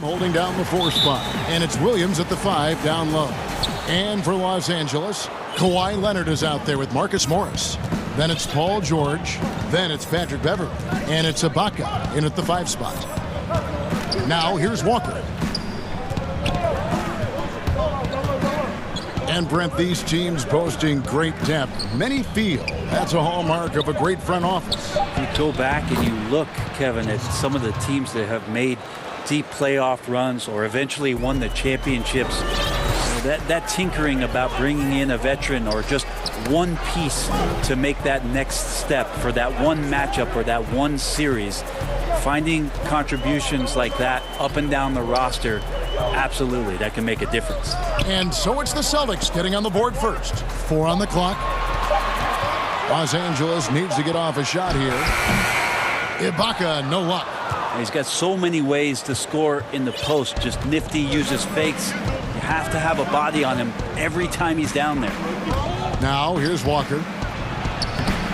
Holding down the 4 spot. And it's Williams at the 5 down low. And for Los Angeles, Kawhi Leonard is out there with Marcus Morris. Then it's Paul George. Then it's Patrick Beverley. And it's Ibaka in at the 5 spot. Now here's Walker. And Brent, these teams boasting great depth. Many feel that's a hallmark of a great front office. If you go back and you look, Kevin, at some of the teams that have made deep playoff runs or eventually won the championships, that tinkering about bringing in a veteran or just one piece to make that next step for that one matchup or that one series, finding contributions like that up and down the roster, absolutely, that can make a difference. And so it's the Celtics getting on the board first. 4 on the clock. Los Angeles needs to get off a shot here. Ibaka, no luck. He's got so many ways to score in the post. Just nifty, uses fakes. You have to have a body on him every time he's down there. Now here's Walker.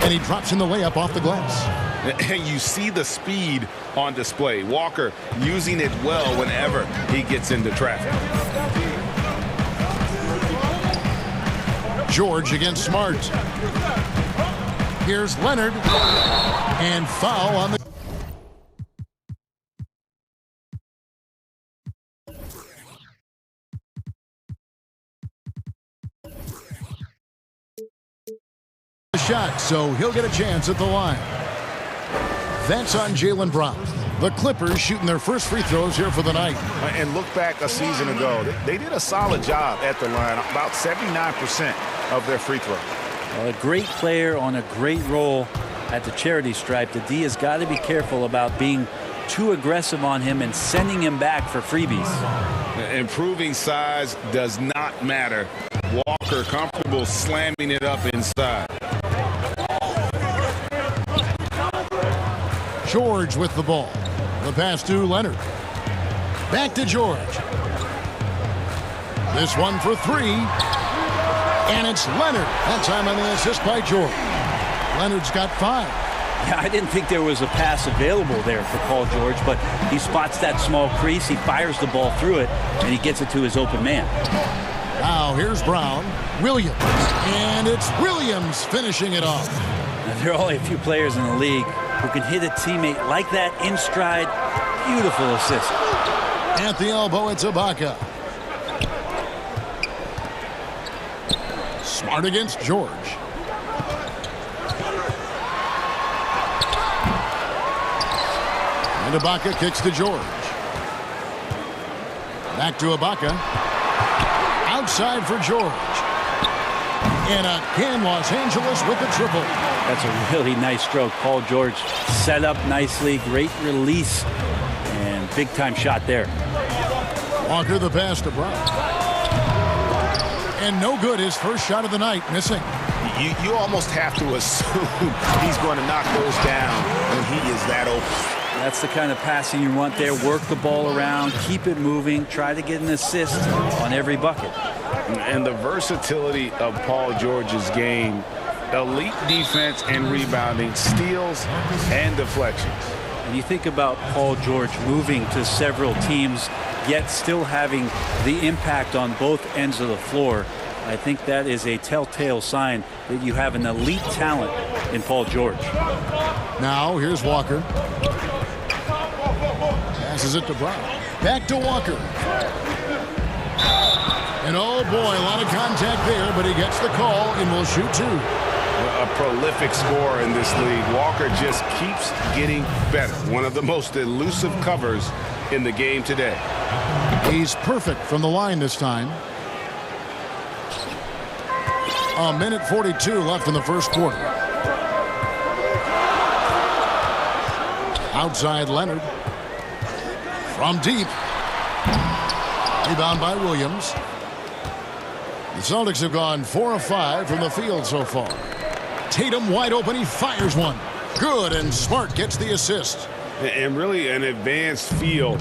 And he drops in the layup off the glass. And you see the speed on display. Walker using it well whenever he gets into traffic. George against Smart. Here's Leonard. And foul on the... shot, so he'll get a chance at the line. That's on Jaylen Brown. The Clippers shooting their first free throws here for the night. And look back a season ago. They did a solid job at the line, about 79% of their free throw. Well, a great player on a great role at the charity stripe. The D has got to be careful about being too aggressive on him and sending him back for freebies. Improving size does not matter. Walker comfortable slamming it up inside. George with the ball. The pass to Leonard. Back to George. This one for 3. And it's Leonard. That time on the assist by George. Leonard's got 5. Yeah, I didn't think there was a pass available there for Paul George, but he spots that small crease, he fires the ball through it, and he gets it to his open man. Now here's Brown. Williams. And it's Williams finishing it off. Now, there are only a few players in the league who can hit a teammate like that in stride. Beautiful assist. At the elbow, it's Ibaka. Smart against George. And Ibaka kicks to George. Back to Ibaka. Outside for George. And again, Los Angeles with the triple. That's a really nice stroke. Paul George set up nicely. Great release. And big-time shot there. Walker the pass to Brown. And no good. His first shot of the night, missing. You almost have to assume he's going to knock those down when he is that open. That's the kind of passing you want there. Work the ball around, keep it moving, try to get an assist on every bucket. And the versatility of Paul George's game, elite defense and rebounding, steals and deflections. And you think about Paul George moving to several teams, yet still having the impact on both ends of the floor. I think that is a telltale sign that you have an elite talent in Paul George. Now here's Walker. Passes it to Brown. Back to Walker. And oh boy, a lot of contact there, but he gets the call and will shoot 2. A prolific scorer in this league. Walker just keeps getting better. One of the most elusive covers in the game today. He's perfect from the line this time. 1:42 left in the first quarter. Outside Leonard. From deep. Rebound by Williams. The Celtics have gone 4 of 5 from the field so far. Tatum wide open. He fires one. Good, and Smart gets the assist. And really an advanced feel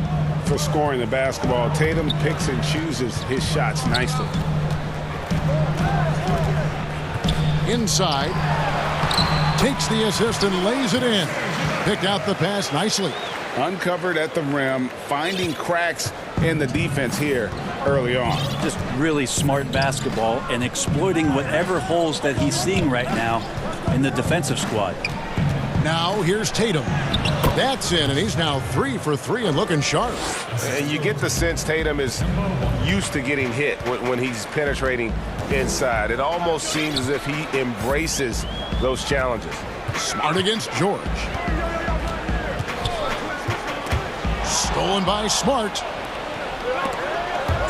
for scoring the basketball. Tatum picks and chooses his shots nicely. Inside. Takes the assist and lays it in. Picked out the pass nicely. uncovered at the rim, finding cracks in the defense here early on. Just really smart basketball and exploiting whatever holes that he's seeing right now in the defensive squad. Now here's Tatum. That's in, and he's now 3 for 3 and looking sharp. And you get the sense Tatum is used to getting hit when he's penetrating inside. It almost seems as if he embraces those challenges. Smart against George. Stolen by Smart.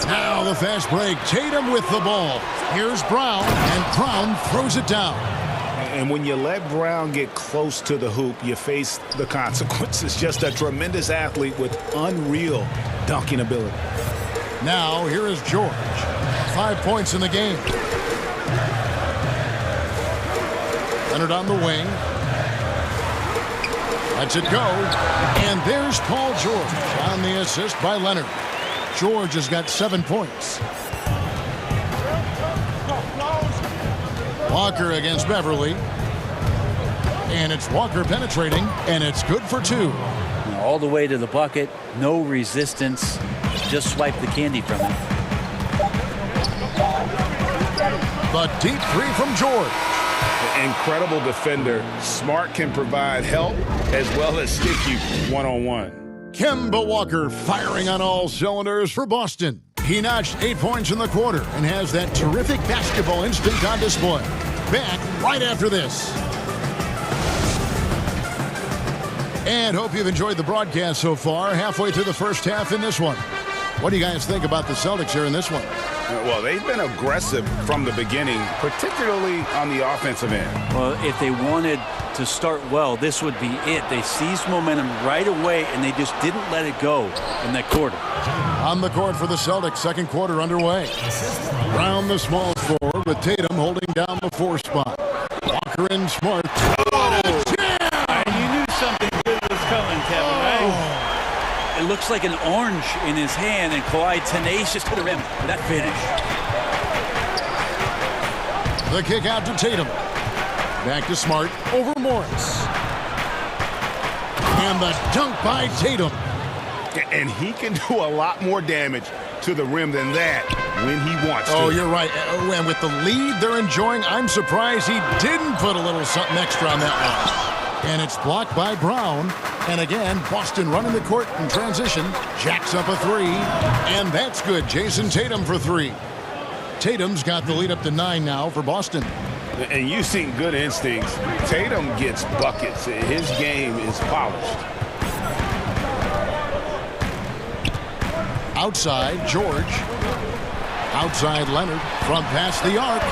Now the fast break. Tatum with the ball. Here's Brown, and Brown throws it down. And when you let Brown get close to the hoop, you face the consequences. Just a tremendous athlete with unreal dunking ability. Now here is George. 5 points in the game. Leonard on the wing. Lets it go. And there's Paul George on the assist by Leonard. George has got 7 points. Walker against Beverly. And it's Walker penetrating, and it's good for 2. All the way to the bucket, no resistance. Just swipe the candy from him. The deep 3 from George. Incredible defender. Smart can provide help as well as stick you one-on-one. Kemba Walker firing on all cylinders for Boston. He notched 8 points in the quarter and has that terrific basketball instinct on display. Back right after this. And hope you've enjoyed the broadcast so far. Halfway through the first half in this one. What do you guys think about the Celtics here in this one? Well, they've been aggressive from the beginning, particularly on the offensive end. Well, if they wanted to start well, this would be it. They seized momentum right away, and they just didn't let it go in that quarter. On the court for the Celtics, second quarter underway. Brown the small forward with Tatum holding down the 4 spot. Walker and Smart. And you knew something good was coming, Kevin, right? It looks like an orange in his hand, and Kawhi tenacious to the rim. That finish. The kick out to Tatum. Back to Smart over Morris. And the dunk by Tatum. And he can do a lot more damage to the rim than that when he wants to. Oh, you're right. And with the lead they're enjoying, I'm surprised he didn't put a little something extra on that one. And it's blocked by Brown. And again, Boston running the court in transition. Jacks up a 3. And that's good. Jason Tatum for 3. Tatum's got the lead up to 9 now for Boston. And you've seen good instincts. Tatum gets buckets. His game is polished. Outside, George. Outside, Leonard. From past the arc.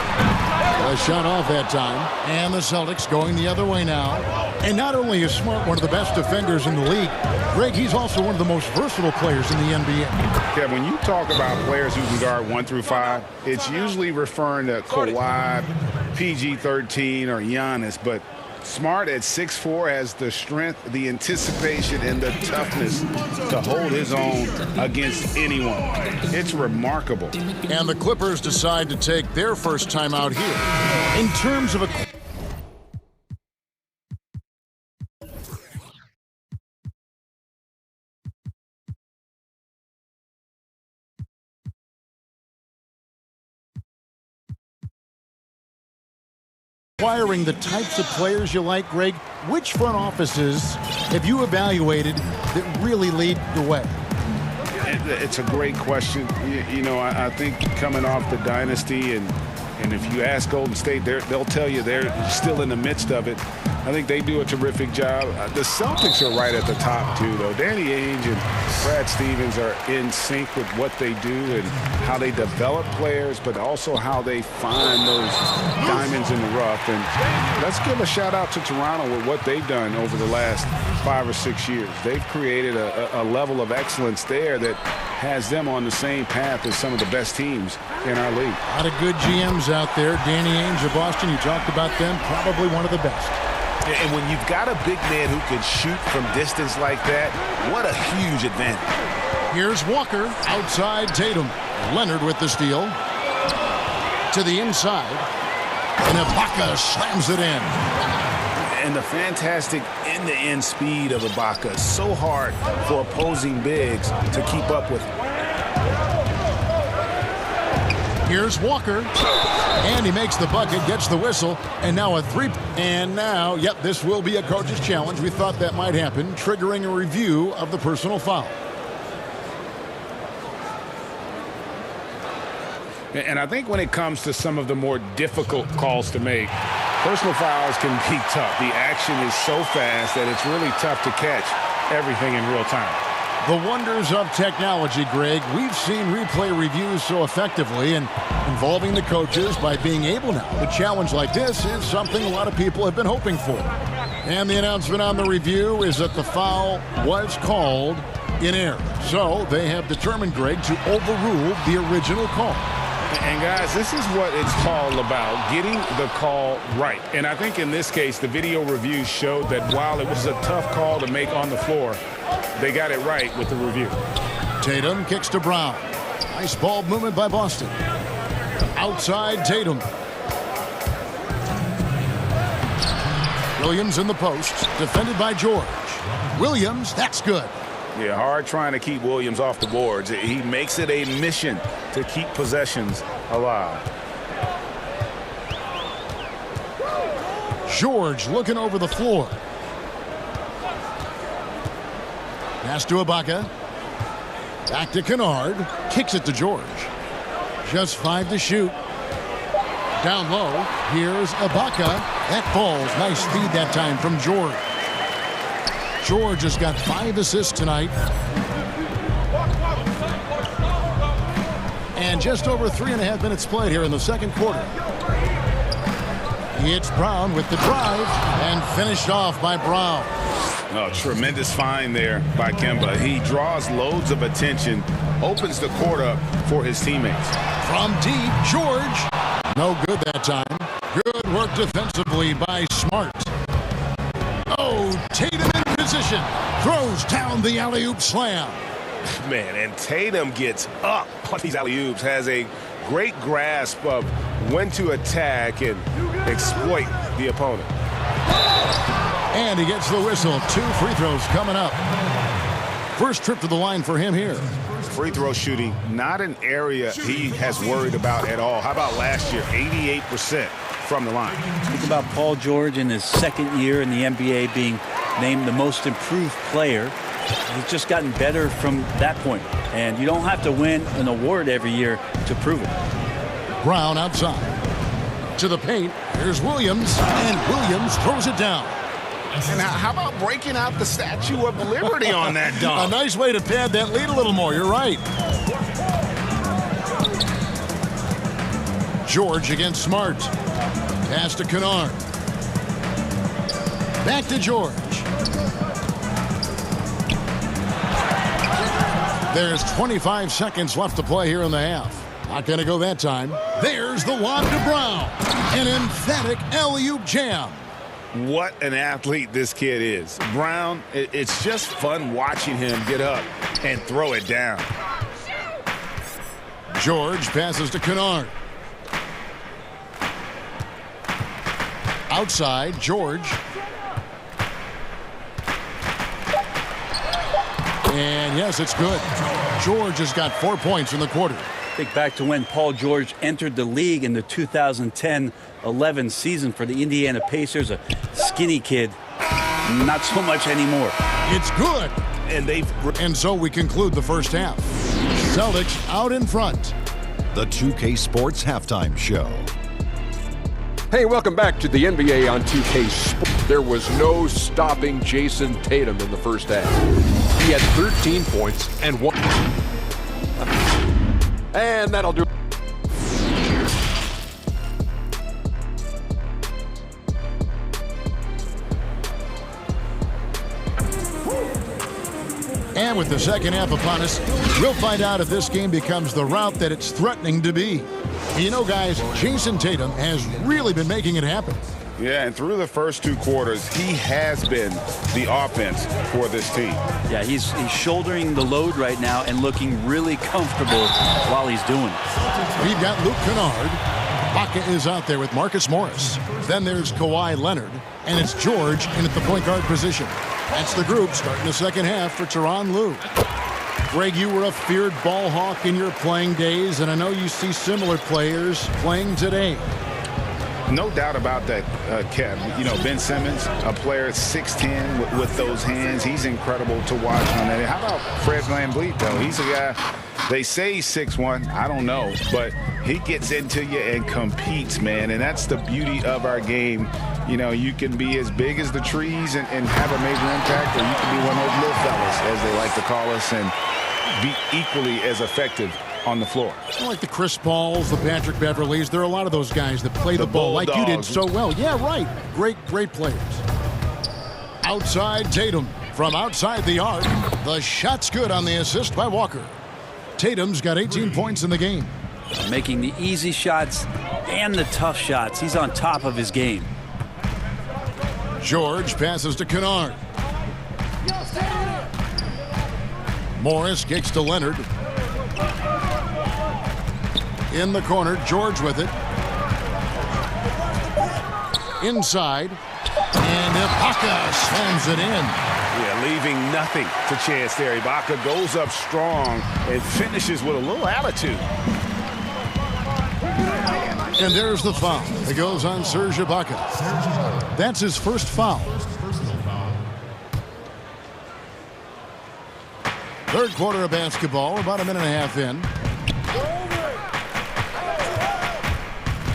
A shot off that time. And the Celtics going the other way now. And not only is Smart one of the best defenders in the league, Greg, he's also one of the most versatile players in the NBA. Yeah, when you talk about players who can guard 1 through 5, it's usually referring to Kawhi, PG-13, or Giannis. But Smart at 6'4" has the strength, the anticipation, and the toughness to hold his own against anyone. It's remarkable. And the Clippers decide to take their first time out here. In terms of a... acquiring the types of players you like, Greg, which front offices have you evaluated that really lead the way? It's a great question. You know, I think coming off the dynasty, and if you ask Golden State, they'll tell you they're still in the midst of it. I think they do a terrific job. The Celtics are right at the top, too, though. Danny Ainge and Brad Stevens are in sync with what they do and how they develop players, but also how they find those diamonds in the rough. And let's give a shout-out to Toronto with what they've done over the last 5 or 6 years. They've created a level of excellence there that has them on the same path as some of the best teams in our league. A lot of good GMs out there. Danny Ainge of Boston, you talked about them, probably one of the best. And when you've got a big man who can shoot from distance like that, what a huge advantage. Here's Walker outside Tatum. Leonard with the steal. To the inside. And Ibaka slams it in. And the fantastic end-to-end speed of Ibaka. So hard for opposing bigs to keep up with him. Here's Walker. And he makes the bucket, gets the whistle, and now a three. And now, yep, this will be a coach's challenge. We thought that might happen, triggering a review of the personal foul. And I think when it comes to some of the more difficult calls to make, personal fouls can be tough. The action is so fast that it's really tough to catch everything in real time. The wonders of technology, Greg. We've seen replay reviews so effectively, and involving the coaches by being able now to challenge like this is something a lot of people have been hoping for. And the announcement on the review is that the foul was called in error. So they have determined, Greg, to overrule the original call. And guys, this is what it's all about, getting the call right. And I think in this case, the video review showed that while it was a tough call to make on the floor, they got it right with the review. Tatum kicks to Brown. Nice ball movement by Boston. Outside Tatum. Williams in the post, defended by George. Williams, that's good. Yeah, hard trying to keep Williams off the boards. He makes it a mission to keep possessions alive. George looking over the floor. Pass to Ibaka. Back to Kennard. Kicks it to George. Just 5 to shoot. Down low. Here's Ibaka. That falls. Nice feed that time from George. George has got 5 assists tonight. And just over 3.5 minutes played here in the second quarter. It's Brown with the drive and finished off by Brown. Oh, tremendous find there by Kemba. He draws loads of attention, opens the court up for his teammates. From deep, George. No good that time. Good work defensively by Smart. Oh, Tatum in position. Throws down the alley-oop slam. Man, and Tatum gets up on these alley-oops, has a great grasp of when to attack and exploit the opponent. And he gets the whistle. 2 free throws coming up. First trip to the line for him here. Free throw shooting, not an area he has worried about at all. How about last year? 88% from the line. Think about Paul George in his second year in the NBA being named the most improved player. He's just gotten better from that point. And you don't have to win an award every year to prove it. Brown outside. To the paint. Here's Williams. And Williams throws it down. And how about breaking out the Statue of Liberty on that dunk? A nice way to pad that lead a little more. You're right. George against Smart. Pass to Kennard. Back to George. There's 25 seconds left to play here in the half. Not going to go that time. There's the lob to Brown. An emphatic alley-oop jam. What an athlete this kid is. Brown, it's just fun watching him get up and throw it down. George passes to Kennard. Outside, George. And yes, it's good. George has got 4 points in the quarter. Think back to when Paul George entered the league in the 2010-11 season for the Indiana Pacers, a skinny kid. Not so much anymore. It's good. And so we conclude the first half. Celtics out in front. The 2K Sports Halftime Show. Hey, welcome back to the NBA on 2K Sports. There was no stopping Jason Tatum in the first half. He had 13 points and 1. And that'll do. And with the second half upon us, we'll find out if this game becomes the route that it's threatening to be. You know, guys, Jason Tatum has really been making it happen. Yeah, and through the first 2 quarters, he has been the offense for this team. Yeah, he's shouldering the load right now and looking really comfortable while he's doing it. We've got Luke Kennard. Ibaka is out there with Marcus Morris. Then there's Kawhi Leonard, and it's George in at the point guard position. That's the group starting the second half for Tyronn Lue. Greg, you were a feared ball hawk in your playing days, and I know you see similar players playing today. No doubt about that, Kev. You know, Ben Simmons, a player 6'10" with those hands. He's incredible to watch on that. How about Fred VanVleet, though? He's a guy, they say he's 6'1". I don't know. But he gets into you and competes, man. And that's the beauty of our game. You know, you can be as big as the trees and have a major impact, or you can be one of those little fellas, as they like to call us, and be equally as effective on the floor. Like the Chris Pauls, the Patrick Beverleys, there are a lot of those guys that play the ball like you did so well. Yeah, right. Great players. Outside Tatum. From outside the arc, the shot's good on the assist by Walker. Tatum's got 18 points in the game. Making the easy shots and the tough shots. He's on top of his game. George passes to Kennard. Morris kicks to Leonard. In the corner, George with it. Inside. And Ibaka slams it in. Yeah, leaving nothing to chance there. Ibaka goes up strong and finishes with a little attitude. And there's the foul. It goes on Serge Ibaka. That's his first foul. Third quarter of basketball, about a minute and a half in.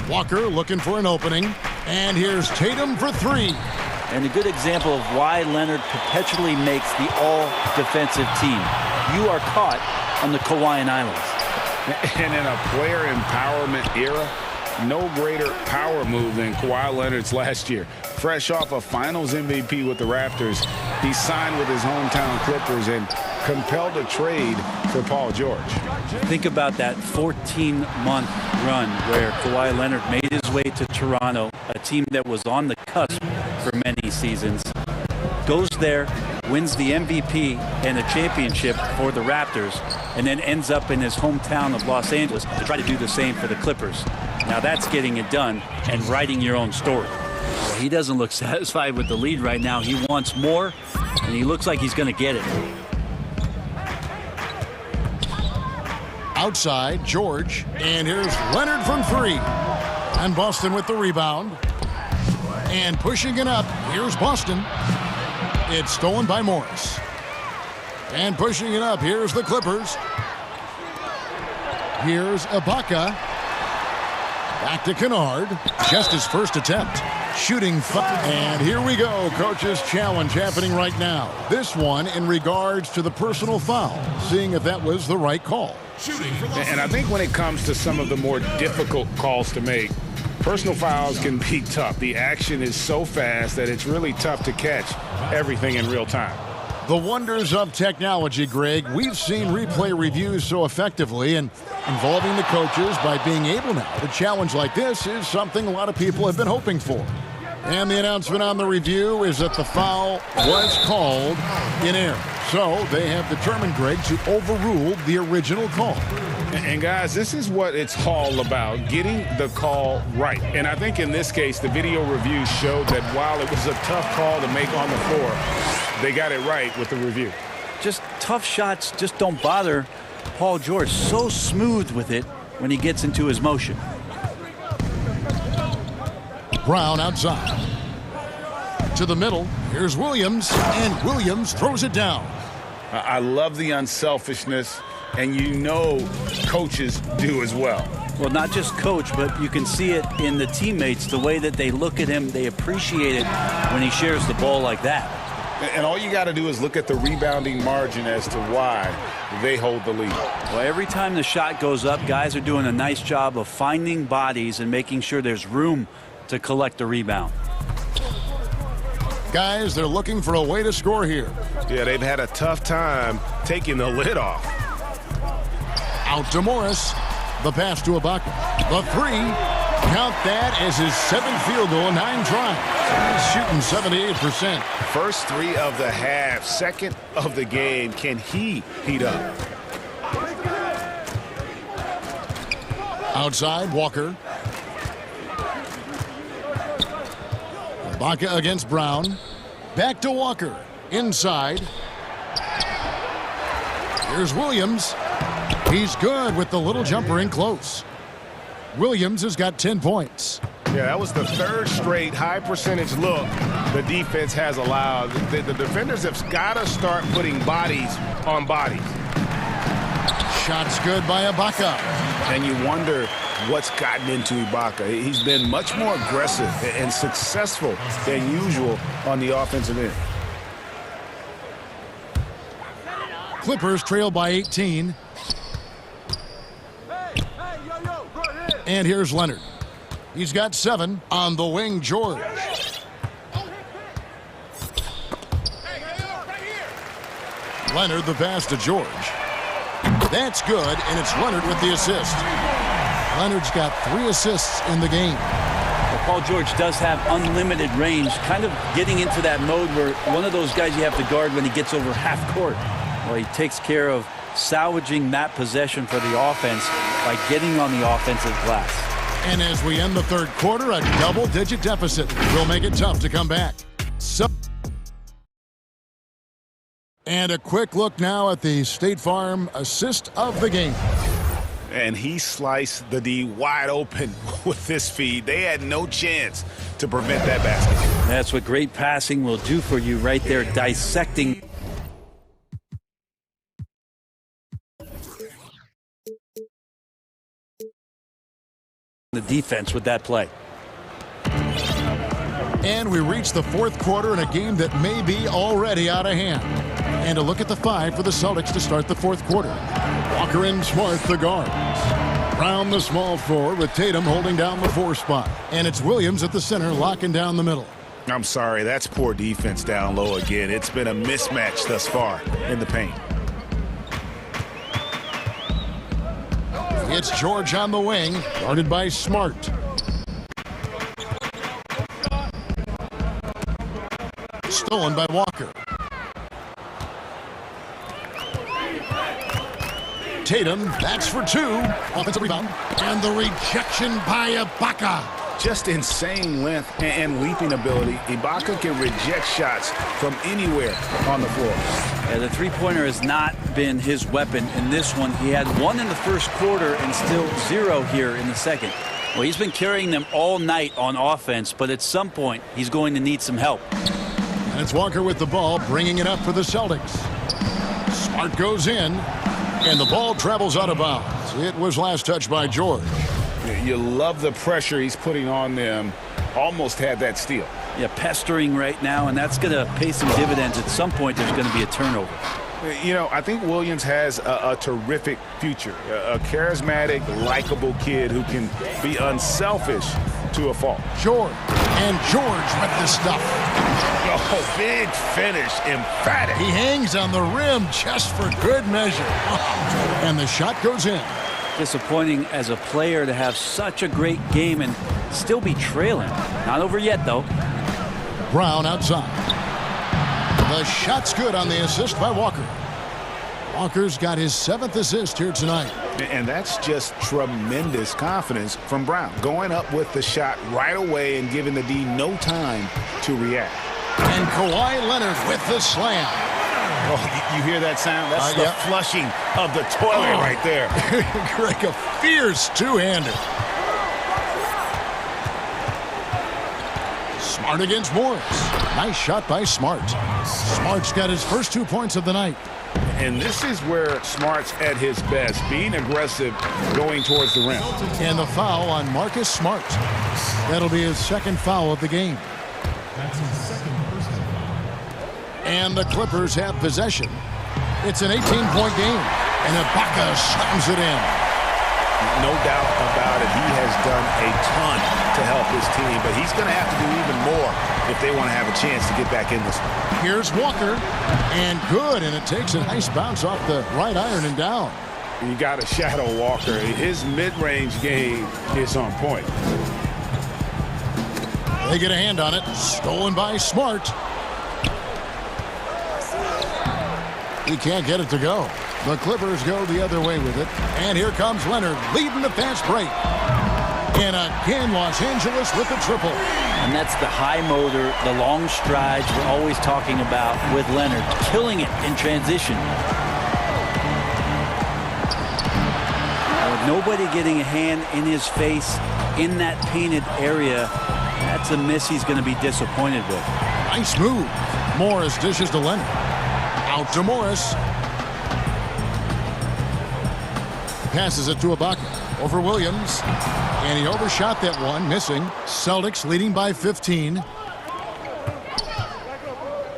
Walker looking for an opening. And here's Tatum for three. And a good example of why Leonard perpetually makes the all-defensive team. You are caught on the Hawaiian Islands. And in a player empowerment era, no greater power move than Kawhi Leonard's last year. Fresh off a Finals MVP with the Raptors, he signed with his hometown Clippers and compelled a trade for Paul George. Think about that 14-month run where Kawhi Leonard made his way to Toronto, a team that was on the cusp for many seasons. Goes there, wins the MVP and a championship for the Raptors, and then ends up in his hometown of Los Angeles to try to do the same for the Clippers. Now that's getting it done and writing your own story. Well, he doesn't look satisfied with the lead right now. He wants more, and he looks like he's going to get it. Outside, George. And here's Leonard from three. And Boston with the rebound. And pushing it up, here's Boston. It's stolen by Morris. And pushing it up, here's the Clippers. Here's Ibaka. Back to Kennard. Just his first attempt. Shooting five. And here we go. Coach's challenge happening right now. This one in regards to the personal foul. Seeing if that was the right call. And I think when it comes to some of the more difficult calls to make, personal fouls can be tough. The action is so fast that it's really tough to catch everything in real time. The wonders of technology, Greg. We've seen replay reviews so effectively, and involving the coaches by being able now to challenge like this is something a lot of people have been hoping for. And the announcement on the review is that the foul was called in error. So they have determined, Greg, to overrule the original call. And guys, this is what it's all about, getting the call right. And I think in this case, the video review showed that while it was a tough call to make on the floor, they got it right with the review. Just tough shots just don't bother Paul George. So smooth with it when he gets into his motion. Brown outside. To the middle. Here's Williams. And Williams throws it down. I love the unselfishness, and you know coaches do as well. Well, not just coach, but you can see it in the teammates, the way that they look at him. They appreciate it when he shares the ball like that. And all you got to do is look at the rebounding margin as to why they hold the lead. Well, every time the shot goes up, guys are doing a nice job of finding bodies and making sure there's room to collect the rebound. Guys, they're looking for a way to score here. Yeah, they've had a tough time taking the lid off. Out to Morris. The pass to Ibaka. The three. Count that as his seventh field goal, 9 tries. He's shooting 78%. First three of the half, second of the game. Can he heat up? Outside, Walker. Baca against Brown. Back to Walker. Inside. Here's Williams. He's good with the little jumper in close. Williams has got 10 points. Yeah, that was the third straight high percentage look the defense has allowed. The defenders have got to start putting bodies on bodies. Shot's good by Ibaka. And you wonder what's gotten into Ibaka. He's been much more aggressive and successful than usual on the offensive end. Clippers trail by 18. And here's Leonard. He's got 7 on the wing, George. Leonard the pass to George. That's good, and it's Leonard with the assist. Leonard's got 3 assists in the game. Well, Paul George does have unlimited range, kind of getting into that mode where one of those guys you have to guard when he gets over half court. Well, he takes care of salvaging that possession for the offense by getting on the offensive glass. And as we end the third quarter, a double-digit deficit will make it tough to come back. And a quick look now at the State Farm assist of the game. And he sliced the D wide open with this feed. They had no chance to prevent that basket. That's what great passing will do for you right there, dissecting. The defense with that play. And we reach the fourth quarter in a game that may be already out of hand. And a look at the 5 for the Celtics to start the fourth quarter. Walker and Smart, the guards. Brown, the small forward, with Tatum holding down the 4 spot. And it's Williams at the center, locking down the middle. I'm sorry, that's poor defense down low again. It's been a mismatch thus far in the paint. It's George on the wing, guarded by Smart. Stolen by Walker. Tatum, that's for 2. Offensive rebound. And the rejection by Ibaka. Just insane length and leaping ability. Ibaka can reject shots from anywhere on the floor. Yeah, the three-pointer has not been his weapon in this one. He had 1 in the first quarter and still 0 here in the second. Well, he's been carrying them all night on offense, but at some point, he's going to need some help. And it's Walker with the ball, bringing it up for the Celtics. Smart goes in, and the ball travels out of bounds. It was last touched by George. You love the pressure he's putting on them. Almost had that steal. Yeah, pestering right now, and that's going to pay some dividends. At some point, there's going to be a turnover. You know, I think Williams has a terrific future. A charismatic, likable kid who can be unselfish to a fault. George. And George with the stuff. Oh, big finish. Emphatic. He hangs on the rim just for good measure. And the shot goes in. Disappointing as a player to have such a great game and still be trailing. Not over yet, though. Brown outside. The shot's good on the assist by Walker. Walker's got his 7th assist here tonight. And that's just tremendous confidence from Brown. Going up with the shot right away and giving the D no time to react. And Kawhi Leonard with the slam. Oh, you hear that sound? That's the flushing of the toilet right there. Greg, a fierce two-hander. Smart against Morris. Nice shot by Smart. Smart's got his first 2 points of the night. And this is where Smart's at his best, being aggressive, going towards the rim. And the foul on Marcus Smart. That'll be his 2nd foul of the game. That's his 2nd personal foul. And the Clippers have possession. It's an 18-point game, and Ibaka slams it in. No doubt about it. He has done a ton to help his team, but he's going to have to do even more if they want to have a chance to get back in this one. Here's Walker, and good, and it takes a nice bounce off the right iron and down. You got to shadow Walker. His mid-range game is on point. They get a hand on it. Stolen by Smart. He can't get it to go. The Clippers go the other way with it. And here comes Leonard leading the fast break. And again, Los Angeles with the triple. And that's the high motor, the long strides we're always talking about with Leonard, killing it in transition. With nobody getting a hand in his face in that painted area, that's a miss he's going to be disappointed with. Nice move. Morris dishes to Leonard. Out to Morris. Passes it to Ibaka. Over Williams. And he overshot that one, missing. Celtics leading by 15.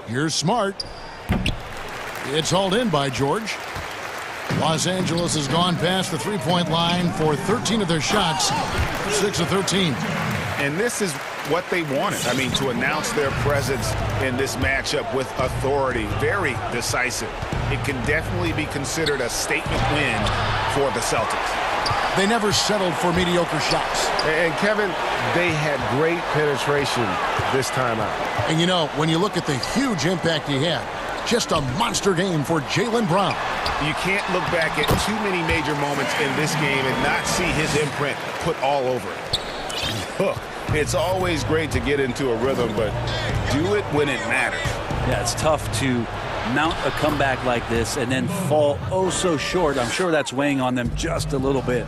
Here's Smart. It's hauled in by George. Los Angeles has gone past the three-point line for 13 of their shots. 6 of 13. And this is what they wanted. I mean, to announce their presence in this matchup with authority, very decisive. It can definitely be considered a statement win for the Celtics. They never settled for mediocre shots. And Kevin, they had great penetration this time out. And you know, when you look at the huge impact he had, just a monster game for Jaylen Brown. You can't look back at too many major moments in this game and not see his imprint put all over it. Look, it's always great to get into a rhythm, but do it when it matters. Yeah, it's tough to mount a comeback like this and then fall oh so short. I'm sure that's weighing on them just a little bit.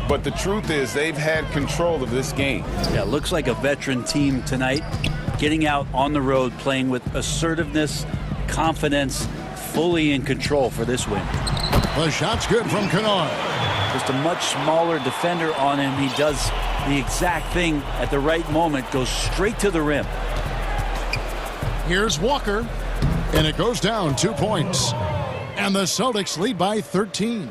But the truth is they've had control of this game. Yeah, looks like a veteran team tonight, getting out on the road, playing with assertiveness, confidence, fully in control for this win. The shot's good from Kennard. Just a much smaller defender on him. He does the exact thing at the right moment, goes straight to the rim. Here's Walker, and it goes down 2 points. And the Celtics lead by 13.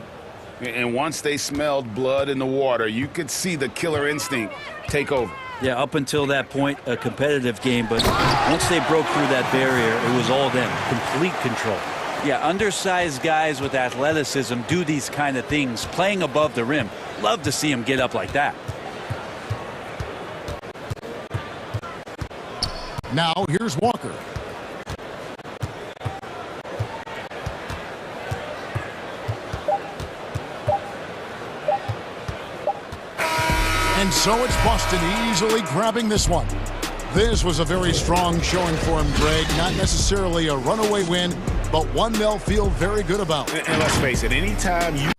And once they smelled blood in the water, you could see the killer instinct take over. Yeah, up until that point, a competitive game, but once they broke through that barrier, it was all them, complete control. Yeah, undersized guys with athleticism do these kind of things, playing above the rim. Love to see them get up like that. Now here's Walker. And so it's Boston easily grabbing this one. This was a very strong showing for him, Greg. Not necessarily a runaway win, but one they'll feel very good about. And let's face it, anytime you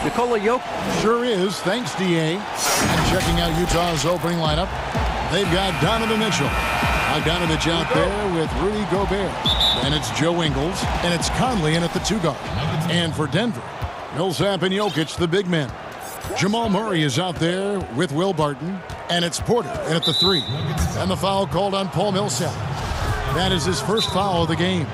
Nikola Jokic. Sure is. Thanks, DA. And checking out Utah's opening lineup, they've got Donovan Mitchell. Bogdanovich out there with Rudy Gobert. And it's Joe Ingles. And it's Conley in at the 2-guard. And for Denver, Millsap and Jokic, the big men. Jamal Murray is out there with Will Barton. And it's Porter in at the 3. And the foul called on Paul Millsap. That is his first foul of the game.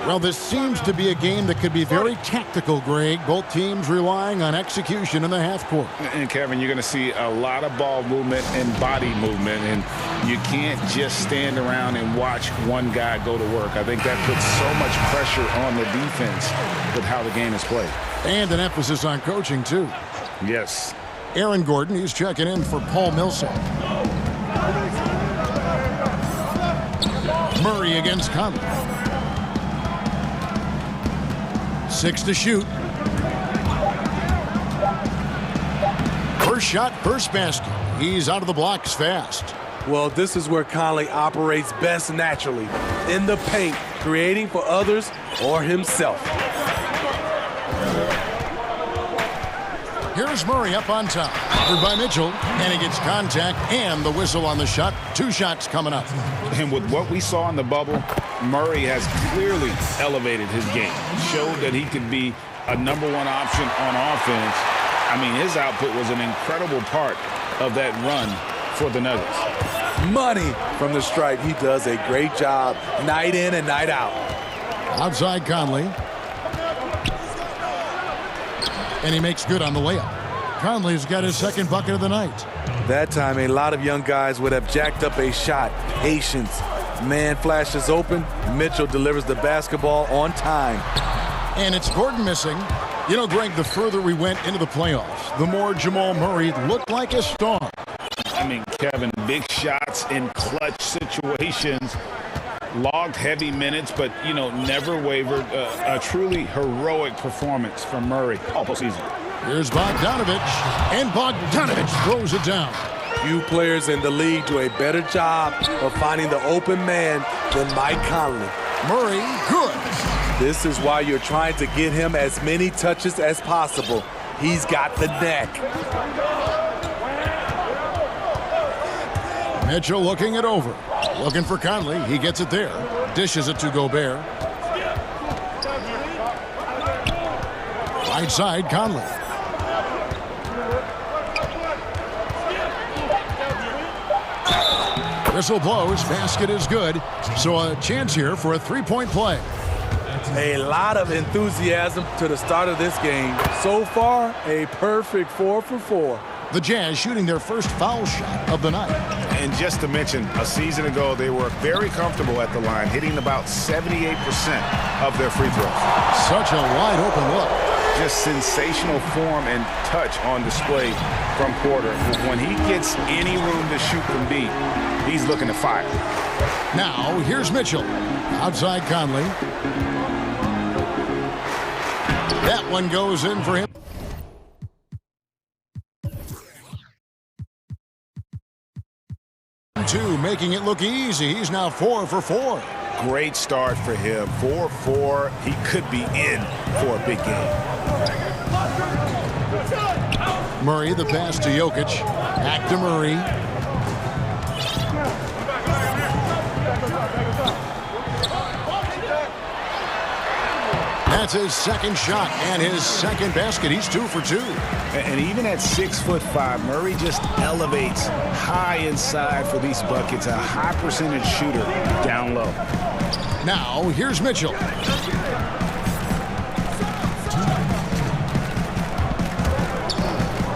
Well, this seems to be a game that could be very tactical, Greg. Both teams relying on execution in the half court. And, Kevin, you're going to see a lot of ball movement and body movement, and you can't just stand around and watch one guy go to work. I think that puts so much pressure on the defense with how the game is played. And an emphasis on coaching, too. Yes. Aaron Gordon, he's checking in for Paul Millsap. Murray against Conley. 6 to shoot. First shot, first basket. He's out of the blocks fast. Well, this is where Conley operates best naturally. In the paint, creating for others or himself. Here's Murray up on top. Covered by Mitchell. And he gets contact and the whistle on the shot. 2 shots coming up. And with what we saw in the bubble, Murray has clearly elevated his game. Showed that he could be a #1 option on offense. I mean, his output was an incredible part of that run for the Nuggets. Money from the stripe. He does a great job night in and night out. Outside Conley. And he makes good on the layup. Conley's got his second bucket of the night. That time, a lot of young guys would have jacked up a shot. Patience. Man flashes open. Mitchell delivers the basketball on time. And it's Gordon missing. You know, Greg, the further we went into the playoffs, the more Jamal Murray looked like a star. I mean, Kevin, big shots in clutch situations. Logged heavy minutes, but, you know, never wavered. A truly heroic performance from Murray all postseason. Here's Bogdanovich, and Bogdanovich throws it down. Few players in the league do a better job of finding the open man than Mike Conley. Murray, good. This is why you're trying to get him as many touches as possible. He's got the neck. Mitchell looking it over. Looking for Conley. He gets it there. Dishes it to Gobert. Right side, Conley. Whistle blows. Basket is good. So a chance here for a three-point play. A lot of enthusiasm to the start of this game. So far, a perfect 4 for 4. The Jazz shooting their first foul shot of the night. And just to mention, a season ago, they were very comfortable at the line, hitting about 78% of their free throws. Such a wide open look. Just sensational form and touch on display from Porter. When he gets any room to shoot from deep, he's looking to fire. Now, here's Mitchell. Outside Conley. That one goes in for him. Two, making it look easy. He's now 4 for 4. Great start for him. 4-4. He could be in for a big game. Murray, the pass to Jokic. Back to Murray. That's his second shot and his second basket. He's 2 for 2. And even at 6'5", Murray just elevates high inside for these buckets. A high percentage shooter down low. Now, here's Mitchell.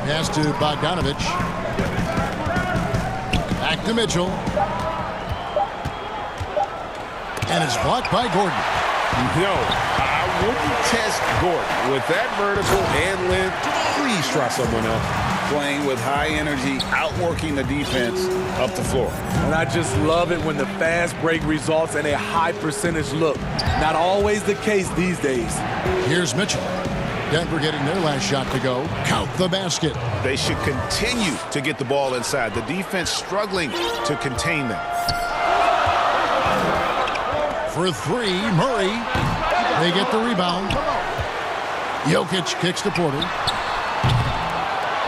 Pass to Bogdanovich. Back to Mitchell. And it's blocked by Gordon. No, I wouldn't test Gordon. With that vertical and length, please try someone else. Playing with high energy, outworking the defense up the floor. And I just love it when the fast break results in a high percentage look. Not always the case these days. Here's Mitchell. Denver getting their last shot to go. Count the basket. They should continue to get the ball inside. The defense struggling to contain them. For 3, Murray. They get the rebound. Jokic kicks to Porter.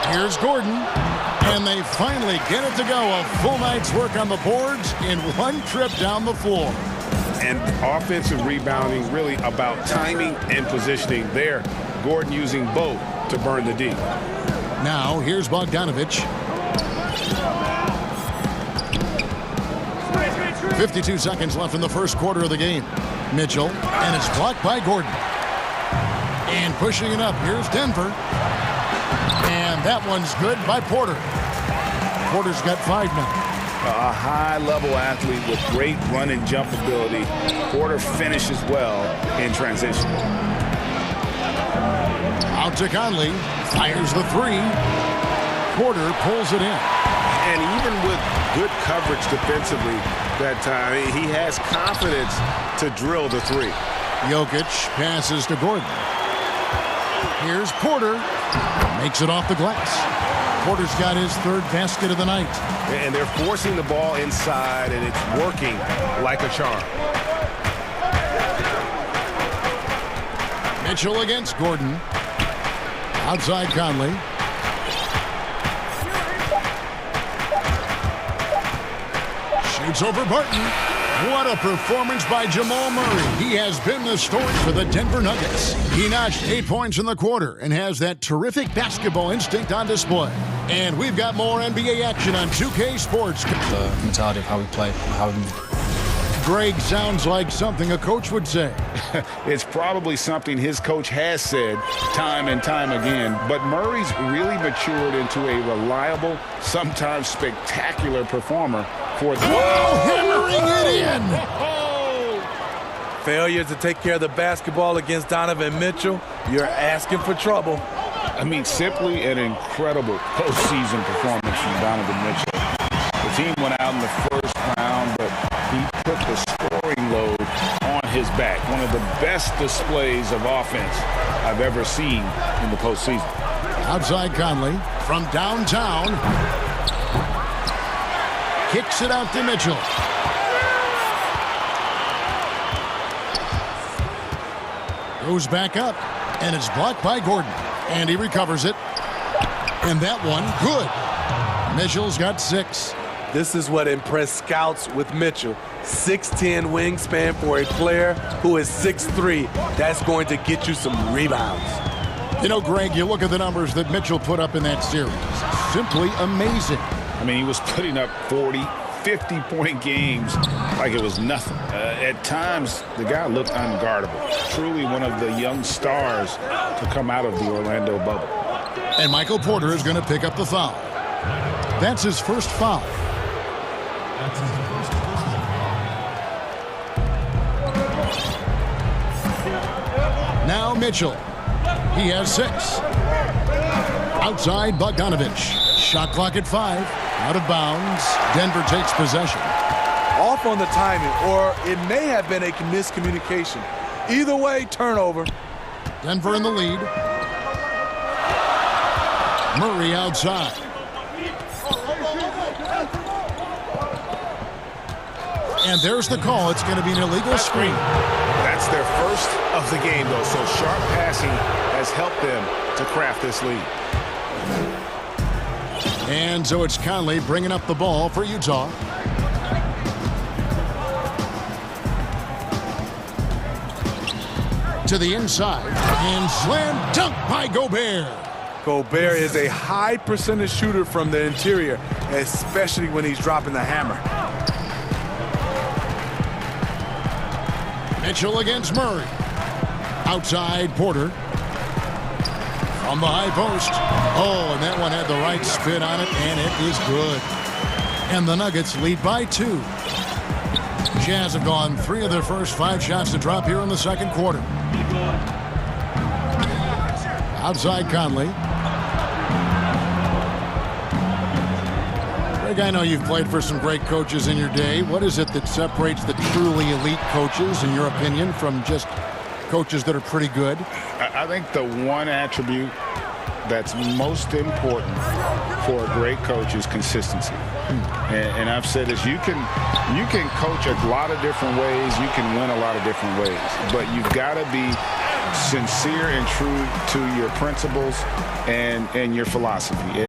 Here's Gordon, and they finally get it to go. A full night's work on the boards in one trip down the floor. And offensive rebounding really about timing and positioning there. Gordon using both to burn the D. Now, here's Bogdanovich. 52 seconds left in the first quarter of the game. Mitchell, and it's blocked by Gordon. And pushing it up, here's Denver. And that one's good by Porter. Porter's got 5 now. A high-level athlete with great run and jump ability. Porter finishes well in transition. Out to Conley, fires the 3. Porter pulls it in. And even with good coverage defensively that time, he has confidence to drill the 3. Jokic passes to Gordon. Here's Porter. Makes it off the glass. Porter's got his 3rd basket of the night. And they're forcing the ball inside, and it's working like a charm. Mitchell against Gordon. Outside Conley. Shoots over Barton. What a performance by Jamal Murray. He has been the story for the Denver Nuggets. He notched 8 points in the quarter and has that terrific basketball instinct on display. And we've got more NBA action on 2K Sports. The mentality of how we play, how we move. Greg sounds like something a coach would say. It's probably something his coach has said time and time again. But Murray's really matured into a reliable, sometimes spectacular performer for the... Whoa, hammering it in! Failure to take care of the basketball against Donovan Mitchell, you're asking for trouble. I mean, simply an incredible postseason performance from Donovan Mitchell. The team went out in the first round, but he put the scoring load on his back. One of the best displays of offense I've ever seen in the postseason. Outside Conley from downtown. Kicks it out to Mitchell. Goes back up, and it's blocked by Gordon. And he recovers it. And that one, good. Mitchell's got 6. This is what impressed scouts with Mitchell. 6'10" wingspan for a player who is 6'3". That's going to get you some rebounds. You know, Greg, you look at the numbers that Mitchell put up in that series. Simply amazing. I mean, he was putting up 40, 50-point games like it was nothing. At times, the guy looked unguardable. Truly one of the young stars to come out of the Orlando bubble. And Michael Porter is going to pick up the foul. That's his first foul. That's his first personal. Now Mitchell. He has 6. Outside Bogdanovich. Shot clock at 5. Out of bounds. Denver takes possession. Off on the timing, or it may have been a miscommunication. Either way, turnover. Denver in the lead. Murray outside. And there's the call. It's going to be an illegal screen. That's their first of the game, though, so sharp passing has helped them to craft this lead. And so it's Conley bringing up the ball for Utah. To the inside. And slam dunk by Gobert. Gobert is a high percentage shooter from the interior, especially when he's dropping the hammer. Mitchell against Murray. Outside Porter. From the high post. Oh, and that one had the right spin on it, and it is good. And the Nuggets lead by 2. Jazz have gone 3 of their first 5 shots to drop here in the second quarter. Outside Conley. Greg, I know you've played for some great coaches in your day. What is it that separates the truly elite coaches, in your opinion, from just coaches that are pretty good? I think the one attribute that's most important for a great coach is consistency. And I've said this, you can coach a lot of different ways, you can win a lot of different ways, but you've got to be sincere and true to your principles and your philosophy.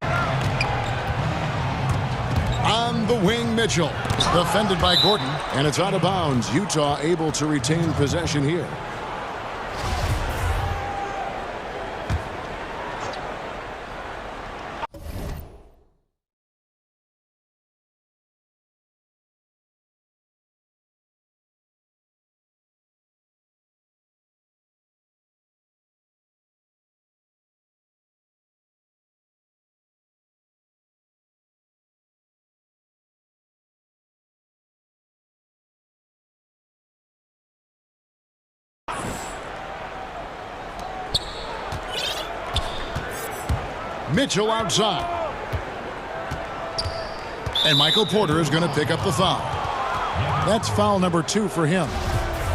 On the wing, Mitchell. Defended by Gordon, and it's out of bounds. Utah able to retain possession here. Mitchell outside. And Michael Porter is going to pick up the foul. That's foul number 2 for him.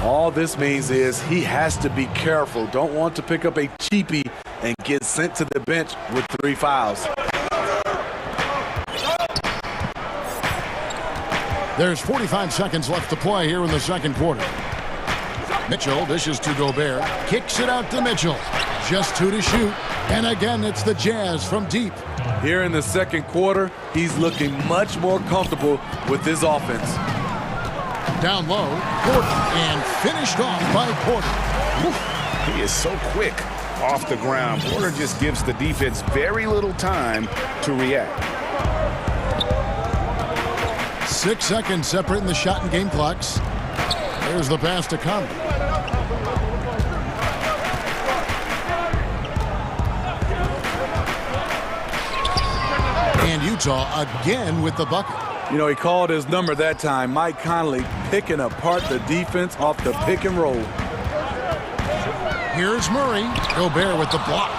All this means is he has to be careful. Don't want to pick up a cheapie and get sent to the bench with 3 fouls. There's 45 seconds left to play here in the second quarter. Mitchell dishes to Gobert. Kicks it out to Mitchell. Just 2 to shoot. And again, it's the Jazz from deep. Here in the second quarter, he's looking much more comfortable with his offense. Down low, Gordon, and finished off by Porter. He is so quick off the ground. Porter just gives the defense very little time to react. 6 seconds separating the shot and game clocks. There's the pass to Conley. And Utah again with the bucket. You know, he called his number that time. Mike Conley picking apart the defense off the pick and roll. Here's Murray. Gobert with the block.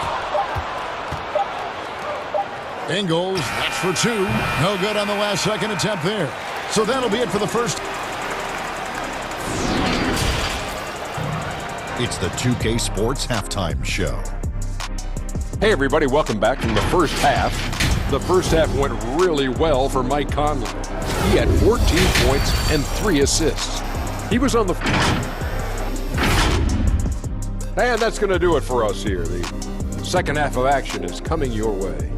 Ingles, that's for 2. No good on the last second attempt there. So that'll be it for the first. It's the 2K Sports Halftime Show. Hey, everybody, welcome back from the first half. The first half went really well for Mike Conley. He had 14 points and 3 assists. He was on the... And that's going to do it for us here. The second half of action is coming your way.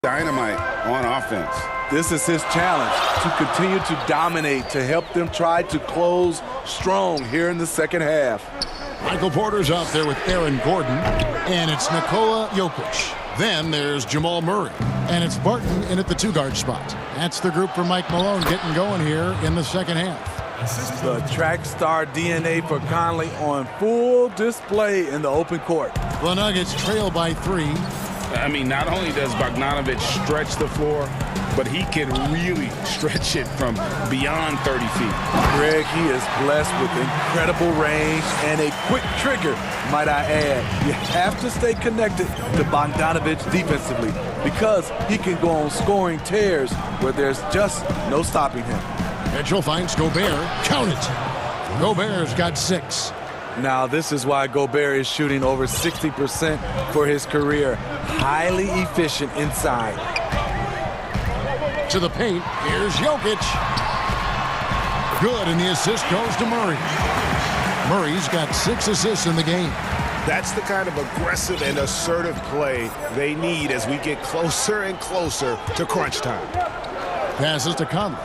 Dynamite on offense. This is his challenge, to continue to dominate, to help them try to close strong here in the second half. Michael Porter's out there with Aaron Gordon, and it's Nikola Jokic. Then there's Jamal Murray, and it's Barton in at the 2-guard spot. That's the group for Mike Malone getting going here in the second half. The track star DNA for Conley on full display in the open court. The Nuggets trail by 3. I mean, not only does Bogdanovic stretch the floor, but he can really stretch it from beyond 30 feet. Greg, he is blessed with incredible range and a quick trigger, might I add. You have to stay connected to Bogdanovic defensively because he can go on scoring tears where there's just no stopping him. Mitchell finds Gobert. Count it. Gobert's got 6. Now, this is why Gobert is shooting over 60% for his career. Highly efficient inside. To the paint, here's Jokic. Good, and the assist goes to Murray. Murray's got 6 assists in the game. That's the kind of aggressive and assertive play they need as we get closer and closer to crunch time. Passes to Conley.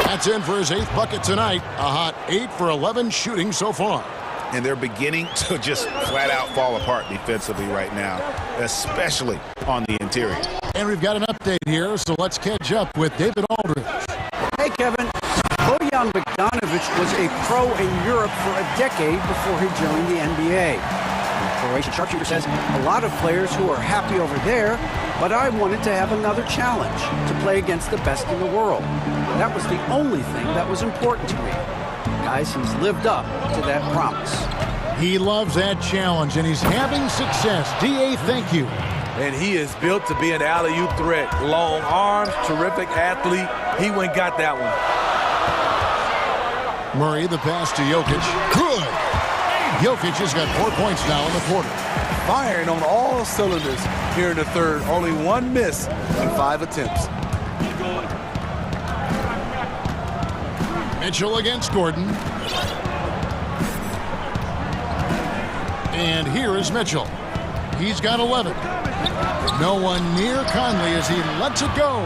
That's in for his 8th bucket tonight. A hot 8 for 11 shooting so far. And they're beginning to just flat out fall apart defensively right now, especially on the interior. And we've got an update here, so let's catch up with David Aldridge. Hey, Kevin. Bojan Bogdanovic was a pro in Europe for a decade before he joined the NBA. The Croatian sharpshooter says a lot of players who are happy over there But I wanted to have another challenge, to play against the best in the world. That was the only thing that was important to me. Guys, he's lived up to that promise. He loves that challenge, and he's having success. D.A., thank you. And he is built to be an alley-oop threat. Long arms, terrific athlete. He went and got that one. Murray, the pass to Jokic. Good! Jokic has got 4 points now in the quarter. Firing on all cylinders here in the third. Only one miss in 5 attempts. Mitchell against Gordon. And here is Mitchell. He's got 11. No one near Conley as he lets it go.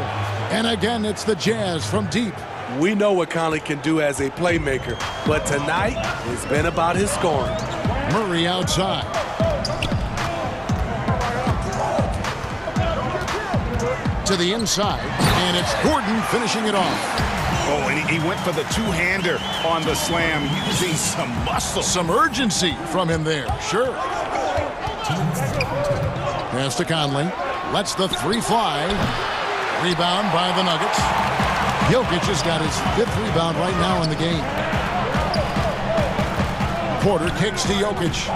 And again, it's the Jazz from deep. We know what Conley can do as a playmaker, but tonight it's been about his scoring. Murray outside. To the inside, and it's Gordon finishing it off. Oh, and he went for the two-hander on the slam, using some muscle. Some urgency from him there, sure. Pass to Conley. Lets the three fly. Rebound by the Nuggets. Jokic has got his 5th rebound right now in the game. Porter kicks to Jokic.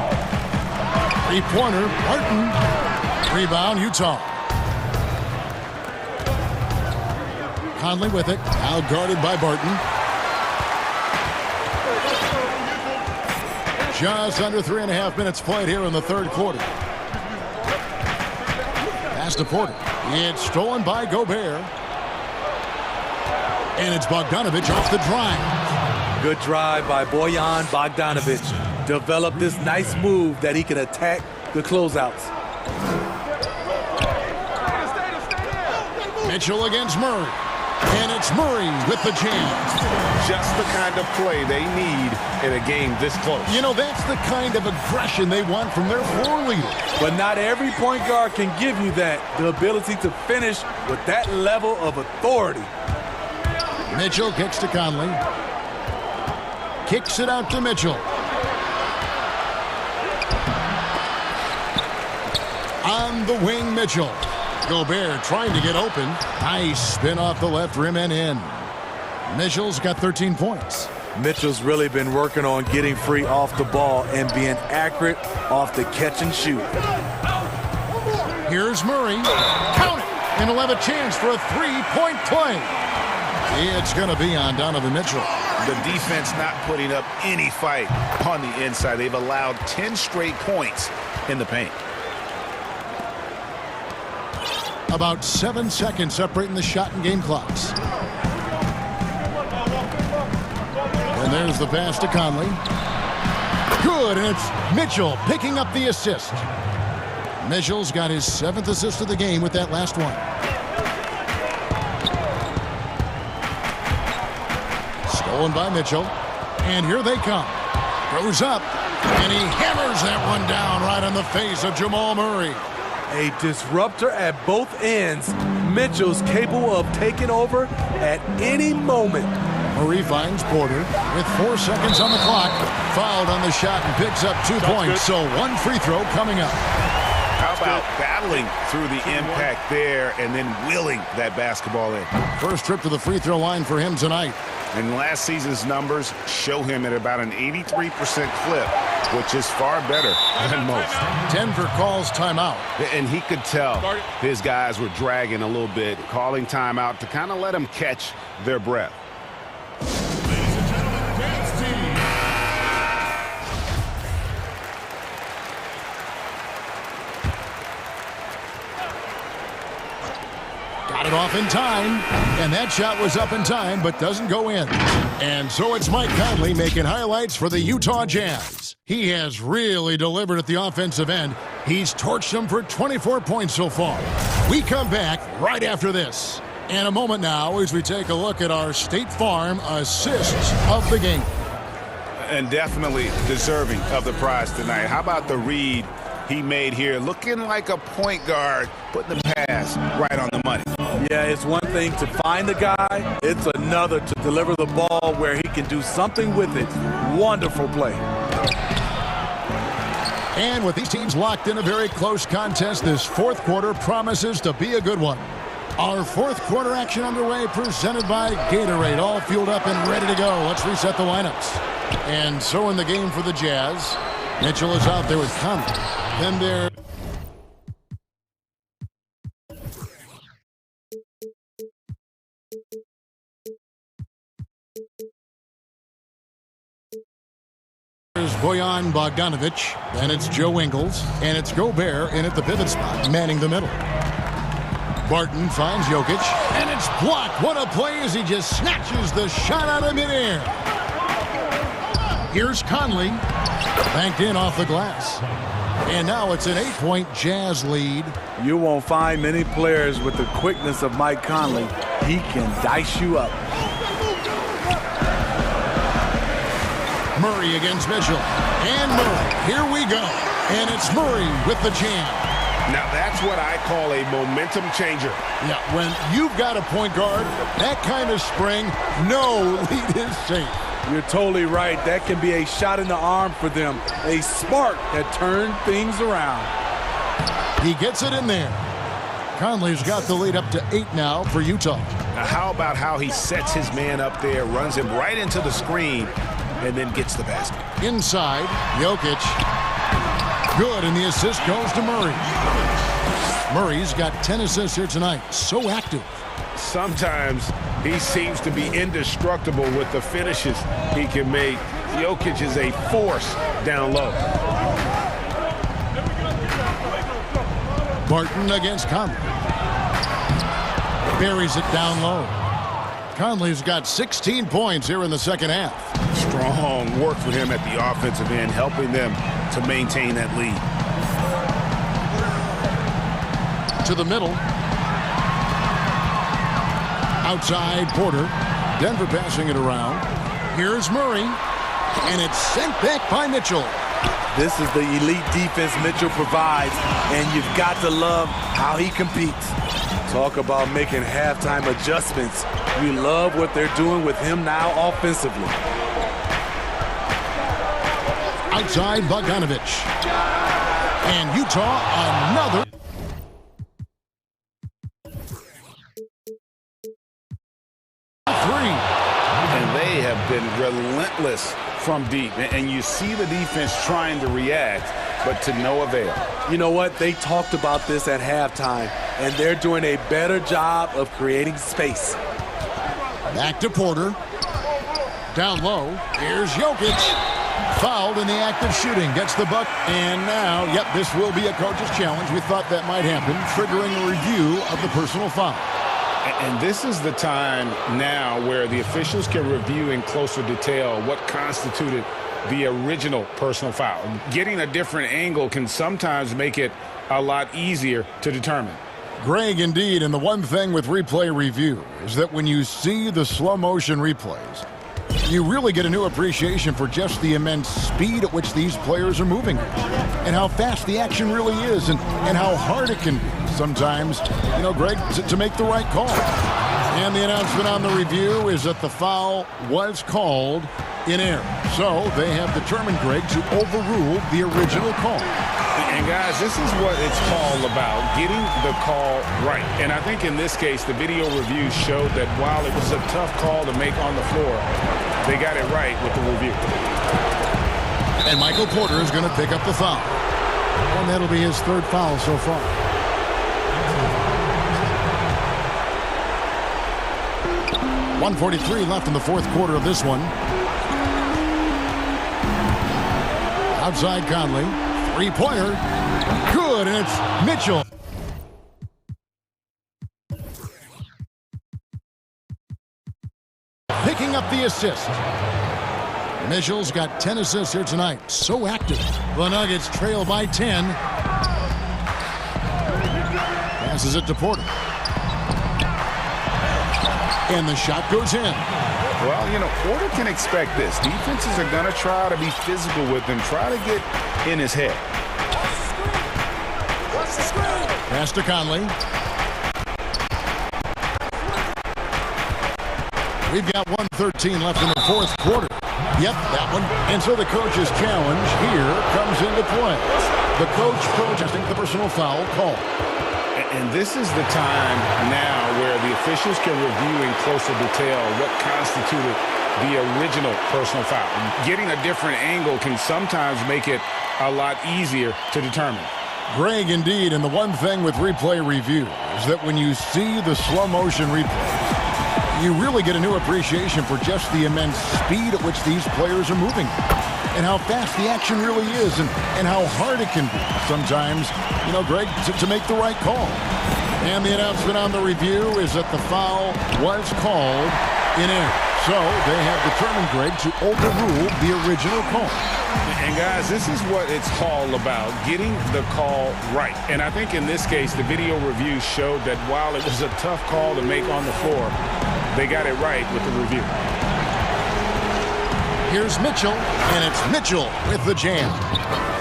Three-pointer, Barton. Rebound, Utah. Conley with it, now guarded by Barton. Just under 3.5 minutes played here in the third quarter. Pass to Porter. It's stolen by Gobert. And it's Bogdanovic off the drive. Good drive by Bojan Bogdanovic. Developed this nice move that he can attack the closeouts. Mitchell against Murray. And it's Murray with the jam. Just the kind of play they need in a game this close. You know, that's the kind of aggression they want from their floor leader. But not every point guard can give you that, the ability to finish with that level of authority. Mitchell kicks to Conley. Kicks it out to Mitchell. On the wing, Mitchell. Gobert trying to get open. Nice spin off the left rim and in. Mitchell's got 13 points. Mitchell's really been working on getting free off the ball and being accurate off the catch and shoot. Here's Murray. Count it! And he'll have a chance for a three-point play. It's going to be on Donovan Mitchell. The defense not putting up any fight on the inside. They've allowed 10 straight points in the paint. About 7 seconds separating the shot and game clocks. And there's the pass to Conley. Good, and it's Mitchell picking up the assist. Mitchell's got his 7th assist of the game with that last one. Stolen by Mitchell. And here they come. Goes up, and he hammers that one down right on the face of Jamal Murray. A disruptor at both ends. Mitchell's capable of taking over at any moment. Murray finds Porter with 4 seconds on the clock. Fouled on the shot and picks up 2 points. So one free throw coming up. How about battling through the impact there and then willing that basketball in? First trip to the free throw line for him tonight. And last season's numbers show him at about an 83% clip, which is far better than most. Denver calls timeout. And he could tell his guys were dragging a little bit, calling timeout to kind of let them catch their breath. Got it off in time, and that shot was up in time, but doesn't go in. And so it's Mike Conley making highlights for the Utah Jazz. He has really delivered at the offensive end. He's torched them for 24 points so far. We come back right after this. In a moment now as we take a look at our State Farm assists of the game. And definitely deserving of the prize tonight. How about the read he made here? Looking like a point guard, putting the pass right on the money. Yeah, it's one thing to find the guy. It's another to deliver the ball where he can do something with it. Wonderful play. And with these teams locked in a very close contest, this fourth quarter promises to be a good one. Our fourth quarter action underway, presented by Gatorade, all fueled up and ready to go. Let's reset the lineups. And so in the game for the Jazz, Mitchell is out there with Conley. Then there's Bojan Bogdanovic, then it's Joe Ingles, and it's Gobert in at the pivot spot, manning the middle. Barton finds Jokic, and it's blocked. What a play as he just snatches the shot out of midair. Here's Conley, banked in off the glass. And now it's an 8-point Jazz lead. You won't find many players with the quickness of Mike Conley. He can dice you up. Murray against Mitchell. And Murray, here we go. And it's Murray with the jam. Now that's what I call a momentum changer. Yeah, when you've got a point guard, that kind of spring, no lead is safe. You're totally right. That can be a shot in the arm for them. A spark that turned things around. He gets it in there. Conley's got the lead up to 8 now for Utah. Now how about how he sets his man up there, runs him right into the screen, and then gets the basket. Inside, Jokic. Good, and the assist goes to Murray. Murray's got 10 assists here tonight. So active. Sometimes he seems to be indestructible with the finishes he can make. Jokic is a force down low. Barton against Conley. Buries it down low. Conley's got 16 points here in the second half. Strong work for him at the offensive end, helping them to maintain that lead. To the middle. Outside Porter. Denver passing it around. Here's Murray. And it's sent back by Mitchell. This is the elite defense Mitchell provides, and you've got to love how he competes. Talk about making halftime adjustments. You love what they're doing with him now offensively. Outside Bogdanovic. And Utah another. And they have been relentless from deep. And you see the defense trying to react, but to no avail. You know what? They talked about this at halftime, and they're doing a better job of creating space. Back to Porter. Down low. Here's Jokic. Fouled in the act of shooting. Gets the buck. And now, yep, this will be a coach's challenge. We thought that might happen, triggering a review of the personal foul. And this is the time now where the officials can review in closer detail what constituted the original personal foul. Getting a different angle can sometimes make it a lot easier to determine. Greg, indeed, and the one thing with replay review is that when you see the slow motion replays, you really get a new appreciation for just the immense speed at which these players are moving and how fast the action really is and how hard it can be sometimes, you know, Greg, to make the right call. And the announcement on the review is that the foul was called in error. So they have determined, Greg, to overrule the original call. And guys, this is what it's all about, getting the call right. And I think in this case, the video review showed that while it was a tough call to make on the floor, they got it right with the review. And Michael Porter is going to pick up the foul. And that'll be his third foul so far. .143 left in the fourth quarter of this one. Outside Conley. Three-pointer. Good, and it's Mitchell. Picking up the assist. Mitchell's got 10 assists here tonight. So active. The Nuggets trail by 10. Passes it to Porter. And the shot goes in. Well, you know, Porter can expect this. Defenses are going to try to be physical with him, try to get in his head. Pass to Conley. We've got 1:13 left in the fourth quarter. Yep, that one. And so the coach's challenge here comes into play. The coach protesting the personal foul call. And this is the time now where the officials can review in closer detail what constituted the original personal foul. Getting a different angle can sometimes make it a lot easier to determine. Greg, indeed, and the one thing with replay review is that when you see the slow motion replays, you really get a new appreciation for just the immense speed at which these players are moving and how fast the action really is and how hard it can be sometimes, Greg, to make the right call. And the announcement on the review is that the foul was called in error. So they have determined, Greg, to overrule the original call. And guys, this is what it's all about, getting the call right. And I think in this case, the video review showed that while it was a tough call to make on the floor, they got it right with the review. Here's Mitchell, and it's Mitchell with the jam.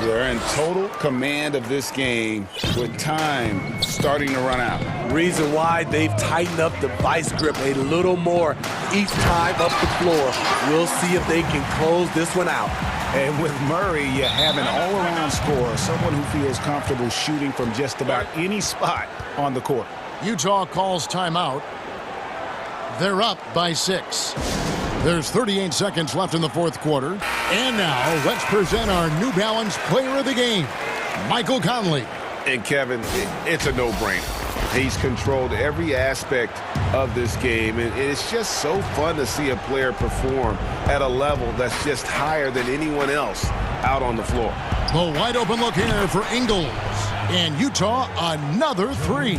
They're in total command of this game with time starting to run out. Reason why they've tightened up the vice grip a little more each time up the floor. We'll see if they can close this one out. And with Murray, you have an all-around scorer, someone who feels comfortable shooting from just about any spot on the court. Utah calls timeout. They're up by 6. There's 38 seconds left in the fourth quarter. And now, let's present our New Balance player of the game, Michael Conley. And Kevin, it's a no-brainer. He's controlled every aspect of this game, and it's just so fun to see a player perform at a level that's just higher than anyone else out on the floor. The wide-open look here for Ingles. And Utah, another 3.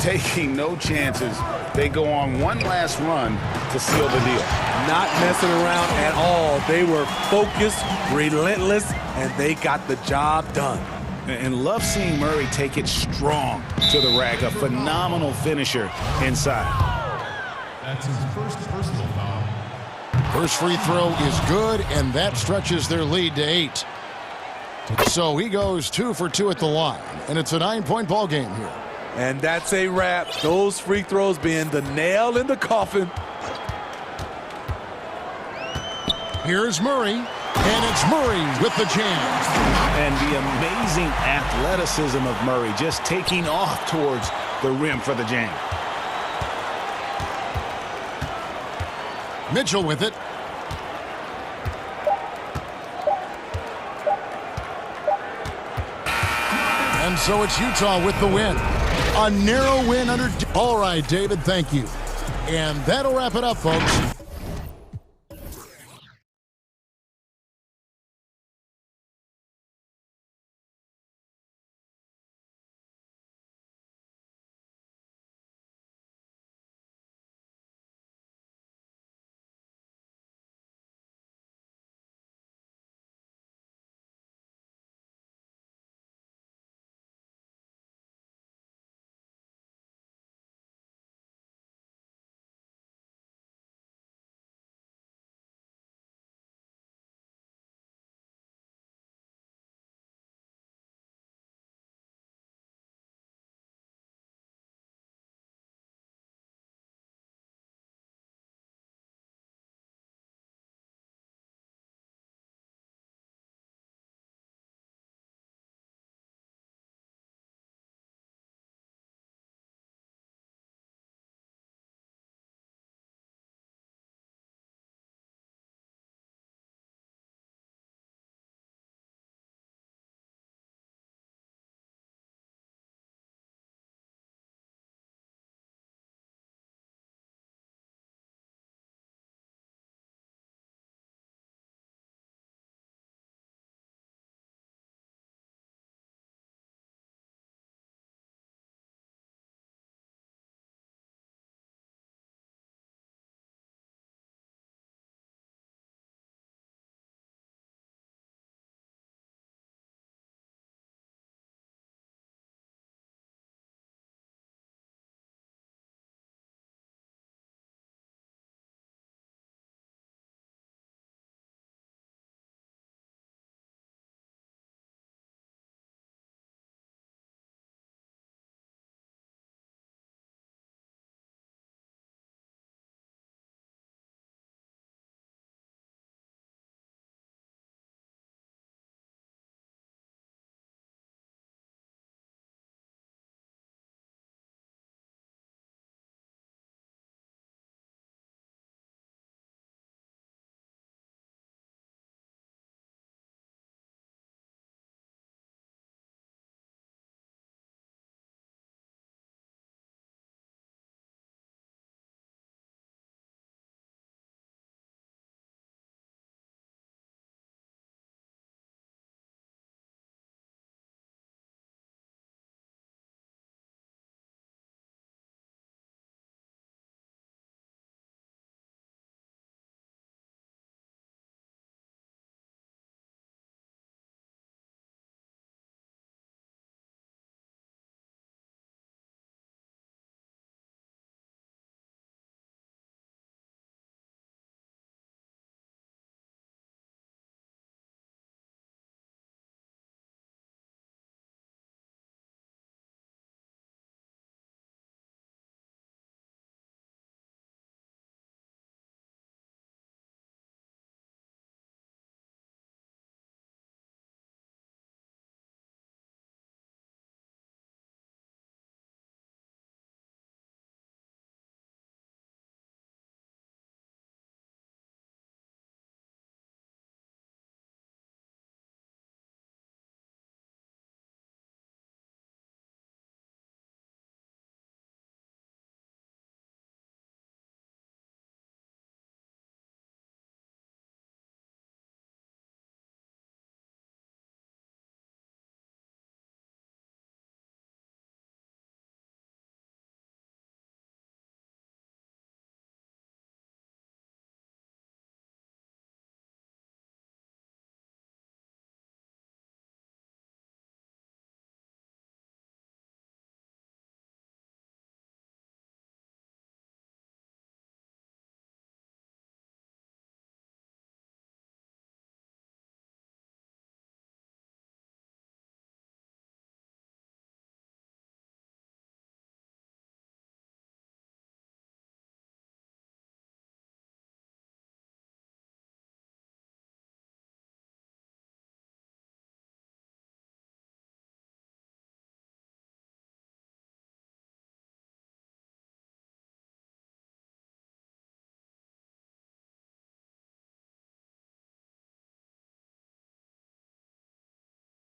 Taking no chances. They go on one last run to seal the deal. Not messing around at all. They were focused, relentless, and they got the job done. And love seeing Murray take it strong to the rack. A phenomenal finisher inside. That's his first personal foul. First free throw is good, and that stretches their lead to 8. So he goes 2 for 2 at the line, and it's a 9-point ball game here. And that's a wrap. Those free throws being the nail in the coffin. Here's Murray, and it's Murray with the jam. And the amazing athleticism of Murray just taking off towards the rim for the jam. Mitchell with it. And so it's Utah with the win. A narrow win under... All right, David, thank you. And that'll wrap it up, folks.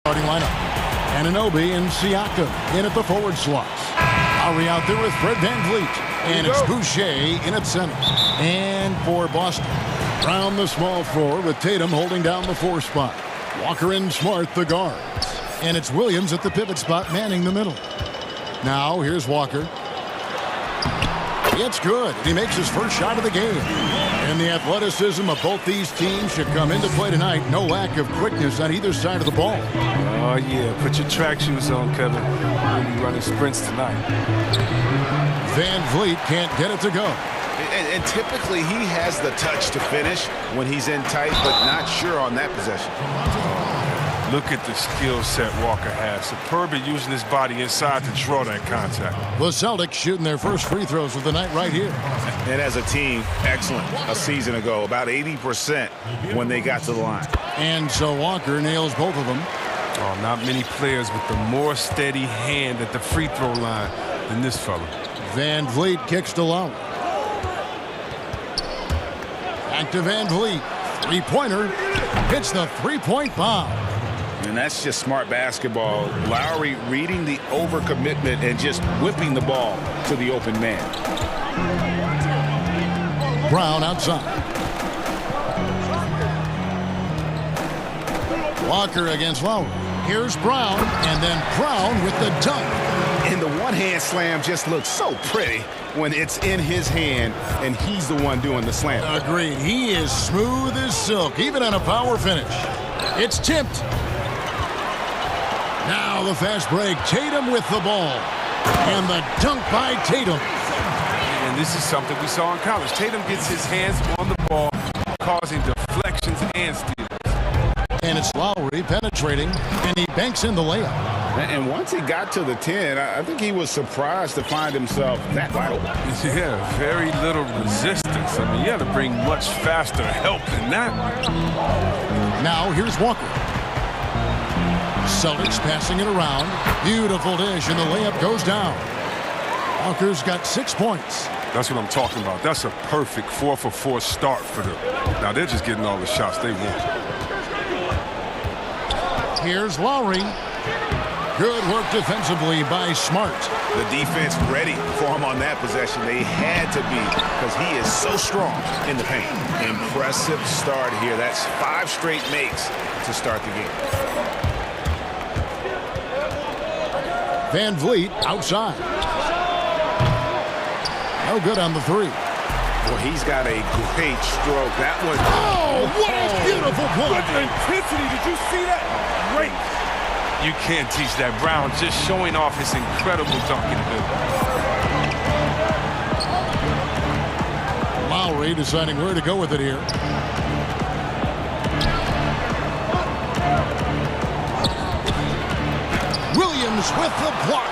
Starting lineup. Anunoby and Siakam in at the forward slots. Lowry out there with Fred VanVleet. And it's Boucher in at center. And for Boston, round the small floor with Tatum holding down the 4 spot. Walker and Smart the guards. And it's Williams at the pivot spot manning the middle. Now here's Walker. It's good. He makes his first shot of the game. And the athleticism of both these teams should come into play tonight. No lack of quickness on either side of the ball. Oh, yeah. Put your track shoes on, Kevin. We'll be running sprints tonight. VanVleet can't get it to go. And typically he has the touch to finish when he's in tight, but not sure on that possession. Look at the skill set Walker has. Superb at using his body inside to draw that contact. The Celtics shooting their first free throws of the night right here. And as a team, excellent a season ago. About 80% when they got to the line. And so Walker nails both of them. Oh, not many players with a more steady hand at the free throw line than this fella. VanVleet kicks to Lowry. Back to VanVleet. Three-pointer. Hits the three-point bomb. And that's just smart basketball. Lowry reading the overcommitment and just whipping the ball to the open man. Brown outside. Walker against Lowry. Here's Brown, and then Brown with the dunk. And the one-hand slam just looks so pretty when it's in his hand and he's the one doing the slam. Agreed. He is smooth as silk, even on a power finish. It's tipped. Now the fast break. Tatum with the ball. And the dunk by Tatum. And this is something we saw in college. Tatum gets his hands on the ball, causing deflections and steals. And it's Lowry penetrating, and he banks in the layup. And once he got to the 10, I think he was surprised to find himself that wide open. Yeah, very little resistance. I mean, you had to bring much faster help than that. Now here's Walker. Celtics passing it around. Beautiful dish, and the layup goes down. Walker's got 6 points. That's what I'm talking about. That's a perfect 4-for-4 start for them. Now they're just getting all the shots they want. Here's Lowry. Good work defensively by Smart. The defense ready for him on that possession. They had to be because he is so strong in the paint. Impressive start here. That's 5 straight makes to start the game. VanVleet outside. No good on the 3. Well, he's got a great stroke. That one. Oh, what a beautiful point. With intensity. Did you see that? Great. You can't teach that. Brown just showing off his incredible dunking ability. Lowry deciding where to go with it here. Williams with the block.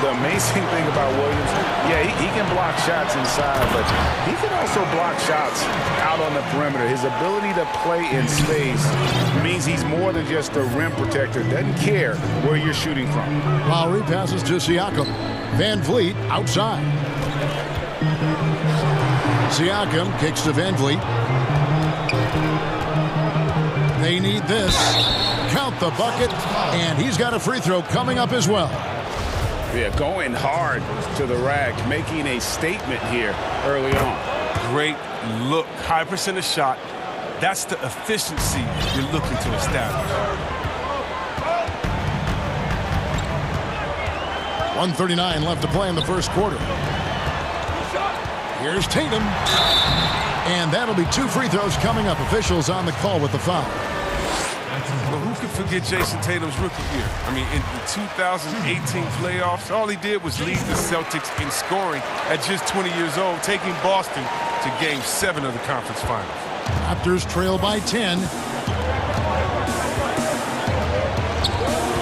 The amazing thing about Williams, yeah, he can block shots inside, but he can also block shots out on the perimeter. His ability to play in space means he's more than just a rim protector. Doesn't care where you're shooting from. Lowry passes to Siakam. VanVleet outside. Siakam kicks to VanVleet. They need this. Count the bucket, and he's got a free throw coming up as well. Yeah, going hard to the rack, making a statement here early on. Great look, high percentage shot. That's the efficiency you're looking to establish. 1:39 left to play in the first quarter. Here's Tatum. And that'll be 2 free throws coming up. Officials on the call with the foul. Well, who could forget Jason Tatum's rookie year? I mean, in the 2018 playoffs, all he did was lead the Celtics in scoring at just 20 years old, taking Boston to Game 7 of the conference finals. Raptors trail by 10.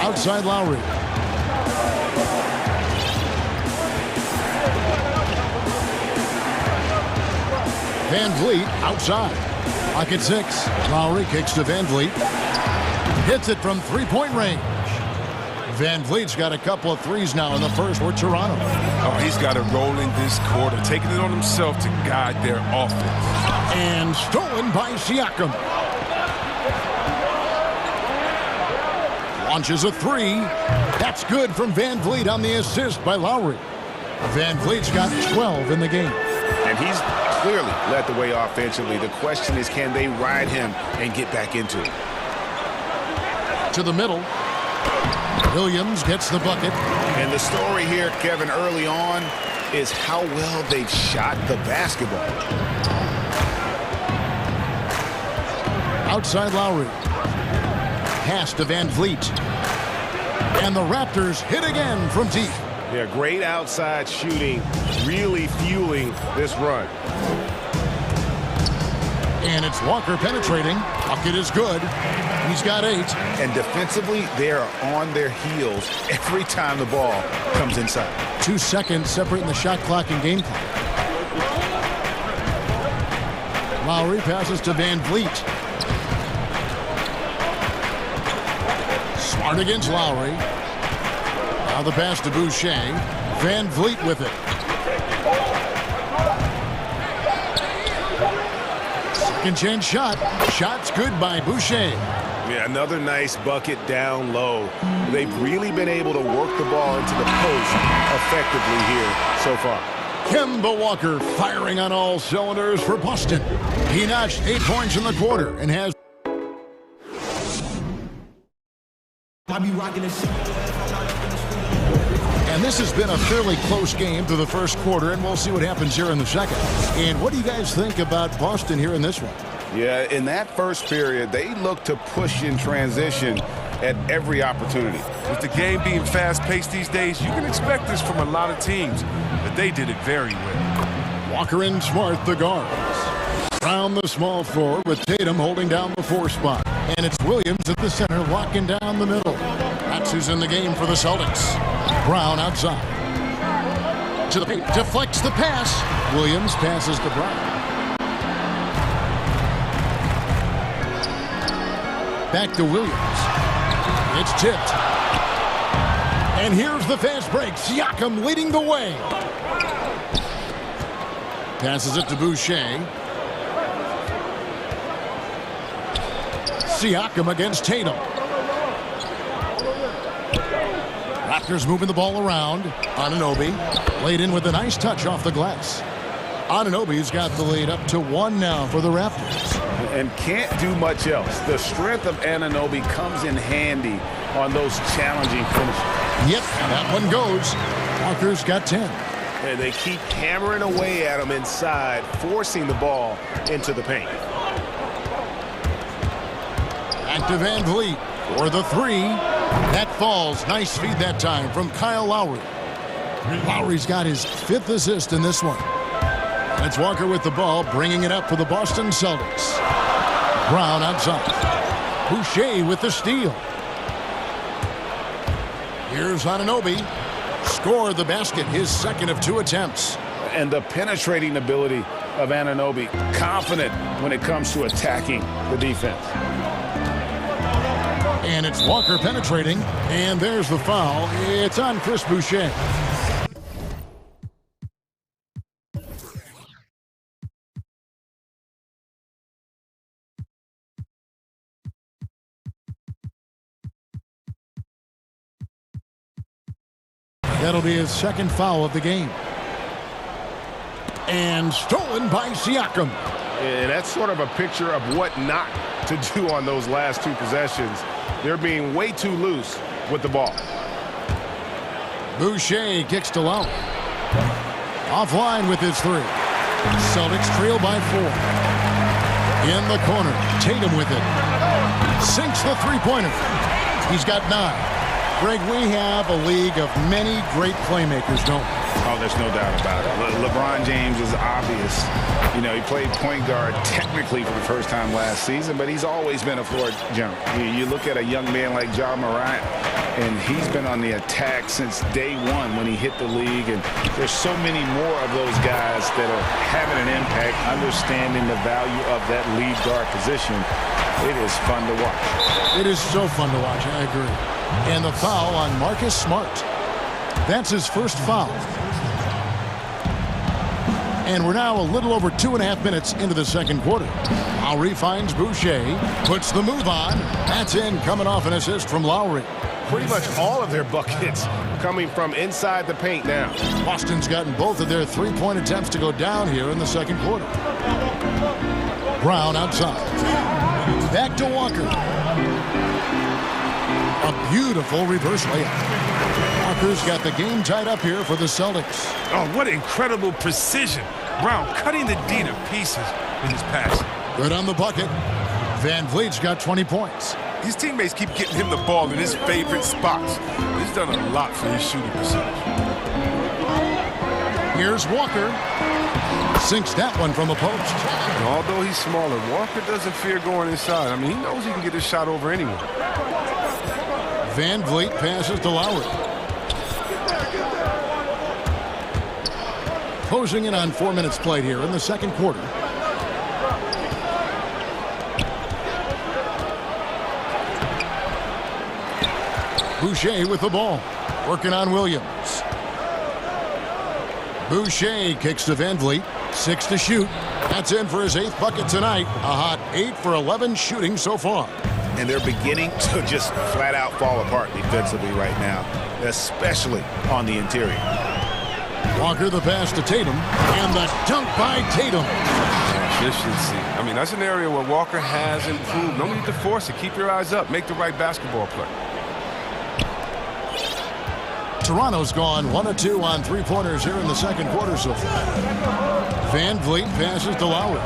Outside Lowry. VanVleet outside. Lock at 6. Lowry kicks to VanVleet. Hits it from three-point range. VanVleet's got a couple of threes now in the first for Toronto. Oh, he's got it rolling this quarter, taking it on himself to guide their offense. And stolen by Siakam. Launches a three. That's good from Van Vliet on the assist by Lowry. Van Vliet's got 12 in the game. And he's clearly led the way offensively. The question is, can they ride him and get back into it? To the middle. Williams gets the bucket. And the story here, Kevin, early on is how well they've shot the basketball. Outside Lowry. Pass to Van Vliet. And the Raptors hit again from deep. Yeah, great outside shooting, really fueling this run. And it's Walker penetrating. Bucket is good. He's got 8. And defensively, they are on their heels every time the ball comes inside. 2 seconds separating the shot clock and game clock. Lowry passes to Van Vliet. Smart against Lowry. Now the pass to Boucher. Van Vliet with it. Second chance shot. Shot's good by Boucher. Yeah, another nice bucket down low. They've really been able to work the ball into the post effectively here so far. Kemba Walker firing on all cylinders for Boston. He notched 8 points in the quarter and has... And this has been a fairly close game through the first quarter, and we'll see what happens here in the second. And what do you guys think about Boston here in this one? Yeah, in that first period, they look to push in transition at every opportunity. With the game being fast-paced these days, you can expect this from a lot of teams, but they did it very well. Walker and Smart, the guards. Round the small floor with Tatum holding down the 4 spot. And it's Williams at the center, locking down the middle. That's who's in the game for the Celtics. Brown outside. To the paint, deflects the pass. Williams passes to Brown. Back to Williams. It's tipped. And here's the fast break. Siakam leading the way. Passes it to Boucher. Siakam against Tatum. Raptors moving the ball around. Anunoby laid in with a nice touch off the glass. Anunoby's got the lead up to 1 now for the Raptors. And can't do much else. The strength of Anunoby comes in handy on those challenging finishes. Yep, that one goes. Walker's got 10. And they keep hammering away at him inside, forcing the ball into the paint. Back to Van Vliet for the 3. That falls. Nice feed that time from Kyle Lowry. Lowry's got his 5th assist in this one. And it's Walker with the ball, bringing it up for the Boston Celtics. Brown outside. Boucher with the steal. Here's Anunoby. Scored the basket, his 2nd of 2 attempts. And the penetrating ability of Anunoby, confident when it comes to attacking the defense. And it's Walker penetrating, and there's the foul. It's on Chris Boucher. That'll be his 2nd foul of the game. And stolen by Siakam. And that's sort of a picture of what not to do on those last 2 possessions. They're being way too loose with the ball. Boucher kicks to Lowry. Offline with his 3. Celtics trail by 4. In the corner, Tatum with it. Sinks the 3-pointer. He's got 9. Greg, we have a league of many great playmakers, don't we? Oh, there's no doubt about it. LeBron James is obvious. You know, he played point guard technically for the first time last season, but he's always been a floor general. You look at a young man like Ja Morant, and he's been on the attack since day 1 when he hit the league. And there's so many more of those guys that are having an impact, understanding the value of that lead guard position. It is fun to watch. It is so fun to watch, I agree. And the foul on Marcus Smart. That's his 1st foul. And we're now a little over 2.5 minutes into the second quarter. Lowry finds Boucher, puts the move on. That's in, coming off an assist from Lowry. Pretty much all of their buckets coming from inside the paint now. Boston's gotten both of their three-point attempts to go down here in the second quarter. Brown outside. Back to Walker. A beautiful reverse layup. Walker's got the game tied up here for the Celtics. Oh, what incredible precision. Brown cutting the D to pieces in his pass. Good on the bucket. Van Vliet's got 20 points. His teammates keep getting him the ball in his favorite spots. He's done a lot for his shooting percentage. Here's Walker. Sinks that one from the post. And although he's smaller, Walker doesn't fear going inside. I mean, he knows he can get his shot over anyone. Van Vliet passes to Lowry. Closing in on 4 minutes played here in the second quarter. Boucher with the ball. Working on Williams. Boucher kicks to Van Vliet. 6 to shoot. That's in for his 8th bucket tonight. A hot 8 for 11 shooting so far. And they're beginning to just flat out fall apart defensively right now, especially on the interior. Walker the pass to Tatum, and the dunk by Tatum. Efficiency. I mean, that's an area where Walker has improved. No need to force it. Keep your eyes up. Make the right basketball play. Toronto's gone 1 of 2 on three-pointers here in the second quarter so far. Van Vliet passes to Lowry.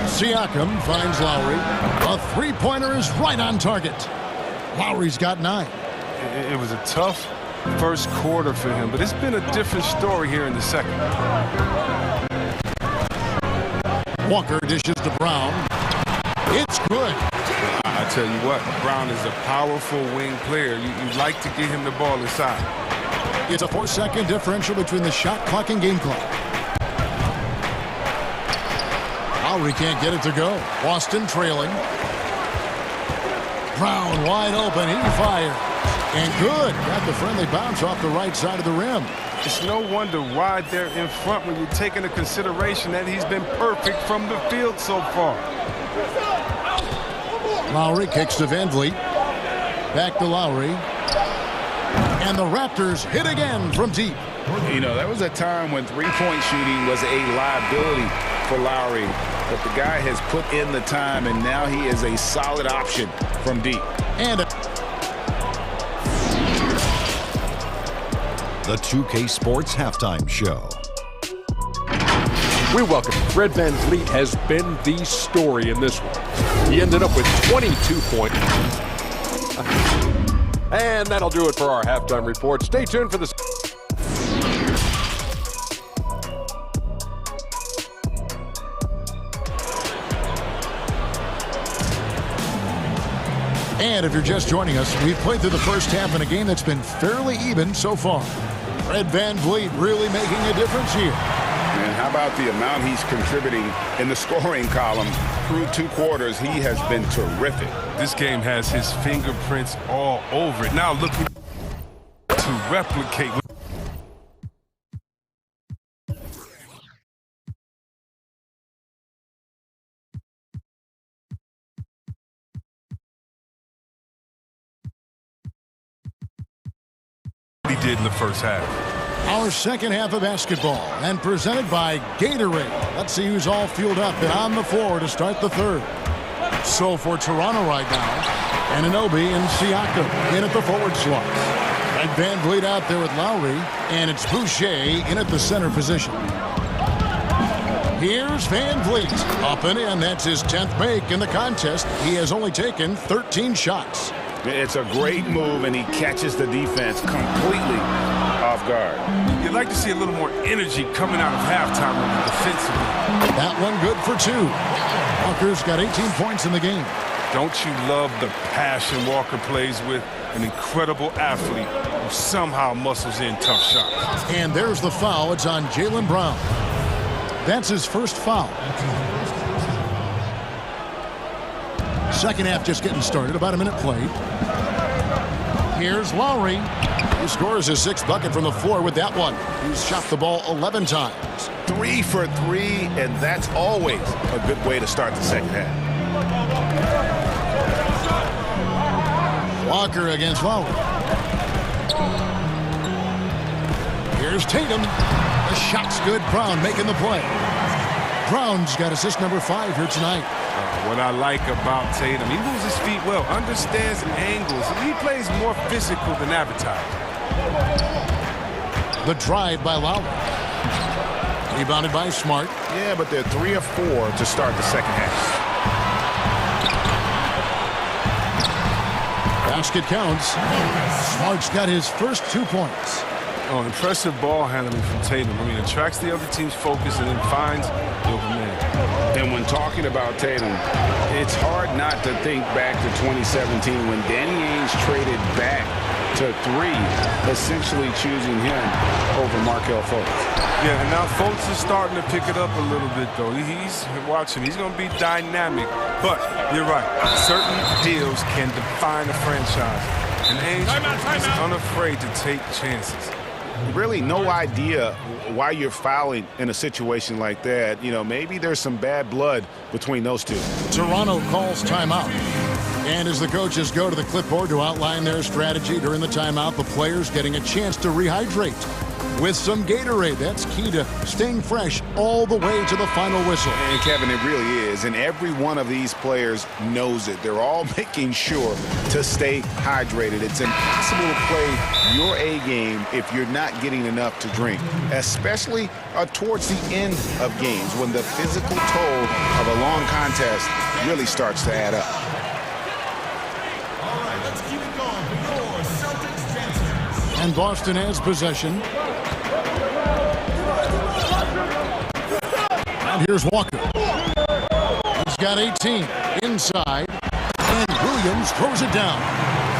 Siakam finds Lowry. A three-pointer is right on target. Lowry's got 9. It was a tough first quarter for him, but it's been a different story here in the second. Walker dishes to Brown. It's good. I tell you what, Brown is a powerful wing player. You like to get him the ball inside. It's a 4-second differential between the shot clock and game clock. Lowry can't get it to go. Boston trailing. Brown wide open. He fires. And good. Got the friendly bounce off the right side of the rim. It's no wonder why they're in front when you take into consideration that he's been perfect from the field so far. Lowry kicks to Van Vliet. Back to Lowry. And the Raptors hit again from deep. You know, there was a time when three-point shooting was a liability for Lowry. But the guy has put in the time, and now he is a solid option from deep. And The 2K Sports Halftime Show. We welcome Fred Van Vliet has been the story in this one. He ended up with 22 points. And that'll do it for our halftime report. Stay tuned for the... And if you're just joining us, we've played through the first half in a game that's been fairly even so far. Fred Van Vliet really making a difference here. And how about the amount he's contributing in the scoring column through 2 quarters? He has been terrific. This game has his fingerprints all over it. Now looking to replicate. He did in the first half. Our second half of basketball, and presented by Gatorade. Let's see who's all fueled up and on the floor to start the third. So for Toronto right now, Anunoby and Siakam in at the forward slot. And Van Vliet out there with Lowry, and it's Boucher in at the center position. Here's Van Vliet, up and in. That's his 10th make in the contest. He has only taken 13 shots. It's a great move, and he catches the defense completely off guard. You'd like to see a little more energy coming out of halftime defensively. That one good for 2. Walker's got 18 points in the game. Don't you love the passion Walker plays with? An incredible athlete who somehow muscles in tough shots. And there's the foul. It's on Jaylen Brown. That's his first foul. Second half just getting started. About a minute played. Here's Lowry. He scores his 6th bucket from the floor with that one. He's shot the ball 11 times. 3 for 3, and that's always a good way to start the second half. Walker against Lowry. Here's Tatum. The shot's good. Brown making the play. Brown's got assist number 5 here tonight. What I like about Tatum, he moves his feet well, understands angles, and he plays more physical than advertised. The drive by Lowry. Rebounded by Smart. Yeah, but they're 3 of 4 to start the second half. Basket counts. Smart's got his first 2 points. Oh, impressive ball handling from Tatum. I mean, attracts the other team's focus and then finds the open man. And when talking about Tatum, it's hard not to think back to 2017 when Danny Ainge traded back to 3, essentially choosing him over Markelle Fultz. Yeah, and now Fultz is starting to pick it up a little bit, though. He's watching. He's going to be dynamic. But you're right. Certain deals can define a franchise. And Ainge is unafraid to take chances. Really no idea why you're fouling in a situation like that. You know, maybe there's some bad blood between those two. Toronto calls timeout. And as the coaches go to the clipboard to outline their strategy during the timeout, the players getting a chance to rehydrate with some Gatorade. That's key to staying fresh all the way to the final whistle. And Kevin, it really is. And every one of these players knows it. They're all making sure to stay hydrated. It's impossible to play your A game if you're not getting enough to drink, especially towards the end of games when the physical toll of a long contest really starts to add up. All right, let's keep it going for your Celtics dancers. And Boston has possession. And here's Walker. He's got 18 inside, and Williams throws it down.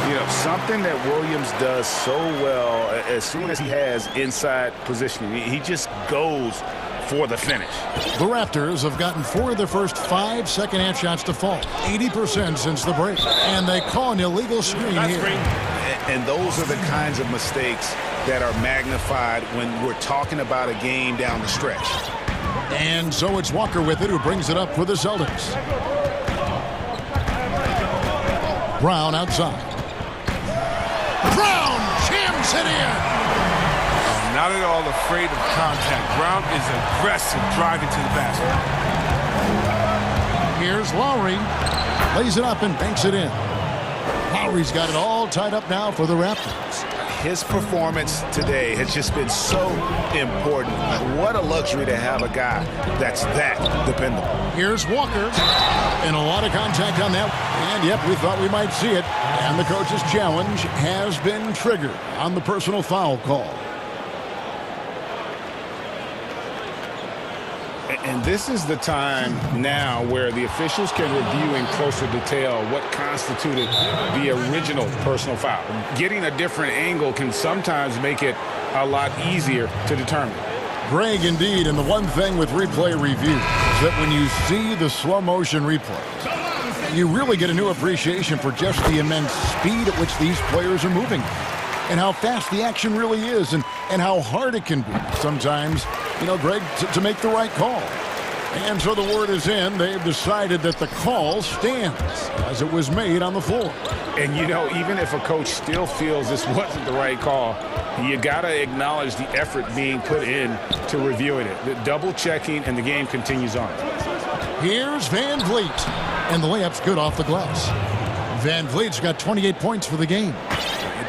You know, something that Williams does so well, as soon as he has inside positioning, he just goes for the finish. The Raptors have gotten 4 of their first 5 second-half shots to fall, 80% since the break. And they call an illegal screen here. And those are the kinds of mistakes that are magnified when we're talking about a game down the stretch. And so it's Walker with it who brings it up for the Celtics. Brown outside. Brown jams it in. Not at all afraid of contact. Brown is aggressive driving to the basket. Here's Lowry. Lays it up and banks it in. Lowry's got it all tied up now for the Raptors. His performance today has just been so important. What a luxury to have a guy that's that dependable. Here's Walker. And a lot of contact on that. And yep, we thought we might see it. And the coach's challenge has been triggered on the personal foul call. And this is the time now where the officials can review in closer detail what constituted the original personal foul. Getting a different angle can sometimes make it a lot easier to determine. Greg, indeed, and the one thing with replay review is that when you see the slow motion replay, you really get a new appreciation for just the immense speed at which these players are moving and how fast the action really is and how hard it can be sometimes, you know, Greg, to make the right call. And so the word is in. They've decided that the call stands as it was made on the floor. And, you know, even if a coach still feels this wasn't the right call, you got to acknowledge the effort being put in to reviewing it. The double checking, and the game continues on. Here's Van Vliet. And the layup's good off the glass. Van Vliet's got 28 points for the game.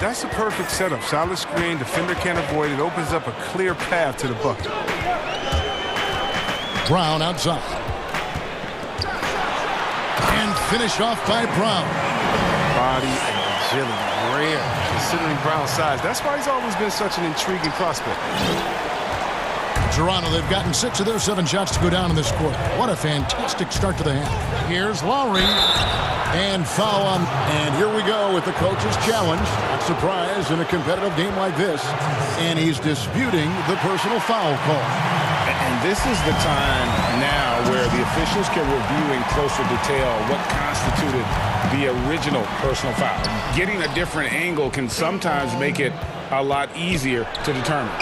That's a perfect setup. Solid screen, defender can't avoid it. Opens up a clear path to the bucket. Brown outside. And finish off by Brown. Body and agility, rare considering Brown's size. That's why he's always been such an intriguing prospect. Toronto, they've gotten 6 of their 7 shots to go down in this quarter. What a fantastic start to the half. Here's Lowry. And foul on. And here we go with the coach's challenge. Not surprised in a competitive game like this. And he's disputing the personal foul call. And this is the time now where the officials can review in closer detail what constituted the original personal foul. Getting a different angle can sometimes make it a lot easier to determine.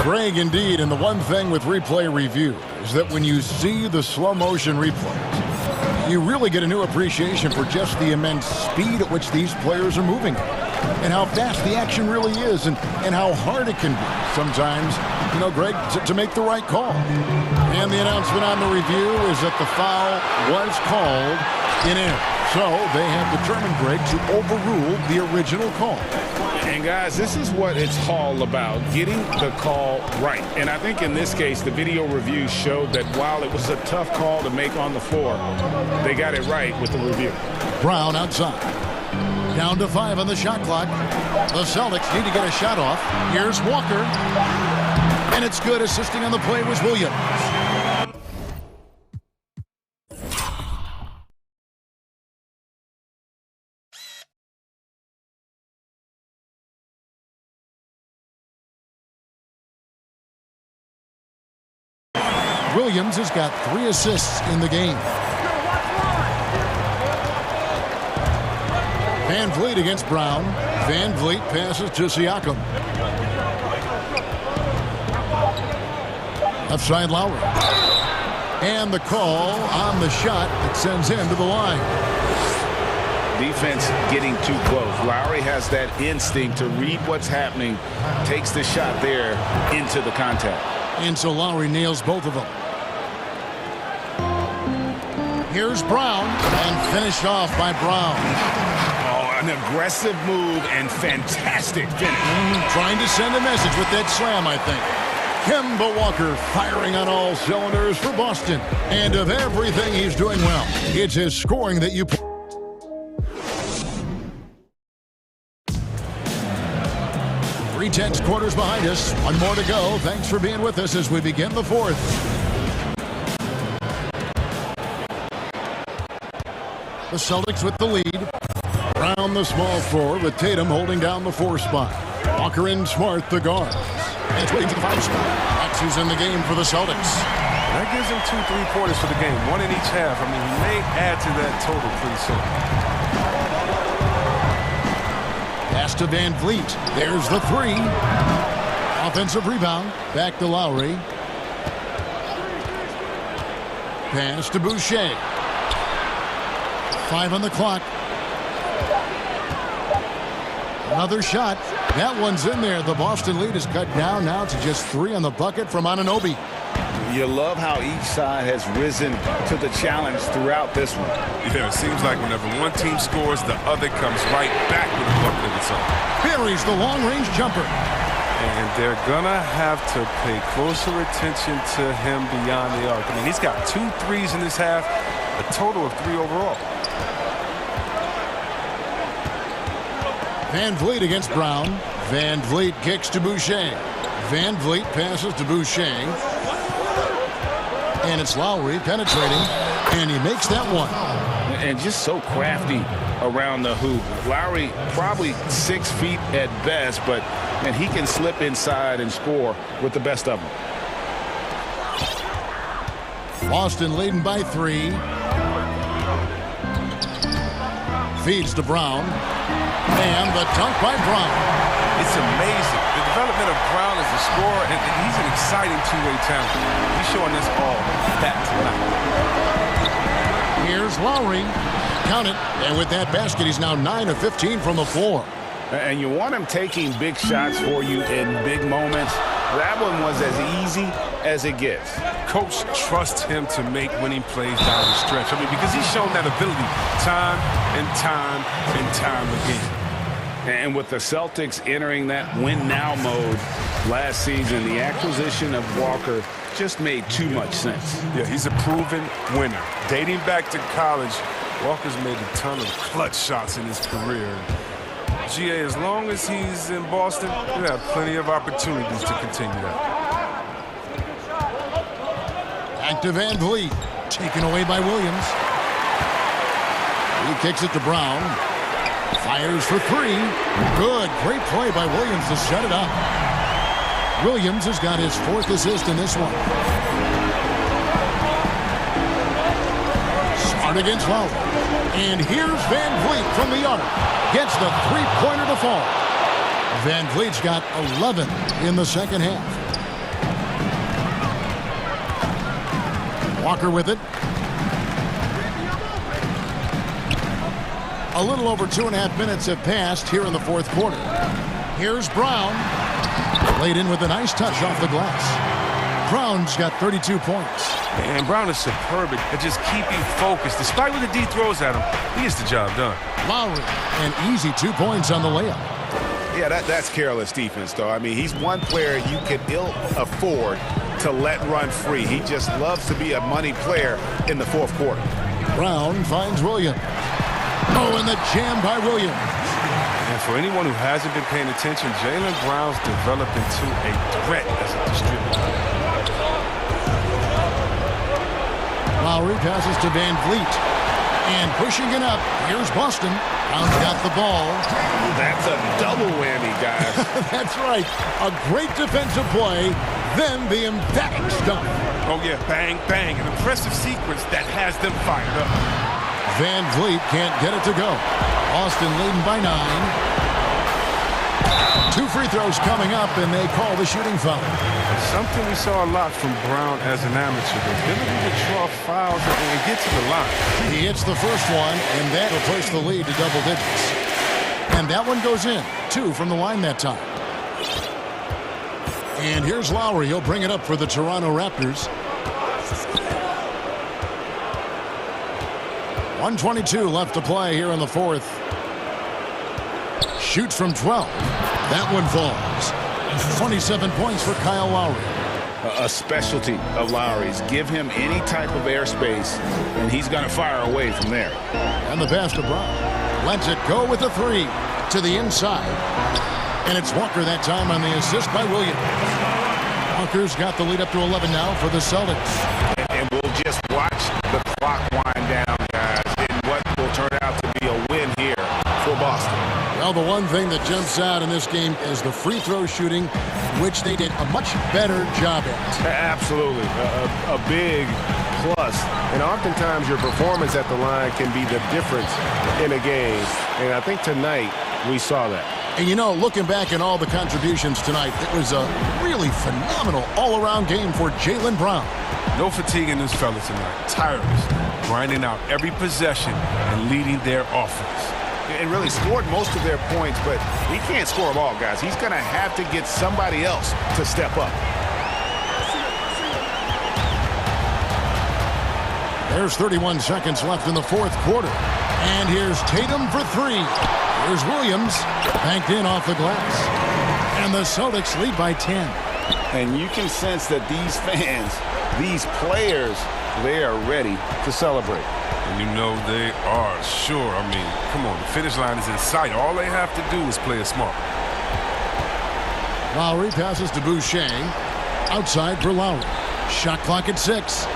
Greg, indeed, and the one thing with replay review is that when you see the slow motion replays, you really get a new appreciation for just the immense speed at which these players are moving and how fast the action really is and how hard it can be sometimes, you know, Greg, to make the right call. And the announcement on the review is that the foul was called in error. So they have determined, Greg, to overrule the original call. And guys, this is what it's all about, getting the call right. And I think in this case, the video review showed that while it was a tough call to make on the floor, they got it right with the review. Brown outside. Down to 5 on the shot clock. The Celtics need to get a shot off. Here's Walker. And it's good. Assisting on the play was Williams. Williams has got 3 assists in the game. Van Vliet against Brown. Van Vliet passes to Siakam. Left side Lowry. And the call on the shot that sends him to the line. Defense getting too close. Lowry has that instinct to read what's happening, takes the shot there into the contact. And so Lowry nails both of them. Here's Brown, and finished off by Brown. Oh, an aggressive move and fantastic finish. Trying to send a message with that slam, I think. Kemba Walker firing on all cylinders for Boston. And of everything he's doing well, it's his scoring that you... 3/10 quarters behind us. One more to go. Thanks for being with us as we begin the fourth. The Celtics with the lead. Brown the small forward with Tatum holding down the 4 spot. Walker and Smart the guards. And it's waiting for the 5 spot. That's who's in the game for the Celtics. That gives him 2 3-pointers for the game, 1 in each half. I mean, he may add to that total pretty soon. Pass to Van Vliet. There's the 3. Offensive rebound. Back to Lowry. Pass to Boucher. 5 on the clock. Another shot. That one's in there. The Boston lead is cut down now to just 3 on the bucket from Anunoby. You love how each side has risen to the challenge throughout this one. Yeah, it seems like whenever one team scores, the other comes right back with a bucket of its own. Buries the long-range jumper. And they're going to have to pay closer attention to him beyond the arc. I mean, he's got 2 threes in this half, a total of 3 overall. Van Vliet against Brown. Van Vliet kicks to Boucher. Van Vliet passes to Boucher. And it's Lowry penetrating. And he makes that one. And just so crafty around the hoop. Lowry probably 6 feet at best, but man, he can slip inside and score with the best of them. Boston leading by 3. Feeds to Brown. And the dunk by Brown. It's amazing. The development of Brown as a scorer, and he's an exciting two-way talent. He's showing us all that tonight. Here's Lowry. Count it. And with that basket, he's now 9 of 15 from the floor. And you want him taking big shots for you in big moments. That one was as easy as it gets. Coach trusts him to make winning plays down the stretch. I mean, because he's shown that ability time and time and time again. And with the Celtics entering that win-now mode last season, the acquisition of Walker just made too much sense. Yeah, he's a proven winner. Dating back to college, Walker's made a ton of clutch shots in his career. GA, as long as he's in Boston, he'll have plenty of opportunities to continue that. Back to Van Vliet. Taken away by Williams. He kicks it to Brown. Fires for 3. Good. Great play by Williams to set it up. Williams has got his 4th assist in this one. Smart against Lowry. And here's Van Vliet from the arc. Gets the 3-pointer to fall. Van Vliet's got 11 in the second half. Walker with it. A little over 2.5 minutes have passed here in the fourth quarter. Here's Brown. Laid in with a nice touch off the glass. Brown's got 32 points. And Brown is superb at just keeping focus. Despite what the D throws at him, he gets the job done. Lowry, an easy 2 points on the layup. Yeah, that's careless defense, though. I mean, he's one player you can ill afford to let run free. He just loves to be a money player in the fourth quarter. Brown finds Williams. Oh, and the jam by Williams. And for anyone who hasn't been paying attention, Jaylen Brown's developed into a threat as a distributor. Lowry passes to Van Vliet. And pushing it up, here's Boston. Brown's got the ball. That's a double whammy, guys. That's right. A great defensive play, then the emphatic dunk. Oh, yeah, bang, bang. An impressive sequence that has them fired up. Van Vliet can't get it to go. Boston leading by 9. 2 free throws coming up, and they call the shooting foul. Something we saw a lot from Brown as an amateur, the ability to draw fouls and get to the line. He hits the first one, and that will push the lead to double digits. And that one goes in. 2 from the line that time. And here's Lowry. He'll bring it up for the Toronto Raptors. 1:22 left to play here in the fourth. Shoots from 12. That one falls. 27 points for Kyle Lowry. A specialty of Lowry's. Give him any type of airspace, and he's going to fire away from there. And the pass to Brown. Lets it go with a 3 to the inside. And it's Walker that time on the assist by Williams. Walker's got the lead up to 11 now for the Celtics. And we'll just watch the clock wind down, guys, in what will turn out to be a win here for Boston. Well, the one thing that jumps out in this game is the free throw shooting, which they did a much better job at. Absolutely. A big plus. And oftentimes your performance at the line can be the difference in a game. And I think tonight we saw that. And, you know, looking back at all the contributions tonight, it was a really phenomenal all-around game for Jaylen Brown. No fatigue in this fella tonight. Tireless, grinding out every possession and leading their offense. And really scored most of their points, but he can't score them all, guys. He's going to have to get somebody else to step up. There's 31 seconds left in the fourth quarter. And here's Tatum for 3. Here's Williams, banked in off the glass. And the Celtics lead by 10. And you can sense that these fans, these players, they are ready to celebrate. And you know they are, sure. I mean, come on, the finish line is in sight. All they have to do is play it smart. Lowry passes to Boucher. Outside for Lowry. Shot clock at 6.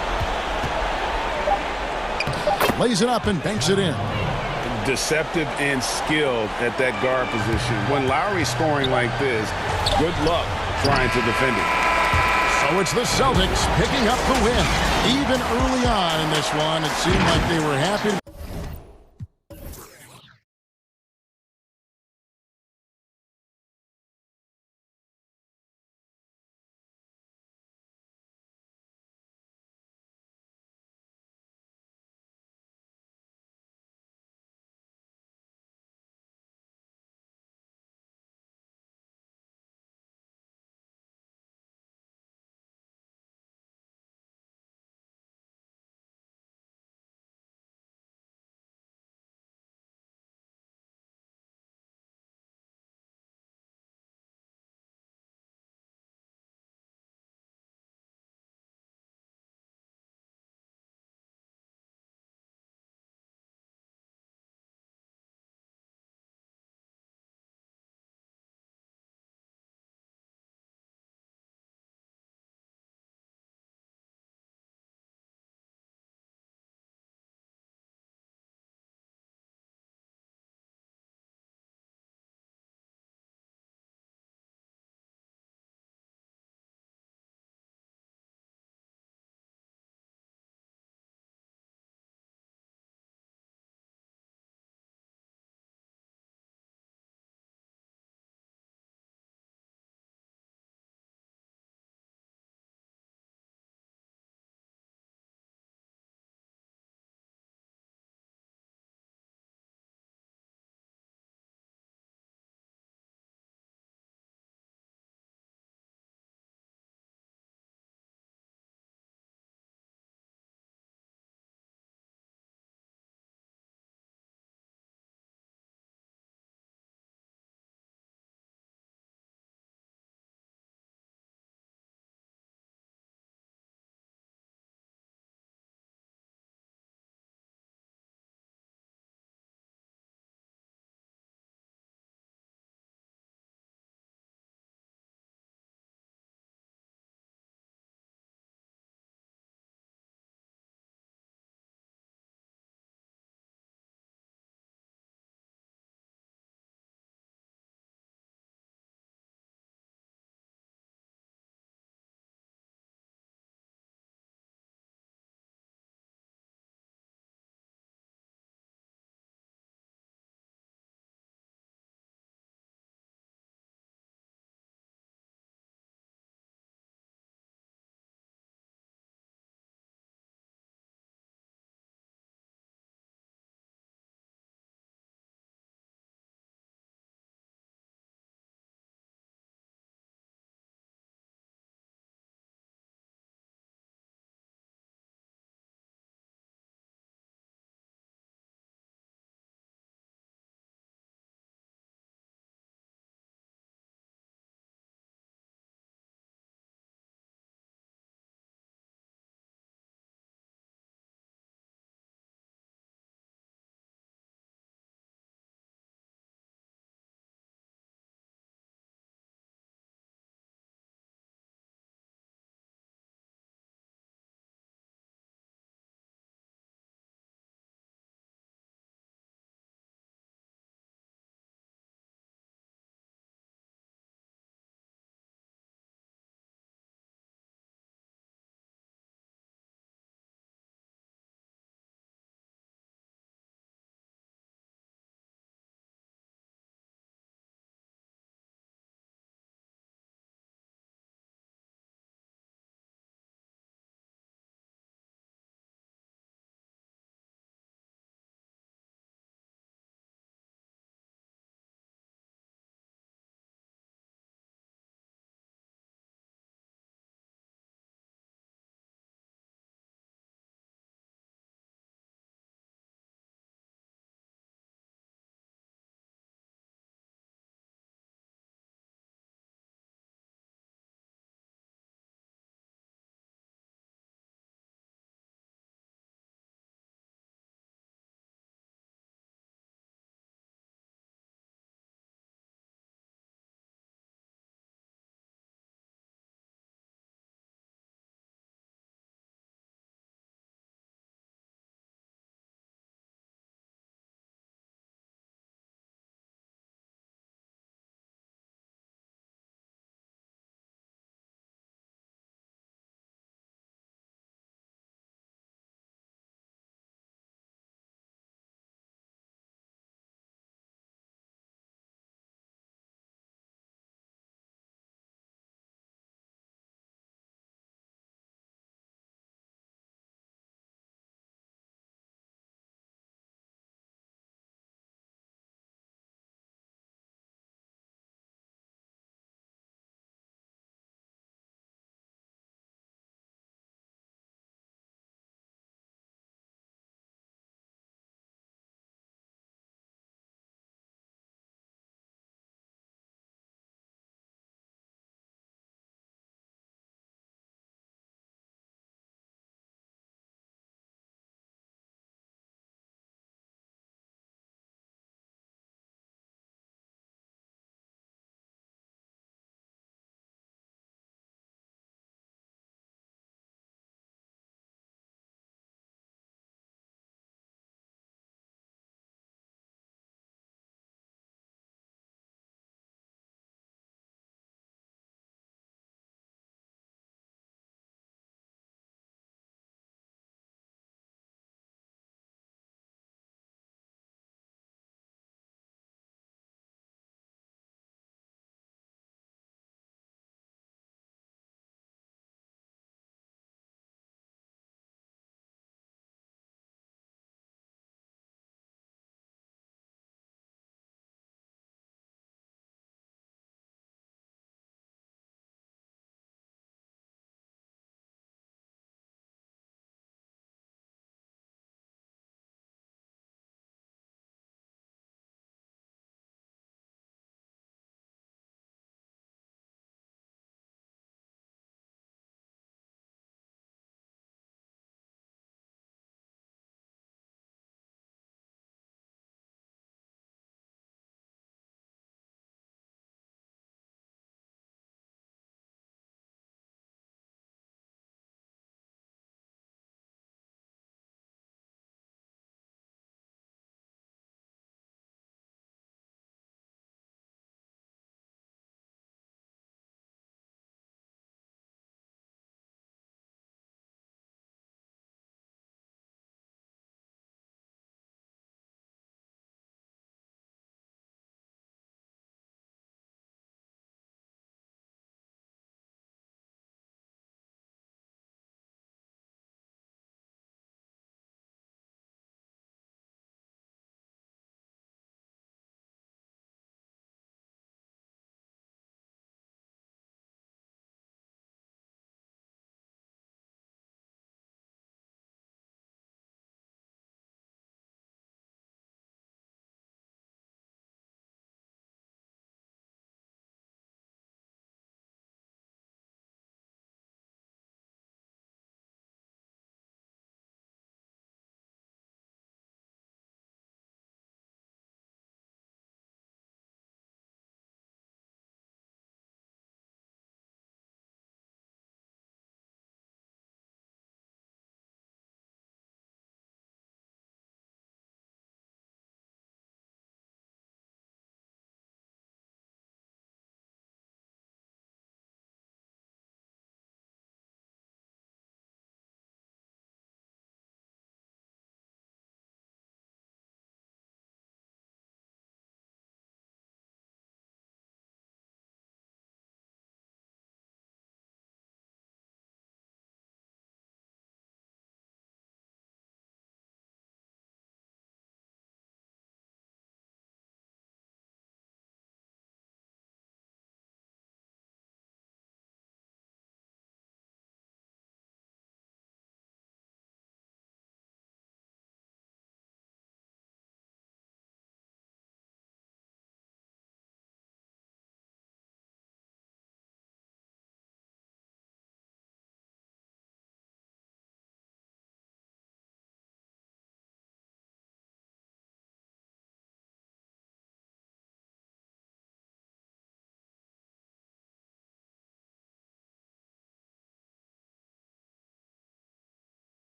Lays it up and banks it in. Deceptive and skilled at that guard position. When Lowry's scoring like this, good luck trying to defend it. So it's the Celtics picking up the win. Even early on in this one, it seemed like they were happy.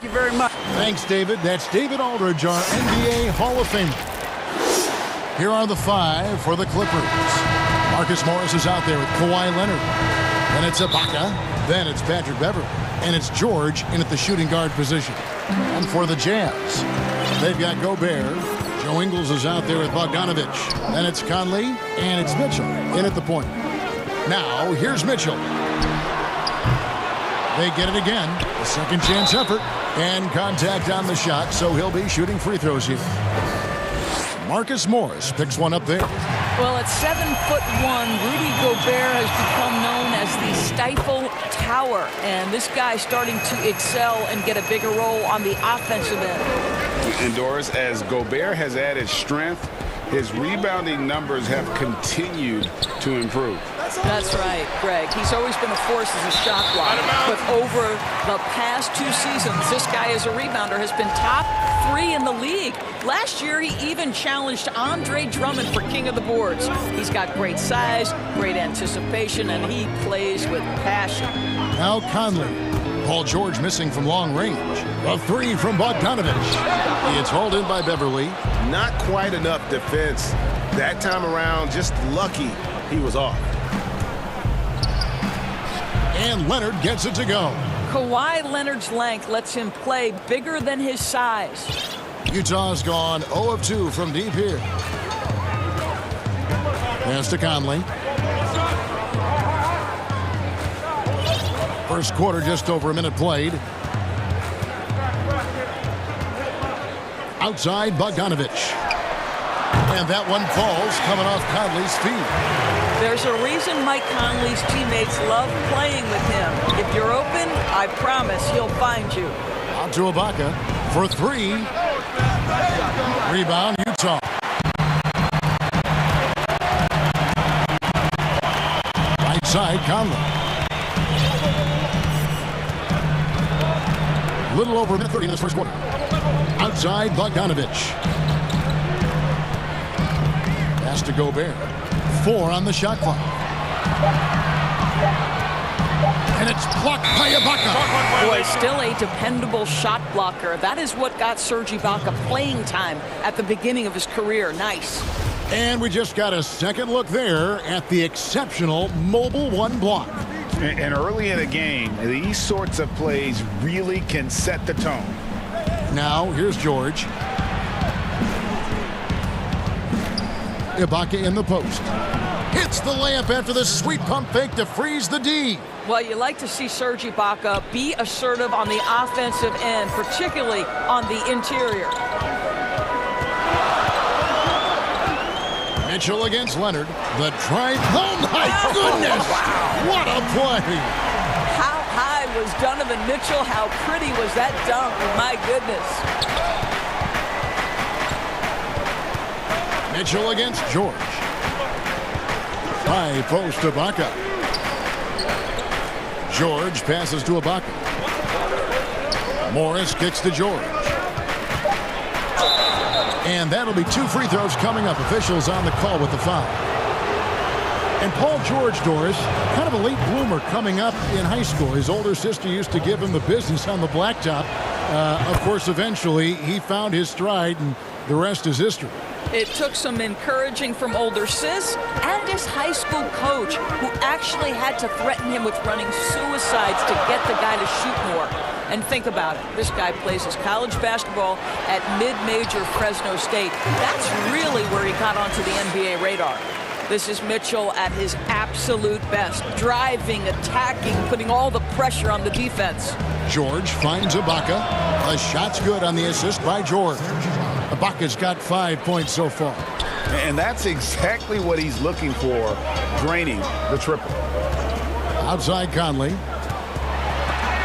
Thank you very much. Thanks, David. That's David Aldridge, our NBA Hall of Famer. Here are the 5 for the Clippers. Marcus Morris is out there with Kawhi Leonard. Then it's Ibaka. Then it's Patrick Beverley. And it's George in at the shooting guard position. And for the Jazz, they've got Gobert. Joe Ingles is out there with Bogdanovich. Then it's Conley. And it's Mitchell in at the point. Now, here's Mitchell. They get it again. A second chance effort. And contact on the shot, so he'll be shooting free throws here. Marcus Morris picks one up there. Well, at 7'1", Rudy Gobert has become known as the Stifle Tower. And this guy's starting to excel and get a bigger role on the offensive end. And Doris, as Gobert has added strength, his rebounding numbers have continued to improve. That's right, Greg. He's always been a force as a shot blocker. But over the past 2 seasons, this guy as a rebounder has been top 3 in the league. Last year, he even challenged Andre Drummond for king of the boards. He's got great size, great anticipation, and he plays with passion. Now Conley. Paul George missing from long range. A 3 from Bogdanovich. It's hauled in by Beverley. Not quite enough defense. That time around, just lucky he was off. And Leonard gets it to go. Kawhi Leonard's length lets him play bigger than his size. Utah's gone 0 of 2 from deep here. Pass to Conley. First quarter, just over a minute played. Outside, Bogdanovich. And that one falls, coming off Conley's feet. There's a reason Mike Conley's teammates love playing with him. If you're open, I promise he'll find you. Out to Ibaka for 3. Rebound, Utah. Right side, Conley. Little over a minute 30 in this first quarter. Outside, Bogdanovich. Pass to Gobert. 4 on the shot clock. And it's blocked by Ibaka. Boy, still a dependable shot blocker. That is what got Serge Ibaka playing time at the beginning of his career. Nice. And we just got a second look there at the exceptional mobile 1 block. And early in the game, these sorts of plays really can set the tone. Now, here's George. Ibaka in the post. Hits the layup after the sweet pump fake to freeze the D. Well, you like to see Serge Ibaka be assertive on the offensive end, particularly on the interior. Mitchell against Leonard. The drive. Oh, my goodness. What a play. How high was Donovan Mitchell? How pretty was that dunk? My goodness. Mitchell against George. High post to Ibaka. George passes to Ibaka. Morris kicks to George. And that'll be 2 free throws coming up. Officials on the call with the foul. And Paul George, Doris, kind of a late bloomer coming up in high school. His older sister used to give him the business on the blacktop. Of course, eventually, he found his stride, and the rest is history. It took some encouraging from older sis and his high school coach, who actually had to threaten him with running suicides to get the guy to shoot more. And think about it. This guy plays his college basketball at mid-major Fresno State. That's really where he got onto the NBA radar. This is Mitchell at his absolute best. Driving, attacking, putting all the pressure on the defense. George finds Ibaka. A shot's good on the assist by George. Ibaka's got 5 points so far. And that's exactly what he's looking for, draining the triple. Outside Conley.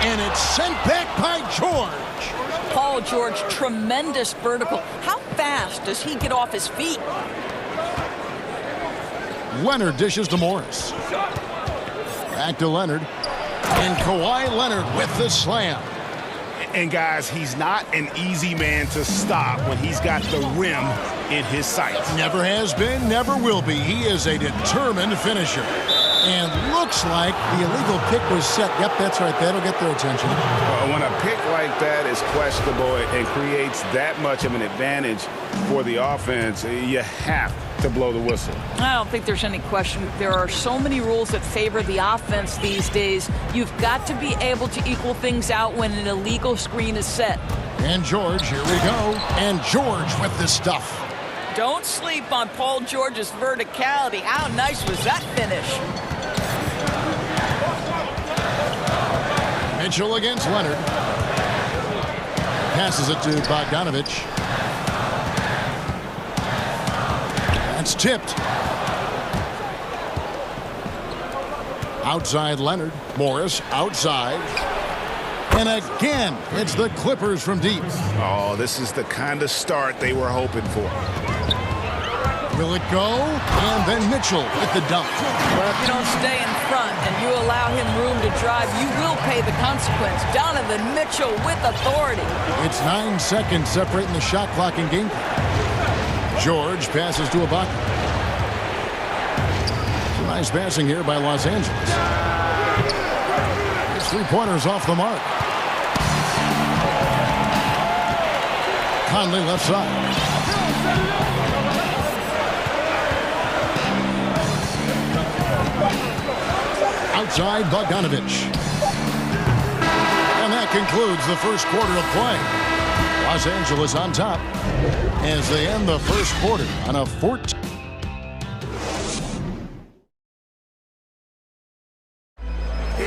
And it's sent back by George. Paul George, tremendous vertical. How fast does he get off his feet? Leonard dishes to Morris. Back to Leonard. And Kawhi Leonard with the slam. And guys, he's not an easy man to stop when he's got the rim in his sights. Never has been, never will be. He is a determined finisher. And looks like the illegal kick was set. Yep, that's right. That'll get their attention. When a pick like that is questionable and creates that much of an advantage for the offense, you have to blow the whistle. I don't think there's any question. There are so many rules that favor the offense these days. You've got to be able to equal things out when an illegal screen is set. And George, here we go. And George with the stuff. Don't sleep on Paul George's verticality. How nice was that finish? Mitchell against Leonard. Passes it to Bogdanovich. That's tipped. Outside Leonard. Morris outside. And again, it's the Clippers from deep. Oh, this is the kind of start they were hoping for. Will it go? And then Mitchell with the dunk. Well, if you don't stay in front and you allow him room to drive, you will pay the consequence. Donovan Mitchell with authority. It's 9 seconds separating the shot clock and game clock. George passes to Ibaka. Some nice passing here by Los Angeles. It's 3-pointers off the mark. Conley left side. Outside Bogdanovich. And that concludes the first quarter of play. Los Angeles on top as they end the first quarter on a 14.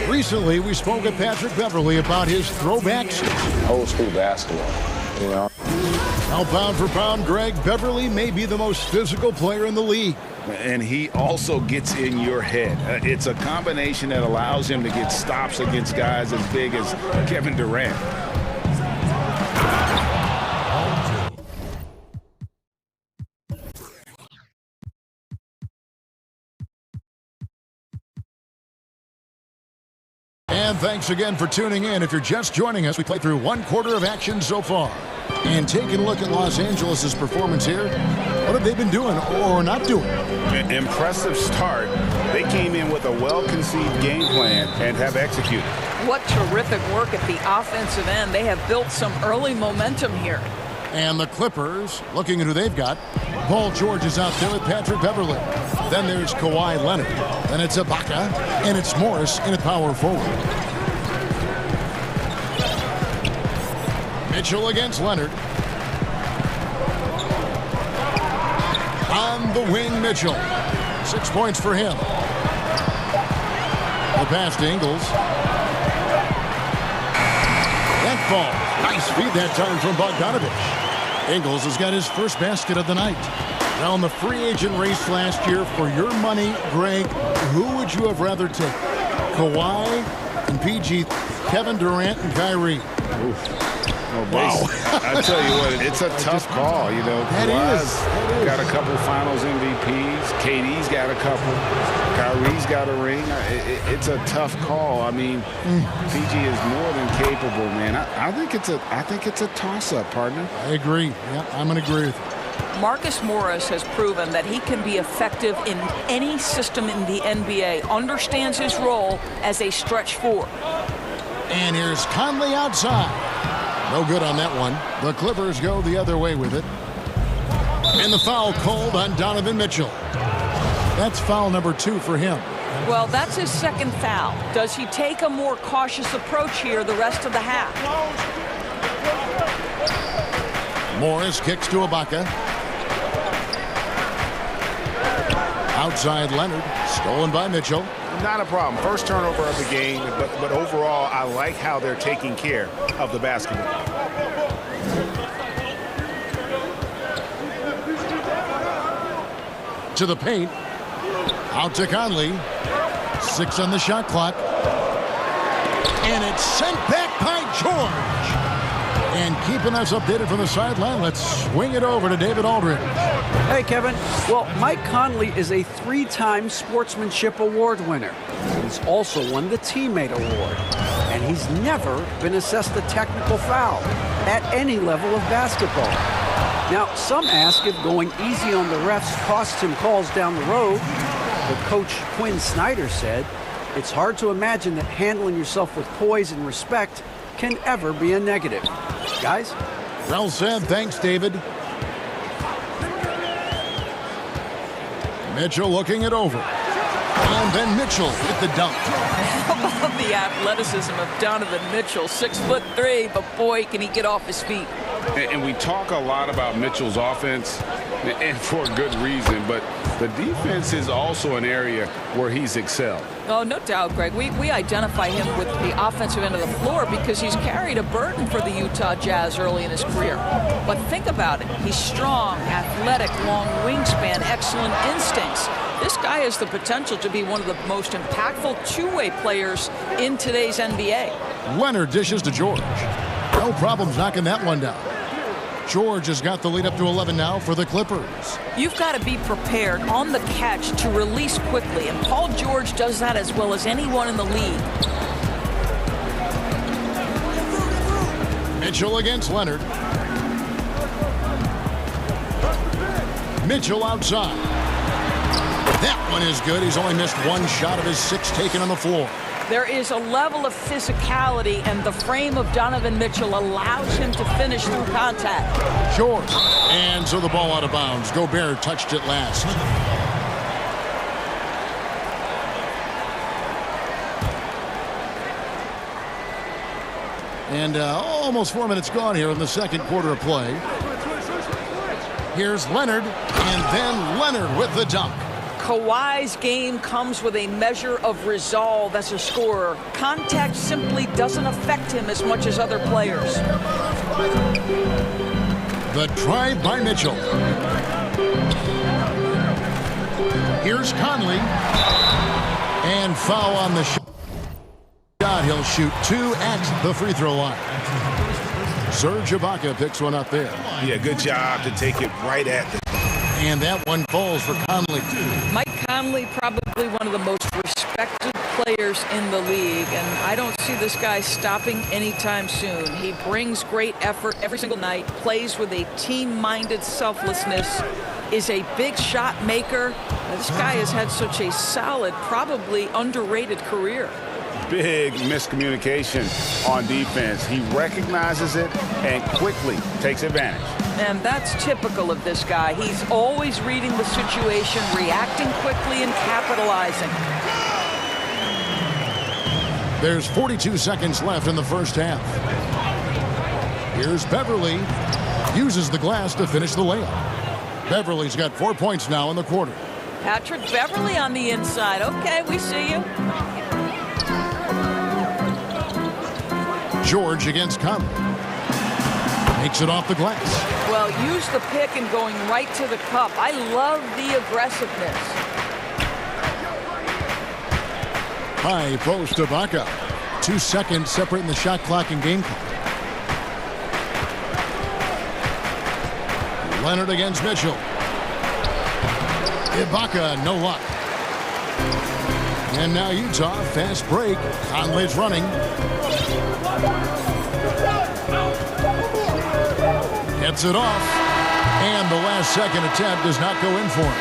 Recently, we spoke with Patrick Beverley about his throwbacks. Old school basketball, you know. Now, pound for pound, Greg, Beverley may be the most physical player in the league. And he also gets in your head. It's a combination that allows him to get stops against guys as big as Kevin Durant. And thanks again for tuning in. If you're just joining us, we played through 1 quarter of action so far. And taking a look at Los Angeles' performance here, what have they been doing or not doing? An impressive start. They came in with a well-conceived game plan and have executed. What terrific work at the offensive end. They have built some early momentum here. And the Clippers, looking at who they've got, Paul George is out there with Patrick Beverley. Then there's Kawhi Leonard. Then it's Ibaka, and it's Morris in a power forward. Mitchell against Leonard. On the wing, Mitchell. 6 points for him. The pass to Ingles. That ball. Nice feed that time from Bogdanovich. Ingles has got his first basket of the night. Now in the free agent race last year, for your money, Greg, who would you have rather take? Kawhi and PG, Kevin Durant and Kyrie. Oof. Wow. I tell you what, it's a tough call. You know, Kawhi's got a couple Finals MVPs. KD's got a couple. Kyrie's got a ring. It's a tough call. I mean, PG is more than capable, man. I think it's a toss-up, partner. I agree. Yeah, I'm going to agree with you. Marcus Morris has proven that he can be effective in any system in the NBA, understands his role as a stretch four. And here's Conley outside. No good on that one. The Clippers go the other way with it. And the foul called on Donovan Mitchell. That's foul number 2 for him. Well, that's his second foul. Does he take a more cautious approach here the rest of the half? Morris kicks to Ibaka. Outside Leonard, stolen by Mitchell. Not a problem. First turnover of the game, but overall, I like how they're taking care of the basketball. To the paint. Out to Conley. 6 on the shot clock. And it's sent back by George. And keeping us updated from the sideline, let's swing it over to David Aldridge. Hey, Kevin. Well, Mike Conley is a 3-time Sportsmanship Award winner. He's also won the Teammate Award. And he's never been assessed a technical foul at any level of basketball. Now, some ask if going easy on the refs costs him calls down the road. But Coach Quinn Snyder said, it's hard to imagine that handling yourself with poise and respect can ever be a negative. Guys? Well said. Thanks, David. Mitchell looking it over. And then Mitchell with the dunk. How about the athleticism of Donovan Mitchell? 6'3", but boy, can he get off his feet. And we talk a lot about Mitchell's offense, and for a good reason, but the defense is also an area where he's excelled. Oh, no doubt, Greg. We identify him with the offensive end of the floor because he's carried a burden for the Utah Jazz early in his career. But think about it. He's strong, athletic, long wingspan, excellent instincts. This guy has the potential to be one of the most impactful two-way players in today's NBA. Leonard dishes to George. No problems knocking that one down. George has got the lead up to 11 now for the Clippers. You've got to be prepared on the catch to release quickly, and Paul George does that as well as anyone in the league. Mitchell against Leonard. Mitchell outside. That one is good. He's only missed one shot of his 6 taken on the floor. There is a level of physicality, and the frame of Donovan Mitchell allows him to finish through contact. Short. And so the ball out of bounds. Gobert touched it last. And almost 4 minutes gone here in the second quarter of play. Here's Leonard, and then Leonard with the dunk. Kawhi's game comes with a measure of resolve as a scorer. Contact simply doesn't affect him as much as other players. The drive by Mitchell. Here's Conley. And foul on the shot. He'll shoot 2 at the free throw line. Serge Ibaka picks one up there. Yeah, good job to take it right at the... And that one falls for Conley. Mike Conley, probably one of the most respected players in the league, and I don't see this guy stopping anytime soon. He brings great effort every single night, plays with a team-minded selflessness, is a big shot maker. This guy has had such a solid, probably underrated career. Big miscommunication on defense. He recognizes it and quickly takes advantage. And that's typical of this guy. He's always reading the situation, reacting quickly, and capitalizing. There's 42 seconds left in the first half. Here's Beverly. Uses the glass to finish the layup. Beverly's got 4 points now in the quarter. Patrick Beverly on the inside. Okay, we see you. George against Conley. Makes it off the glass. Well, use the pick and going right to the cup. I love the aggressiveness. High post to Ibaka. 2 seconds separating the shot clock and game clock. Leonard against Mitchell. Ibaka, no luck. And now Utah, fast break. Conley's running. Gets it off. And the last second attempt does not go in for him.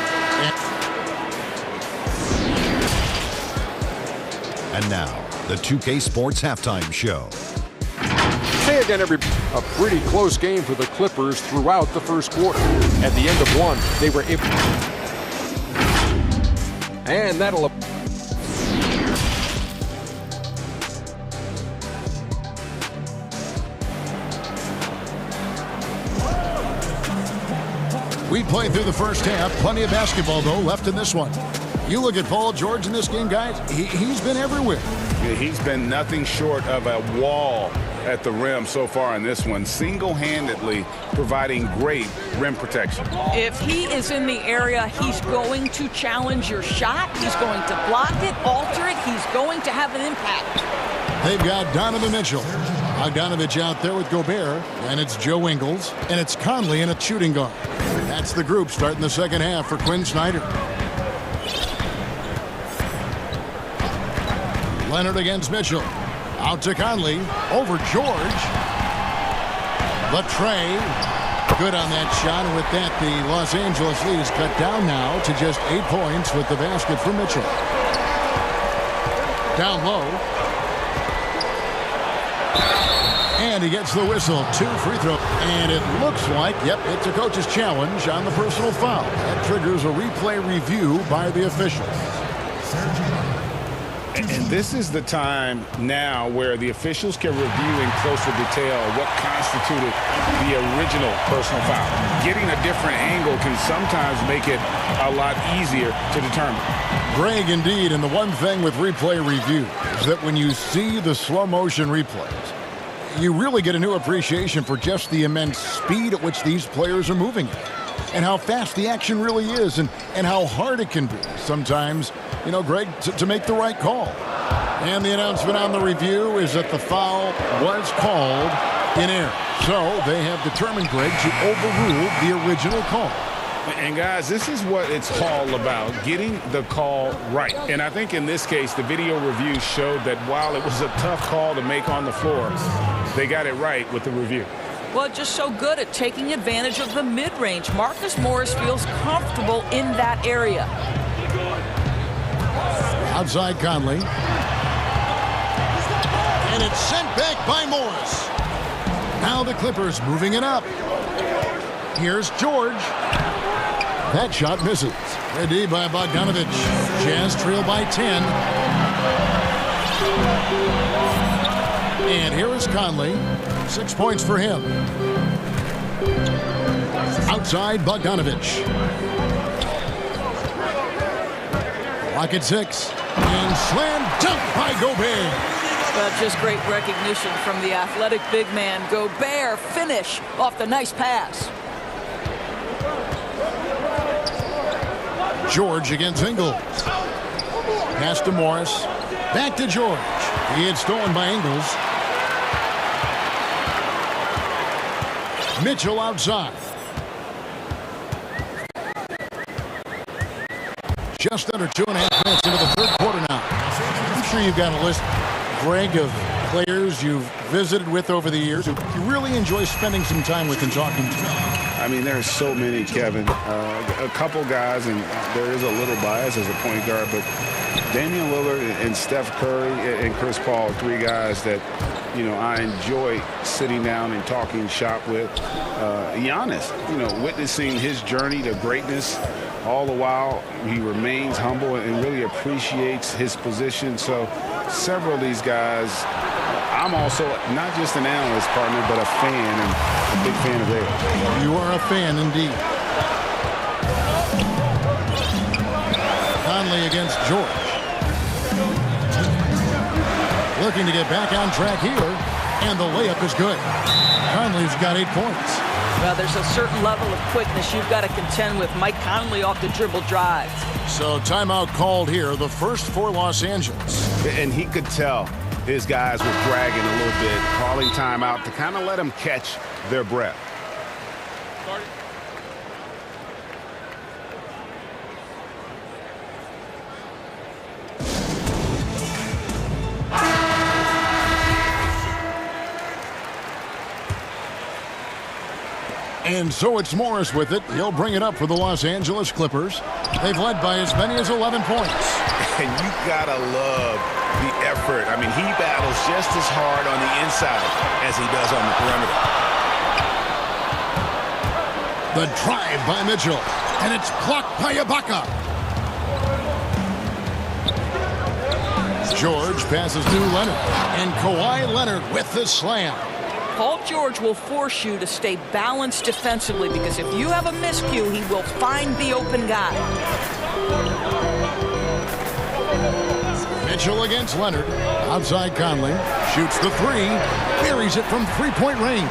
And now, the 2K Sports Halftime Show. Hey again, everybody. A pretty close game for the Clippers throughout the first quarter. At the end of one, they were able... And that'll... We played through the first half. Plenty of basketball, though, left in this one. You look at Paul George in this game, guys. He's been everywhere. Yeah, he's been nothing short of a wall at the rim so far in this one, single-handedly providing great rim protection. If he is in the area, he's going to challenge your shot. He's going to block it, alter it. He's going to have an impact. They've got Donovan Mitchell. Bogdanovich out there with Gobert, and it's Joe Ingles, and it's Conley in a shooting guard. That's the group starting the second half for Quinn Snyder. Leonard against Mitchell. Out to Conley. Over George. The tray. Good on that shot, and with that, the Los Angeles lead is cut down now to just 8 points with the basket for Mitchell. Down low. And he gets the whistle. 2 free throws. And it looks like, yep, it's a coach's challenge on the personal foul. That triggers a replay review by the officials. And this is the time now where the officials can review in closer detail what constituted the original personal foul. Getting a different angle can sometimes make it a lot easier to determine. Greg, indeed, and the one thing with replay review is that when you see the slow motion replays, you really get a new appreciation for just the immense speed at which these players are moving and how fast the action really is and how hard it can be sometimes, you know, Greg, to make the right call. And the announcement on the review is that the foul was called in error. So they have determined, Greg, to overrule the original call. And guys, this is what it's all about, getting the call right. And I think in this case, the video review showed that while it was a tough call to make on the floor, they got it right with the review. Well, just so good at taking advantage of the mid-range. Marcus Morris feels comfortable in that area. Outside Conley. And it's sent back by Morris. Now the Clippers moving it up. Here's George. That shot misses. Ready by Bogdanovich. Jazz trail by 10. And here is Conley. 6 points for him. Outside Bogdanovich. Rocket 6. And slam dunk by Gobert. Just great recognition from the athletic big man. Gobert finish off the nice pass. George against Ingles. Pass to Morris. Back to George. He had stolen by Ingles. Mitchell outside. Just under 2.5 minutes into the third quarter now. I'm sure you've got a list, Greg, of players you've visited with over the years who you really enjoy spending some time with and talking to. I mean, there's so many, Kevin. A couple guys, and there is a little bias as a point guard, but Damian Lillard and Steph Curry and Chris Paul, 3 guys that, you know, I enjoy sitting down and talking shop with. Giannis, you know, witnessing his journey to greatness. All the while, he remains humble and really appreciates his position. So several of these guys, I'm also not just an analyst, partner, but a fan and a big fan of theirs. You are a fan indeed. Conley against George. Looking to get back on track here, and the layup is good. Conley's got 8 points. Well, there's a certain level of quickness you've got to contend with. Mike Conley off the dribble drive. So timeout called here, the first for Los Angeles. And he could tell his guys were dragging a little bit, calling timeout to kind of let them catch their breath. And so it's Morris with it. He'll bring it up for the Los Angeles Clippers. They've led by as many as 11 points. And you gotta love the effort. I mean, he battles just as hard on the inside as he does on the perimeter. The drive by Mitchell. And it's blocked by Ibaka. George passes to Leonard. And Kawhi Leonard with the slam. Paul George will force you to stay balanced defensively because if you have a miscue, he will find the open guy. Mitchell against Leonard. Outside Conley. Shoots the 3. Buries it from 3-point range.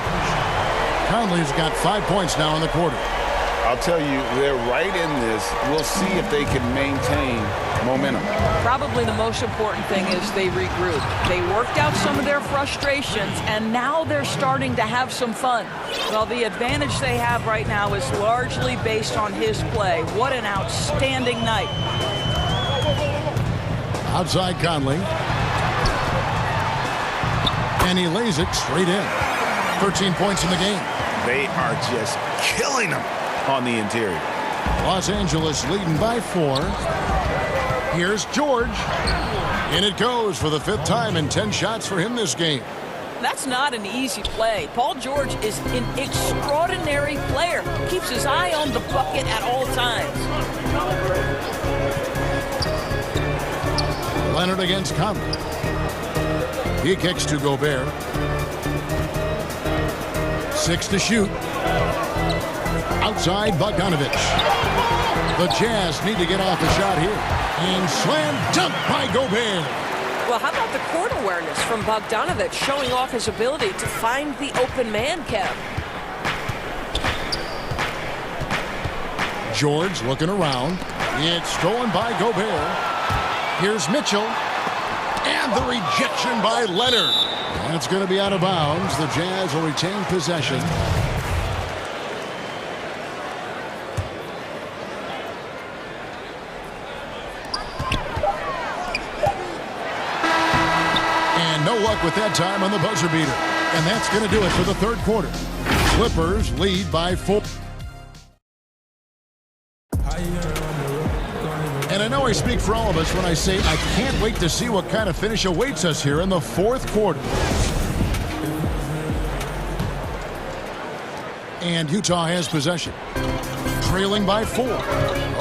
Conley's got 5 points now in the quarter. I'll tell you, they're right in this. We'll see if they can maintain momentum. Probably the most important thing is they regroup. They worked out some of their frustrations, and now they're starting to have some fun. Well, the advantage they have right now is largely based on his play. What an outstanding night. Outside Conley. And he lays it straight in. 13 points in the game. They are just killing them on the interior. Los Angeles leading by 4. Here's George. And it goes for the 5th time and 10 shots for him this game. That's not an easy play. Paul George is an extraordinary player. Keeps his eye on the bucket at all times. Leonard against Conley. He kicks to Gobert. 6 to shoot. Outside Bogdanovich. The Jazz need to get off a shot here. And slam dunk by Gobert. Well, how about the court awareness from Bogdanovich, showing off his ability to find the open man, Kev? George looking around. It's stolen by Gobert. Here's Mitchell. And the rejection by Leonard. And it's going to be out of bounds. The Jazz will retain possession. No luck with that time on the buzzer beater. And that's going to do it for the 3rd quarter. Clippers lead by 4. And I know I speak for all of us when I say I can't wait to see what kind of finish awaits us here in the 4th quarter. And Utah has possession. Trailing by 4.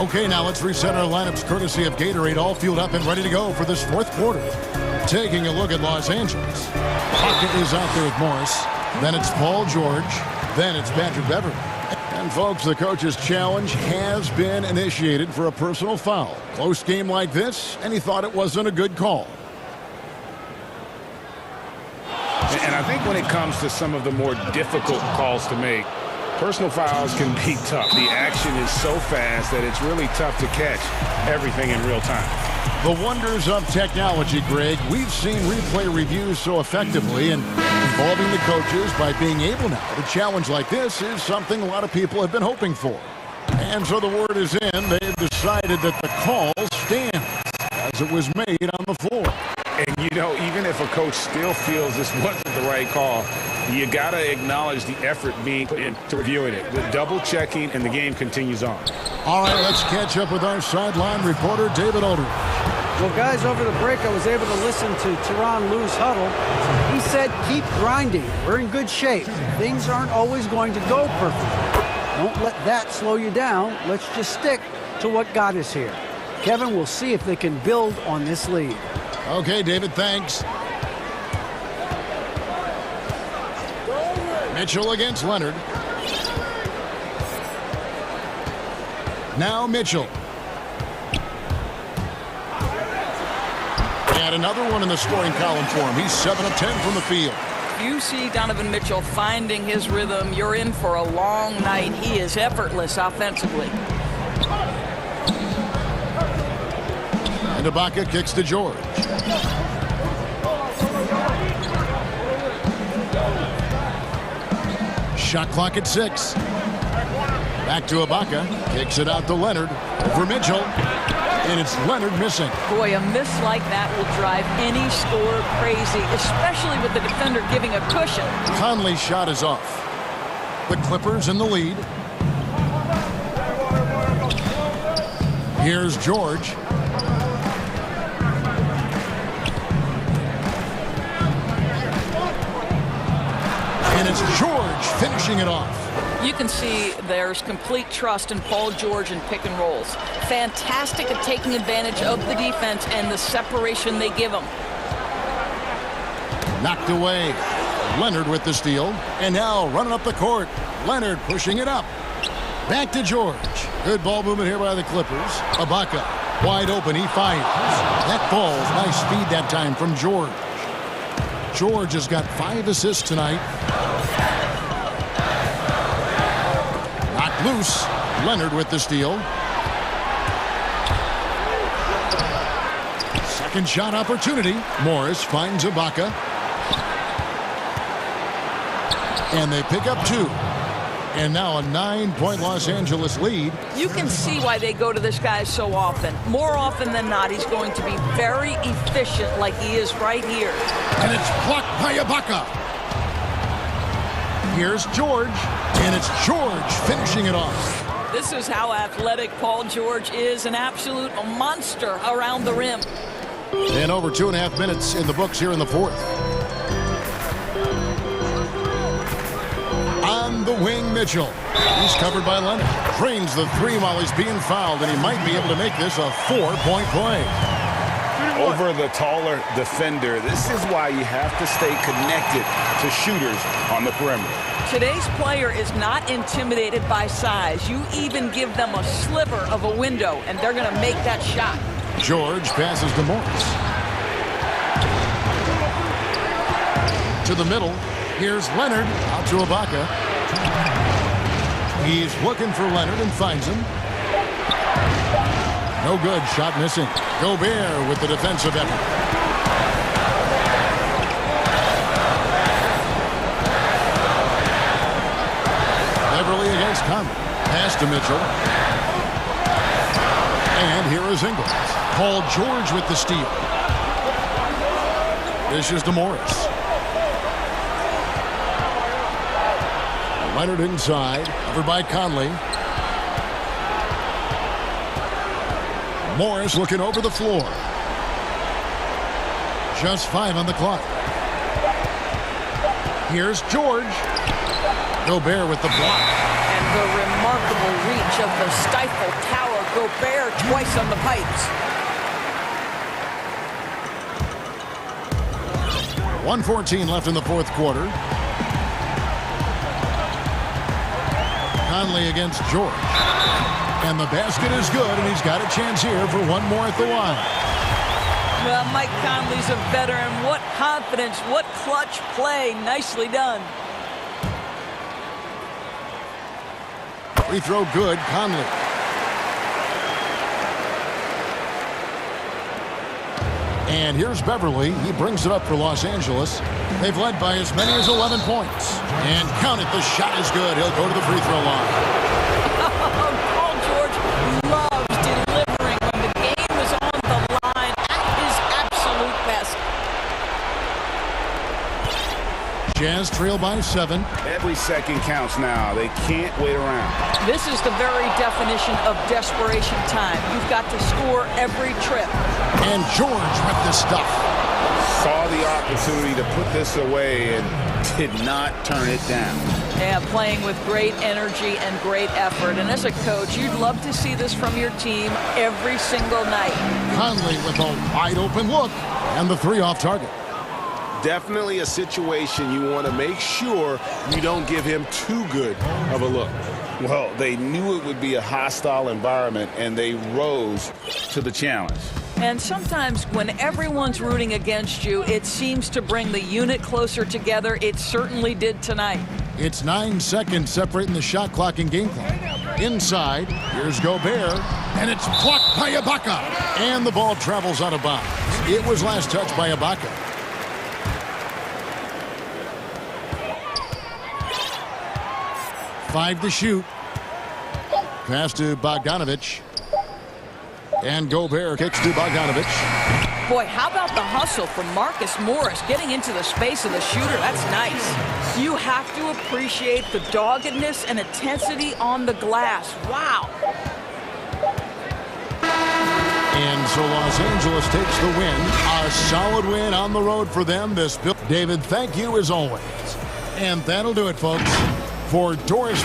Okay, now let's reset our lineups courtesy of Gatorade, all fueled up and ready to go for this 4th quarter. Taking a look at Los Angeles. Pocket is out there with Morris. Then it's Paul George. Then it's Patrick Beverley. And folks, the coach's challenge has been initiated for a personal foul. Close game like this, and he thought it wasn't a good call. And I think when it comes to some of the more difficult calls to make, personal fouls can be tough. The action is so fast that it's really tough to catch everything in real time. The wonders of technology, Greg. We've seen replay reviews so effectively, and involving the coaches by being able now to challenge like this is something a lot of people have been hoping for. And so the word is in. They've decided that the call stands as it was made on the floor. And, you know, even if a coach still feels this wasn't the right call, you got to acknowledge the effort being put into reviewing it. The double checking, and the game continues on. All right, let's catch up with our sideline reporter, David Aldridge. Well, guys, over the break, I was able to listen to Tyronn Lue's huddle. He said, keep grinding. We're in good shape. Things aren't always going to go perfectly. Don't let that slow you down. Let's just stick to what got us here. Kevin, we'll see if they can build on this lead. Okay, David, thanks. Mitchell against Leonard. Now Mitchell. And another one in the scoring column for him. He's 7 of 10 from the field. You see Donovan Mitchell finding his rhythm. You're in for a long night. He is effortless offensively. And Ibaka kicks to George. Shot clock at 6. Back to Ibaka. Kicks it out to Leonard. Over Mitchell. And it's Leonard missing. Boy, a miss like that will drive any scorer crazy, especially with the defender giving a cushion. Conley's shot is off. The Clippers in the lead. Here's George. And it's George finishing it off. You can see there's complete trust in Paul George in pick and rolls. Fantastic at taking advantage of the defense and the separation they give him. Knocked away. Leonard with the steal. And now running up the court. Leonard pushing it up. Back to George. Good ball movement here by the Clippers. Ibaka wide open. He fires. That falls. Nice speed that time from George. George has got 5 assists tonight. Knocked loose. Leonard with the steal. Second shot opportunity. Morris finds Ibaka. And they pick up 2. And now a 9-point Los Angeles lead. You can see why they go to this guy so often. More often than not, he's going to be very efficient like he is right here. And it's blocked by Ibaka. Here's George. And it's George finishing it off. This is how athletic Paul George is, an absolute monster around the rim. And over 2.5 minutes in the books here in the fourth. On the wing, Mitchell. He's covered by Leonard. Drains the three while he's being fouled, and he might be able to make this a 4-point play. Over the taller defender. This is why you have to stay connected to shooters on the perimeter. Today's player is not intimidated by size. You even give them a sliver of a window, and they're going to make that shot. George passes to Morris. To the middle. Here's Leonard out to Ibaka. He's looking for Leonard and finds him. No good. Shot missing. Gobert with the defensive effort. Beverly against Conley. Pass to Mitchell. And here is Ingles. Paul George with the steal. This is to Morris. Leonard inside. Covered by Conley. Morris looking over the floor. Just 5 on the clock. Here's George. Gobert with the block. And the remarkable reach of the stifle tower. Gobert twice on the pipes. 1:14 left in the fourth quarter. Conley against George. And the basket is good, and he's got a chance here for one more at the line. Well, Mike Conley's a veteran. What confidence, what clutch play. Nicely done. Free throw good, Conley. And here's Beverly. He brings it up for Los Angeles. They've led by as many as 11 points. And count it, the shot is good. He'll go to the free throw line. Paul George loves delivering when the game is on the line at his absolute best. Jazz trail by 7. Every second counts now. They can't wait around. This is the very definition of desperation time. You've got to score every trip. And George with the stuff. Saw the opportunity to put this away and did not turn it down. Yeah, playing with great energy and great effort. And as a coach, you'd love to see this from your team every single night. Conley with a wide open look. And the three off target. Definitely a situation you want to make sure you don't give him too good of a look. Well, they knew it would be a hostile environment, and they rose to the challenge. And sometimes when everyone's rooting against you, it seems to bring the unit closer together. It certainly did tonight. It's 9 seconds separating the shot clock and game clock. Inside, here's Gobert, and it's blocked by Ibaka. And the ball travels out of bounds. It was last touched by Ibaka. Five to shoot. Pass to Bogdanovich. And Gobert kicks to Bogdanovich. Boy, how about the hustle from Marcus Morris getting into the space of the shooter? That's nice. You have to appreciate the doggedness and intensity on the glass. Wow. And so Los Angeles takes the win. A solid win on the road for them. David, thank you as always. And that'll do it, folks. For Doris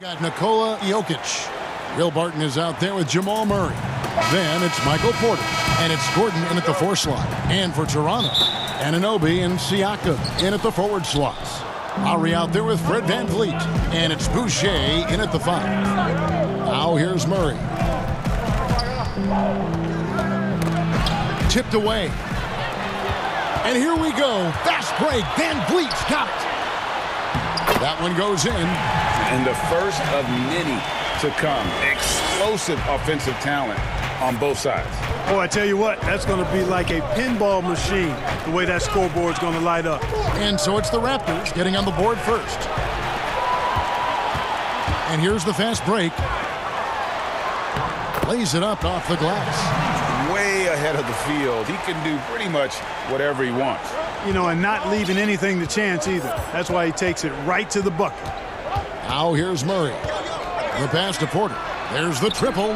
Got Nikola Jokic. Will Barton is out there with Jamal Murray. Then it's Michael Porter. And it's Gordon in at the 4 slot. And for Toronto, Anunoby and Siakam in at the forward slots. Lowry out there with Fred VanVleet. And it's Boucher in at the 5. Now here's Murray. Tipped away. And here we go. Fast break. VanVleet's got it. That one goes in. And the first of many to come. Explosive offensive talent on both sides. Oh, I tell you what, that's going to be like a pinball machine, the way that scoreboard's going to light up. And so it's the Raptors getting on the board first. And here's the fast break. Lays it up off the glass. Way ahead of the field. He can do pretty much whatever he wants. You know, and not leaving anything to chance either. That's why he takes it right to the bucket. Now here's Murray. The pass to Porter. There's the triple.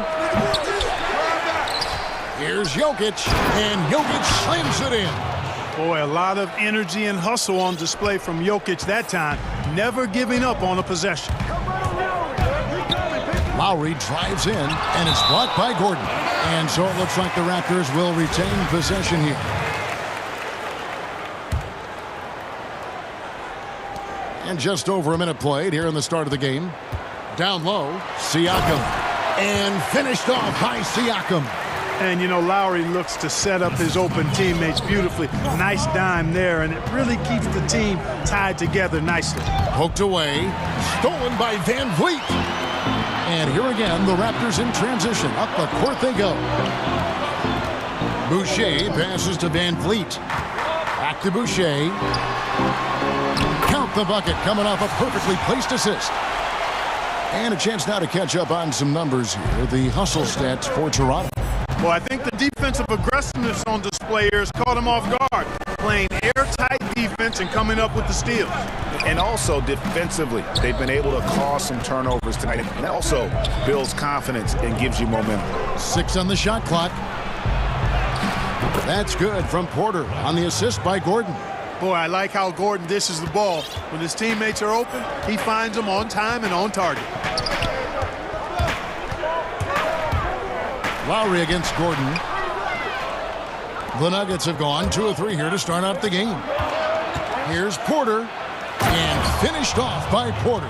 Here's Jokic, and Jokic slams it in. Boy, a lot of energy and hustle on display from Jokic that time. Never giving up on a possession. Lowry drives in, and it's blocked by Gordon. And so it looks like the Raptors will retain possession here. And just over a minute played here in the start of the game. Down low, Siakam. And finished off by Siakam. And, you know, Lowry looks to set up his open teammates beautifully. Nice dime there, and it really keeps the team tied together nicely. Poked away. Stolen by VanVleet. And here again, the Raptors in transition. Up the court they go. Boucher passes to VanVleet. Back to Boucher. Count the bucket, coming off a perfectly placed assist. And a chance now to catch up on some numbers here. The hustle stats for Toronto. Well, I think the defensive aggressiveness on display here has caught him off guard. Playing airtight defense and coming up with the steals. And also defensively, they've been able to cause some turnovers tonight. And also builds confidence and gives you momentum. 6 on the shot clock. That's good from Porter on the assist by Gordon. Boy, I like how Gordon dishes the ball. When his teammates are open, he finds them on time and on target. Lowry against Gordon. The Nuggets have gone 2 of 3 here to start out the game. Here's Porter, and finished off by Porter.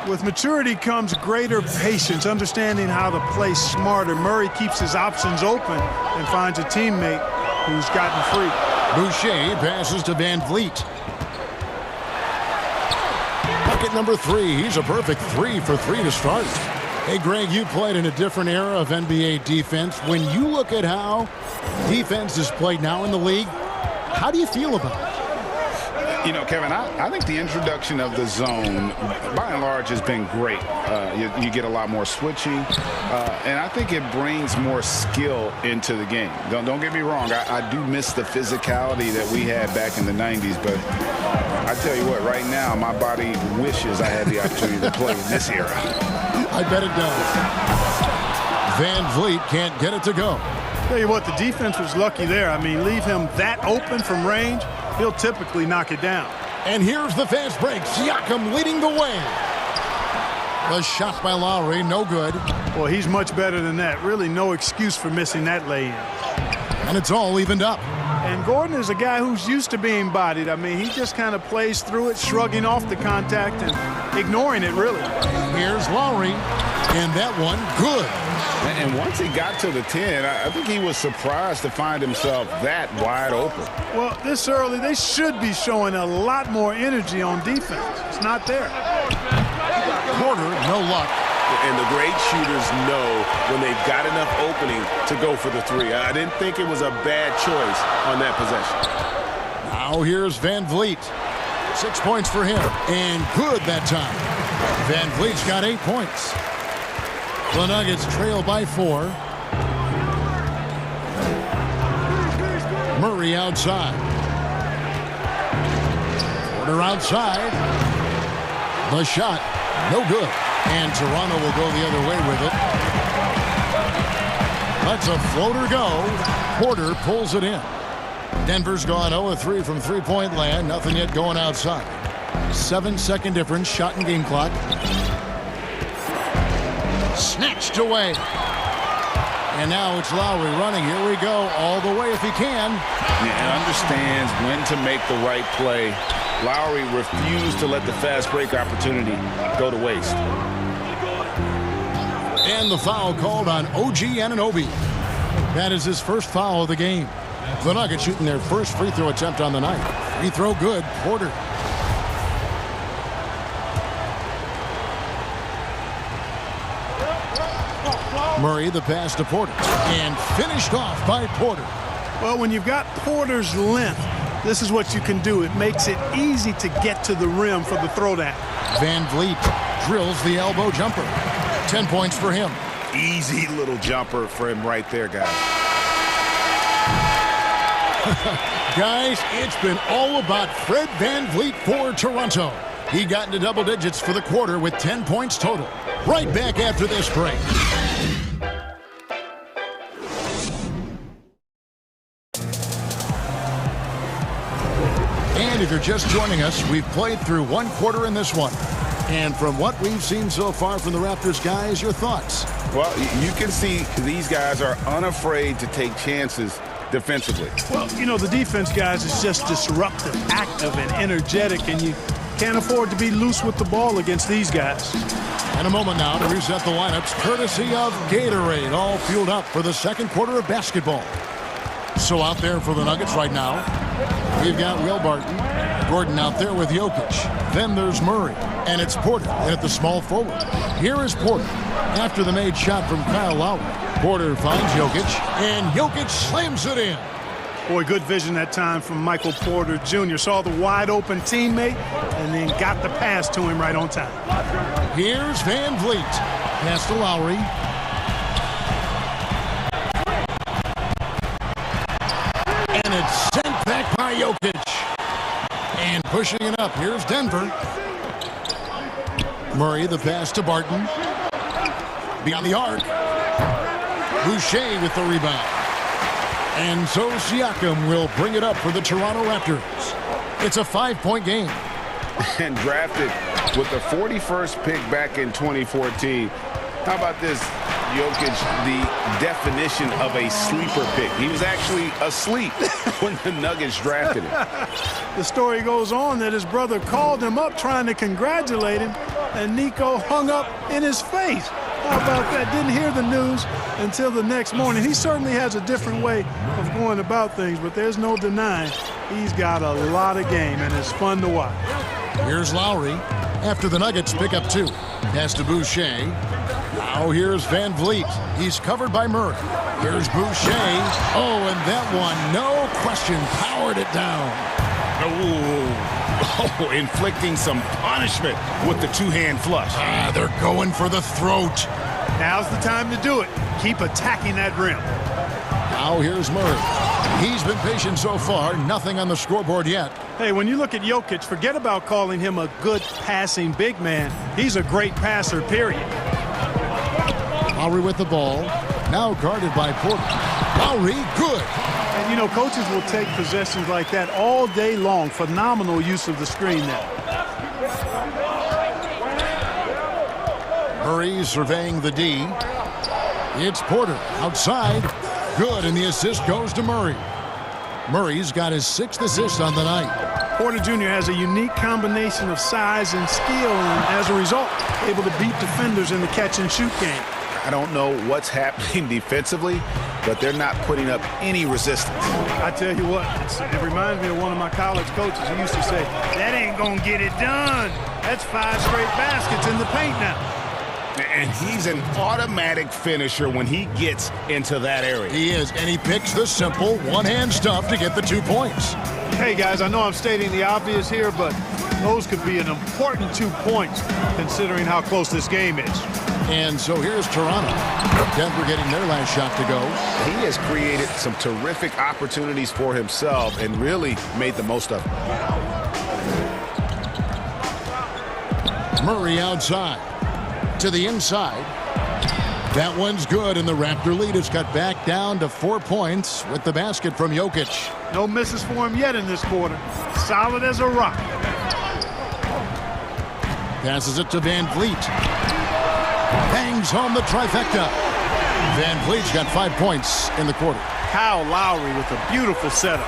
With maturity comes greater patience, understanding how to play smarter. Murray keeps his options open and finds a teammate who's gotten free. Boucher passes to VanVleet. Bucket number 3. He's a perfect 3 for 3 to start. Hey, Greg, you played in a different era of NBA defense. When you look at how defense is played now in the league, how do you feel about it? You know, Kevin, I think the introduction of the zone, by and large, has been great. You get a lot more switching, and I think it brings more skill into the game. Don't get me wrong. I do miss the physicality that we had back in the 90s, but I tell you what, right now, my body wishes I had the opportunity to play in this era. I bet it does. VanVleet can't get it to go. Tell you what, the defense was lucky there. I mean, leave him that open from range, he'll typically knock it down. And here's the fast break. Siakam leading the way. The shot by Lowry, no good. Well, he's much better than that. Really no excuse for missing that lay-in. And it's all evened up. And Gordon is a guy who's used to being bodied. I mean, he just kind of plays through it, shrugging off the contact and ignoring it, really. Here's Lowry, and that one good. And once he got to the 10, I think he was surprised to find himself that wide open. Well, this early, they should be showing a lot more energy on defense. It's not there. Porter, no luck. And the great shooters know when they've got enough opening to go for the 3. I didn't think it was a bad choice on that possession. Now here's VanVleet. 6 points for him, and good that time. VanVleet's got 8 points. The Nuggets trail by 4. Murray outside. Porter outside. The shot, no good. And Toronto will go the other way with it. Lets a floater go. Porter pulls it in. Denver's gone 0-3 from three-point land. Nothing yet going outside. 7-second difference, shot and game clock. Snatched away. And now it's Lowry running. Here we go. All the way if he can. Yeah, understands when to make the right play. Lowry refused to let the fast break opportunity go to waste. And the foul called on OG Anunoby. That is his first foul of the game. The Nuggets shooting their first free throw attempt on the night. Free throw good. Porter. Murray the pass to Porter. And finished off by Porter. Well, when you've got Porter's length, this is what you can do. It makes it easy to get to the rim for the throwdown. Van Vliet drills the elbow jumper. 10 points for him. Easy little jumper for him right there, guys. Guys, it's been all about Fred Van Vliet for Toronto. He got into double digits for the quarter with 10 points total. Right back after this break. And if you're just joining us, we've played through one quarter in this one. And from what we've seen so far from the Raptors, guys, your thoughts? Well, you can see these guys are unafraid to take chances defensively. Well, you know, the defense, guys, is just disruptive, active, and energetic, and you can't afford to be loose with the ball against these guys. In a moment now to reset the lineups, courtesy of Gatorade, all fueled up for the second quarter of basketball. So out there for the Nuggets right now, we've got Will Barton, Gordon out there with Jokic. Then there's Murray, and it's Porter in at the small forward. Here is Porter after the made shot from Kyle Lowry. Porter finds Jokic, and Jokic slams it in. Boy, good vision that time from Michael Porter Jr. Saw the wide open teammate and then got the pass to him right on time. Here's Van Vliet. Pass to Lowry. And it's sent back by Jokic. And pushing it up, here's Denver. Murray, the pass to Barton. Beyond the arc. Boucher with the rebound. And so Siakam will bring it up for the Toronto Raptors. It's a 5-point game. And drafted with the 41st pick back in 2014. How about this? Jokic, the definition of a sleeper pick. He was actually asleep when the Nuggets drafted him. The story goes on that his brother called him up trying to congratulate him, and Nico hung up in his face. How about that? Didn't hear the news until the next morning. He certainly has a different way of going about things, but there's no denying he's got a lot of game, and it's fun to watch. Here's Lowry after the Nuggets pick up 2. Pass to Boucher. Now here's Van Vliet. He's covered by Murray. Here's Boucher. Oh, and that one, no question, powered it down. Oh, inflicting some punishment with the two-hand flush. They're going for the throat. Now's the time to do it. Keep attacking that rim. Now here's Murray. He's been patient so far. Nothing on the scoreboard yet. Hey, when you look at Jokic, forget about calling him a good passing big man. He's a great passer, period. Lowry with the ball. Now guarded by Porter. Lowry, good. And, you know, coaches will take possessions like that all day long. Phenomenal use of the screen there. Murray surveying the D. It's Porter outside. Good, and the assist goes to Murray. Murray's got his 6th assist on the night. Porter Jr. has a unique combination of size and skill, and as a result, able to beat defenders in the catch-and-shoot game. I don't know what's happening defensively, but they're not putting up any resistance. I tell you what, it reminds me of one of my college coaches who used to say, that ain't gonna get it done. That's 5 straight baskets in the paint now. And he's an automatic finisher when he gets into that area. He is, and he picks the simple one-hand stuff to get the 2 points. Hey, guys, I know I'm stating the obvious here, but those could be an important 2 points considering how close this game is. And so here's Toronto. Denver getting their last shot to go. He has created some terrific opportunities for himself and really made the most of it. Murray outside. To the inside. That one's good, and the Raptor lead is cut back down to 4 points with the basket from Jokic. No misses for him yet in this quarter. Solid as a rock. Passes it to Van Vliet. bangs home the trifecta. Van Vliet's got 5 points in the quarter. Kyle Lowry with a beautiful setup.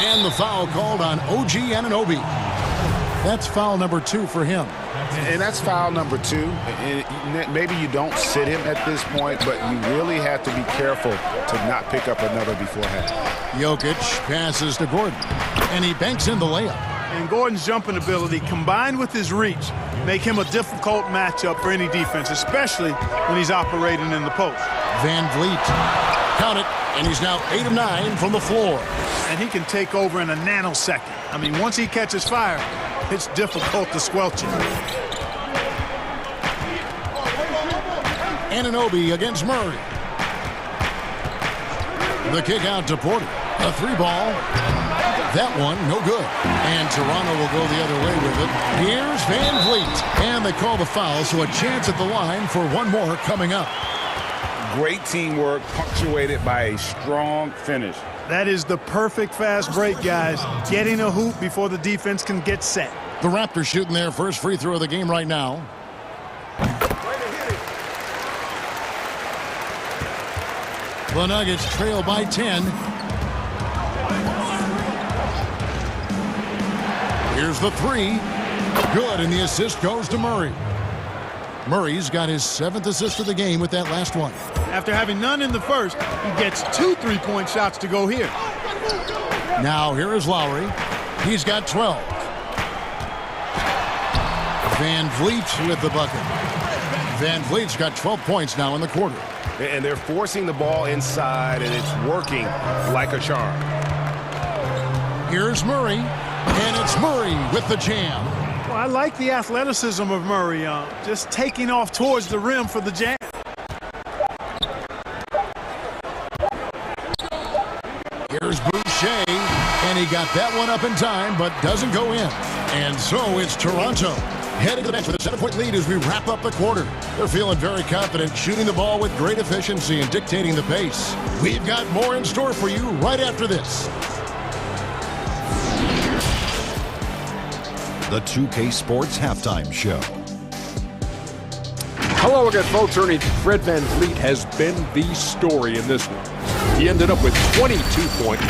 And the foul called on OG Anunoby. That's foul number 2 for him. And that's foul number 2. And maybe you don't sit him at this point, but you really have to be careful to not pick up another beforehand. Jokic passes to Gordon, and he banks in the layup. And Gordon's jumping ability combined with his reach make him a difficult matchup for any defense, especially when he's operating in the post. Van Vliet, count it, and he's now 8 of 9 from the floor. And he can take over in a nanosecond. I mean, once he catches fire, it's difficult to squelch it. Anunoby against Murray. The kick out to Porter. A 3-ball. That one, no good. And Toronto will go the other way with it. Here's Van Vliet. And they call the foul, so a chance at the line for one more coming up. Great teamwork, punctuated by a strong finish. That is the perfect fast break, guys. Getting a hoop before the defense can get set. The Raptors shooting their first free throw of the game right now. The Nuggets trail by 10. Here's the 3. Good, and the assist goes to Murray. Murray's got his 7th assist of the game with that last one. After having none in the first, he gets 2 3-point shots to go here. Now here is Lowry. He's got 12. Van Vliet with the bucket. Van Vliet's got 12 points now in the quarter. And they're forcing the ball inside, and it's working like a charm. Here's Murray, and it's Murray with the jam. Well, I like the athleticism of Murray, just taking off towards the rim for the jam. Here's Boucher, and he got that one up in time, but doesn't go in. And so it's Toronto heading to the bench with a 7-point lead as we wrap up the quarter. They're feeling very confident, shooting the ball with great efficiency and dictating the pace. We've got more in store for you right after this. The 2K Sports Halftime Show. Hello again, folks. Ernie, Fred Van Vliet has been the story in this one. He ended up with 22 points.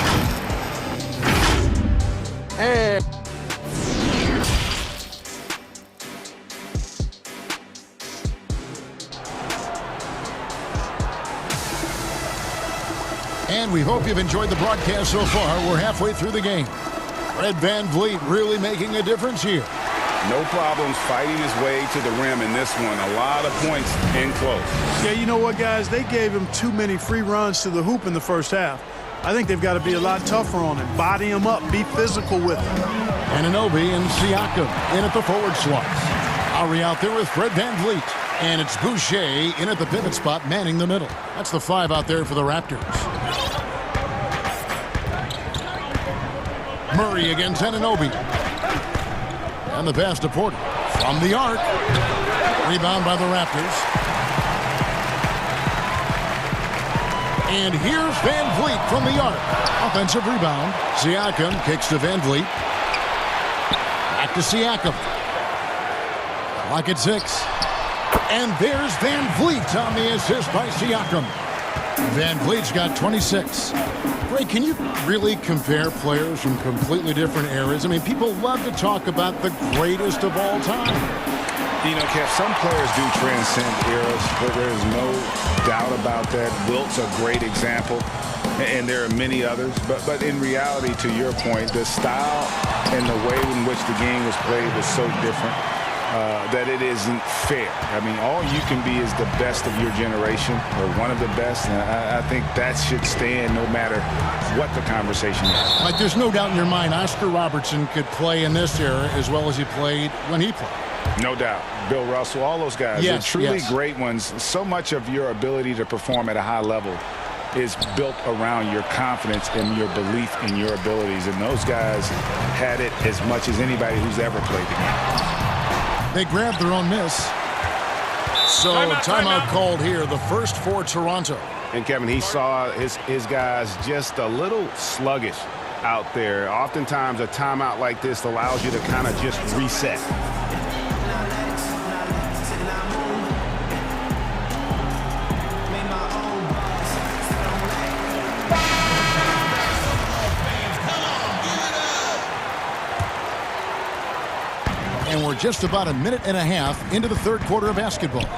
And we hope you've enjoyed the broadcast so far. We're halfway through the game. Fred Van Vliet really making a difference here. No problems fighting his way to the rim in this one. A lot of points in close. Yeah, you know what, guys? They gave him too many free runs to the hoop in the first half. I think they've got to be a lot tougher on him. Body him up. Be physical with him. Anunoby and Siakam in at the forward slots. Lowry out there with Fred Van Vliet. And it's Boucher in at the pivot spot, manning the middle. That's the 5 out there for the Raptors. Murray against Anunoby. And the pass to Porter. From the arc. Rebound by the Raptors. And here's Van Vliet from the arc. Offensive rebound. Siakam kicks to Van Vliet. Back to Siakam. Clock at 6. And there's Van Vliet on the assist by Siakam. Van Vliet's got 26. Ray, can you really compare players from completely different eras? I mean, people love to talk about the greatest of all time. You know, Kev, some players do transcend eras, but there's no doubt about that. Wilt's a great example, and there are many others. But in reality, to your point, the style and the way in which the game was played was so different that it isn't fair. I mean, all you can be is the best of your generation, or one of the best, and I think that should stand no matter what the conversation is. Like, there's no doubt in your mind Oscar Robertson could play in this era as well as he played when he played. No doubt. Bill Russell, all those guys. Yes, They're truly yes. great ones. So much of your ability to perform at a high level is built around your confidence and your belief in your abilities. And those guys had it as much as anybody who's ever played the game. They grabbed their own miss. So timeout called here, the first for Toronto. And Kevin, he saw his guys just a little sluggish out there. Oftentimes a timeout like this allows you to kind of just reset. just about a minute and a half into the third quarter of basketball.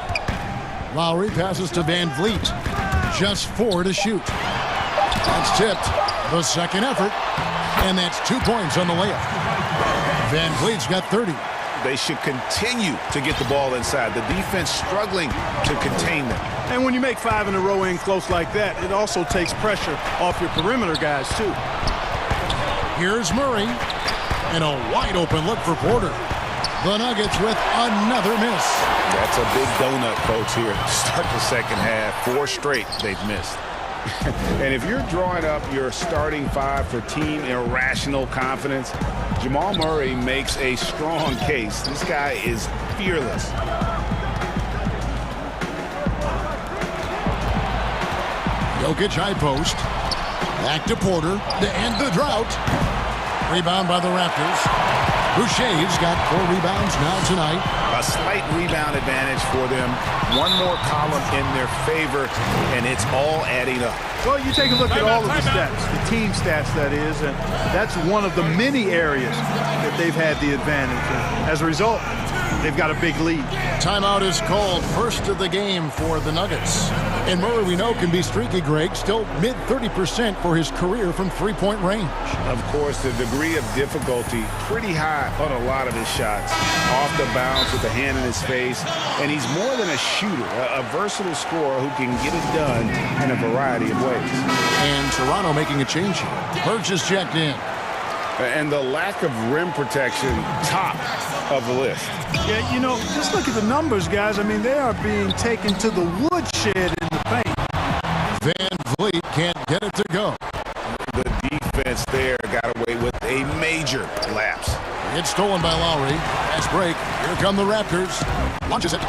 Lowry passes to Van Vliet. Just 4 to shoot. That's tipped. The second effort. And that's 2 points on the layup. Van Vliet's got 30. They should continue to get the ball inside. The defense struggling to contain them. And when you make 5 in a row in close like that, it also takes pressure off your perimeter guys, too. Here's Murray. And a wide open look for Porter. The Nuggets with another miss. That's a big donut, folks, here to start the second half. 4 straight they've missed. And if you're drawing up your starting 5 for team irrational confidence, Jamal Murray makes a strong case. This guy is fearless. Jokic high post. Back to Porter to end the drought. Rebound by the Raptors. Boucher's got 4 rebounds now tonight. A slight rebound advantage for them. One more column in their favor, and it's all adding up. Well, you take a look at all of the stats, the team stats, that is, and that's one of the many areas that they've had the advantage. And as a result, they've got a big lead. Timeout is called, first of the game for the Nuggets. And Murray, we know, can be streaky, Greg. Still mid-30% for his career from three-point range. Of course, the degree of difficulty pretty high on a lot of his shots. Off the bounce with the hand in his face. And he's more than a shooter, a versatile scorer who can get it done in a variety of ways. And Toronto making a change here. Birch is checked in. And the lack of rim protection, top of the list. Yeah, you know, just look at the numbers, guys. I mean, they are being taken to the woodshed in the paint. Van Vliet can't get it to go. The defense there got away with a major lapse. It's stolen by Lowry. Fast break. Here come the Raptors. Launches it.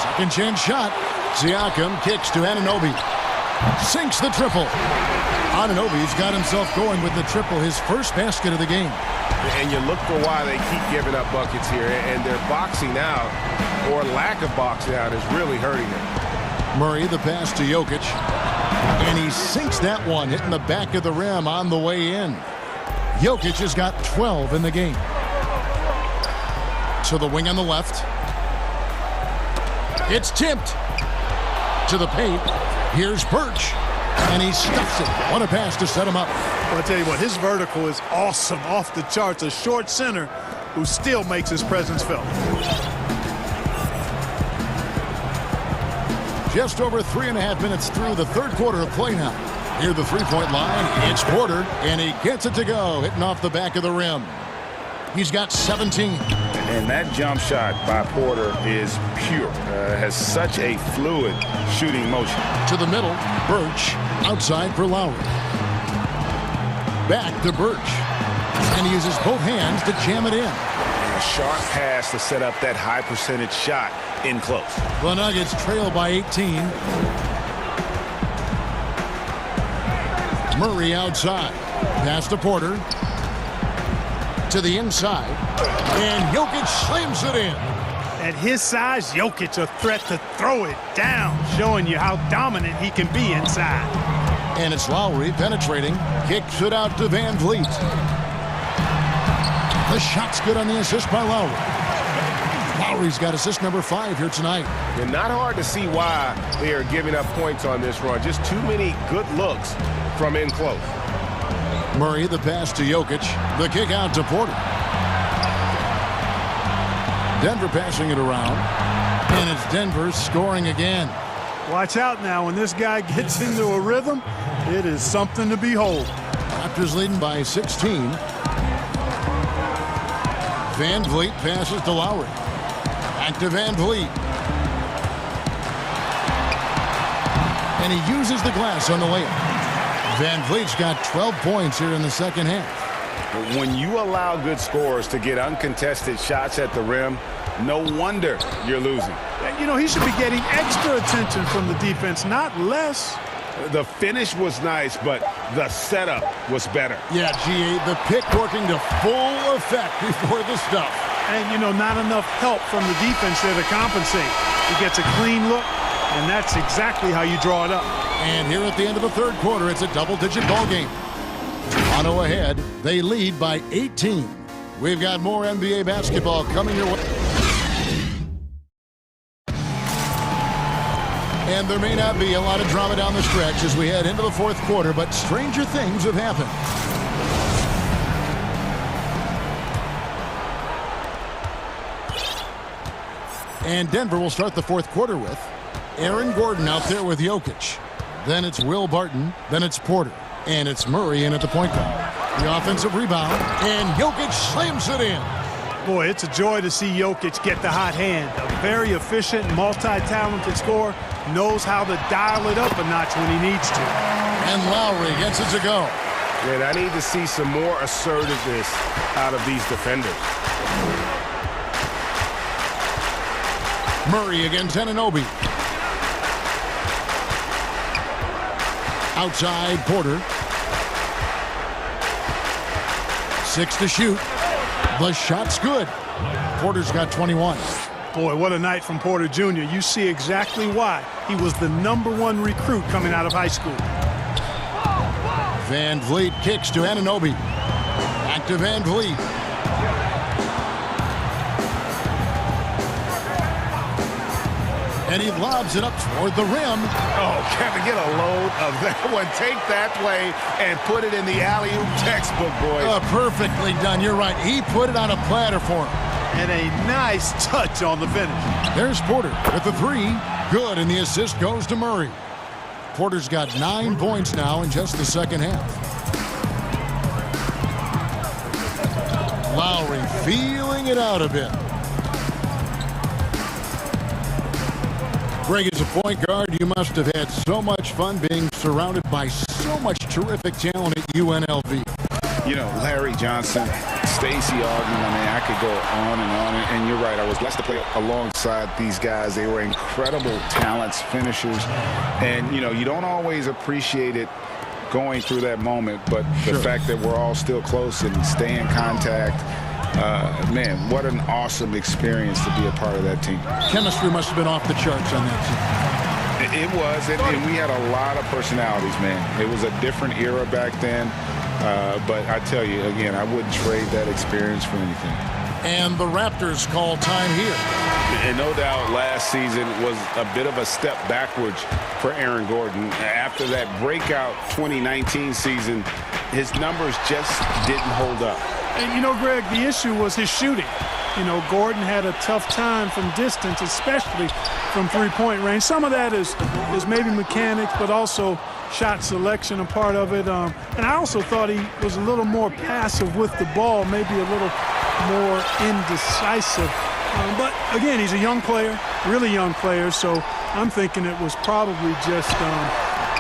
Second chance shot. Siakam kicks to Anunoby. Sinks the triple. Anunoby's got himself going with the triple, his first basket of the game. And you look for why they keep giving up buckets here, and their boxing out, or lack of boxing out, is really hurting them. Murray, the pass to Jokic. And he sinks that one, hitting the back of the rim on the way in. Jokic has got 12 in the game. To the wing on the left. It's tipped. To the paint. Here's Birch. And he stuffs it. What a pass to set him up. Well, I tell you what, his vertical is awesome, off the charts. A short center who still makes his presence felt. Just over 3.5 minutes through the third quarter of play now. Near the three-point line, it's Porter, and he gets it to go, hitting off the back of the rim. He's got 17. And that jump shot by Porter is pure. Has such a fluid shooting motion. To the middle, Birch, outside for Lowry. Back to Birch. And he uses both hands to jam it in. And a sharp pass to set up that high percentage shot in close. The Nuggets trail by 18. Murray outside. Pass to Porter. To the inside. And Jokic slams it in. At his size, Jokic a threat to throw it down, showing you how dominant he can be inside. And it's Lowry penetrating. Kicks it out to Van Vliet. The shot's good on the assist by Lowry. Lowry's got assist number 5 here tonight. And not hard to see why they are giving up points on this run. Just too many good looks from in close. Murray, the pass to Jokic. The kick out to Porter. Denver passing it around. And it's Denver scoring again. Watch out now. When this guy gets into a rhythm, it is something to behold. Raptors leading by 16. Van Vliet passes to Lowry. Back to Van Vliet. And he uses the glass on the layup. Van Vliet's got 12 points here in the second half. When you allow good scorers to get uncontested shots at the rim, no wonder you're losing. You know, he should be getting extra attention from the defense, not less. The finish was nice, but the setup was better. Yeah, G.A., the pick working to full effect before the stuff. And, you know, not enough help from the defense there to compensate. He gets a clean look, and that's exactly how you draw it up. And here at the end of the third quarter, it's a double-digit ball game. Toronto ahead. They lead by 18. We've got more NBA basketball coming your way. And there may not be a lot of drama down the stretch as we head into the fourth quarter, but stranger things have happened. And Denver will start the fourth quarter with Aaron Gordon out there with Jokic. Then it's Will Barton. Then it's Porter. And it's Murray in at the point guard. The offensive rebound. And Jokic slams it in. Boy, it's a joy to see Jokic get the hot hand. A very efficient, multi-talented scorer. Knows how to dial it up a notch when he needs to. And Lowry gets it to go. Man, I need to see some more assertiveness out of these defenders. Murray against Anunoby. Outside Porter. 6 to shoot. The shot's good. Porter's got 21. Boy, what a night from Porter Jr. You see exactly why. He was the #1 recruit coming out of high school. Van Vliet kicks to Anunoby. Back to Van Vliet. And he lobs it up toward the rim. Oh, Kevin, get a load of that one. Take that play and put it in the alley-oop textbook, boys. Perfectly done. You're right. He put it on a platter for him. And a nice touch on the finish. There's Porter with the three. Good, and the assist goes to Murray. Porter's got 9 points now in just the second half. Lowry feeling it out a bit. Greg, as a point guard, you must have had so much fun being surrounded by so much terrific talent at UNLV. You know, Larry Johnson, Stacey Augmon, I mean, I could go on and on. And you're right, I was blessed to play alongside these guys. They were incredible talents, finishers. And, you know, you don't always appreciate it going through that moment. But the fact that we're all still close and stay in contact, man, what an awesome experience to be a part of that team. Chemistry must have been off the charts on that team. It was, and we had a lot of personalities, man. It was a different era back then. But I tell you, again, I wouldn't trade that experience for anything. And the Raptors call time here. And no doubt last season was a bit of a step backwards for Aaron Gordon. After that breakout 2019 season, his numbers just didn't hold up. And, you know, Greg, the issue was his shooting. You know, Gordon had a tough time from distance, especially from three-point range. Some of that is maybe mechanics, but also shot selection a part of it. And I also thought he was a little more passive with the ball, maybe a little more indecisive. But, again, he's a young player, really young player, so I'm thinking it was probably just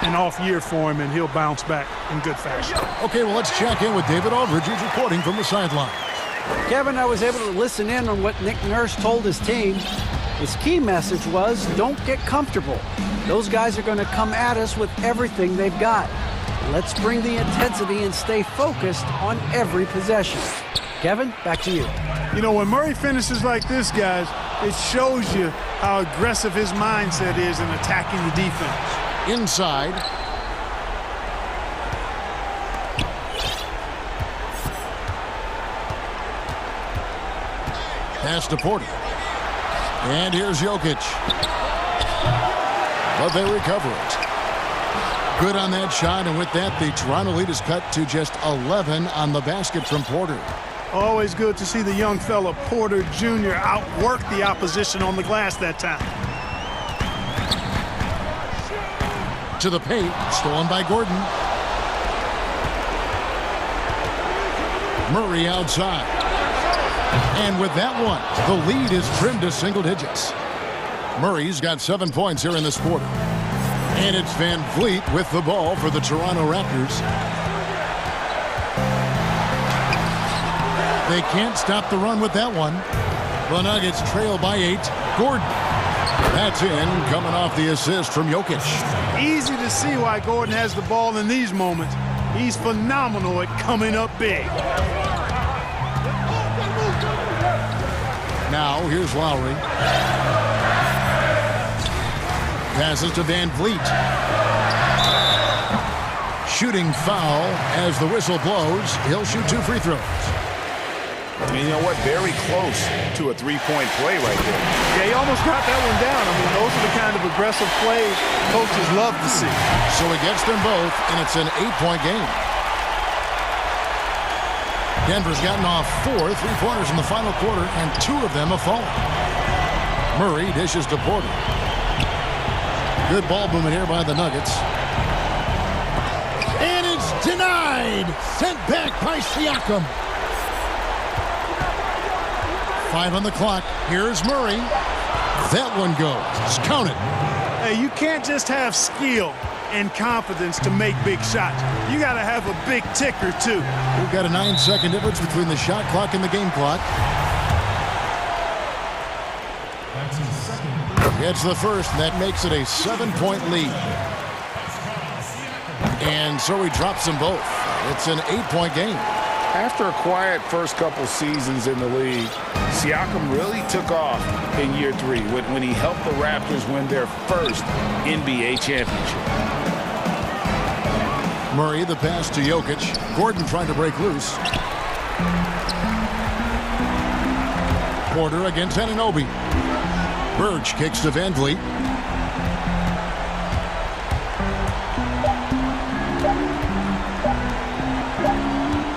an off year for him, and he'll bounce back in good fashion. Okay, well, let's check in with David Aldridge, who's reporting from the sideline. Kevin, I was able to listen in on what Nick Nurse told his team. His key message was, don't get comfortable. Those guys are going to come at us with everything they've got. Let's bring the intensity and stay focused on every possession. Kevin, back to you. You know, when Murray finishes like this, guys, it shows you how aggressive his mindset is in attacking the defense. Inside. Pass to Porter. And here's Jokic. But they recover it. Good on that shot, and with that, the Toronto lead is cut to just 11 on the basket from Porter. Always good to see the young fella, Porter Jr., outwork the opposition on the glass that time. To the paint, stolen by Gordon. Murray outside. And with that one, the lead is trimmed to single digits. Murray's got 7 points here in this quarter. And it's Van Vliet with the ball for the Toronto Raptors. They can't stop the run with that one. The Nuggets trail by 8. Gordon. That's in, coming off the assist from Jokic. Easy to see why Gordon has the ball in these moments. He's phenomenal at coming up big. Now, here's Lowry. Passes to Van Vliet. Shooting foul as the whistle blows. He'll shoot 2 free throws. And you know what? Very close to a three-point play right there. Yeah, he almost got that one down. I mean, those are the kind of aggressive plays coaches love to see. So he gets them both, and it's an 8-point game. Denver's gotten off 4 3-pointers in the final quarter, and 2 of them have fallen. Murray dishes to Porter. Good ball movement here by the Nuggets. And it's denied. Sent back by Siakam. 5 on the clock. Here's Murray. That one goes. Count it. Hey, you can't just have skill and confidence to make big shots. You got to have a big ticker, too. We've got a 9-second difference between the shot clock and the game clock. Gets the first, and that makes it a 7-point lead. And so he drops them both. It's an 8-point game. After a quiet first couple seasons in the league, Siakam really took off in year 3 when he helped the Raptors win their first NBA championship. Murray, the pass to Jokic. Gordon trying to break loose. Porter against Anunoby. Burge kicks to Van Vliet.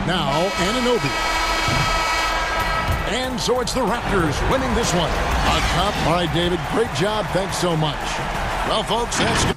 Now Anunoby. And so it's the Raptors winning this one. On top. All right, David, great job. Thanks so much. Well, folks, that's good.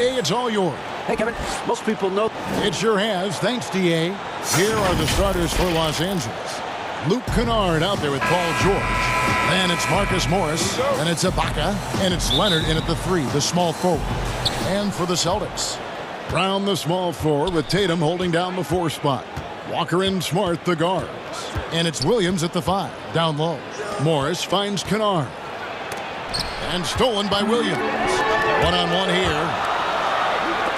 DA, it's all yours. Hey, Kevin, most people know. It sure has. Thanks, DA. Here are the starters for Los Angeles. Luke Kennard out there with Paul George. Then it's Marcus Morris. Then it's Ibaka. And it's Leonard in at the 3, the small forward. And for the Celtics, Brown, the small forward, with Tatum holding down the 4 spot. Walker and Smart, the guards. And it's Williams at the 5, down low. Morris finds Kennard. And stolen by Williams. One-on-one here.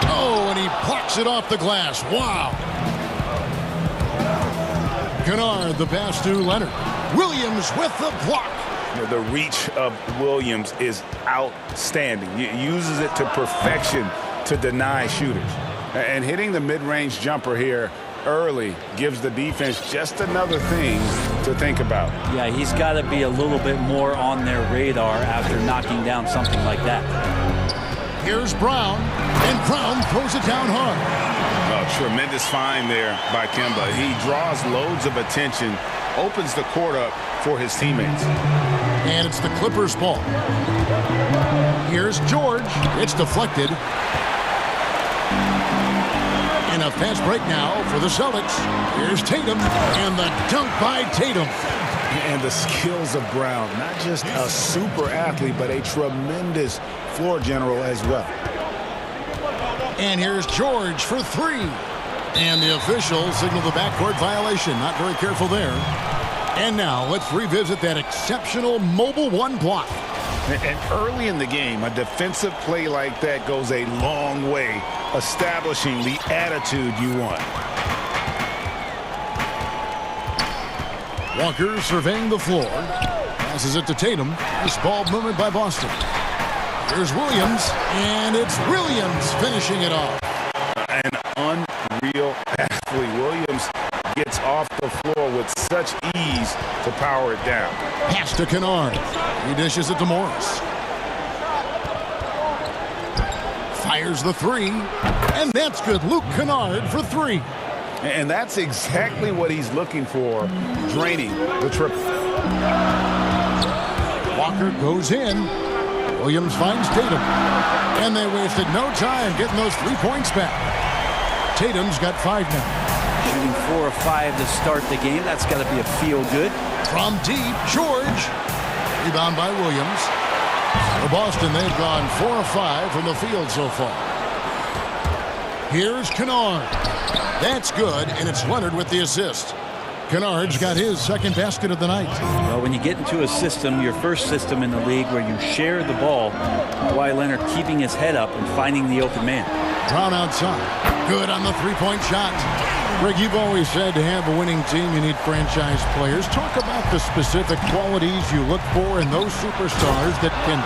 Oh, and he plucks it off the glass. Wow. Kennard, the pass to Leonard. Williams with the block. The reach of Williams is outstanding. He uses it to perfection to deny shooters. And hitting the mid-range jumper here early gives the defense just another thing to think about. Yeah, he's got to be a little bit more on their radar after knocking down something like that. Here's Brown, and Brown throws it down hard. Tremendous find there by Kemba. He draws loads of attention, opens the court up for his teammates. And it's the Clippers' ball. Here's George. It's deflected. And a fast break now for the Celtics. Here's Tatum, and the dunk by Tatum. And the skills of Brown, not just a super athlete, but a tremendous floor general as well. And here's George for 3. And the officials signal the backcourt violation. Not very careful there. And now let's revisit that exceptional mobile 1 block. And early in the game, a defensive play like that goes a long way, establishing the attitude you want. Walker surveying the floor. Passes it to Tatum. Nice ball movement by Boston. Here's Williams, and it's Williams finishing it off. An unreal athlete. Williams gets off the floor with such ease to power it down. Pass to Kennard. He dishes it to Morris. Fires the 3, and that's good. Luke Kennard for 3. And that's exactly what he's looking for, draining the triple. Walker goes in. Williams finds Tatum. And they wasted no time getting those 3 points back. Tatum's got 5 now. Shooting 4 of 5 to start the game. That's got to be a feel-good. From deep, George. Rebound by Williams. For Boston, they've gone 4 of 5 from the field so far. Here's Kennard. That's good, and it's Leonard with the assist. Kennard's got his 2nd basket of the night. Well, when you get into a system, your first system in the league where you share the ball, Kawhi Leonard keeping his head up and finding the open man. Brown outside. Good on the 3-point shot. Greg, you've always said to have a winning team, you need franchise players. Talk about the specific qualities you look for in those superstars that can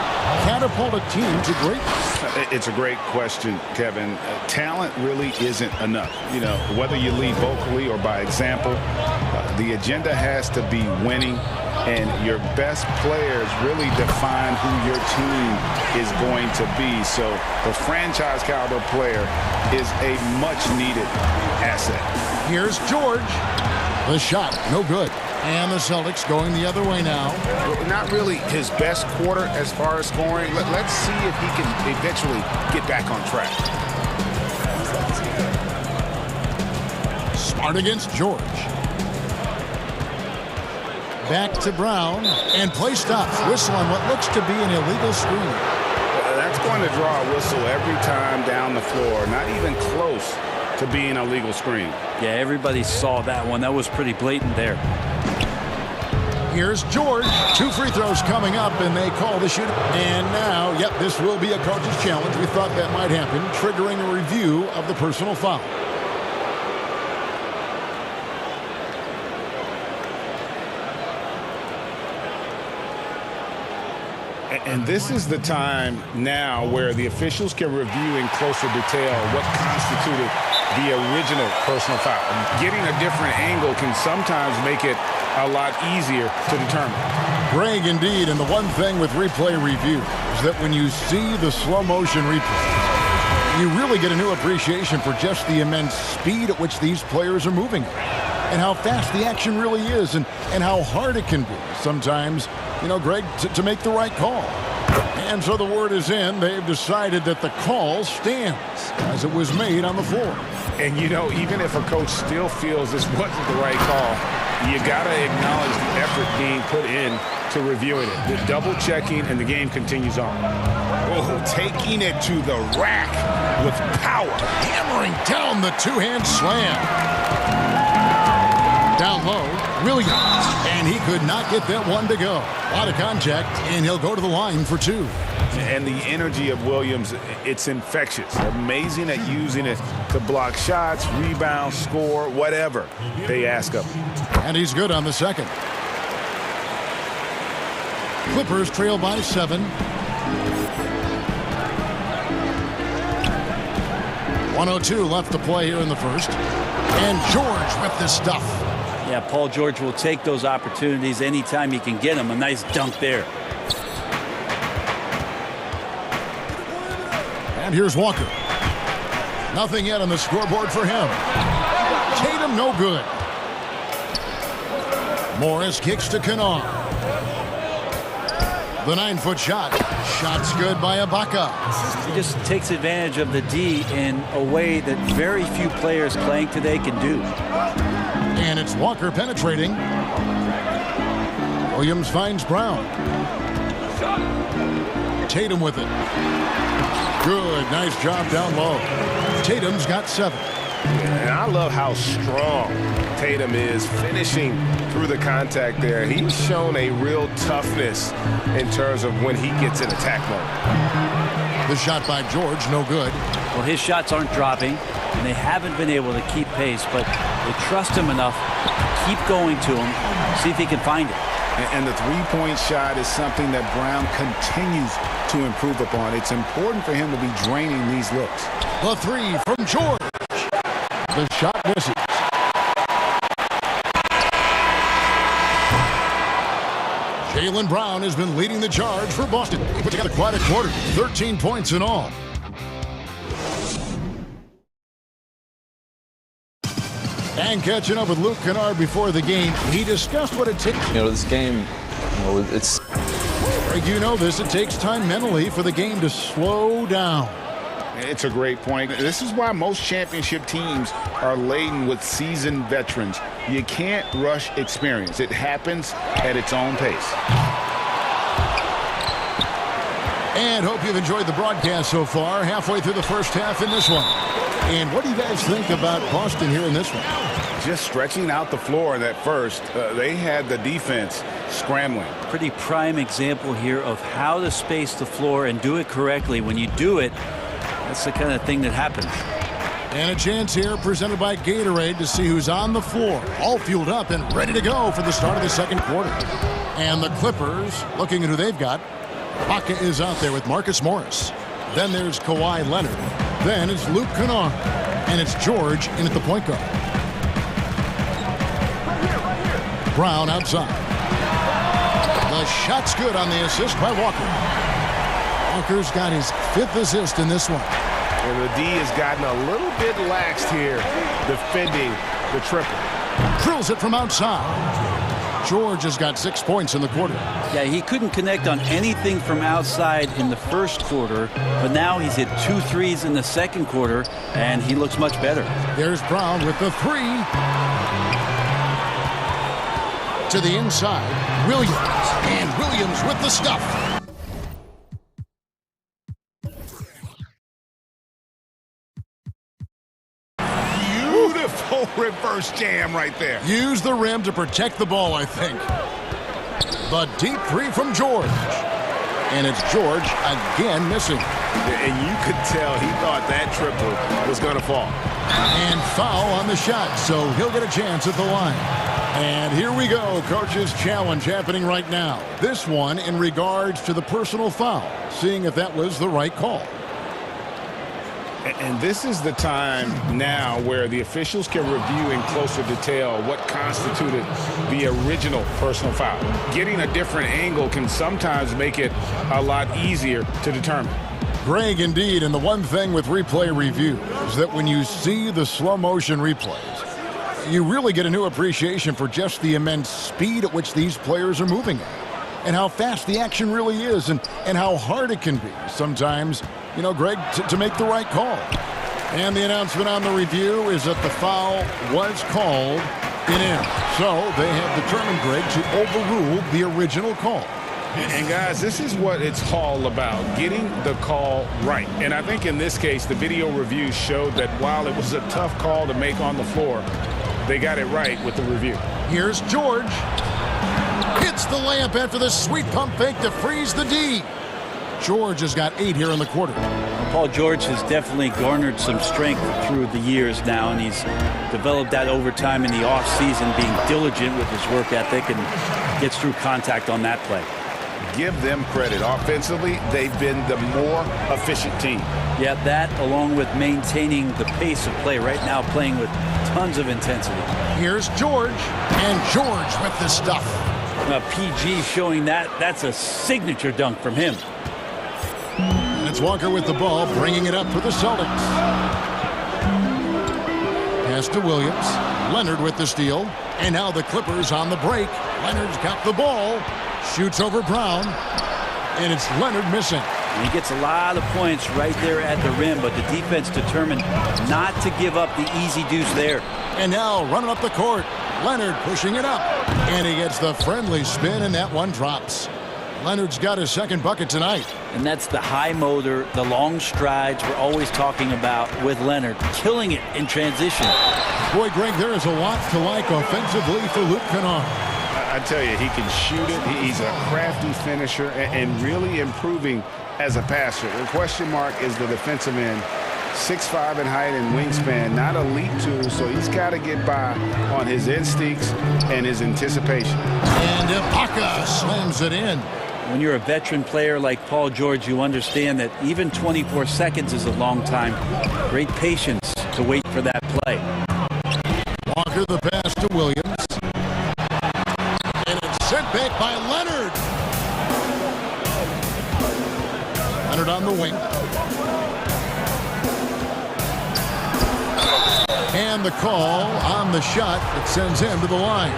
catapult a team to greatness. It's a great question, Kevin. Talent really isn't enough. You know, whether you lead vocally or by example, the agenda has to be winning, and your best players really define who your team is going to be. So the franchise caliber player is a much-needed asset. Here's George. The shot, no good. And the Celtics going the other way now. Not really his best quarter as far as scoring. Let's see if he can eventually get back on track. Smart against George. Back to Brown, and play stops. Whistle on what looks to be an illegal screen. That's going to draw a whistle every time down the floor. Not even close to being a legal screen. Yeah, everybody saw that one. That was pretty blatant there. Here's George. 2 free throws coming up, and they call the shooter. And now, yep, this will be a coach's challenge. We thought that might happen, triggering a review of the personal foul. And this is the time now where the officials can review in closer detail what constituted the original personal foul. Getting a different angle can sometimes make it a lot easier to determine. Greg, indeed, and the one thing with replay review is that when you see the slow motion replay, you really get a new appreciation for just the immense speed at which these players are moving and how fast the action really is and how hard it can be sometimes, you know, Greg, to make the right call. And so the word is in. They've decided that the call stands as it was made on the floor. And, you know, even if a coach still feels this wasn't the right call, you got to acknowledge the effort being put in to reviewing it. The double checking, and the game continues on. Oh, taking it to the rack with power. Hammering down the two-hand slam. Down low, Williams. And he could not get that one to go. A lot of contact, and he'll go to the line for two. And the energy of Williams, it's infectious. Amazing at using it to block shots, rebound, score, whatever they ask of him. And he's good on the second. Clippers trail by 7. 1:02 left to play here in the first. And George with the stuff. Yeah, Paul George will take those opportunities anytime he can get them. A nice dunk there. And here's Walker. Nothing yet on the scoreboard for him. Tatum no good. Morris kicks to Kennard. The 9-foot shot. Shot's good by Ibaka. He just takes advantage of the D in a way that very few players playing today can do. And it's Walker penetrating. Williams finds Brown. Tatum with it. Good, nice job down low. Tatum's got 7. And I love how strong Tatum is finishing through the contact there. He's shown a real toughness in terms of when he gets in attack mode. The shot by George, no good. Well, his shots aren't dropping, and they haven't been able to keep pace, but they trust him enough to keep going to him, see if he can find it. And the three-point shot is something that Brown continues to improve upon. It's important for him to be draining these looks. The 3 from George. The shot misses. Jaylen Brown has been leading the charge for Boston. He put together quite a quarter, 13 points in all. And catching up with Luke Kennard before the game, he discussed what it takes. You know, this game, it's... Greg, you know this. It takes time mentally for the game to slow down. It's a great point. This is why most championship teams are laden with seasoned veterans. You can't rush experience. It happens at its own pace. And hope you've enjoyed the broadcast so far. Halfway through the first half in this one. And what do you guys think about Boston here in this one? Just stretching out the floor in that first. They had the defense scrambling. Pretty prime example here of how to space the floor and do it correctly. When you do it, that's the kind of thing that happens. And a chance here presented by Gatorade to see who's on the floor. All fueled up and ready to go for the start of the second quarter. And the Clippers, looking at who they've got. Ibaka is out there with Marcus Morris. Then there's Kawhi Leonard. Then it's Luke Kennard. And it's George in at the point guard. Brown outside. The shot's good on the assist by Walker. Walker's got his 5th assist in this one. And the D has gotten a little bit laxed here defending the triple. Drills it from outside. George has got 6 points in the quarter. Yeah, he couldn't connect on anything from outside in the first quarter, but now he's hit 2 threes in the second quarter, and he looks much better. There's Brown with the 3. To the inside, Williams. And Williams with the stuff. Beautiful reverse jam right there. Use the rim to protect the ball, I think. The deep 3 from George. And it's George again missing. And you could tell he thought that triple was going to fall. And foul on the shot, so he'll get a chance at the line. And here we go, coach's challenge happening right now. This one in regards to the personal foul, seeing if that was the right call. And this is the time now where the officials can review in closer detail what constituted the original personal foul. Getting a different angle can sometimes make it a lot easier to determine. Greg, indeed, and the one thing with replay review is that when you see the slow motion replays, you really get a new appreciation for just the immense speed at which these players are moving. and how fast the action really is and how hard it can be sometimes, you know, Greg, to make the right call. And the announcement on the review is that the foul was called in. So they have determined, Greg, to overrule the original call. And guys, this is what it's all about, getting the call right. And I think in this case, the video review showed that while it was a tough call to make on the floor, they got it right with the review. Here's George. Hits the layup after the sweet pump fake to freeze the D. George has got 8 here in the quarter. Paul George has definitely garnered some strength through the years now, and he's developed that over time in the offseason, being diligent with his work ethic and gets through contact on that play. Give them credit. Offensively, they've been the more efficient team. Yeah, that along with maintaining the pace of play right now, playing with tons of intensity. Here's George, and George with the stuff. PG showing that's a signature dunk from him. And it's Walker with the ball, bringing it up for the Celtics. Pass to Williams. Leonard with the steal. And now the Clippers on the break. Leonard's got the ball. Shoots over Brown. And it's Leonard missing. And he gets a lot of points right there at the rim, but the defense determined not to give up the easy deuce there. And now running up the court. Leonard pushing it up. And he gets the friendly spin, and that one drops. Leonard's got his second bucket tonight. And that's the high motor, the long strides we're always talking about with Leonard. Killing it in transition. Boy, Greg, there is a lot to like offensively for Luke Kennard. I tell you, he can shoot it. He's a crafty finisher and really improving as a passer. The question mark is the defensive end. 6'5" in height and wingspan, not elite tool, so he's got to get by on his instincts and his anticipation. And Ibaka slams it in. When you're a veteran player like Paul George, you understand that even 24 seconds is a long time. Great patience to wait for that play. Walker the pass to Williams. And it's sent back by Leonard. Leonard on the wing. And the call on the shot that sends him to the line.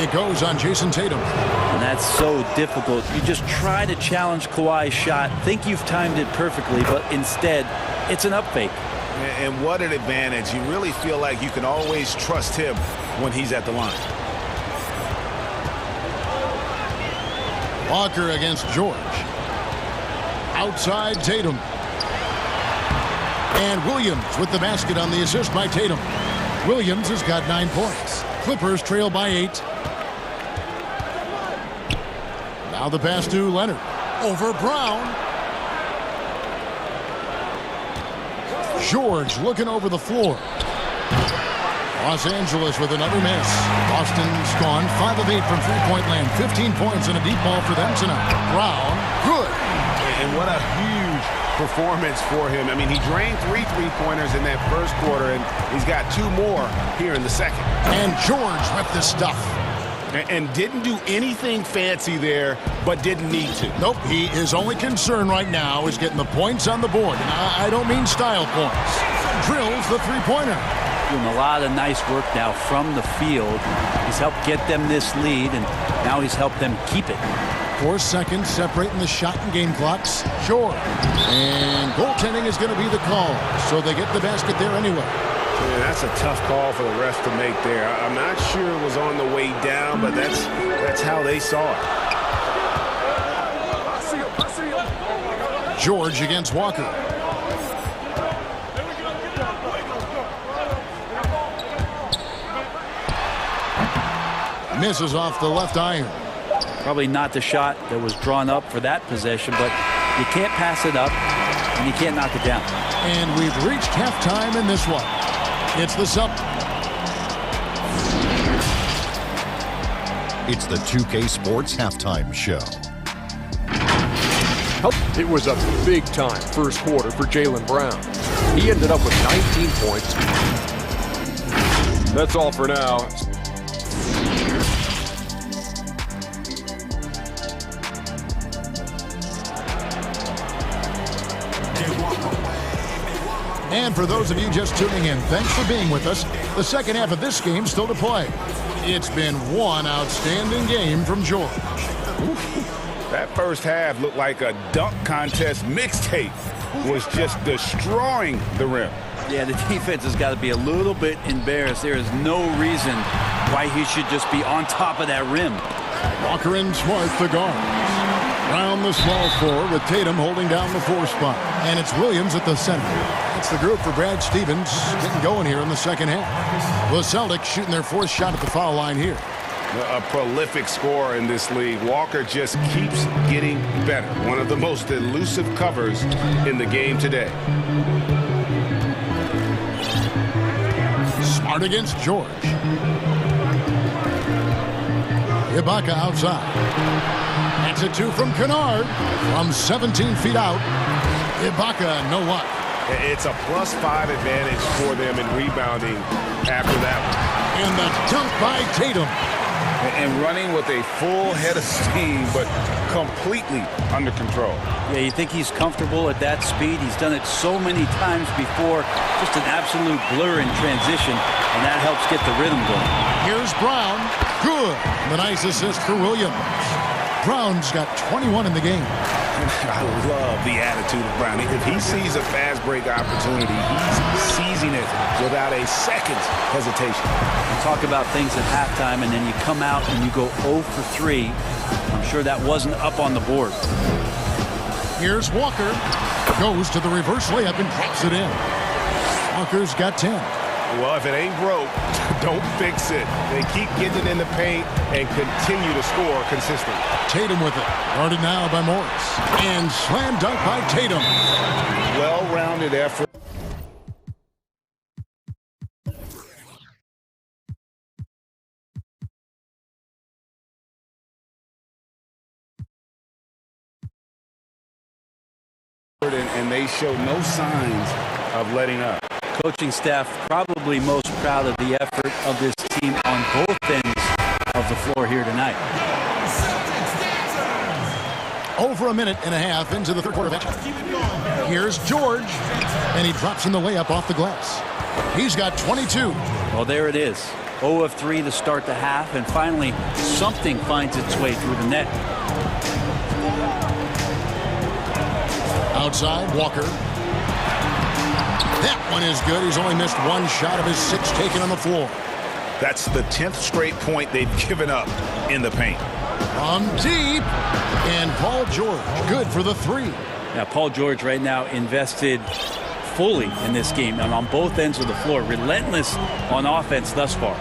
It goes on Jason Tatum. And that's so difficult. You just try to challenge Kawhi's shot, think you've timed it perfectly, but instead, it's an up fake. And what an advantage. You really feel like you can always trust him when he's at the line. Walker against George. Outside Tatum. And Williams with the basket on the assist by Tatum. Williams has got 9 points. Clippers trail by 8. Now the pass to Leonard. Over Brown. George looking over the floor. Los Angeles with another miss. Boston's gone 5 of 8 from three-point land. 15 points and a deep ball for them tonight. Brown, good. And what a huge performance for him. I mean, he drained 3 three-pointers in that first quarter, and he's got 2 more here in the second. And George with the stuff. And didn't do anything fancy there, but didn't need to. Nope, his only concern right now is getting the points on the board. And I don't mean style points. Drills the three-pointer. Doing a lot of nice work now from the field. He's helped get them this lead, and now he's helped them keep it. 4 seconds separating the shot and game clocks. Sure. And goaltending is going to be the call. So they get the basket there anyway. Yeah, that's a tough call for the ref to make there. I'm not sure it was on the way down, but that's how they saw it. George against Walker. Misses off the left iron. Probably not the shot that was drawn up for that possession, but you can't pass it up, and you can't knock it down. And we've reached halftime in this one. It's the Celtics. It's the 2K Sports Halftime Show. It was a big-time first quarter for Jaylen Brown. He ended up with 19 points. That's all for now. And for those of you just tuning in, thanks for being with us. The second half of this game still to play. It's been one outstanding game from George. That first half looked like a dunk contest mixtape. Was just destroying the rim. Yeah, the defense has got to be a little bit embarrassed. There is no reason why he should just be on top of that rim. Walker and Smart, the guards. Round the small floor with Tatum holding down the 4 spot. And it's Williams at the center. That's the group for Brad Stevens getting going here in the second half. The Celtics shooting their 4th shot at the foul line here. A prolific scorer in this league. Walker just keeps getting better. One of the most elusive covers in the game today. Smart against George. Ibaka outside. That's a 2 from Kennard from 17 feet out. Ibaka, no luck. It's a +5 advantage for them in rebounding after that one. And the dunk by Tatum. And running with a full head of steam, but completely under control. Yeah, you think he's comfortable at that speed. He's done it so many times before. Just an absolute blur in transition, and that helps get the rhythm going. Here's Brown. Good. The nice assist for Williams. Brown's got 21 in the game. I love the attitude of Brown. If he sees a fast break opportunity, he's seizing it without a second's hesitation. You talk about things at halftime, and then you come out and you go 0 for 3. I'm sure that wasn't up on the board. Here's Walker. Goes to the reverse layup and drops it in. Walker's got 10. Well, if it ain't broke, don't fix it. They keep getting it in the paint and continue to score consistently. Tatum with it. Guarded now by Morris. And slam dunk by Tatum. Well-rounded effort. And they show no signs of letting up. Coaching staff probably most proud of the effort of this team on both ends of the floor here tonight. Over a minute and a half into the third quarter. Here's George, and he drops in the layup off the glass. He's got 22. Well, there it is. 0 of 3 to start the half, and finally something finds its way through the net. Outside, Walker. That one is good. He's only missed 1 shot of his 6 taken on the floor. That's the 10th straight point they've given up in the paint. From deep. And Paul George, good for the 3. Now, Paul George right now invested fully in this game and on both ends of the floor. Relentless on offense thus far.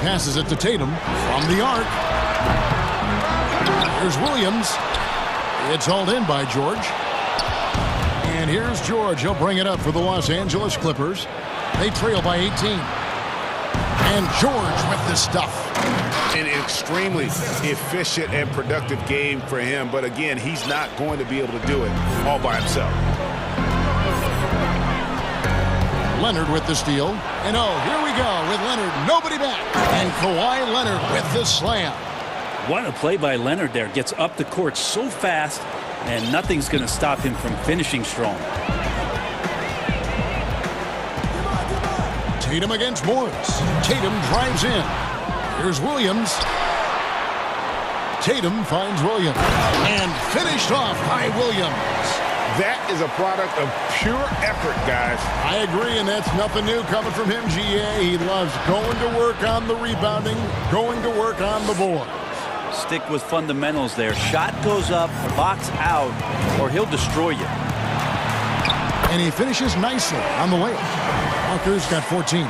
Passes it to Tatum from the arc. Here's Williams. It's hauled in by George. And here's George. He'll bring it up for the Los Angeles Clippers. They trail by 18. And George with the stuff. An extremely efficient and productive game for him. But again, he's not going to be able to do it all by himself. Leonard with the steal. And oh, here we go with Leonard. Nobody back. And Kawhi Leonard with the slam. What a play by Leonard there. Gets up the court so fast, and nothing's going to stop him from finishing strong. Tatum against Morris. Tatum drives in. Here's Williams. Tatum finds Williams. And finished off by Williams. That is a product of pure effort, guys. I agree, and that's nothing new coming from him, GA. He loves going to work on the rebounding, going to work on the board. Stick with fundamentals there. Shot goes up, box out, or he'll destroy you. And he finishes nicely on the layup. Walker's got 14.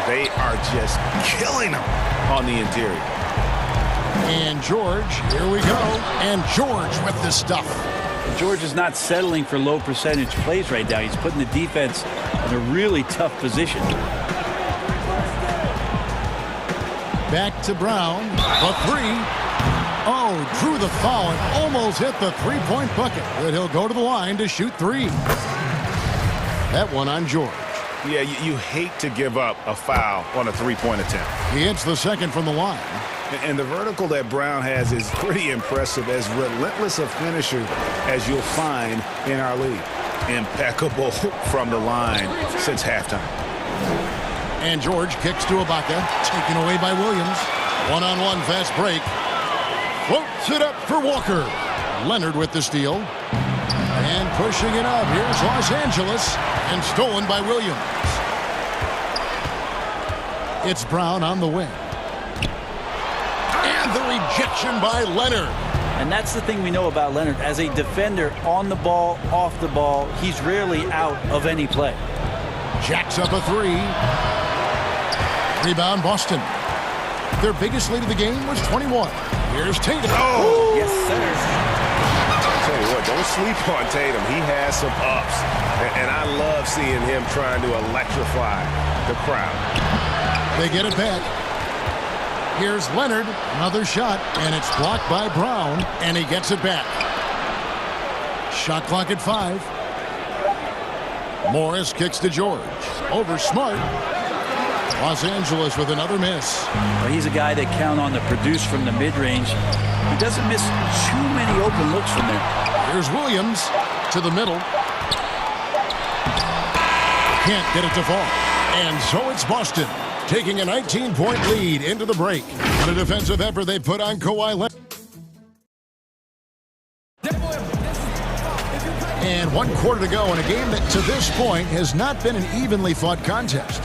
They are just killing him on the interior. And George, here we go. And George with the stuff. George is not settling for low percentage plays right now. He's putting the defense in a really tough position. Back to Brown. The 3. Oh, drew the foul and almost hit the 3-point bucket. But he'll go to the line to shoot 3. That one on George. Yeah, you hate to give up a foul on a 3-point attempt. He hits the second from the line. And the vertical that Brown has is pretty impressive, as relentless a finisher as you'll find in our league. Impeccable from the line since halftime. And George kicks to Ibaka, taken away by Williams. One-on-one fast break. Floats it up for Walker. Leonard with the steal. And pushing it up. Here's Los Angeles. And stolen by Williams. It's Brown on the wing. And the rejection by Leonard. And that's the thing we know about Leonard. As a defender, on the ball, off the ball, he's rarely out of any play. Jacks up a three. Rebound, Boston. Their biggest lead of the game was 21. Here's Tatum. Oh, yes, sir. I'll tell you what, don't sleep on Tatum. He has some ups. And I love seeing him trying to electrify the crowd. They get it back. Here's Leonard. Another shot. And it's blocked by Brown. And he gets it back. Shot clock at 5. Morris kicks to George. Over Smart. Los Angeles with another miss. Well, he's a guy they count on to produce from the mid-range. He doesn't miss too many open looks from there. Here's Williams to the middle. Can't get it to fall. And so it's Boston taking a 19-point lead into the break. On a defensive effort they put on Kawhi Leonard. And 1 quarter to go in a game that to this point has not been an evenly fought contest.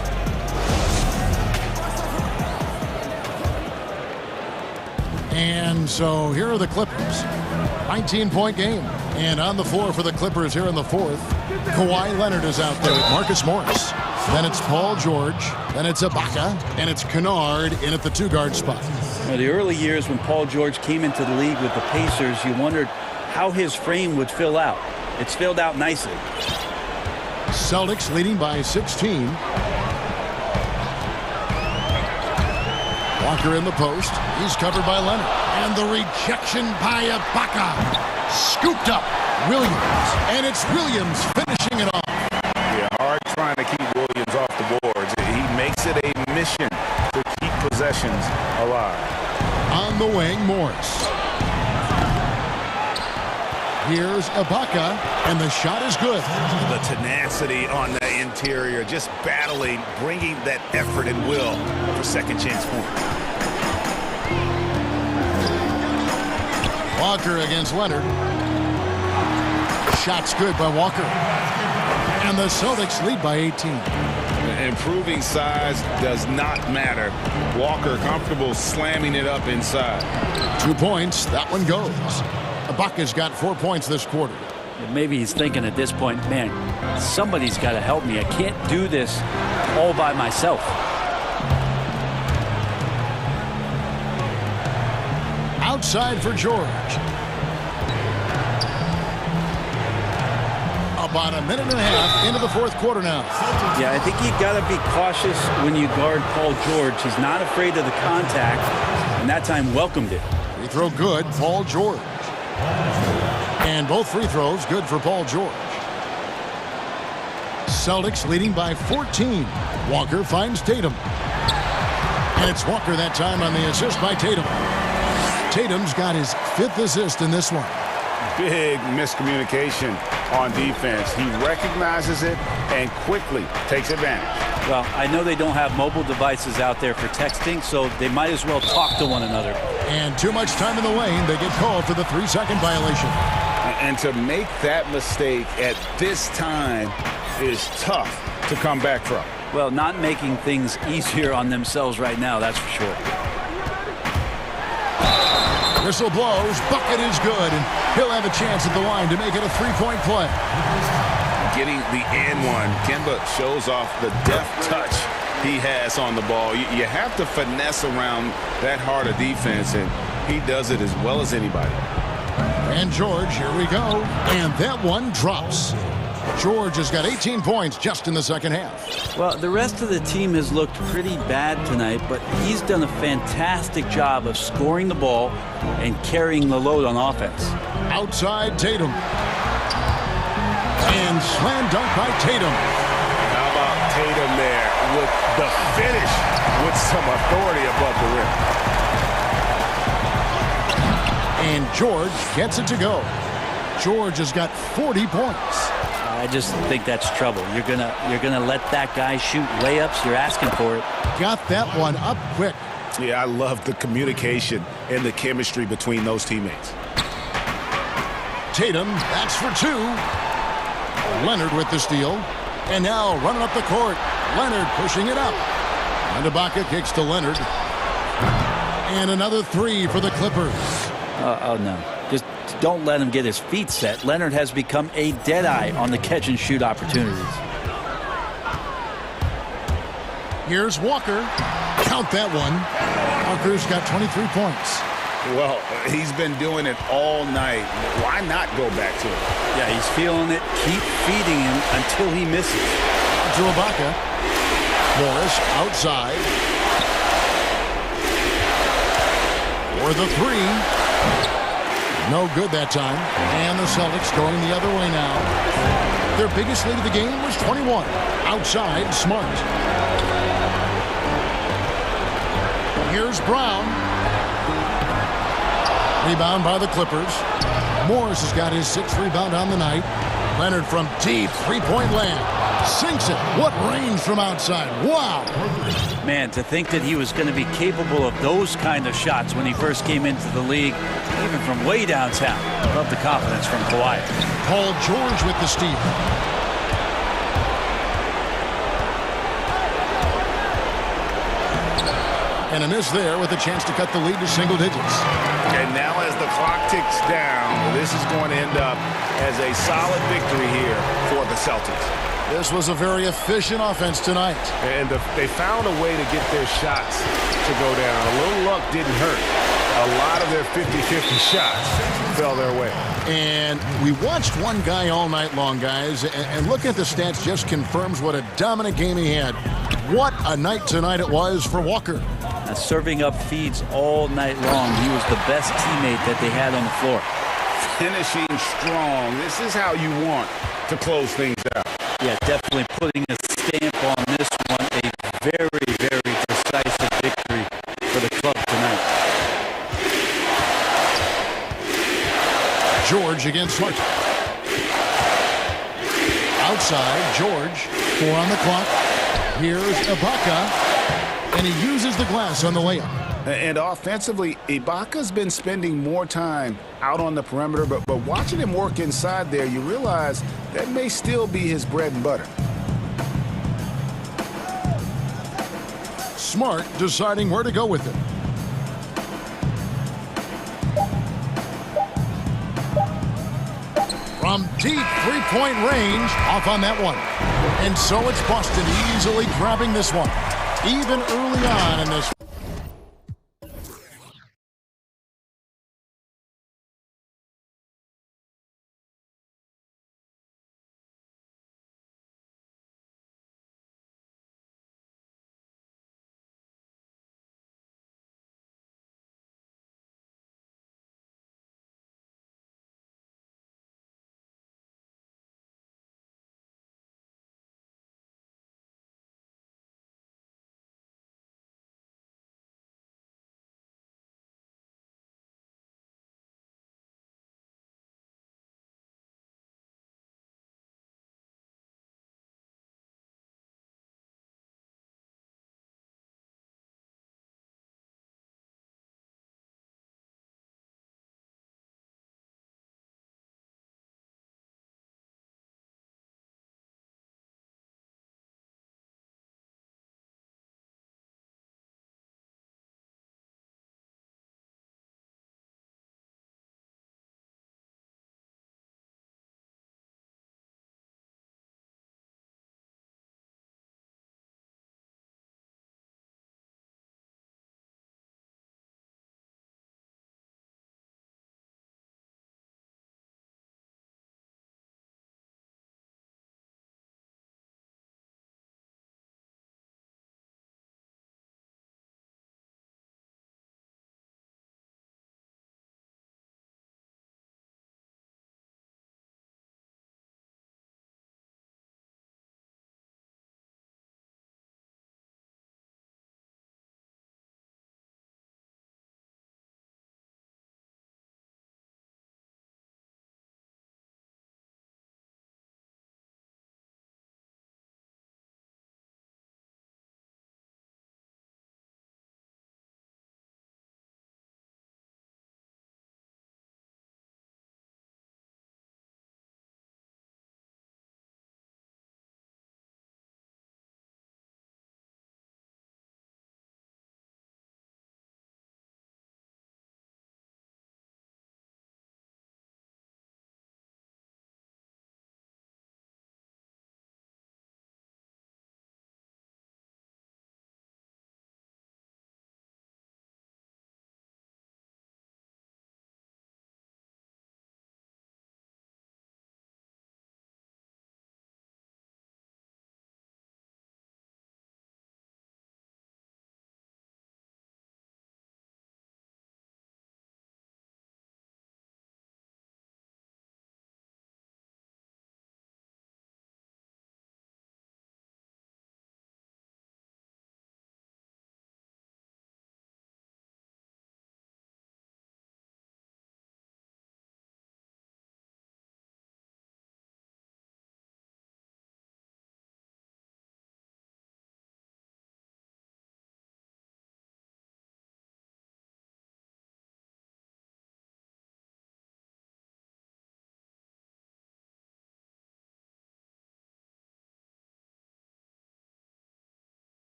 And so here are the Clippers. 19-point game. And on the floor for the Clippers here in the fourth, Kawhi Leonard is out there with Marcus Morris. Then it's Paul George. Then it's Ibaka. And it's Kennard in at the 2-guard spot. Well, the early years when Paul George came into the league with the Pacers, you wondered how his frame would fill out. It's filled out nicely. Celtics leading by 16. Walker in the post. He's covered by Leonard. And the rejection by Ibaka. Scooped up. Williams. And it's Williams finishing it off. Yeah, hard trying to keep Williams off the boards. He makes it a mission to keep possessions alive. On the wing, Morris. Here's Ibaka, and the shot is good. The tenacity on the interior, just battling, bringing that effort and will for second chance points. Walker against Leonard. Shot's good by Walker. And the Celtics lead by 18. Improving size does not matter. Walker comfortable slamming it up inside. 2 points. That one goes. Ibaka's got 4 points this quarter. Maybe he's thinking at this point, man, somebody's got to help me. I can't do this all by myself. Outside for George. About a minute and a half into the fourth quarter now. Yeah, I think you got to be cautious when you guard Paul George. He's not afraid of the contact, and that time welcomed it. Free throw good, Paul George. And both free throws good for Paul George. Celtics leading by 14. Walker finds Tatum. And it's Walker that time on the assist by Tatum. Tatum's got his 5th assist in this one. Big miscommunication on defense. He recognizes it and quickly takes advantage. Well, I know they don't have mobile devices out there for texting, so they might as well talk to one another. And too much time in the lane. They get called for the 3-second violation. And to make that mistake at this time is tough to come back from. Well, not making things easier on themselves right now, that's for sure. Whistle blows. Bucket is good. And he'll have a chance at the line to make it a 3-point play. Getting the and one. Kemba shows off the deft touch he has on the ball. You have to finesse around that hard of defense, and he does it as well as anybody. And George, here we go. And that one drops. George has got 18 points just in the second half. Well, the rest of the team has looked pretty bad tonight, but he's done a fantastic job of scoring the ball and carrying the load on offense. Outside Tatum. And slam dunk by Tatum. How about Tatum there with the finish with some authority above the rim. And George gets it to go. George has got 40 points. I just think that's trouble. You're gonna let that guy shoot layups. You're asking for it. Got that one up quick. Yeah, I love the communication and the chemistry between those teammates. Tatum, that's for two. Leonard with the steal. And now running up the court. Leonard pushing it up. And Ibaka kicks to Leonard. And another three for the Clippers. Oh, no. Just don't let him get his feet set. Leonard has become a deadeye on the catch-and-shoot opportunities. Here's Walker. Count that one. Walker's got 23 points. Well, he's been doing it all night. Why not go back to it? Yeah, he's feeling it. Keep feeding him until he misses. To Ibaka. Morris outside. For the three. No good that time. And the Celtics going the other way now. Their biggest lead of the game was 21. Outside, Smart. Here's Brown. Rebound by the Clippers. Morris has got his 6th rebound on the night. Leonard from deep three-point land. Sinks it. What range from outside. Wow. Man, to think that he was going to be capable of those kind of shots when he first came into the league, even from way downtown. Love the confidence from Kawhi. Paul George with the steal. And a miss there with a chance to cut the lead to single digits. And now as the clock ticks down, this is going to end up as a solid victory here for the Celtics. This was a very efficient offense tonight. And they found a way to get their shots to go down. A little luck didn't hurt. A lot of their 50-50 shots fell their way. And we watched one guy all night long, guys, and looking at the stats just confirms what a dominant game he had. What a night tonight it was for Walker. Serving up feeds all night long. He was the best teammate that they had on the floor. Finishing strong. This is how you want to close things out. Yeah, definitely putting a stamp on this one. A very, very decisive victory for the club tonight. George against Smart. Outside, George. 4 on the clock. Here's Ibaka. And he uses the glass on the layup. And offensively, Ibaka's been spending more time out on the perimeter, but watching him work inside there, you realize that may still be his bread and butter. Smart deciding where to go with it. From deep three-point range, off on that one. And so it's Boston easily grabbing this one. Even early on in this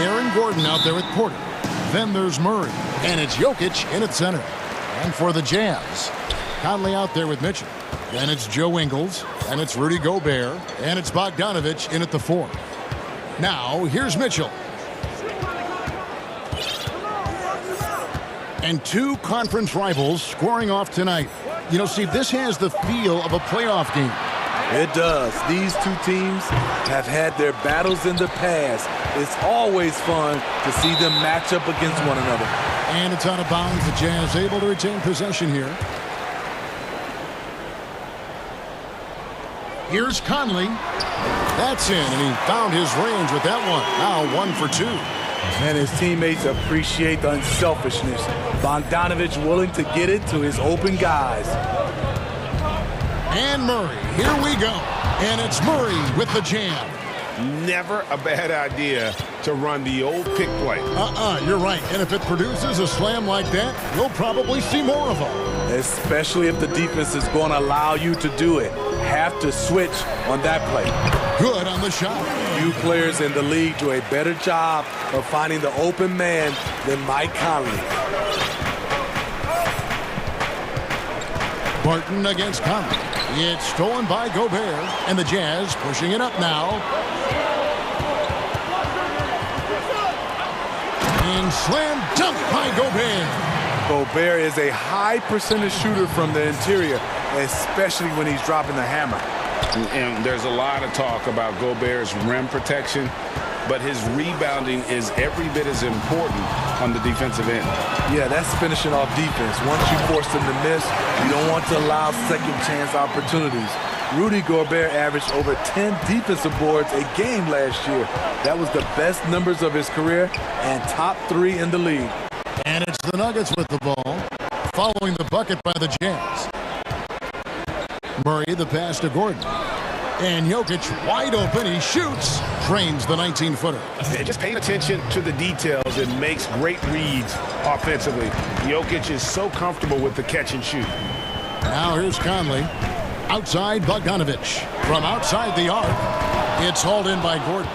Aaron Gordon out there with Porter. Then there's Murray, and it's Jokic in at center. And for the Jazz, Conley out there with Mitchell. Then it's Joe Ingles, and it's Rudy Gobert, and it's Bogdanovich in at the 4. Now, here's Mitchell. And two conference rivals scoring off tonight. You know, Steve, this has the feel of a playoff game. It does. These two teams have had their battles in the past. It's always fun to see them match up against one another. And it's out of bounds. The Jazz able to retain possession here. Here's Conley. That's in, and he found his range with that one. Now 1 for 2. And his teammates appreciate the unselfishness. Bogdanovich willing to get it to his open guys. And Murray, here we go. And it's Murray with the jam. Never a bad idea to run the old pick play. You're right. And if it produces a slam like that, we'll probably see more of them. Especially if the defense is going to allow you to do it. Have to switch on that play. Good on the shot. Few players in the league do a better job of finding the open man than Mike Conley. Barton against Conley. It's stolen by Gobert, and the Jazz pushing it up now. And slam dunk by Gobert. Gobert is a high percentage shooter from the interior, especially when he's dropping the hammer. And there's a lot of talk about Gobert's rim protection, but his rebounding is every bit as important on the defensive end. Yeah, that's finishing off defense. Once you force them to miss, you don't want to allow second chance opportunities. Rudy Gobert averaged over 10 defensive boards a game last year. That was the best numbers of his career and top 3 in the league. And it's the Nuggets with the ball, following the bucket by the Jazz. Murray, the pass to Gordon. And Jokic wide open. He shoots. Drains the 19-footer. Just paying attention to the details and makes great reads offensively. Jokic is so comfortable with the catch and shoot. Now here's Conley. Outside Bogdanovich. From outside the arc. It's hauled in by Gordon.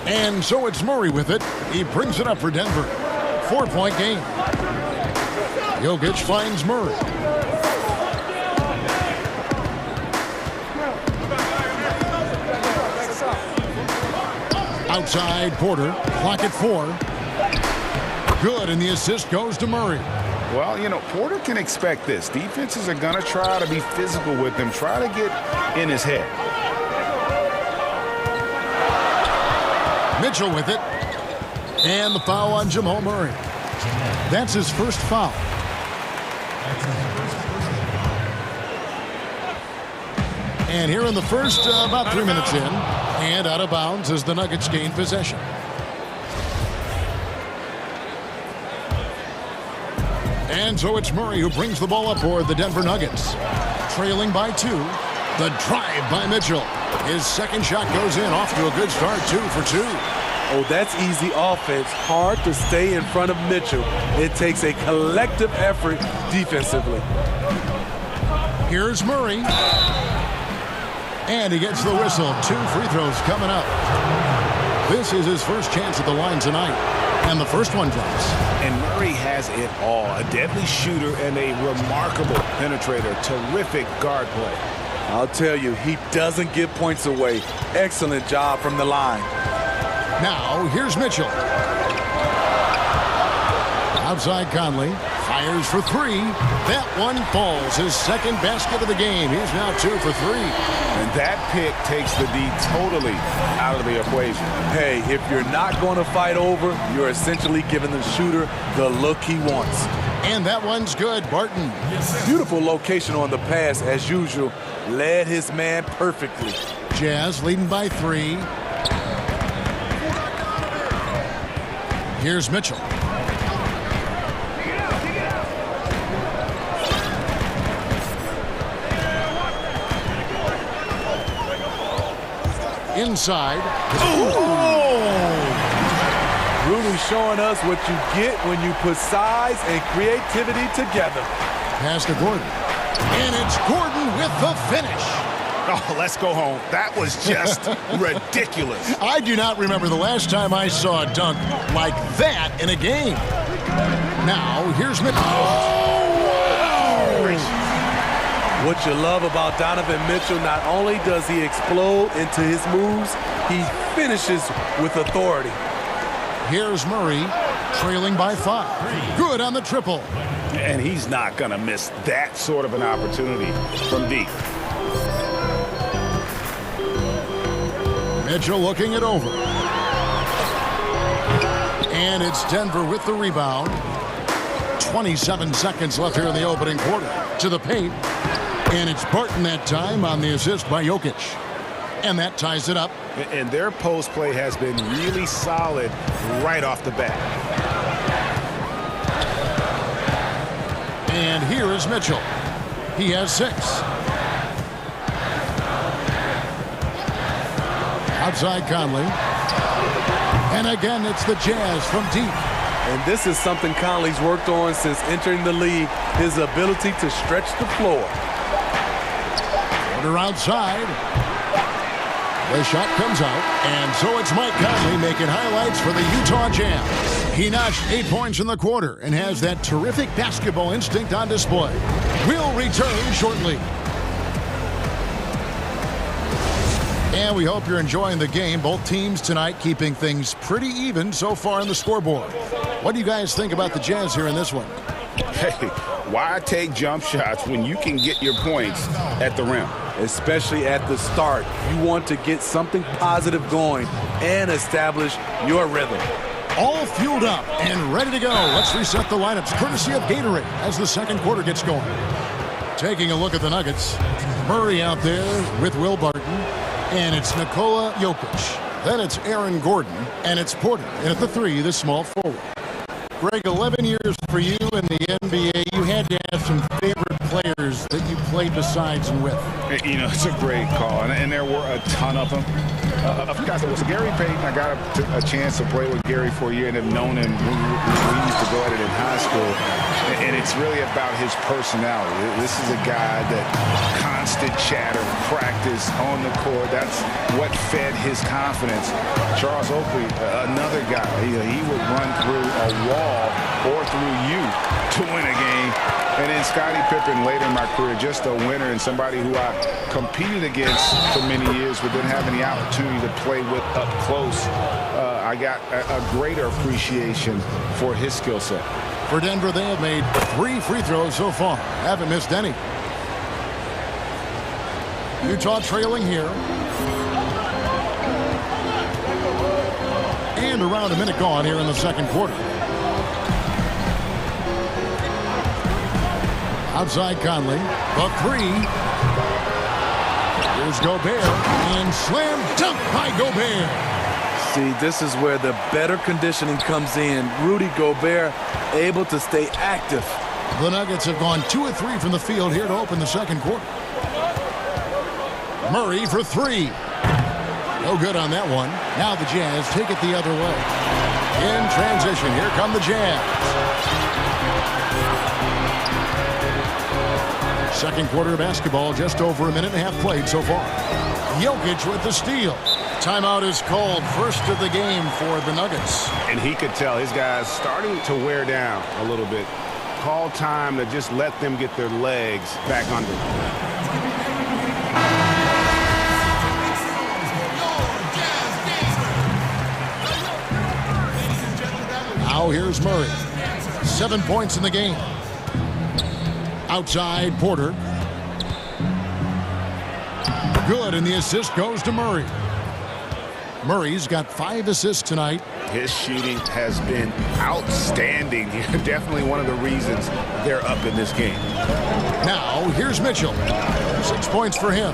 And so it's Murray with it. He brings it up for Denver. 4-point game. Jokic finds Murray. Outside Porter. Clock at 4. Good, and the assist goes to Murray. Well, you know, Porter can expect this. Defenses are going to try to be physical with him, try to get in his head. Mitchell with it. And the foul on Jamal Murray. That's his first foul. And here in the first, about 3 minutes in, and out of bounds as the Nuggets gain possession. And so it's Murray who brings the ball up for the Denver Nuggets. Trailing by 2. The drive by Mitchell. His second shot goes in, off to a good start, 2 for 2. Oh, that's easy offense. Hard to stay in front of Mitchell. It takes a collective effort defensively. Here's Murray. And he gets the whistle. 2 free throws coming up. This is his first chance at the line tonight. And the first one drops. And Murray has it all. A deadly shooter and a remarkable penetrator. Terrific guard play. I'll tell you, he doesn't give points away. Excellent job from the line. Now, here's Mitchell. Outside Conley. Fires for 3. That one falls. His second basket of the game. He's now 2 for 3. And that pick takes the D totally out of the equation. Hey, if you're not going to fight over, you're essentially giving the shooter the look he wants. And that one's good. Barton. Beautiful location on the pass, as usual. Led his man perfectly. Jazz leading by 3. Here's Mitchell. Inside. Really showing us what you get when you put size and creativity together. Pass to Gordon. And it's Gordon with the finish. Oh, let's go home. That was just ridiculous. I do not remember the last time I saw a dunk like that in a game. Now, here's Mitchell. What you love about Donovan Mitchell, not only does he explode into his moves, he finishes with authority. Here's Murray, trailing by 5. Good on the triple. And he's not going to miss that sort of an opportunity from deep. Mitchell looking it over. And it's Denver with the rebound. 27 seconds left here in the opening quarter. To the paint. And it's Barton that time on the assist by Jokic. And that ties it up. And their post play has been really solid right off the bat. And here is Mitchell. He has 6. Outside Conley. And again, it's the Jazz from deep. And this is something Conley's worked on since entering the league, his ability to stretch the floor. Order outside. The shot comes out, and so it's Mike Conley making highlights for the Utah Jazz. He notched 8 points in the quarter and has that terrific basketball instinct on display. We'll return shortly. And we hope you're enjoying the game. Both teams tonight keeping things pretty even so far in the scoreboard. What do you guys think about the Jazz here in this one? Hey, why take jump shots when you can get your points at the rim? Especially at the start. You want to get something positive going and establish your rhythm. All fueled up and ready to go. Let's reset the lineups courtesy of Gatorade as the second quarter gets going. Taking a look at the Nuggets. Murray out there with Will Barton. And it's Nikola Jokic. Then it's Aaron Gordon. And it's Porter. And at the 3, the small forward. Greg, 11 years for you in the NBA. You had to have some favorite players that you played besides and with. You know, it's a great call, and there were a ton of them. A few guys, was Gary Payton. I got a chance to play with Gary for a year and have known him. We used to go at it in high school, and it's really about his personality. This is a guy that constant chatter, practice on the court. That's what fed his confidence. Charles Oakley, another guy. He would run through a wall or through you to win a game. And then Scottie Pippen later in my career, just a winner and somebody who I competed against for many years, but didn't have any opportunity to play with up close. I got a greater appreciation for his skill set. For Denver, they have made 3 free throws so far. Haven't missed any. Utah trailing here. And around a minute gone here in the second quarter. Outside Conley, the 3. Here's Gobert, and slam dunk by Gobert. See, this is where the better conditioning comes in. Rudy Gobert able to stay active. The Nuggets have gone 2 of 3 from the field here to open the second quarter. Murray for 3. No good on that one. Now the Jazz take it the other way. In transition, here come the Jazz. Second quarter of basketball, just over a minute and a half played so far. Jokic with the steal. Timeout is called, first of the game for the Nuggets. And he could tell his guys starting to wear down a little bit. Call time to just let them get their legs back under. Now here's Murray. 7 points in the game. Outside Porter. Good, and the assist goes to Murray. Murray's got 5 assists tonight. His shooting has been outstanding. Definitely one of the reasons they're up in this game. Now here's Mitchell. 6 points for him.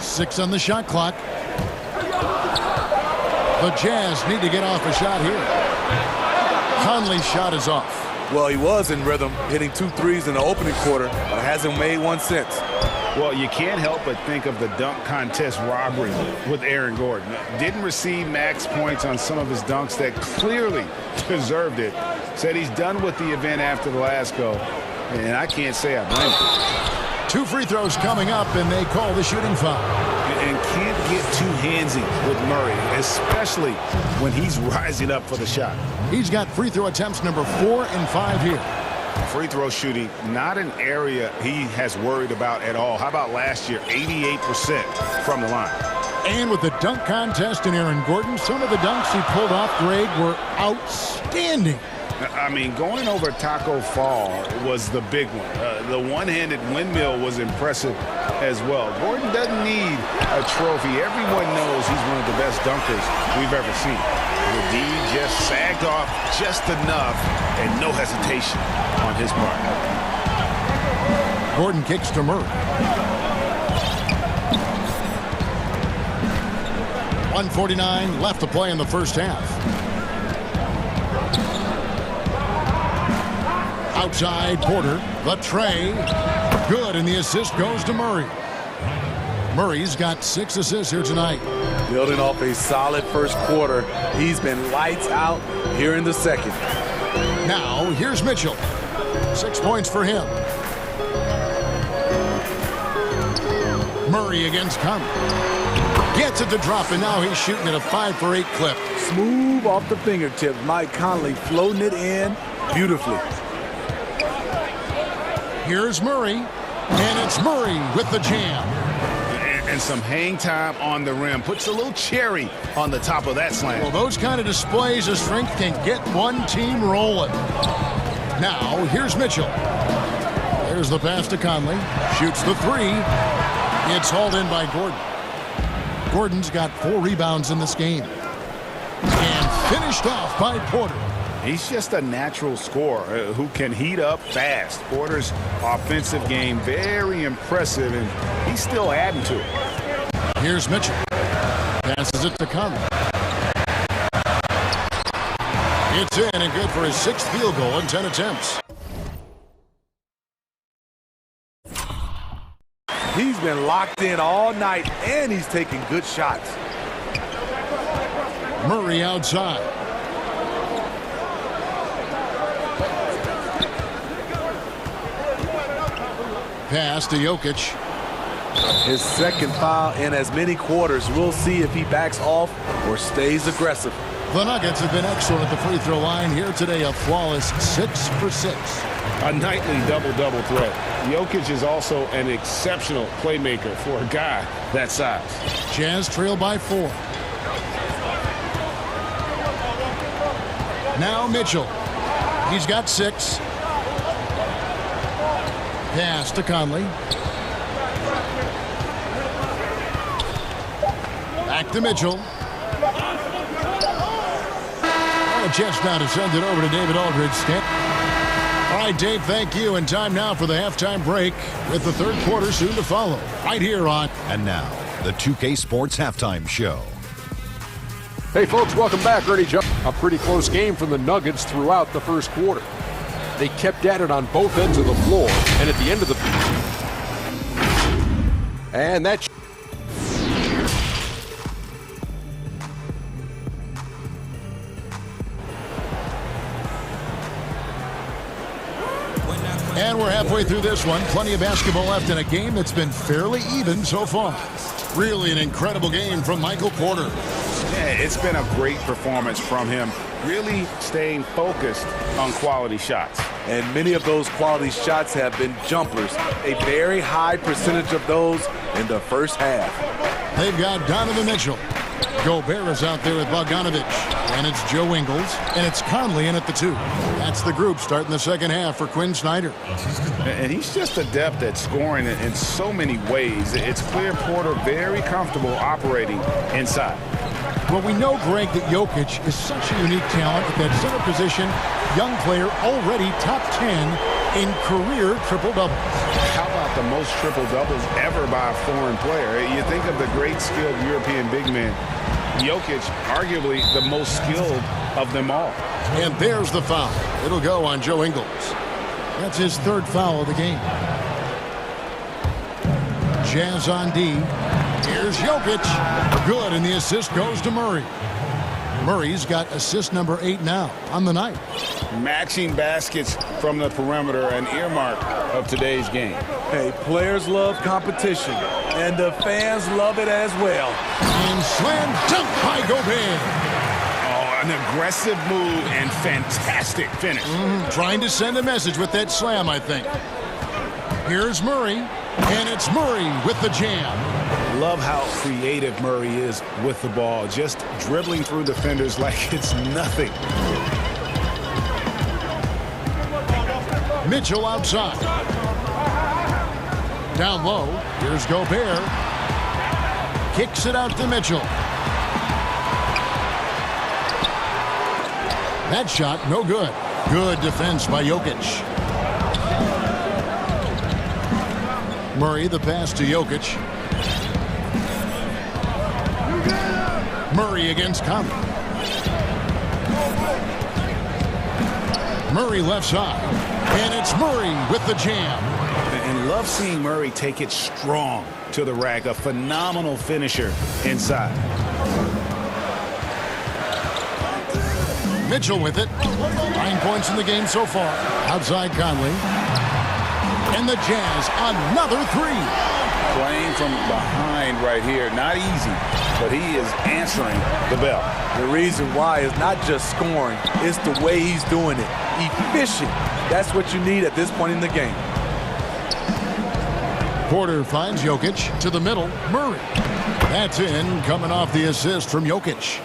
Six on the shot clock. The Jazz need to get off a shot here. Conley's shot is off. Well, he was in rhythm, hitting 2 threes in the opening quarter, but hasn't made one since. Well, you can't help but think of the dunk contest robbery with Aaron Gordon. Didn't receive max points on some of his dunks that clearly deserved it. Said he's done with the event after the last go, and I can't say I blame him. 2 free throws coming up, and they call the shooting foul. And can't get too handsy with Murray, especially when he's rising up for the shot. He's got free throw attempts number 4 and 5 here. Free throw shooting, not an area he has worried about at all. How about last year, 88% from the line. And with the dunk contest in Aaron Gordon, some of the dunks he pulled off, Greg, were outstanding. I mean, going over Taco Fall was the big one. The one-handed windmill was impressive as well. Gordon doesn't need a trophy. Everyone knows he's one of the best dunkers we've ever seen. The D just sagged off just enough and no hesitation on his part. Gordon kicks to Murray. 1:49 left to play in the first half. Outside, Porter, the tray, good, and the assist goes to Murray. Murray's got 6 assists here tonight. Building off a solid first quarter, he's been lights out here in the second. Now, here's Mitchell. 6 points for him. Murray against Conley. Gets it to drop, and now he's shooting at a 5 for 8 clip. Smooth off the fingertips. Mike Conley floating it in beautifully. Here's Murray, and it's Murray with the jam. And some hang time on the rim. Puts a little cherry on the top of that slam. Well, those kind of displays of strength can get one team rolling. Now, here's Mitchell. There's the pass to Conley. Shoots the 3. It's hauled in by Gordon. Gordon's got 4 rebounds in this game. And finished off by Porter. He's just a natural scorer who can heat up fast. Porter's offensive game very impressive, and he's still adding to it. Here's Mitchell. Passes it to Conley. It's in and good for his 6th field goal in 10 attempts. He's been locked in all night, and he's taking good shots. Murray outside. Pass to Jokic. His second foul in as many quarters. We'll see if he backs off or stays aggressive. The Nuggets have been excellent at the free throw line here today. A flawless 6 for 6. A nightly double-double threat. Jokic is also an exceptional playmaker for a guy that size. Jazz trail by 4. Now Mitchell. He's got 6. Pass to Conley. Back to Mitchell. Oh, just now to send it over to David Aldridge. All right, Dave, thank you. And time now for the halftime break with the third quarter soon to follow. Right here on. And now, the 2K Sports Halftime Show. Hey, folks, welcome back. Ernie Jones. A pretty close game from the Nuggets throughout the first quarter. They kept at it on both ends of the floor, and at the end of the... And that... And we're halfway through this one. Plenty of basketball left in a game that's been fairly even so far. Really an incredible game from Michael Porter. Yeah, it's been a great performance from him. Really staying focused on quality shots. And many of those quality shots have been jumpers. A very high percentage of those in the first half. They've got Donovan Mitchell. Gobert is out there with Bogdanovich. And it's Joe Ingles. And it's Conley in at the 2. That's the group starting the second half for Quinn Snyder. And he's just adept at scoring in so many ways. It's clear Porter very comfortable operating inside. Well, we know, Greg, that Jokic is such a unique talent at that center position. Young player, already top 10 in career triple-doubles. How about the most triple-doubles ever by a foreign player? You think of the great skilled European big men. Jokic, arguably the most skilled of them all. And there's the foul. It'll go on Joe Ingles. That's his 3rd foul of the game. Jazz on D. Here's Jokic. Good, and the assist goes to Murray. Murray's got assist number 8 now on the night. Matching baskets from the perimeter, an earmark of today's game. Hey, players love competition, and the fans love it as well. And slam dunk by Gobert. Oh, an aggressive move and fantastic finish. Trying to send a message with that slam, I think. Here's Murray, and it's Murray with the jam. Love how creative Murray is with the ball, just dribbling through defenders like it's nothing. Mitchell outside. Down low, here's Gobert. Kicks it out to Mitchell. That shot, no good. Good defense by Jokic. Murray, the pass to Jokic. Murray against Conley. Murray left side. And it's Murray with the jam. And love seeing Murray take it strong to the rack. A phenomenal finisher inside. Mitchell with it. 9 points in the game so far. Outside Conley. And the Jazz, another 3. Playing from behind right here. Not easy, but he is answering the bell. The reason why is not just scoring. It's the way he's doing it. Efficient. That's what you need at this point in the game. Porter finds Jokic to the middle. Murray. That's in, coming off the assist from Jokic.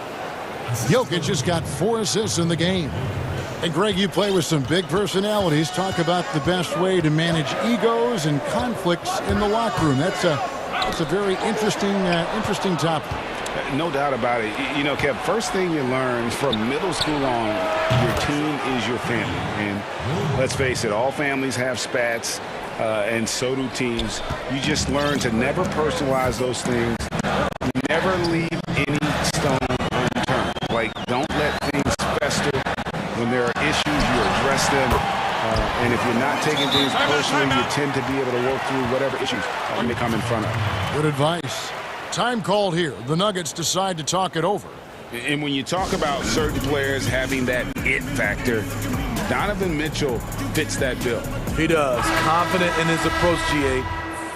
Jokic has got 4 assists in the game. And Greg, you play with some big personalities. Talk about the best way to manage egos and conflicts in the locker room. That's a very interesting topic. No doubt about it. You know, Kev, first thing you learn from middle school on, your team is your family. And let's face it, all families have spats, and so do teams. You just learn to never personalize those things. Never leave any stone unturned. Like, don't let things fester. When there are issues, you address them. And if you're not taking things personally, you tend to be able to work through whatever issues may come in front of. Good advice. Time called here. The Nuggets decide to talk it over. And when you talk about certain players having that it factor, Donovan Mitchell fits that bill. He does. Confident in his approach, GA.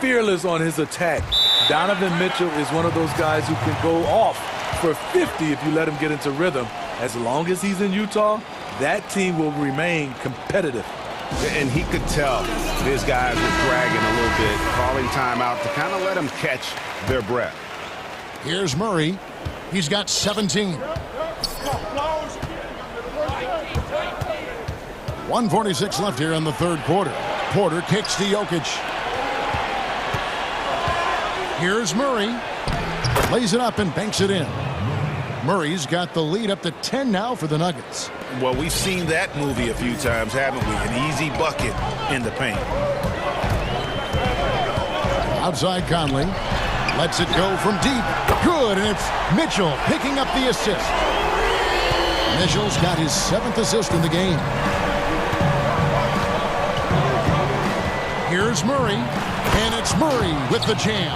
Fearless on his attack. Donovan Mitchell is one of those guys who can go off for 50 if you let him get into rhythm. As long as he's in Utah, that team will remain competitive. And he could tell his guys were dragging a little bit, calling timeout to kind of let them catch their breath. Here's Murray. He's got 17. 1:46 left here in the third quarter. Porter kicks to Jokic. Here's Murray. Lays it up and banks it in. Murray's got the lead up to 10 now for the Nuggets. Well, we've seen that movie a few times, haven't we? An easy bucket in the paint. Outside Conley. Lets it go from deep. Good, and it's Mitchell picking up the assist. Mitchell's got his 7th assist in the game. Here's Murray, and it's Murray with the jam.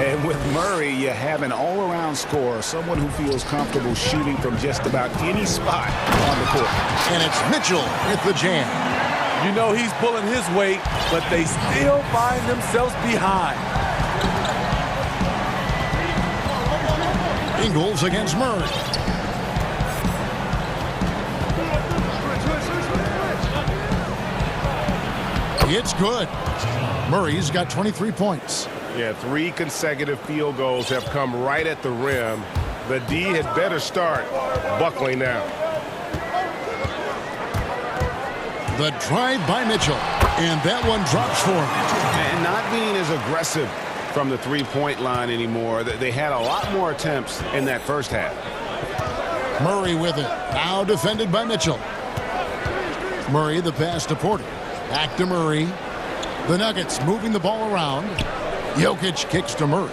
And with Murray, you have an all-around scorer, someone who feels comfortable shooting from just about any spot on the court. And it's Mitchell with the jam. You know he's pulling his weight, but they still find themselves behind. Ingles against Murray. It's good. Murray's got 23 points. Yeah, 3 consecutive field goals have come right at the rim. The D had better start buckling down. The drive by Mitchell, and that one drops for him. And not being as aggressive from the three-point line anymore. They had a lot more attempts in that first half. Murray with it. Now defended by Mitchell. Murray the pass to Porter. Back to Murray. The Nuggets moving the ball around. Jokic kicks to Murray.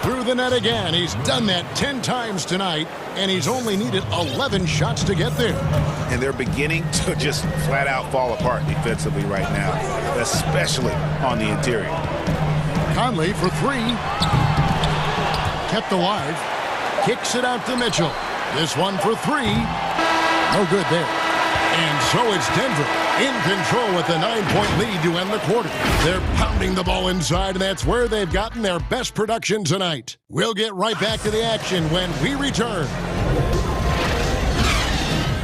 Through the net again. He's done that 10 times tonight, and he's only needed 11 shots to get there. And they're beginning to just flat out fall apart defensively right now, especially on the interior. Conley for three. Kept alive. Kicks it out to Mitchell. This one for three. No good there. And so it's Denver in control with a 9-point lead to end the quarter. They're pounding the ball inside, and that's where they've gotten their best production tonight. We'll get right back to the action when we return.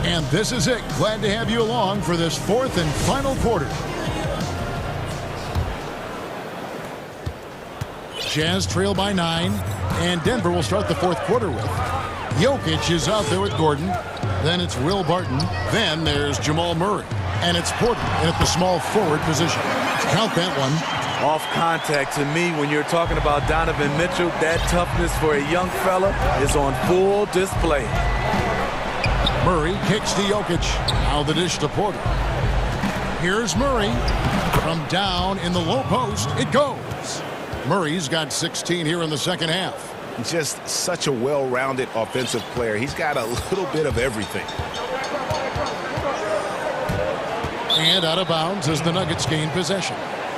And this is it. Glad to have you along for this fourth and final quarter. Jazz trail by 9, and Denver will start the fourth quarter with. Jokic is out there with Gordon. Then it's Will Barton. Then there's Jamal Murray. And it's Porter in at the small forward position. Count that one. Off contact. To me, when you're talking about Donovan Mitchell, that toughness for a young fella is on full display. Murray kicks to Jokic. Now the dish to Porter. Here's Murray. From down in the low post, it goes. Murray's got 16 here in the second half. Just such a well-rounded offensive player. He's got a little bit of everything. And out of bounds as the Nuggets gain possession.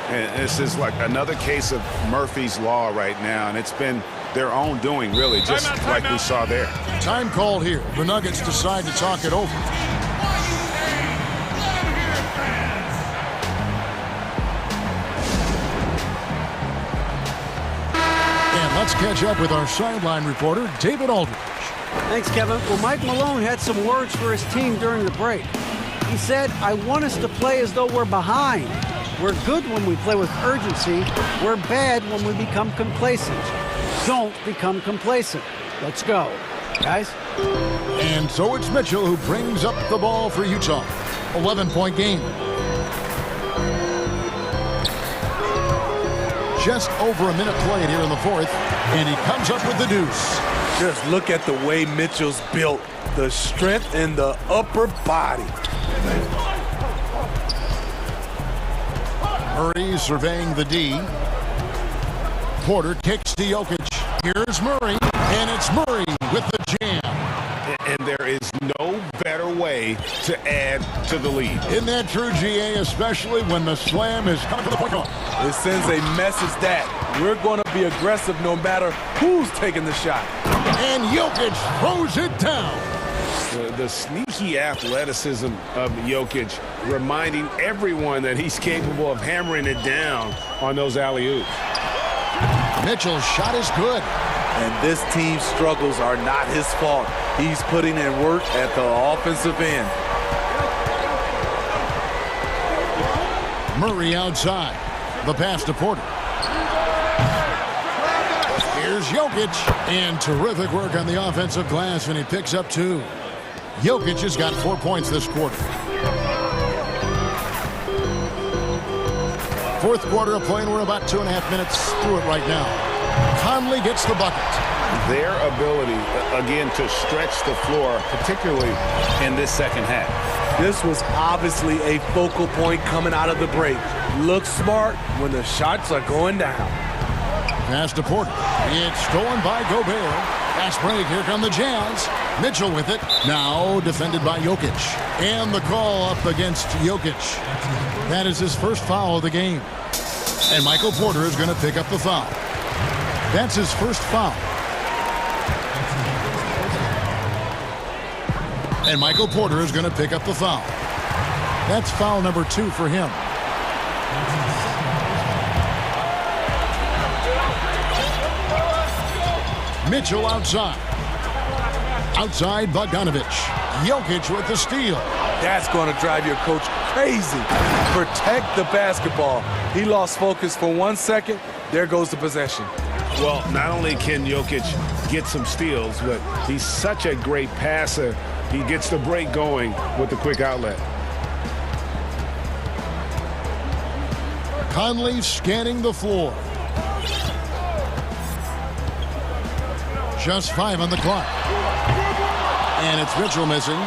And this is like another case of Murphy's Law right now, and it's been their own doing, really, just like we saw there. Time called here. The Nuggets decide to talk it over. Let's catch up with our sideline reporter, David Aldridge. Thanks, Kevin. Well, Mike Malone had some words for his team during the break. He said, I want us to play as though we're behind. We're good when we play with urgency. We're bad when we become complacent. Don't become complacent. Let's go, guys. And so it's Mitchell who brings up the ball for Utah. 11-point game. Just over a minute played here in the fourth, and he comes up with the deuce. Just look at the way Mitchell's built. The strength in the upper body. Murray surveying the D. Porter kicks to Jokic. Here's Murray, and it's Murray with the jam. And there is no better way to add to the lead. Isn't that true, GA, especially when the slam is coming to the point guard? It sends a message that we're going to be aggressive no matter who's taking the shot. And Jokic throws it down. The sneaky athleticism of Jokic, reminding everyone that he's capable of hammering it down on those alley-oops. Mitchell's shot is good. And this team's struggles are not his fault. He's putting in work at the offensive end. Murray outside. The pass to Porter. Here's Jokic. And terrific work on the offensive glass, and he picks up 2. Jokic has got 4 points this quarter. Fourth quarter of play, and we're about 2.5 minutes through it right now. Conley gets the bucket. Their ability, again, to stretch the floor, particularly in this second half. This was obviously a focal point coming out of the break. Look smart when the shots are going down. Pass to Porter. It's stolen by Gobert. Fast break. Here come the Jazz. Mitchell with it. Now defended by Jokic. And the call up against Jokic. That is his first foul of the game. And Michael Porter is going to pick up the foul. That's his first foul. And Michael Porter is going to pick up the foul. That's foul number 2 for him. Mitchell outside. Outside Bogdanovich. Jokic with the steal. That's going to drive your coach crazy. Protect the basketball. He lost focus for 1 second. There goes the possession. Well, not only can Jokic get some steals, but he's such a great passer. He gets the break going with the quick outlet. Conley scanning the floor. Just 5 on the clock. And it's Mitchell missing.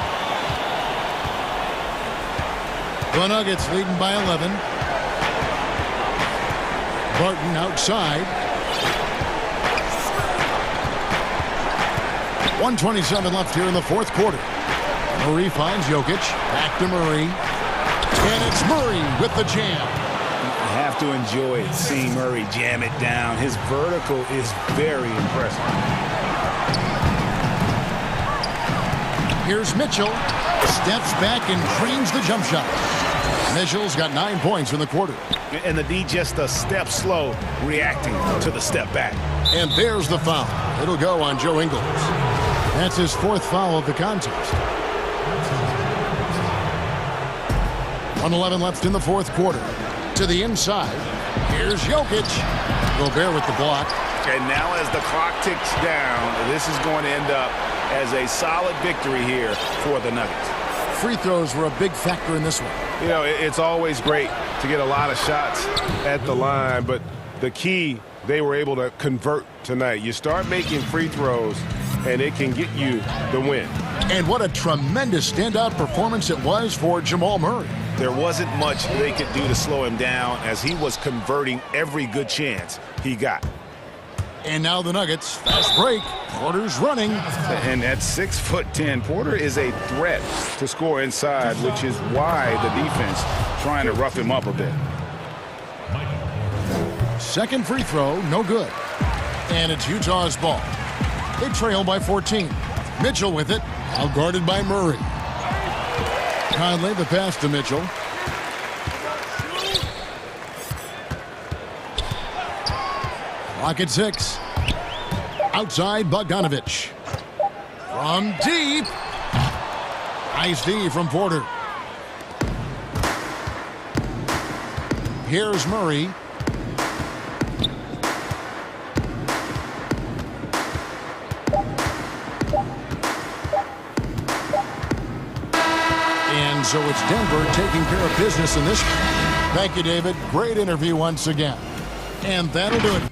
The Nuggets leading by 11. Barton outside. 1:27 left here in the fourth quarter. Murray finds Jokic. Back to Murray. And it's Murray with the jam. You have to enjoy seeing Murray jam it down. His vertical is very impressive. Here's Mitchell. Steps back and drains the jump shot. Mitchell's got 9 points in the quarter. And the D just a step slow, reacting to the step back. And there's the foul. It'll go on Joe Ingles. That's his 4th foul of the contest. 1:11 left in the 4th quarter. To the inside. Here's Jokic. Gobert with the block. And now as the clock ticks down, this is going to end up as a solid victory here for the Nuggets. Free throws were a big factor in this one. You know, it's always great to get a lot of shots at the line, but the key, they were able to convert tonight. You start making free throws, and it can get you the win. And what a tremendous standout performance it was for Jamal Murray. There wasn't much they could do to slow him down as he was converting every good chance he got. And now the Nuggets, fast break. Porter's running. And at 6'10", Porter is a threat to score inside, which is why the defense trying to rough him up a bit. Second free throw, no good. And it's Utah's ball. They trail by 14. Mitchell with it, out guarded by Murray. Conley the pass to Mitchell. Clock at 6. Outside Bogdanovich. From deep. Nice D from Porter. Here's Murray. And so it's Denver taking care of business in this. Thank you, David. Great interview once again. And that'll do it.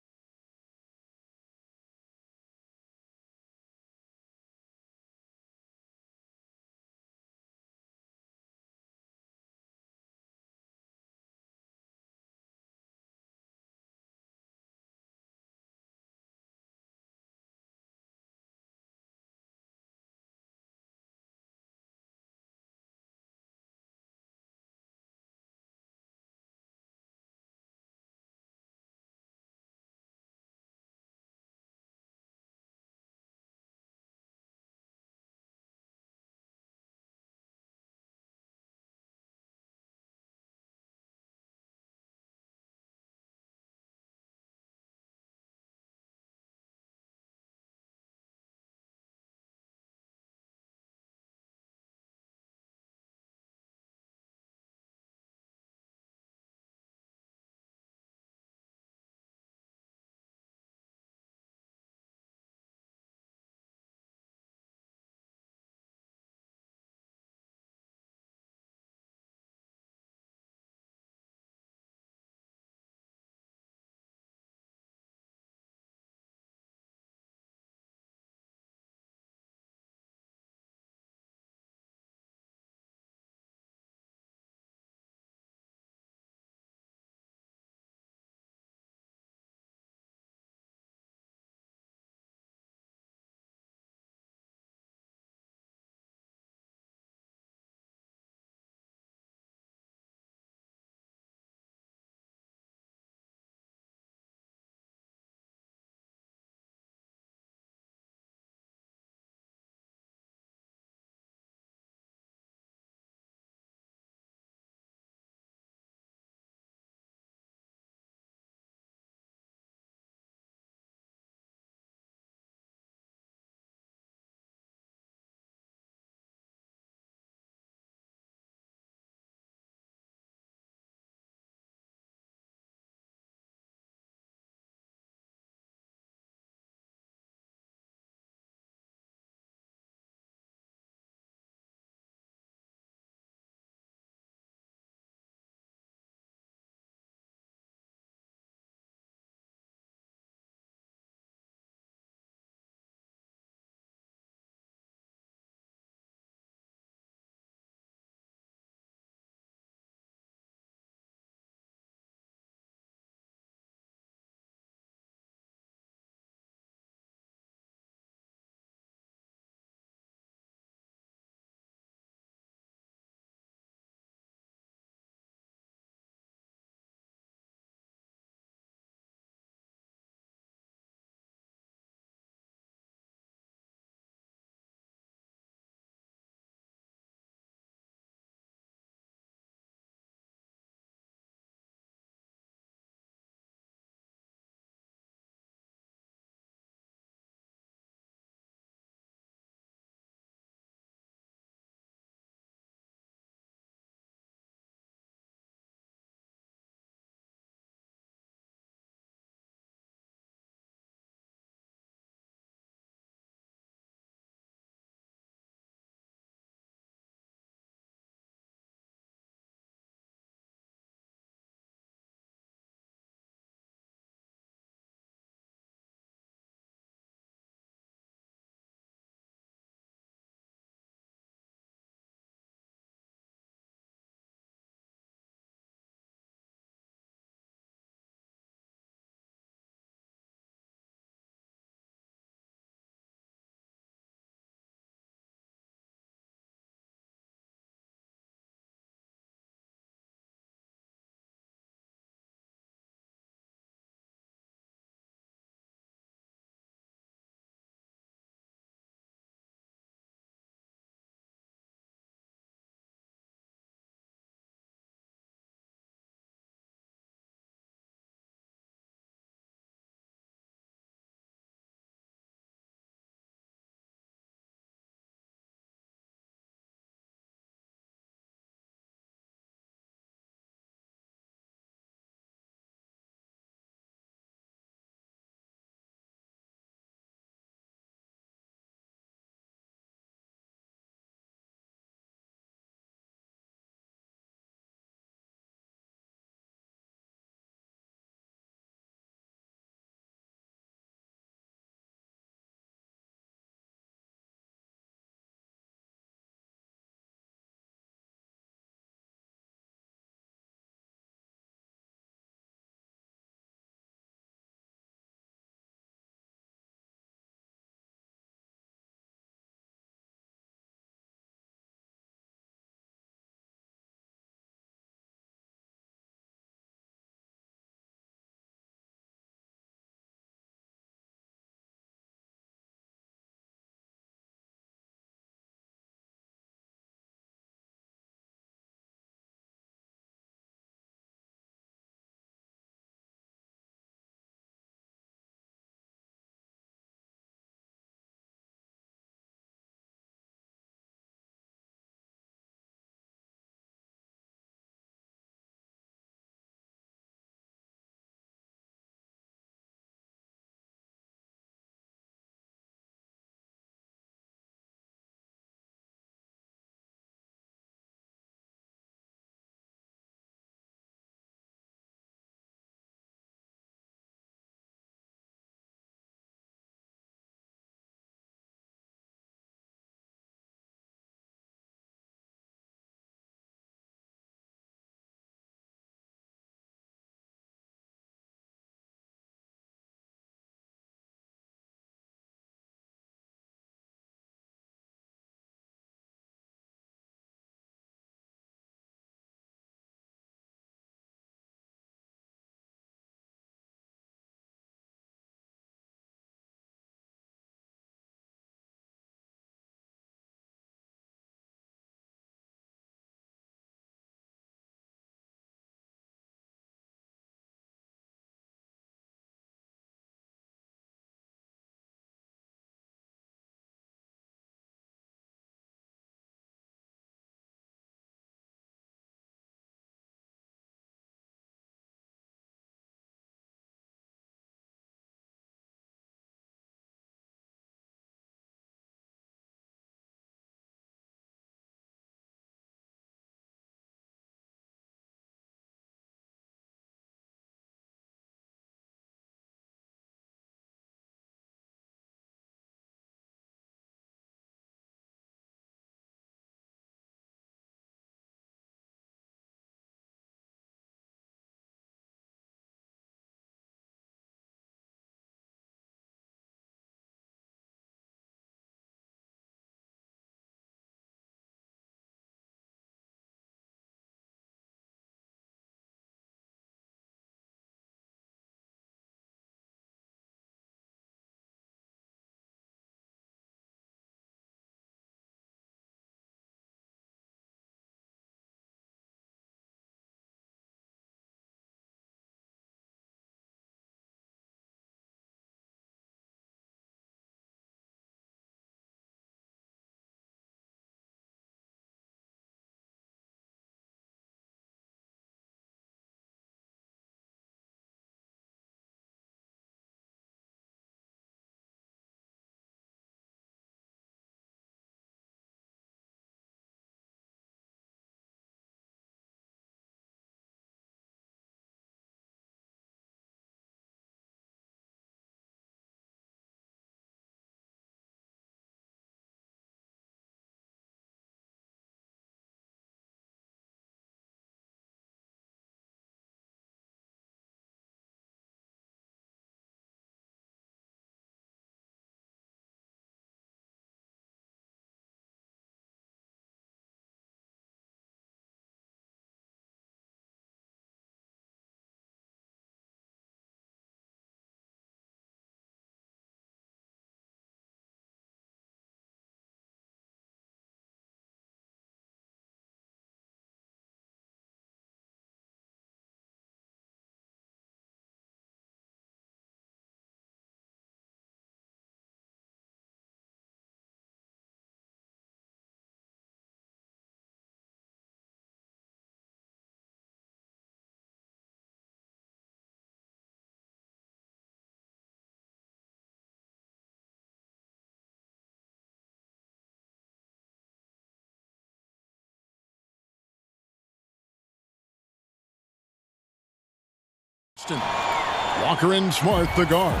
Walker and Smart, the guard.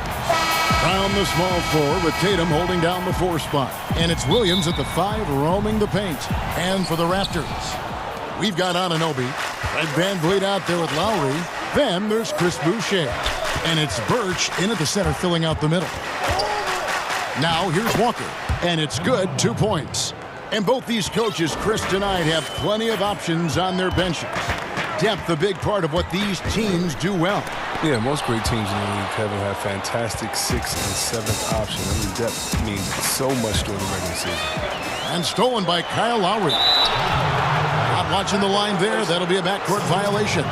Brown, the small four, with Tatum holding down the 4 spot. And it's Williams at the 5, roaming the paint. And for the Raptors, we've got Anunoby. Fred VanVleet out there with Lowry. Then there's Chris Boucher. And it's Birch in at the center, filling out the middle. Now here's Walker. And it's good, 2 points. And both these coaches, Chris, tonight have plenty of options on their benches. Depth, a big part of what these teams do well. Yeah, most great teams in the league, Kevin, have fantastic 6th and 7th options. I mean, depth means so much during the regular season. And stolen by Kyle Lowry. Not watching the line there. That'll be a backcourt violation.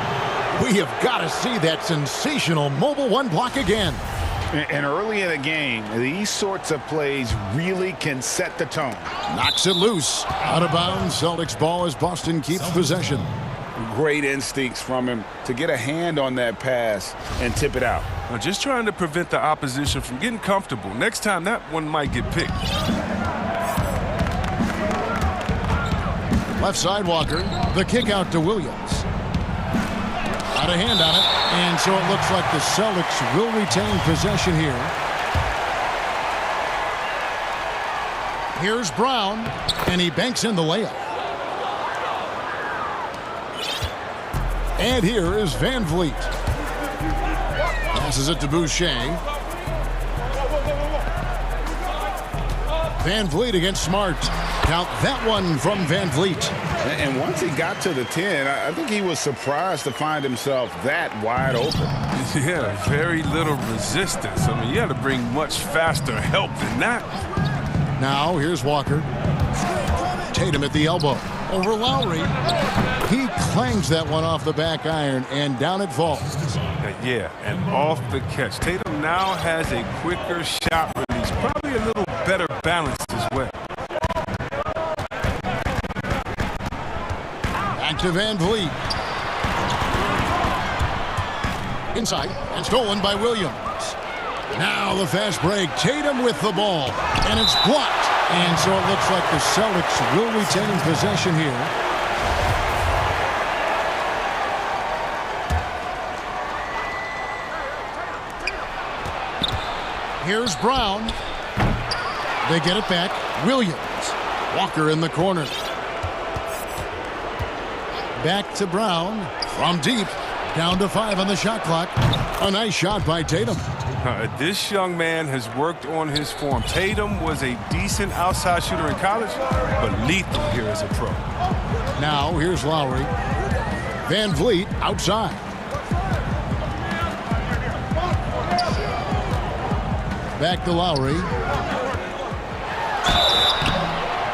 We have got to see that sensational mobile 1 block again. And early in the game, these sorts of plays really can set the tone. Knocks it loose. Out of bounds. Celtics ball as Boston keeps possession. Great instincts from him to get a hand on that pass and tip it out. Well, just trying to prevent the opposition from getting comfortable. Next time, that one might get picked. Left side, Walker. The kick out to Williams. Out of hand on it. And so it looks like the Celtics will retain possession here. Here's Brown. And he banks in the layup. And here is VanVleet. Passes it to Boucher. VanVleet against Smart. Count that one from VanVleet. And once he got to the 10, I think he was surprised to find himself that wide open. Yeah, very little resistance. I mean, you had to bring much faster help than that. Now here's Walker. Tatum at the elbow. Over Lowry. He clangs that one off the back iron, and down it falls. Yeah, and off the catch. Tatum now has a quicker shot release. Probably a little better balanced as well. Back to VanVleet. Inside, and stolen by Williams. Now the fast break. Tatum with the ball, and it's blocked. And so it looks like the Celtics will retain possession here. Here's Brown. They get it back. Williams. Walker in the corner. Back to Brown. From deep. Down to 5 on the shot clock. A nice shot by Tatum. This young man has worked on his form. Tatum was a decent outside shooter in college, but lethal here as a pro. Now here's Lowry. VanVleet outside. Back to Lowry.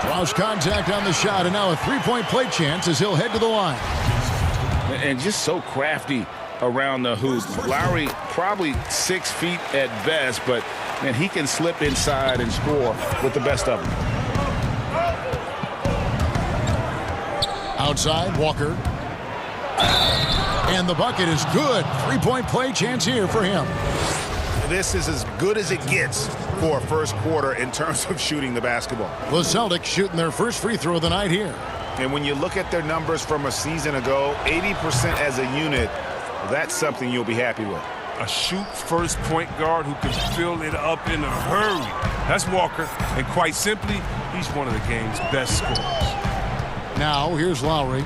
Draws contact on the shot, and now a 3-point play chance as he'll head to the line. And just so crafty around the hoop. Lowry probably 6 feet at best, but man, he can slip inside and score with the best of them. Outside, Walker. And the bucket is good. 3-point play chance here for him. This is as good as it gets for a first quarter in terms of shooting the basketball. The Celtics shooting their first free throw of the night here. And when you look at their numbers from a season ago, 80% as a unit, that's something you'll be happy with. A shoot-first point guard who can fill it up in a hurry. That's Walker, and quite simply, he's one of the game's best scorers. Now here's Lowry.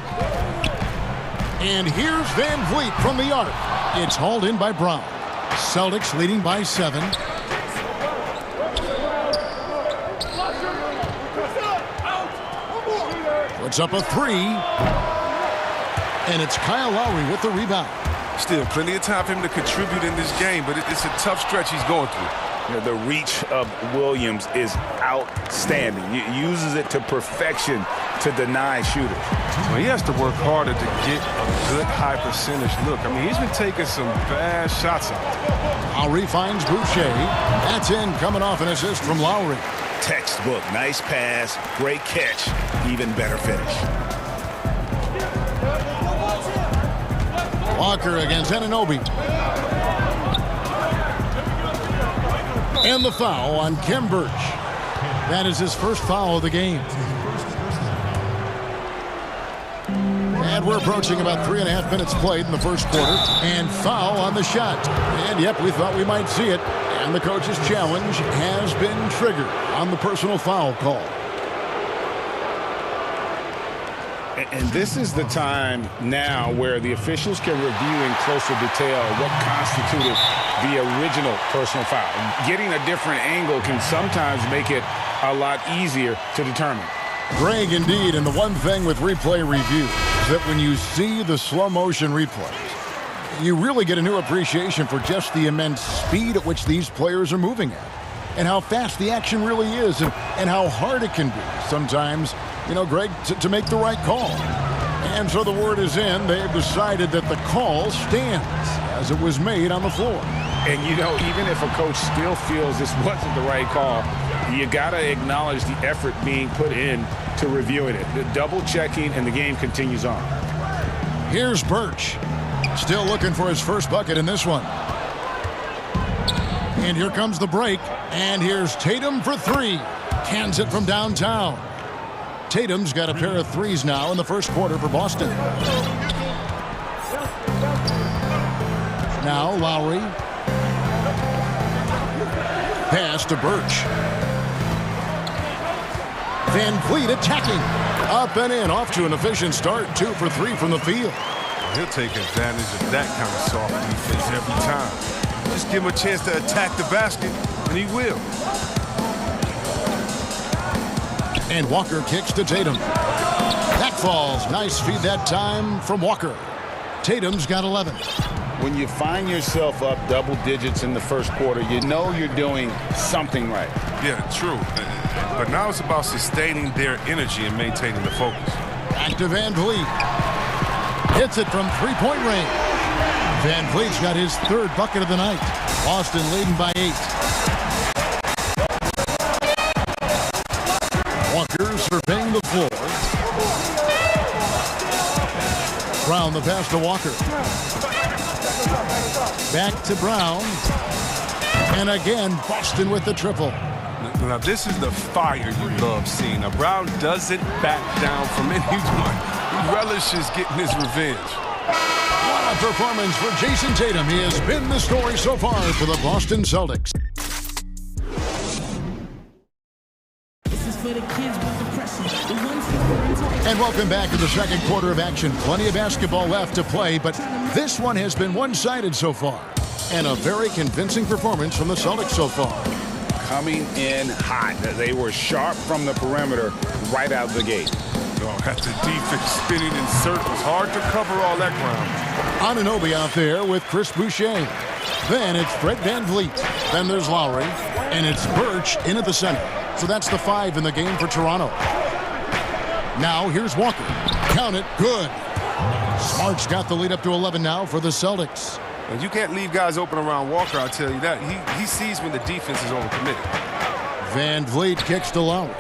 And here's VanVleet from the arc. It's hauled in by Brown. Celtics leading by 7. Puts up a 3. And it's Kyle Lowry with the rebound. Still plenty of time for him to contribute in this game, but it's a tough stretch he's going through. The reach of Williams is outstanding. He uses it to perfection to deny shooters. Well, he has to work harder to get a good high percentage look. I mean, he's been taking some bad shots out there. Lowry finds Boucher. That's in, coming off an assist from Lowry. Textbook, nice pass, great catch, even better finish. Walker against Anunoby. And the foul on Kem Birch. That is his first foul of the game. And we're approaching about 3.5 minutes played in the first quarter. And foul on the shot. And yep, we thought we might see it. And the coach's challenge has been triggered on the personal foul call. And this is the time now where the officials can review in closer detail what constituted the original personal foul. Getting a different angle can sometimes make it a lot easier to determine. Greg, indeed, and the one thing with replay review is that when you see the slow motion replays, you really get a new appreciation for just the immense speed at which these players are moving at, and how fast the action really is, and how hard it can be sometimes, you know, Greg, to make the right call. And so the word is in. They've decided that the call stands as it was made on the floor. And, you know, even if a coach still feels this wasn't the right call, you got to acknowledge the effort being put in to reviewing it. The double checking, and the game continues on. Here's Birch. Still looking for his first bucket in this one. And here comes the break. And here's Tatum for three. Cans it from downtown. Tatum's got a pair of threes now in the first quarter for Boston. Now Lowry. Pass to Birch. Van Vliet attacking. Up and in, off to an efficient start. 2 for 3 from the field. He'll take advantage of that kind of soft defense every time. Just give him a chance to attack the basket, and he will. And Walker kicks to Tatum. That falls. Nice feed that time from Walker. Tatum's got 11. When you find yourself up double digits in the first quarter, you know you're doing something right. Yeah, true. But now it's about sustaining their energy and maintaining the focus. Back to Van Vliet. Hits it from three-point range. Van Vliet's got his third bucket of the night. Boston leading by 8. Walker surveying the floor. Brown the pass to Walker. Back to Brown. And again, Boston with the triple. Now, this is the fire you love seeing. Now, Brown doesn't back down from anyone. He relishes getting his revenge. What a performance for Jason Tatum. He has been the story so far for the Boston Celtics. And welcome back to the second quarter of action. Plenty of basketball left to play, but this one has been one-sided so far. And a very convincing performance from the Celtics so far. Coming in hot. They were sharp from the perimeter right out the gate. Oh, got the defense spinning in circles. Hard to cover all that ground. Anunoby out there with Chris Boucher. Then it's Fred Van Vliet. Then there's Lowry. And it's Birch in at the center. So that's the 5 in the game for Toronto. Now here's Walker. Count it. Good. Smart's got the lead up to 11 now for the Celtics. And you can't leave guys open around Walker, I'll tell you that. He sees when the defense is overcommitted. Van Vliet kicks to Lowry.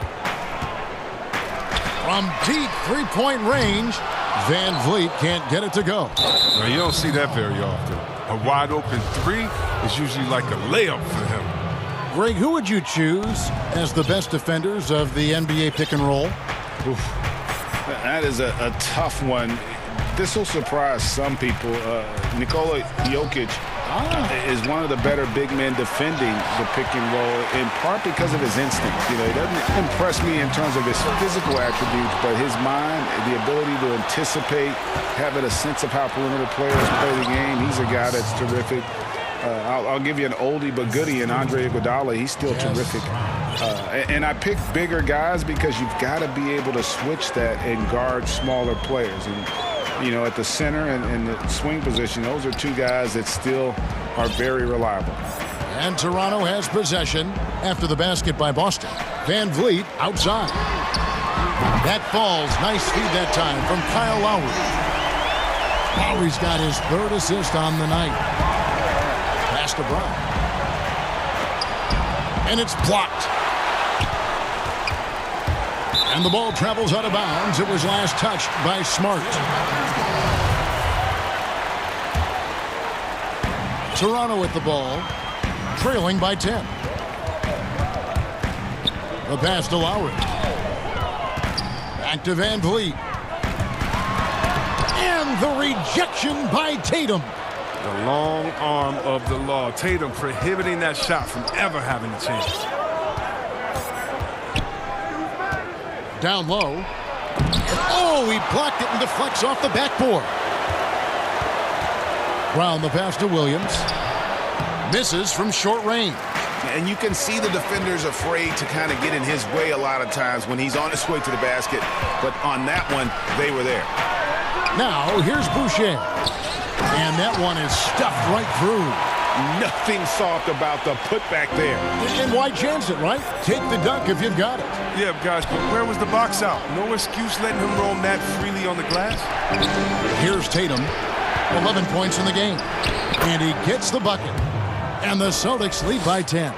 From deep three-point range, Van Vliet can't get it to go. Now, you don't see that very often. A wide-open 3 is usually like a layup for him. Greg, who would you choose as the best defenders of the NBA pick and roll? Oof. That is a tough one. This will surprise some people. Nikola Jokic is one of the better big men defending the pick and roll, in part because of his instinct. You know, he doesn't impress me in terms of his physical attributes, but his mind, the ability to anticipate, having a sense of how perimeter players play the game. He's a guy that's terrific. I'll give you an oldie but goodie in Andre Iguodala. He's still terrific. And I pick bigger guys because you've got to be able to switch that and guard smaller players. And, you know, at the center and the swing position, those are 2 guys that still are very reliable. And Toronto has possession after the basket by Boston. Van Vliet outside. That falls. Nice feed that time from Kyle Lowry. Lowry's got his 3rd assist on the night. Pass to Brown. And it's blocked. And the ball travels out of bounds. It was last touched by Smart. Toronto with the ball, trailing by 10. The pass to Lowry. Back to Van Vliet. And the rejection by Tatum. The long arm of the law. Tatum prohibiting that shot from ever having a chance. Down low. Oh, he blocked it and deflects off the backboard. Brown the pass to Williams. Misses from short range. And you can see the defenders afraid to kind of get in his way a lot of times when he's on his way to the basket. But on that one, they were there. Now, here's Boucher. And that one is stuffed right through. Nothing soft about the putback there. And why chance it, right? Take the dunk if you've got it. Yeah, guys, but where was the box out? No excuse letting him roam that freely on the glass. Here's Tatum. 11 points in the game. And he gets the bucket. And the Celtics lead by 10.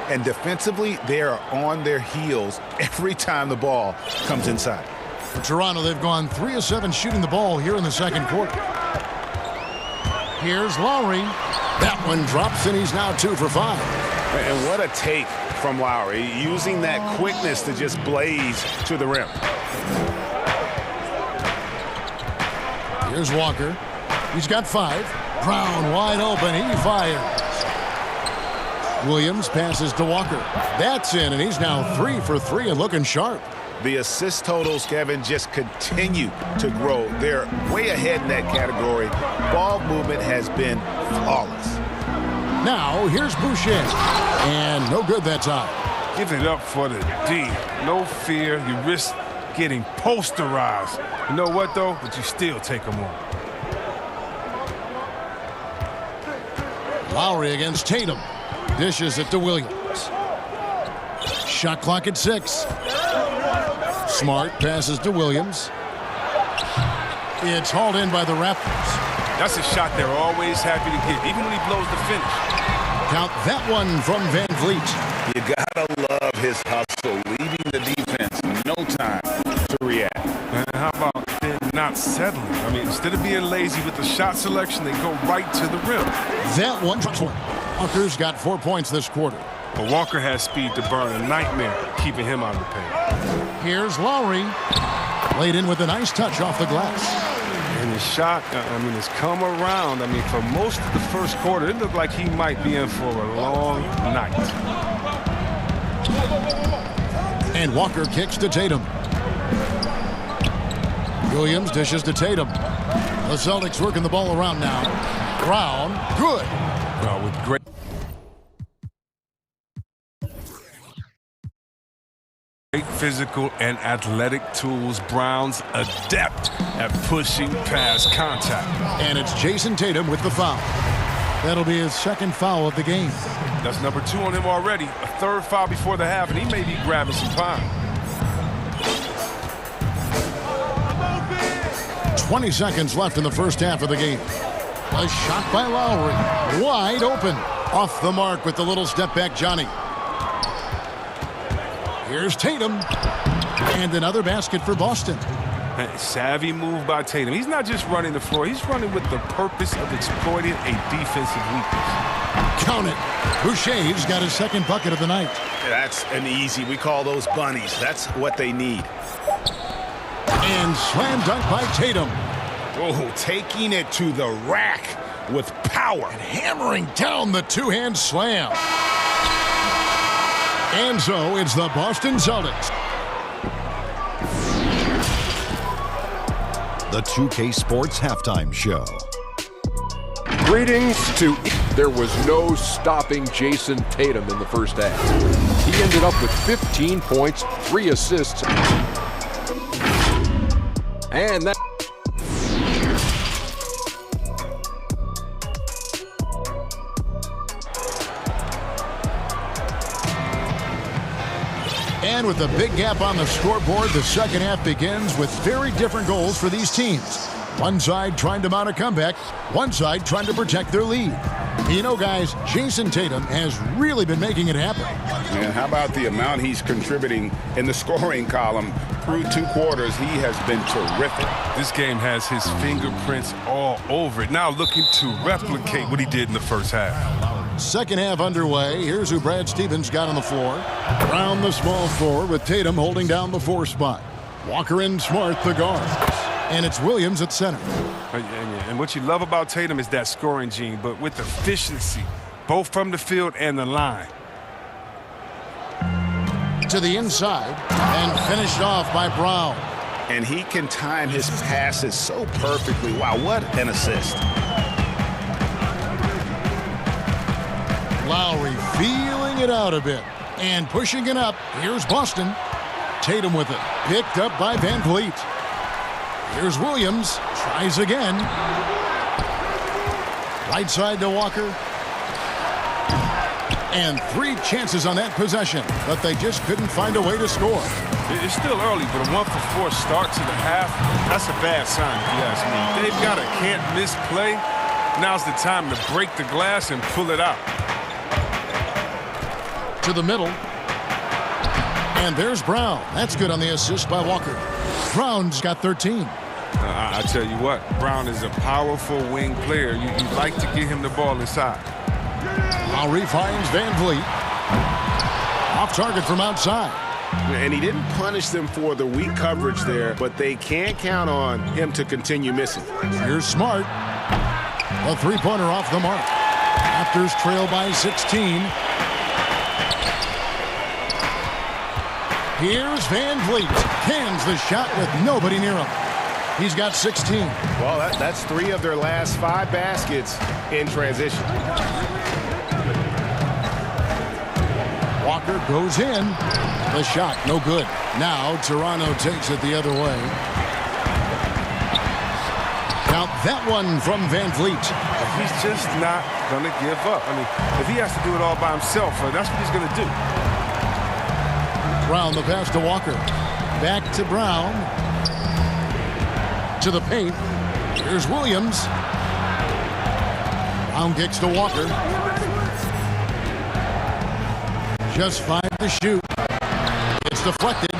And defensively, they are on their heels every time the ball comes inside. For Toronto, they've gone 3 of 7 shooting the ball here in the second quarter. Here's Lowry. That one drops, and he's now 2 for 5. And what a take from Lowry, using that quickness to just blaze to the rim. Here's Walker. He's got 5. Brown wide open. He fires. Williams passes to Walker. That's in, and he's now 3 for 3 and looking sharp. The assist totals, Kevin, just continue to grow. They're way ahead in that category. Ball movement has been flawless. Now, here's Boucher. And no good that time. Give it up for the D. No fear. You risk getting posterized. You know what, though? But you still take them on. Lowry against Tatum. Dishes it to Williams. Shot clock at 6. Smart passes to Williams. It's hauled in by the Raptors. That's a shot they're always happy to get, even when he blows the finish. Count that one from Van Vliet. You gotta love his hustle, leaving the defense no time to react. And how about then not settling? I mean, instead of being lazy with the shot selection, they go right to the rim. That one drops one. Walker's got 4 points this quarter. But Walker has speed to burn. A nightmare keeping him out of the paint. Here's Lowry. Laid in with a nice touch off the glass. And his shot, has come around. For most of the first quarter, it looked like he might be in for a long night. And Walker kicks to Tatum. Williams dishes to Tatum. The Celtics working the ball around now. Brown, good. With great. Great physical and athletic tools, Brown's adept at pushing past contact. And it's Jason Tatum with the foul. That'll be his second foul of the game. That's number 2 on him already. A third foul before the half, and he may be grabbing some time. 20 seconds left in the first half of the game. A shot by Lowry. Wide open. Off the mark with the little step back, Johnny. Here's Tatum. And another basket for Boston. Savvy move by Tatum. He's not just running the floor. He's running with the purpose of exploiting a defensive weakness. Count it. Boucher's got his second bucket of the night. That's an easy. We call those bunnies. That's what they need. And slam dunk by Tatum. Oh, taking it to the rack with power. And hammering down the two-hand slam. And so it's the Boston Celtics. The 2K Sports Halftime Show. Greetings to... There was no stopping Jason Tatum in the first half. He ended up with 15 points, 3 assists. And that... And with a big gap on the scoreboard, the second half begins with very different goals for these teams. One side trying to mount a comeback, one side trying to protect their lead. You know, guys, Jason Tatum has really been making it happen. And how about the amount he's contributing in the scoring column? Through 2 quarters, he has been terrific. This game has his fingerprints all over it. Now looking to replicate what he did in the first half. Second half underway. Here's who Brad Stevens got on the floor. Brown, the small forward, with Tatum holding down the 4 spot. Walker and Smart, the guards. And it's Williams at center. And what you love about Tatum is that scoring gene, but with efficiency, both from the field and the line. To the inside and finished off by Brown. And he can time his passes so perfectly. Wow, what an assist. Lowry feeling it out a bit and pushing it up. Here's Boston. Tatum with it. Picked up by Van Vliet. Here's Williams. Tries again. Right side to Walker. And 3 chances on that possession, but they just couldn't find a way to score. It's still early, but a 1-for-4 start to the half, that's a bad sign if you ask me. They've got a can't-miss play. Now's the time to break the glass and pull it out. To the middle. And there's Brown. That's good on the assist by Walker. Brown's got 13. I tell you what, Brown is a powerful wing player. You'd like to get him the ball inside. Lowry finds Van Vliet. Off target from outside. And he didn't punish them for the weak coverage there, but they can't count on him to continue missing. Here's Smart. A three-pointer off the mark. Raptors trail by 16. Here's Van Vliet. Cans the shot with nobody near him. He's got 16. Well, that's 3 of their last 5 baskets in transition. Walker goes in. The shot, no good. Now Toronto takes it the other way. Now that one from Van Vliet. He's just not going to give up. I mean, if he has to do it all by himself, that's what he's going to do. Brown, the pass to Walker. Back to Brown. To the paint. Here's Williams. Brown kicks to Walker. Just 5 to shoot. It's deflected.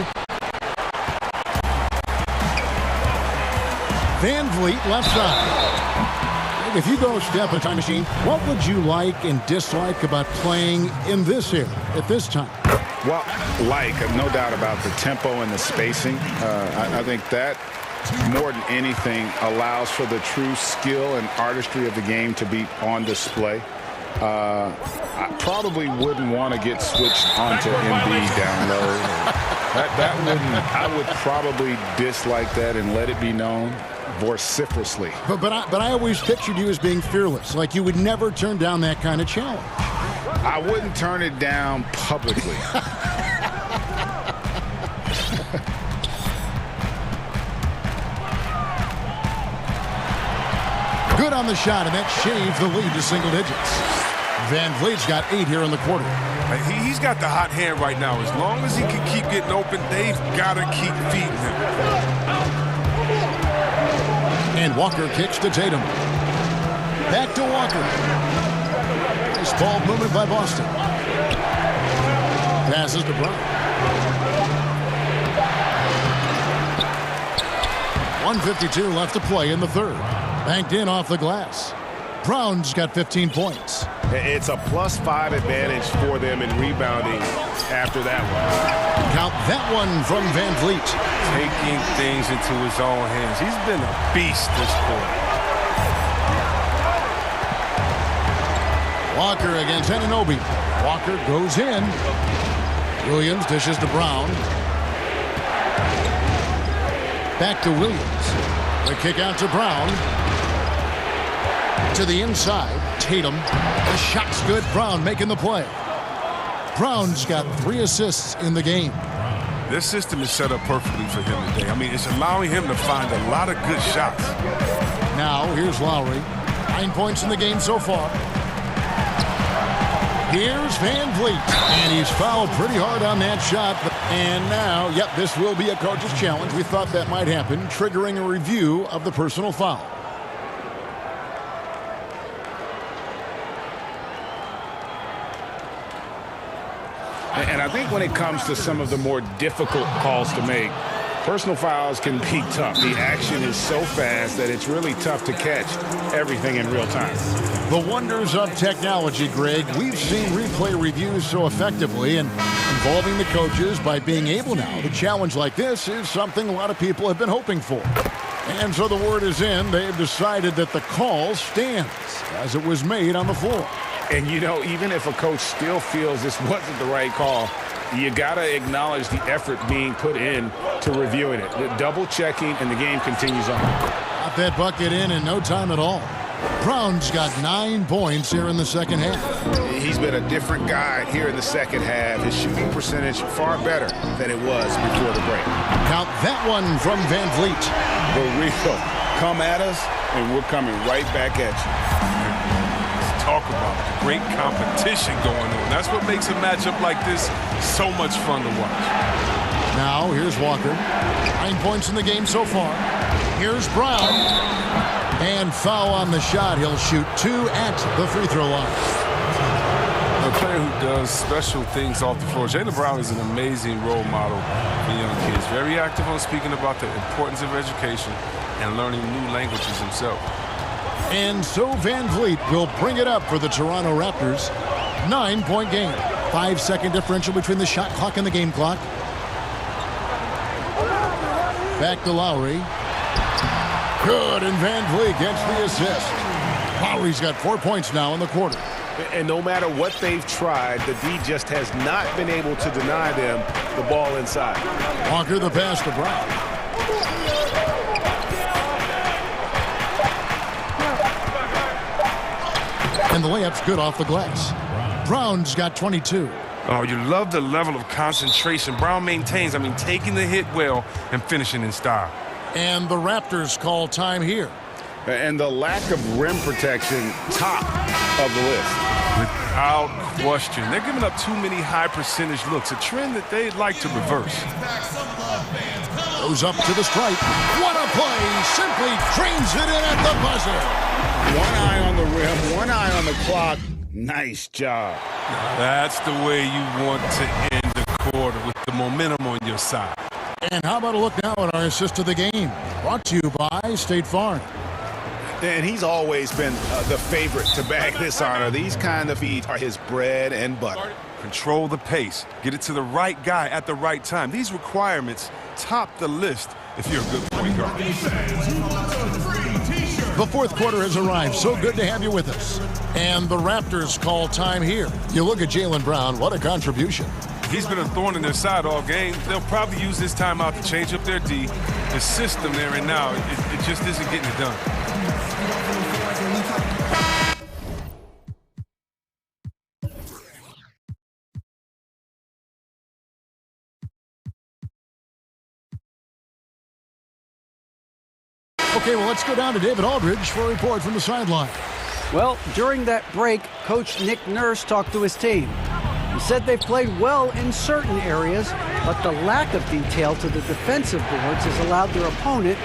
Van Vliet left side. If you go step a time machine, what would you like and dislike about playing in this era at this time? Well, no doubt about the tempo and the spacing. I think that more than anything allows for the true skill and artistry of the game to be on display. I probably wouldn't want to get switched onto MB down low. I would probably dislike that and let it be known vociferously. But I always pictured you as being fearless, like you would never turn down that kind of challenge. I wouldn't turn it down publicly. Good on the shot, and that shaves the lead to single digits. Van Vliet's got 8 here in the quarter. He's got the hot hand right now. As long as he can keep getting open, they've got to keep feeding him. And Walker kicks to Tatum. Back to Walker. Nice ball movement by Boston. Passes to Brown. 1:52 left to play in the third. Banked in off the glass. Brown's got 15 points. It's a +5 advantage for them in rebounding after that one. Count that one from Van Vliet. Taking things into his own hands. He's been a beast this quarter. Walker against Anunoby. Walker goes in. Williams dishes to Brown. Back to Williams. The kick out to Brown. To the inside. Tatum. The shot's good. Brown making the play. Brown's got 3 assists in the game. This system is set up perfectly for him today. I mean, it's allowing him to find a lot of good shots. Now, here's Lowry. 9 points in the game so far. Here's Van Vliet. And he's fouled pretty hard on that shot. And now, this will be a coach's challenge. We thought that might happen, triggering a review of the personal foul. And I think when it comes to some of the more difficult calls to make, personal fouls can be tough. The action is so fast that it's really tough to catch everything in real time. The wonders of technology, Greg. We've seen replay reviews so effectively, and involving the coaches by being able now to challenge like this is something a lot of people have been hoping for. And so the word is in. They've decided that the call stands as it was made on the floor. And, you know, even if a coach still feels this wasn't the right call, you got to acknowledge the effort being put in to reviewing it. The double checking, and the game continues on. Got that bucket in no time at all. Brown's got 9 points here in the second half. He's been a different guy here in the second half. His shooting percentage far better than it was before the break. Count that one from Van Vliet. For real. Come at us, and we're coming right back at you. Let's talk about the great competition going on. That's what makes a matchup like this so much fun to watch. Now, here's Walker. 9 points in the game so far. Here's Brown. And foul on the shot. He'll shoot 2 at the free throw line. A player who does special things off the floor. Jaylen Brown is an amazing role model for young kids. Very active on speaking about the importance of education and learning new languages himself. And so Van Vliet will bring it up for the Toronto Raptors. 9-point game. 5-second differential between the shot clock and the game clock. Back to Lowry. Good, and Van Vliet gets the assist. Lowry's got 4 points now in the quarter. And no matter what they've tried, the D just has not been able to deny them the ball inside. Walker the pass to Brown. And the layup's good off the glass. Brown's got 22. Oh, you love the level of concentration Brown maintains. I mean, taking the hit well and finishing in style. And the Raptors call time here. And the lack of rim protection, top of the list. Without question. They're giving up too many high percentage looks, a trend that they'd like to reverse. Goes up to the stripe. What a play! Simply drains it in at the buzzer. One eye on the rim, one eye on the clock. Nice job. That's the way you want to end the quarter, with the momentum on your side. And how about a look now at our assist of the game? Brought to you by State Farm. And he's always been the favorite to bag this honor. These kind of feeds are his bread and butter. Control the pace. Get it to the right guy at the right time. These requirements top the list if you're a good point guard. The fourth quarter has arrived. So good to have you with us. And the Raptors call time here. You look at Jaylen Brown. What a contribution. He's been a thorn in their side all game. They'll probably use this timeout to change up their D. The system there and now, it just isn't getting it done. Okay, well, let's go down to David Aldridge for a report from the sideline. Well, during that break, Coach Nick Nurse talked to his team. He said they've played well in certain areas, but the lack of detail to the defensive boards has allowed their opponent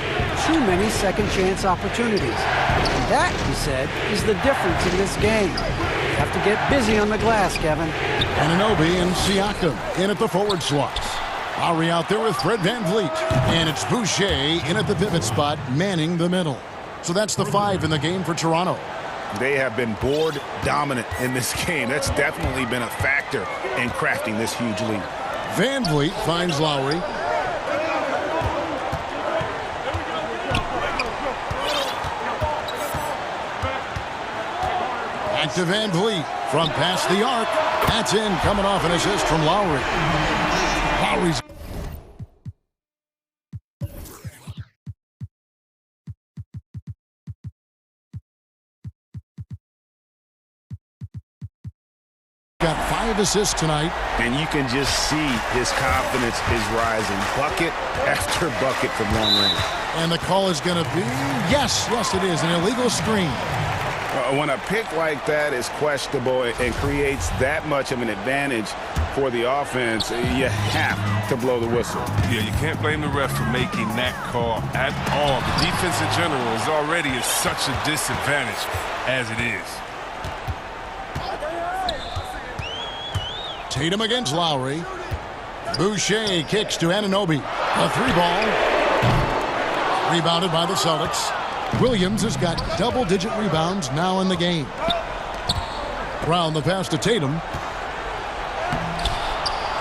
too many second-chance opportunities. And that, he said, is the difference in this game. You have to get busy on the glass, Kevin. Anunoby and Siakam in at the forward slots. Lowry out there with Fred Van Vliet. And it's Boucher in at the pivot spot, manning the middle. So that's the 5 in the game for Toronto. They have been board dominant in this game. That's definitely been a factor in crafting this huge lead. Van Vliet finds Lowry. Back to Van Vliet from past the arc. That's in, coming off an assist from Lowry. Lowry's got 5 assists tonight. And you can just see his confidence is rising. Bucket after bucket from long range. And the call is going to be, yes, it is, an illegal screen. When a pick like that is questionable and creates that much of an advantage for the offense, you have to blow the whistle. Yeah, you can't blame the ref for making that call at all. The defense in general is already at such a disadvantage as it is. Tatum against Lowry. Boucher kicks to Anunoby. A 3-ball. Rebounded by the Celtics. Williams has got double-digit rebounds now in the game. Brown the pass to Tatum.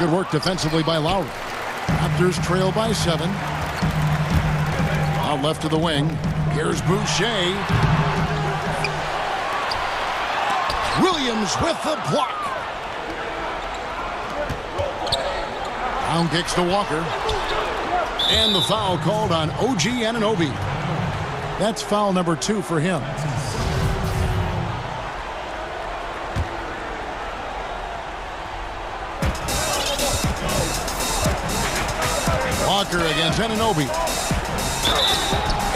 Good work defensively by Lowry. Raptors trail by 7. Out left to the wing. Here's Boucher. Williams with the block. Down kicks to Walker. And the foul called on OG Anunoby. That's foul number 2 for him. Walker against Anunoby.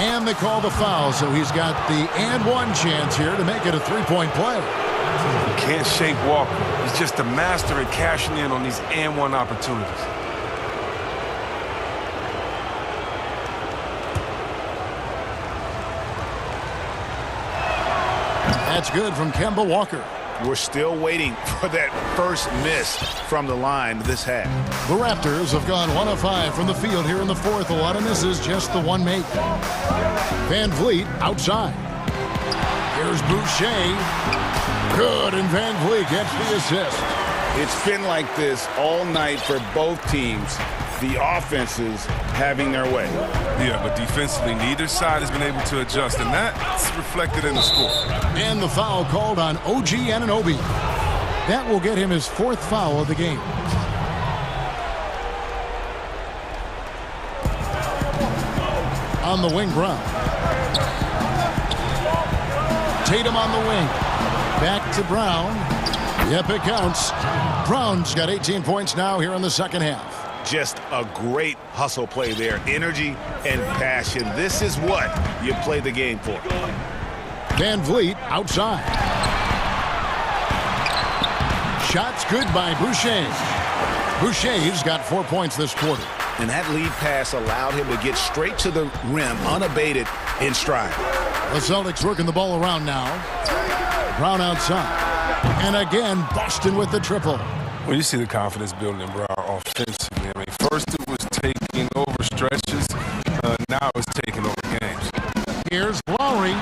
And they call the foul, so he's got the and one chance here to make it a 3-point play. You can't shake Walker. He's just a master at cashing in on these and one opportunities. That's good from Kemba Walker. We're still waiting for that first miss from the line this half. The Raptors have gone 1 of 5 from the field here in the fourth. A lot of misses, just the one make. Van Vliet outside. Here's Boucher. Good, and Van Vliet gets the assist. It's been like this all night for both teams. The offenses having their way. Yeah, but defensively, neither side has been able to adjust, and that's reflected in the score. And the foul called on OG Anunoby. That will get him his 4th foul of the game. On the wing, Brown. Tatum on the wing. Back to Brown. Yep, it counts. Brown's got 18 points now here in the second half. Just a great hustle play there. Energy and passion. This is what you play the game for. Van Vliet outside. Shots good by Boucher. Boucher's got 4 points this quarter. And that lead pass allowed him to get straight to the rim, unabated in stride. The Celtics working the ball around now. Brown outside. And again, Boston with the triple. Well, you see the confidence building in Brown offensively. I mean, first it was taking over stretches. Now it's taking over games. Here's Lowry.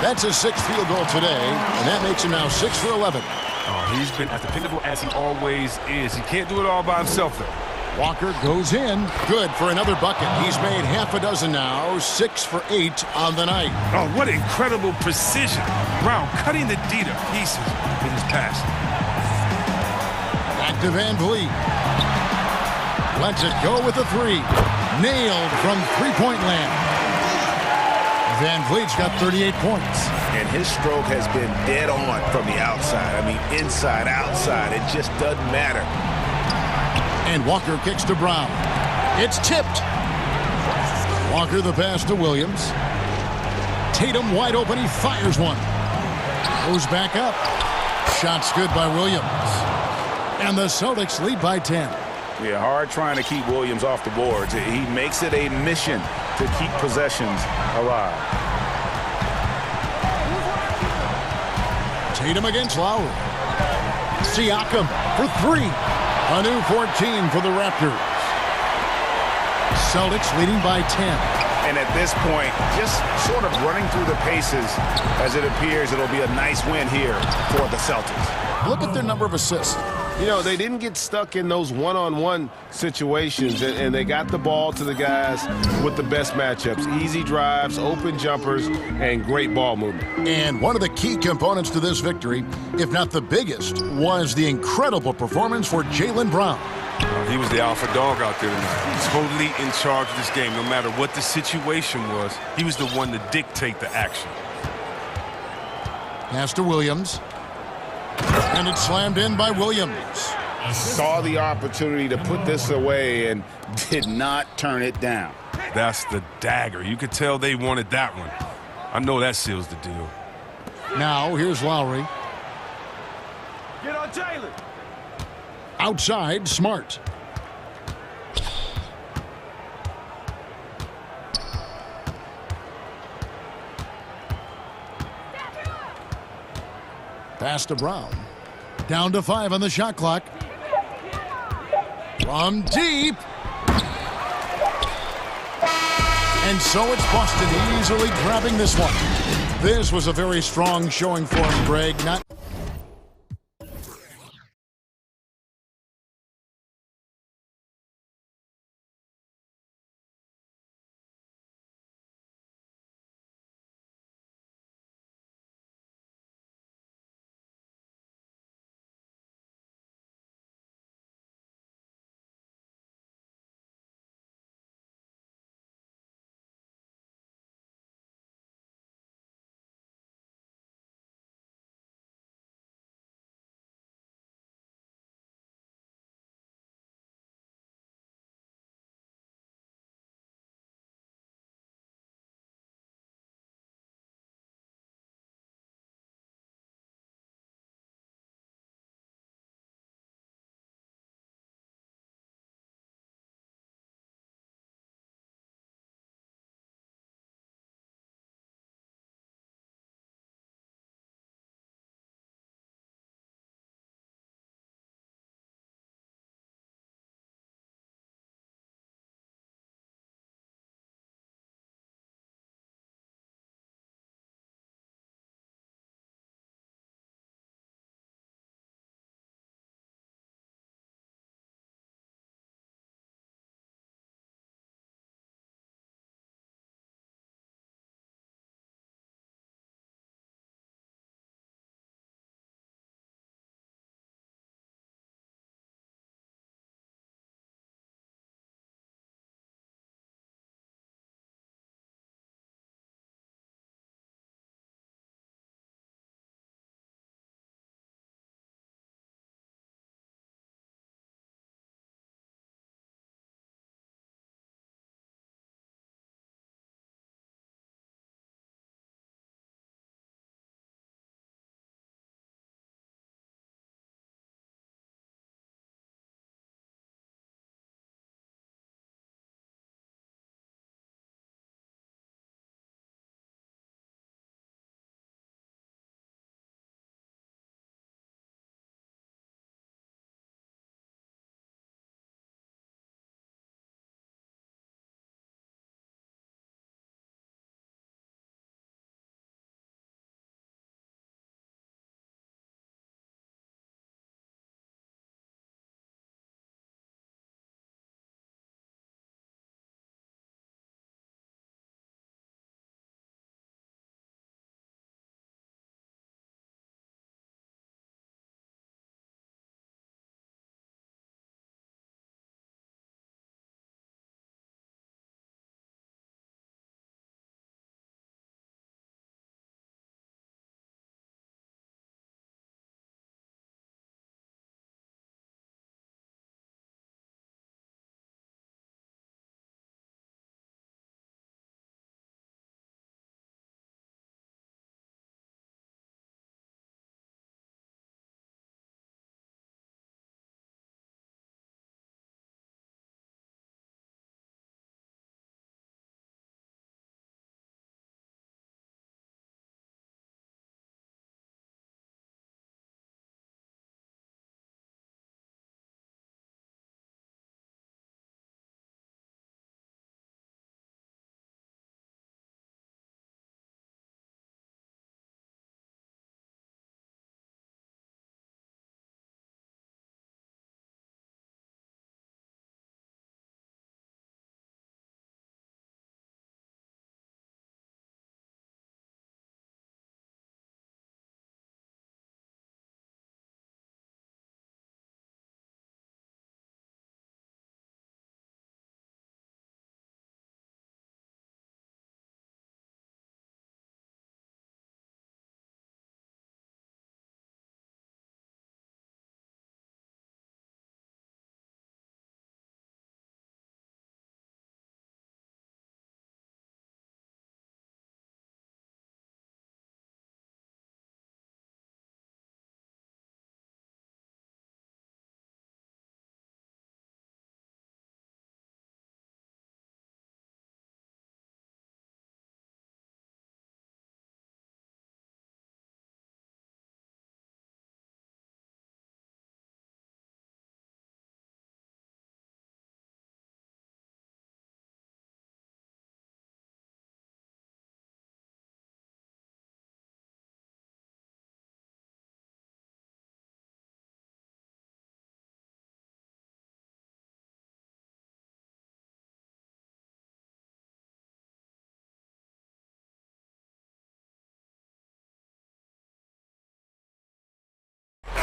That's his 6th field goal today, and that makes him now 6 for 11. Oh, he's been as dependable as he always is. He can't do it all by himself, though. Walker goes in. Good for another bucket. He's made half a dozen now. 6 for 8 on the night. Oh, what incredible precision. Brown cutting the D to pieces with his pass. Back to Van Vliet. Lets it go with a 3. Nailed from three-point land. Van Vliet's got 38 points. And his stroke has been dead on from the outside. I mean, inside, outside. It just doesn't matter. And Walker kicks to Brown. It's tipped. Walker the pass to Williams. Tatum wide open. He fires one. Goes back up. Shots good by Williams. And the Celtics lead by 10. Yeah, hard trying to keep Williams off the boards. He makes it a mission to keep possessions alive. Tatum against Lowry. Siakam for 3. A new 14 for the Raptors. Celtics leading by 10. And at this point, just sort of running through the paces as it appears it'll be a nice win here for the Celtics. Look at their number of assists. You know, they didn't get stuck in those one-on-one situations, and they got the ball to the guys with the best matchups. Easy drives, open jumpers, and great ball movement. And one of the key components to this victory, if not the biggest, was the incredible performance for Jaylen Brown. He was the alpha dog out there tonight. Totally in charge of this game. No matter what the situation was, he was the one to dictate the action. Pass to Williams. And it's slammed in by Williams. Saw the opportunity to put this away and did not turn it down. That's the dagger. You could tell they wanted that one. I know that seals the deal. Now, here's Lowry. Get on Jaylen. Outside, Smart. Pass to Brown. Down to 5 on the shot clock. From deep. And so it's Boston easily grabbing this one. This was a very strong showing for him, Greg. Not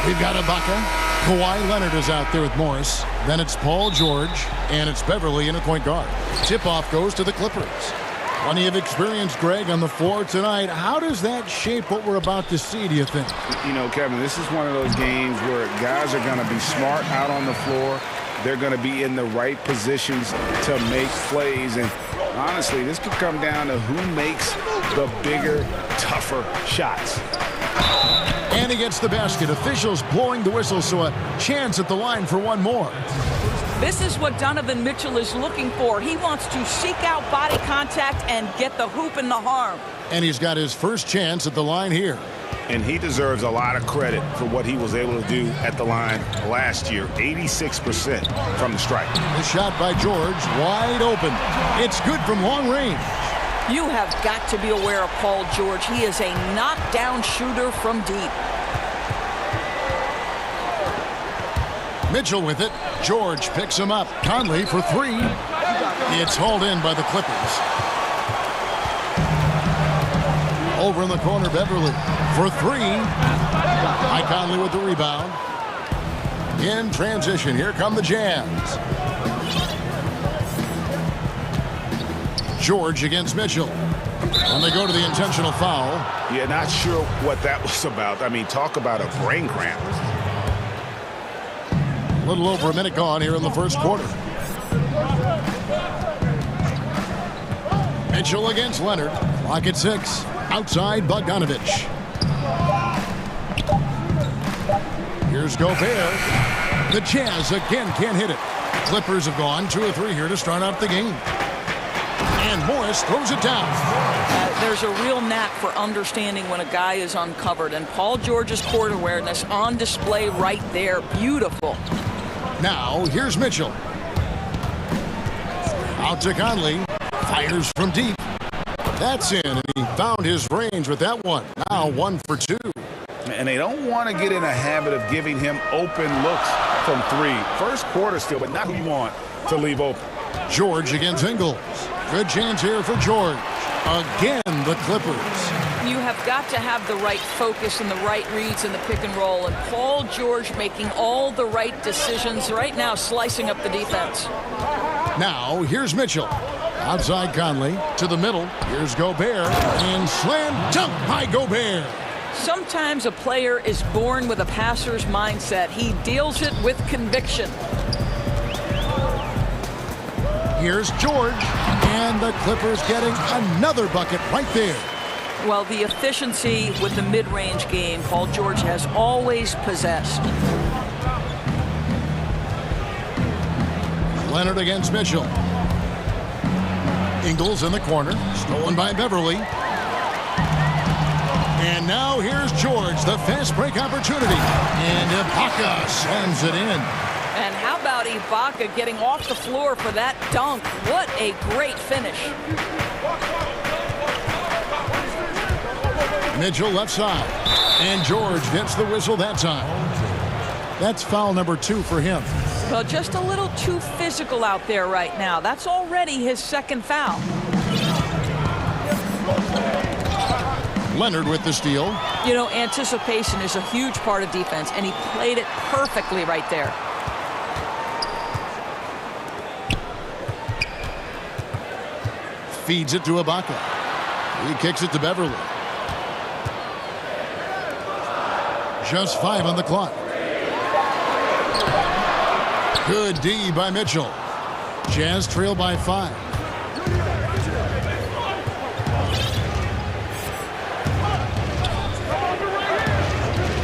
We've got Ibaka. Kawhi Leonard is out there with Morris. Then it's Paul George, and it's Beverly in a point guard. Tip-off goes to the Clippers. Plenty of experience, Greg, on the floor tonight. How does that shape what we're about to see, do you think? You know, Kevin, this is one of those games where guys are going to be smart out on the floor. They're going to be in the right positions to make plays. And honestly, this could come down to who makes the bigger, tougher shots. And he gets the basket. Officials blowing the whistle, so a chance at the line for one more. This is what Donovan Mitchell is looking for. He wants to seek out body contact and get the hoop in the harm. And he's got his first chance at the line here. And he deserves a lot of credit for what he was able to do at the line last year. 86% from the stripe. The shot by George, wide open. It's good from long range. You have got to be aware of Paul George. He is a knockdown shooter from deep. Mitchell with it. George picks him up. Conley for three. It's hauled in by the Clippers. Over in the corner, Beverly for three. Mike Conley with the rebound. In transition, here come the Jazz. George against Mitchell. And they go to the intentional foul. Yeah, not sure what that was about. I mean, talk about a brain cramp. A little over a minute gone here in the first quarter. Mitchell against Leonard. Clock at 6. Outside Bogdanovich. Here's Gobert. The Jazz again can't hit it. Clippers have gone 2 or 3 here to start out the game. And Morris throws it down. There's a real knack for understanding when a guy is uncovered. And Paul George's court awareness on display right there. Beautiful. Now, here's Mitchell. Out to Conley. Fires from deep. That's in, and he found his range with that one. Now 1 for 2. And they don't want to get in a habit of giving him open looks from 3. First quarter still, but not who you want to leave open. George against Ingles. Good chance here for George. Again, the Clippers. You have got to have the right focus and the right reads in the pick and roll. And Paul George making all the right decisions right now, slicing up the defense. Now, here's Mitchell. Outside Conley to the middle. Here's Gobert. And slam dunk by Gobert. Sometimes a player is born with a passer's mindset. He deals it with conviction. Here's George. And the Clippers getting another bucket right there. Well, the efficiency with the mid-range game, Paul George has always possessed. Leonard against Mitchell. Ingles in the corner. Stolen by Beverly. And now here's George, the fast break opportunity. And Ibaka slams it in. And how about Ibaka getting off the floor for that dunk? What a great finish. Mitchell left side. And George gets the whistle that time. That's foul number 2 for him. Well, just a little too physical out there right now. That's already his second foul. Leonard with the steal. You know, anticipation is a huge part of defense, and he played it perfectly right there. Feeds it to Ibaka. He kicks it to Beverly. Just 5 on the clock. Good D by Mitchell. Jazz trail by 5.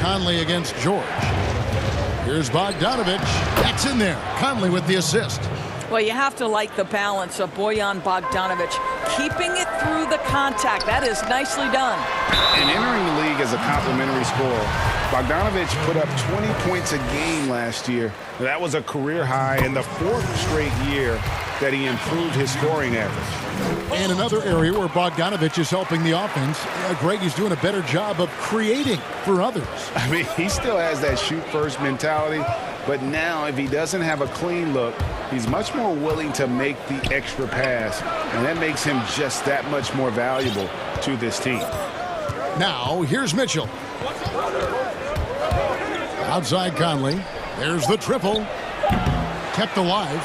Conley against George. Here's Bogdanovich. That's in there. Conley with the assist. Well, you have to like the balance of Bojan Bogdanovich. Keeping it through the contact. That is nicely done. And entering the league as a complimentary scorer, Bogdanovich put up 20 points a game last year. That was a career high in the 4th straight year that he improved his scoring average. And another area where Bogdanovich is helping the offense, Greg is doing a better job of creating for others. I mean, he still has that shoot-first mentality, but now if he doesn't have a clean look, he's much more willing to make the extra pass, and that makes him just that much more valuable to this team. Now, here's Mitchell. Outside Conley. There's the triple. Kept alive.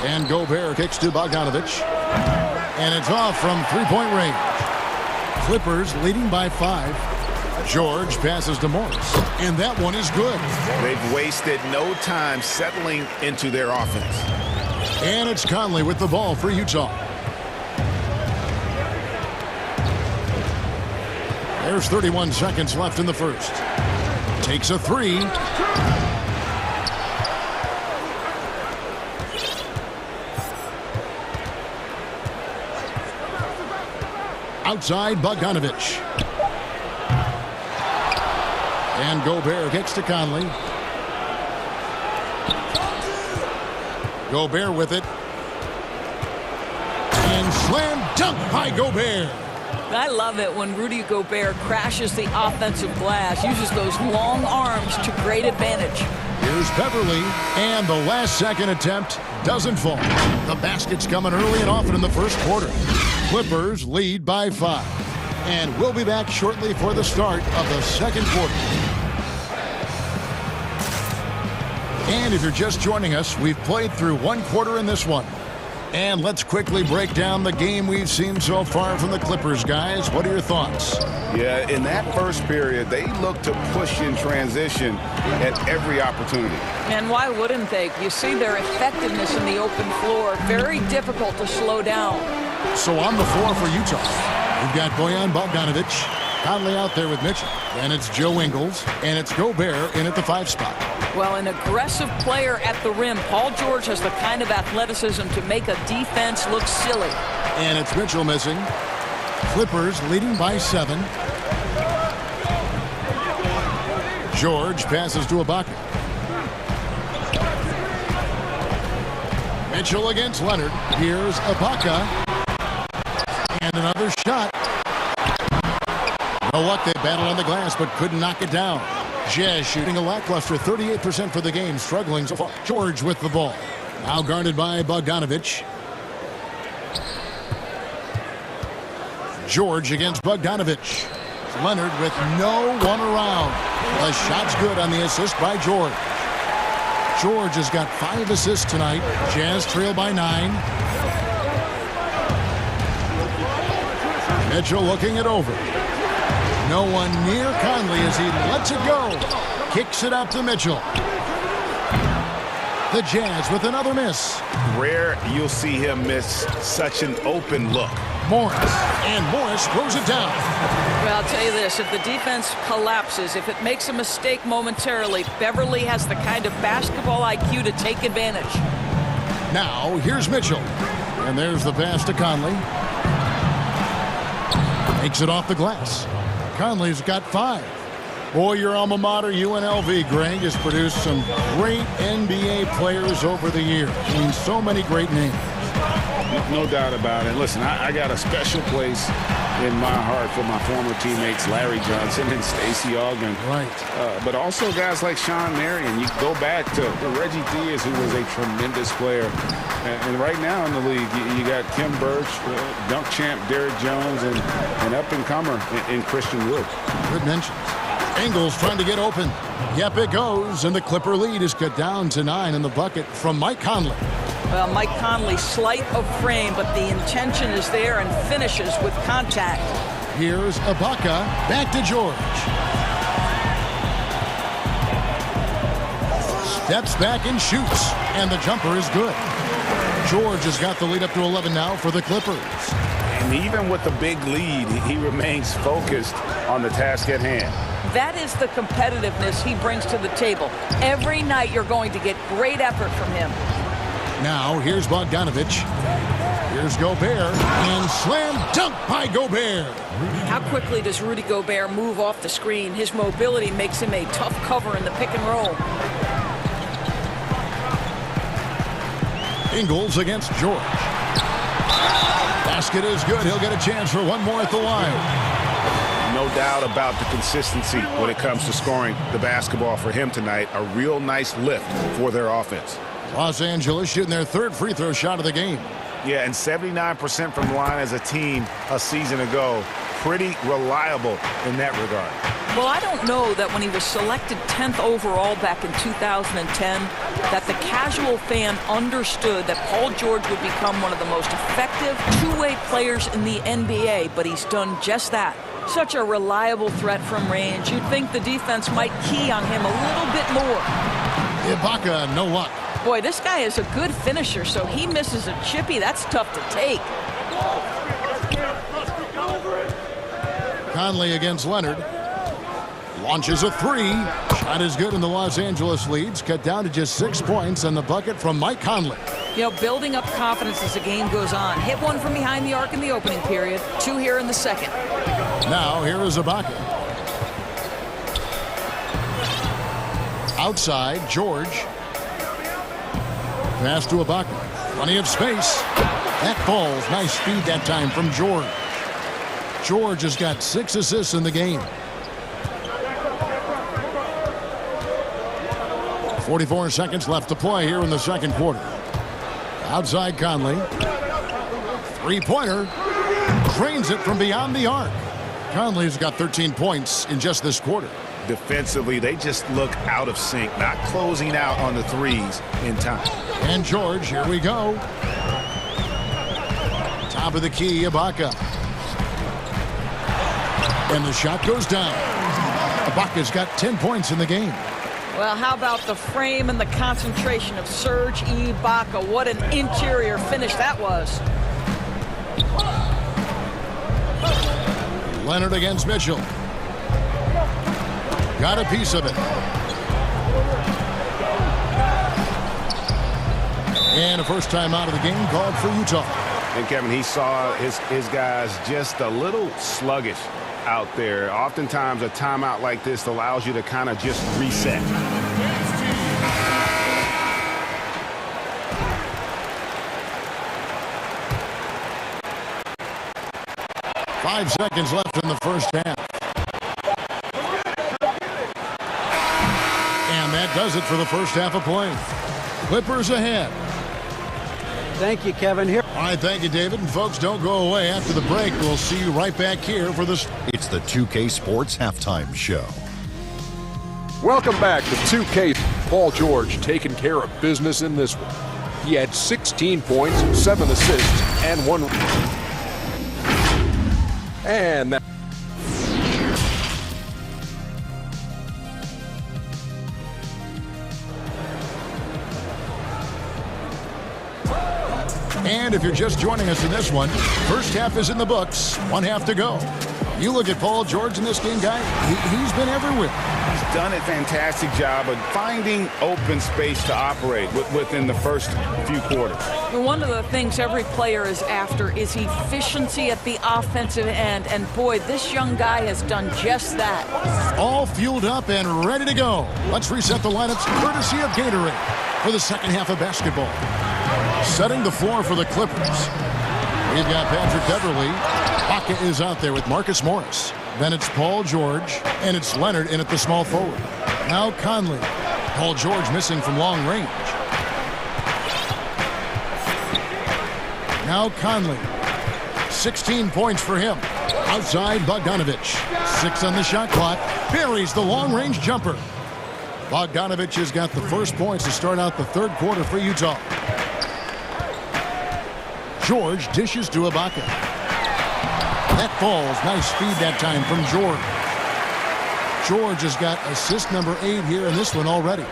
And Gobert kicks to Bogdanovich. And it's off from three-point range. Clippers leading by 5. George passes to Morris. And that one is good. They've wasted no time settling into their offense. And it's Conley with the ball for Utah. There's 31 seconds left in the first. Takes a three. Outside Bogdanovich. And Gobert kicks to Conley. Gobert with it. And slam dunk by Gobert. I love it when Rudy Gobert crashes the offensive glass, uses those long arms to great advantage. Here's Beverly, and the last second attempt doesn't fall. The basket's coming early and often in the first quarter. Clippers lead by 5. And we'll be back shortly for the start of the second quarter. And if you're just joining us, we've played through one quarter in this one. And let's quickly break down the game we've seen so far from the Clippers, guys. What are your thoughts? Yeah, in that first period, they looked to push in transition at every opportunity. And why wouldn't they? You see their effectiveness in the open floor. Very difficult to slow down. So on the floor for Utah, we've got Bojan Bogdanovich, Conley out there with Mitchell. And it's Joe Ingles, and it's Gobert in at the 5 spot. Well, an aggressive player at the rim. Paul George has the kind of athleticism to make a defense look silly. And it's Mitchell missing. Clippers leading by 7. George passes to Ibaka. Mitchell against Leonard. Here's Ibaka. And another shot. You know what? They battled on the glass but couldn't knock it down. Jazz shooting a lackluster 38% for the game, struggling so far. George with the ball. Now guarded by Bogdanovich. George against Bogdanovich. Leonard with no one around. The shot's good on the assist by George. George has got 5 assists tonight. Jazz trail by 9. Mitchell looking it over. No one near Conley as he lets it go. Kicks it out to Mitchell. The Jazz with another miss. Rare you'll see him miss such an open look. Morris. And Morris throws it down. Well, I'll tell you this. If the defense collapses, if it makes a mistake momentarily, Beverly has the kind of basketball IQ to take advantage. Now, here's Mitchell. And there's the pass to Conley. Takes it off the glass. Conley's got 5. Boy, your alma mater, UNLV, Greg, has produced some great NBA players over the years. I mean, so many great names. No doubt about it. Listen, I got a special place in my heart for my former teammates Larry Johnson and Stacey Ogden. Right. But also guys like Sean Marion. You go back to Reggie Diaz, who was a tremendous player. And right now in the league, you got Kim Birch, dunk champ Derrick Jones, and up-and-comer in Christian Wood. Good mentions. Ingles trying to get open. Yep, it goes. And the Clipper lead is cut down to 9 in the bucket from Mike Conley. Well, Mike Conley, slight of frame, but the intention is there and finishes with contact. Here's Ibaka. Back to George. Steps back and shoots. And the jumper is good. George has got the lead up to 11 now for the Clippers. And even with the big lead, he remains focused on the task at hand. That is the competitiveness he brings to the table. Every night you're going to get great effort from him. Now, here's Bogdanovich. Here's Gobert. And slam dunk by Gobert. How quickly does Rudy Gobert move off the screen? His mobility makes him a tough cover in the pick and roll. Ingles against George. Basket is good. He'll get a chance for one more at the line. No doubt about the consistency when it comes to scoring the basketball for him tonight. A real nice lift for their offense. Los Angeles shooting their 3rd free throw shot of the game. Yeah, and 79% from the line as a team a season ago. Pretty reliable in that regard. Well, I don't know that when he was selected 10th overall back in 2010, that the casual fan understood that Paul George would become one of the most effective two-way players in the NBA, but he's done just that. Such a reliable threat from range. You'd think the defense might key on him a little bit more. Ibaka, no luck. Boy, this guy is a good finisher, so he misses a chippy. That's tough to take. Conley against Leonard. Launches a three. Shot is good, and the Los Angeles leads cut down to just 6 points on the bucket from Mike Conley. You know, building up confidence as the game goes on. Hit one from behind the arc in the opening period. 2 here in the second. Now here is Ibaka. Outside, George. Pass to Ibaka. Plenty of space. That falls. Nice speed that time from George. George has got 6 assists in the game. 44 seconds left to play here in the second quarter. Outside Conley. Three-pointer. Drains it from beyond the arc. Conley's got 13 points in just this quarter. Defensively, they just look out of sync, not closing out on the threes in time. And George, here we go. Top of the key, Ibaka. And the shot goes down. Ibaka's got 10 points in the game. Well, how about the frame and the concentration of Serge Ibaka? What an interior finish that was. Leonard against Mitchell. Got a piece of it. And a first time out of the game called for Utah. And Kevin, he saw his guys just a little sluggish out there. Oftentimes a timeout like this allows you to kind of just reset. Five seconds left in the first half. And that does it for the first half of play. Clippers ahead. Thank you, Kevin. Here. All right, thank you, David. And folks, don't go away. After the break, we'll see you right back here for this. It's the 2K Sports Halftime Show. Welcome back to 2K. Paul George taking care of business in this one. He had 16 points, 7 assists, and 1. And that. And if you're just joining us in this one, first half is in the books. 1 half to go. You look at Paul George in this game, guy, he's been everywhere. He's done a fantastic job of finding open space to operate within the first few quarters. One of the things every player is after is efficiency at the offensive end. And boy, this young guy has done just that. All fueled up and ready to go. Let's reset the lineups courtesy of Gatorade for the second half of basketball. Setting the floor for the Clippers. We've got Patrick Beverly. Ibaka is out there with Marcus Morris. Then it's Paul George, and it's Leonard in at the small forward. Now Conley. Paul George missing from long range. Now Conley. 16 points for him. Outside Bogdanovich. 6 on the shot clock. Buries the long-range jumper. Bogdanovich has got the first points to start out the third quarter for Utah. George dishes to Ibaka. That falls. Nice feed that time from George. George has got assist number 8 here in this one already.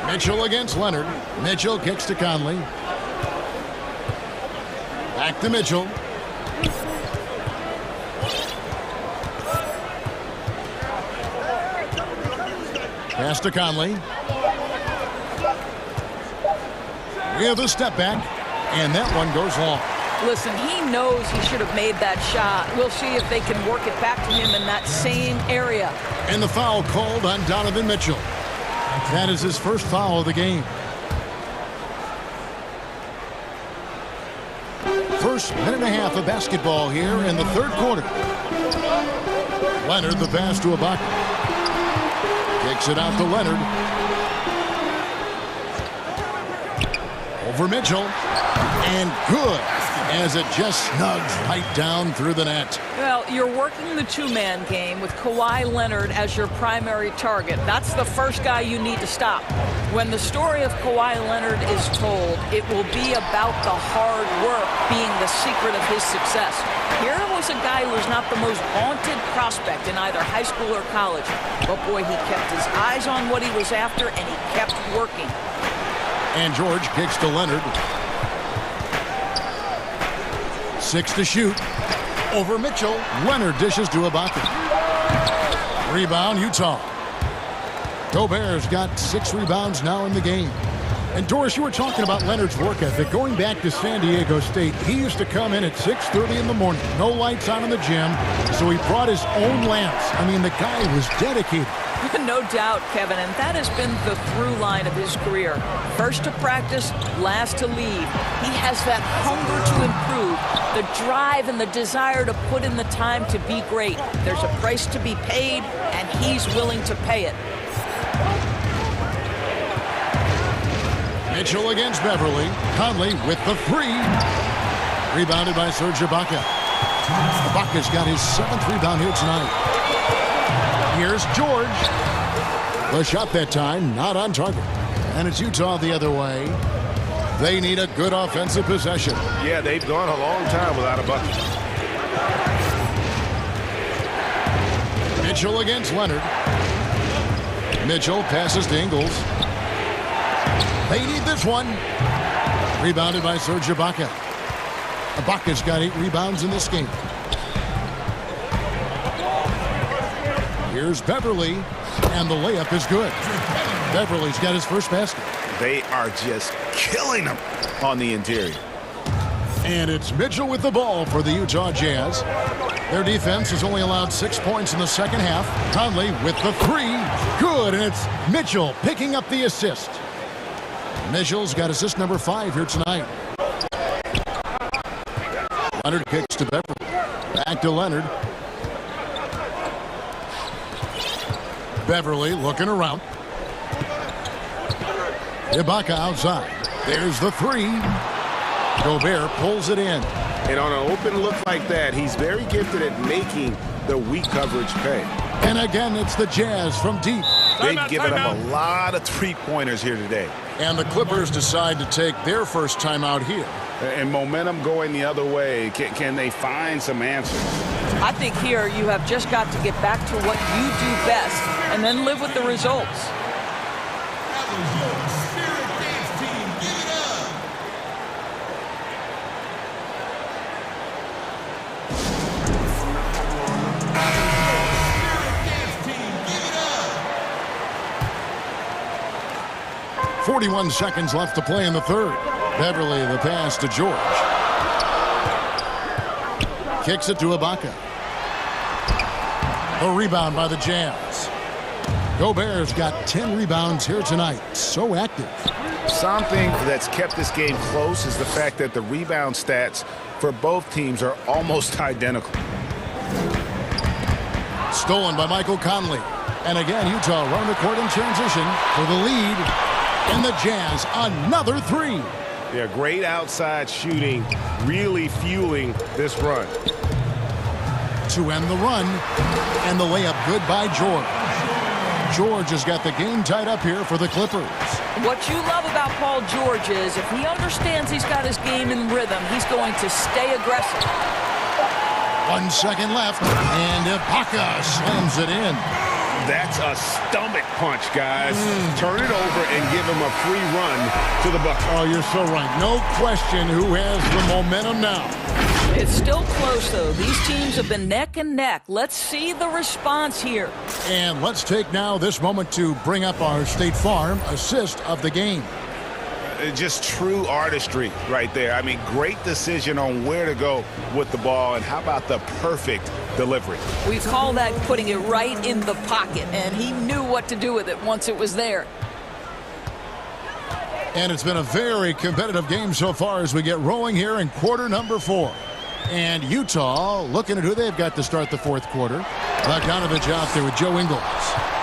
Mitchell against Leonard. Mitchell kicks to Conley. Back to Mitchell. Pass to Conley. We have a step back, and that one goes long. Listen, he knows he should have made that shot. We'll see if they can work it back to him in that same area. And the foul called on Donovan Mitchell. That is his first foul of the game. First minute and a half of basketball here in the third quarter. Leonard the pass to Ibaka. Takes it out to Leonard. Over Mitchell. And good. as it just snugs right down through the net. Well, you're working the two-man game with Kawhi Leonard as your primary target. That's the first guy you need to stop. When the story of Kawhi Leonard is told, it will be about the hard work being the secret of his success. Here was a guy who was not the most vaunted prospect in either high school or college. But boy, he kept his eyes on what he was after, and he kept working. And George kicks to Leonard. 6 to shoot. Over Mitchell. Leonard dishes to Ibaka. Rebound, Utah. Gobert's got 6 rebounds now in the game. And Doris, you were talking about Leonard's work ethic. Going back to San Diego State, he used to come in at 6:30 in the morning. No lights on in the gym, so he brought his own lamps. I mean, the guy was dedicated. No doubt, Kevin, and that has been the through line of his career. First to practice, last to leave. He has that hunger to improve, the drive and the desire to put in the time to be great. There's a price to be paid, and he's willing to pay it. Mitchell against Beverly. Conley with the 3. Rebounded by Serge Ibaka. Ibaka's got his 7th rebound here tonight. Here's George. The shot that time, not on target. And it's Utah the other way. They need a good offensive possession. Yeah, they've gone a long time without a bucket. Mitchell against Leonard. Mitchell passes to Ingles. They need this one. Rebounded by Serge Ibaka. Ibaka's got 8 rebounds in this game. Here's Beverly, and the layup is good. Beverly's got his first basket. They are just killing them on the interior. And it's Mitchell with the ball for the Utah Jazz. Their defense has only allowed 6 points in the second half. Conley with the 3. Good, and it's Mitchell picking up the assist. Mitchell's got assist number 5 here tonight. Leonard kicks to Beverly. Back to Leonard. Beverly looking around. Ibaka outside. There's the 3. Gobert pulls it in. And on an open look like that, he's very gifted at making the weak coverage pay. And again, it's the Jazz from deep. They've given him a lot of three-pointers here today. And the Clippers decide to take their first timeout here. And momentum going the other way. Can they find some answers? I think here you have just got to get back to what you do best and then live with the results. 41 seconds left to play in the third. Beverly the pass to George. Kicks it to Ibaka. The rebound by the Jazz. Gobert's got 10 rebounds here tonight. So active. Something that's kept this game close is the fact that the rebound stats for both teams are almost identical. Stolen by Michael Conley. And again, Utah running the court in transition for the lead. And the Jazz, another 3. Yeah, great outside shooting, really fueling this run. To end the run, and the layup good by George. George has got the game tied up here for the Clippers. What you love about Paul George is if he understands he's got his game in rhythm, he's going to stay aggressive. 1 second left, and Ibaka slams it in. That's a stomach punch, guys. Turn it over and give him a free run to the bucket. Oh, you're so right. No question who has the momentum now. It's still close, though. These teams have been neck and neck. Let's see the response here. And let's take now this moment to bring up our State Farm assist of the game. Just true artistry right there. I mean, great decision on where to go with the ball, and how about the perfect delivery? We call that putting it right in the pocket, and he knew what to do with it once it was there. And it's been a very competitive game so far as we get rolling here in quarter number 4. And Utah looking at who they've got to start the fourth quarter. Bogdanovich out there with Joe Ingles.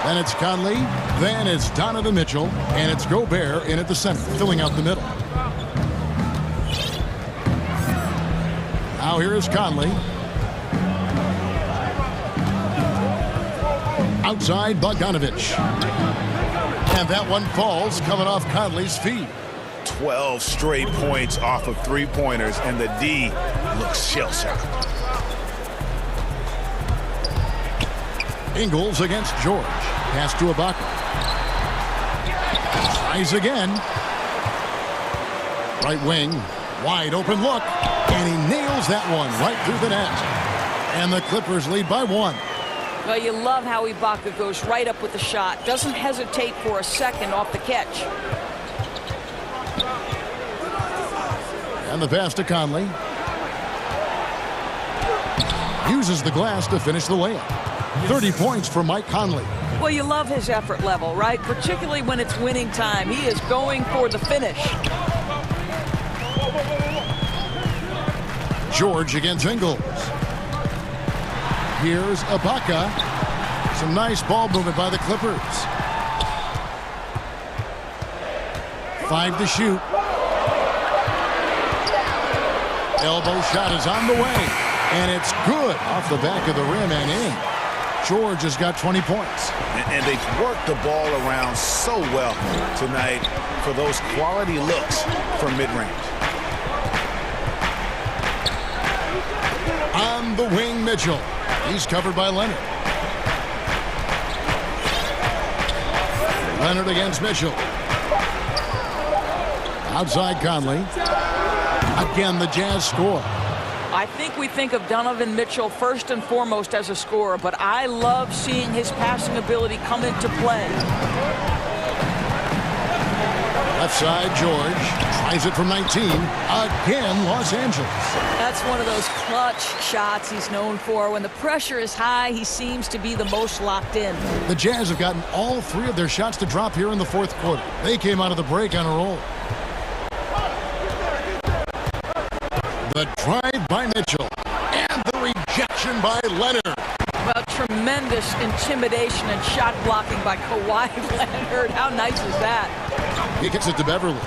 Then it's Conley. Then it's Donovan Mitchell. And it's Gobert in at the center, filling out the middle. Now here is Conley. Outside Bogdanovich. And that one falls coming off Conley's feet. 12 straight points off of three-pointers, and the D looks shell-shocked. Ingles against George. Pass to Ibaka. Tries again. Right wing. Wide open look. And he nails that one right through the net. And the Clippers lead by 1. Well, you love how Ibaka goes right up with the shot. Doesn't hesitate for a second off the catch. And the pass to Conley. Uses the glass to finish the layup. 30 points for Mike Conley. Well, you love his effort level, right? Particularly when it's winning time. He is going for the finish. George against Ingles. Here's Ibaka. Some nice ball movement by the Clippers. 5 to shoot. Elbow shot is on the way. And it's good off the back of the rim and in. George has got 20 points. And they've worked the ball around so well tonight for those quality looks from mid-range. On the wing, Mitchell. He's covered by Leonard. Leonard against Mitchell. Outside Conley. Again, the Jazz score. I think we think of Donovan Mitchell first and foremost as a scorer, but I love seeing his passing ability come into play. Left side, George. Tries it from 19. Again, Los Angeles. That's one of those clutch shots he's known for. When the pressure is high, he seems to be the most locked in. The Jazz have gotten all 3 of their shots to drop here in the 4th quarter. They came out of the break on a roll. The drive by Mitchell. And the rejection by Leonard. Well, tremendous intimidation and shot blocking by Kawhi Leonard. How nice is that? He kicks it to Beverly.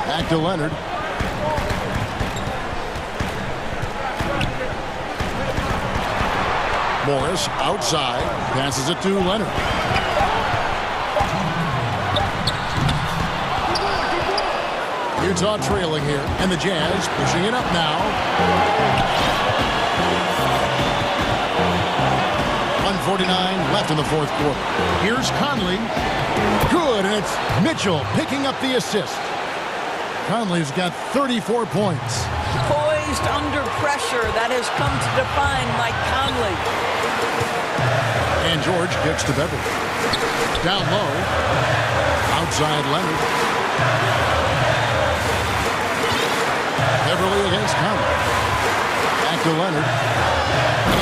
Back to Leonard. Morris outside. Passes it to Leonard. Utah trailing here, and the Jazz pushing it up now. 1:49 left in the 4th quarter. Here's Conley. Good, and it's Mitchell picking up the assist. Conley's got 34 points. Poised under pressure. That has come to define Mike Conley. And George kicks to Beverly. Down low. Outside Leonard. Beverly against Conley. Back to Leonard.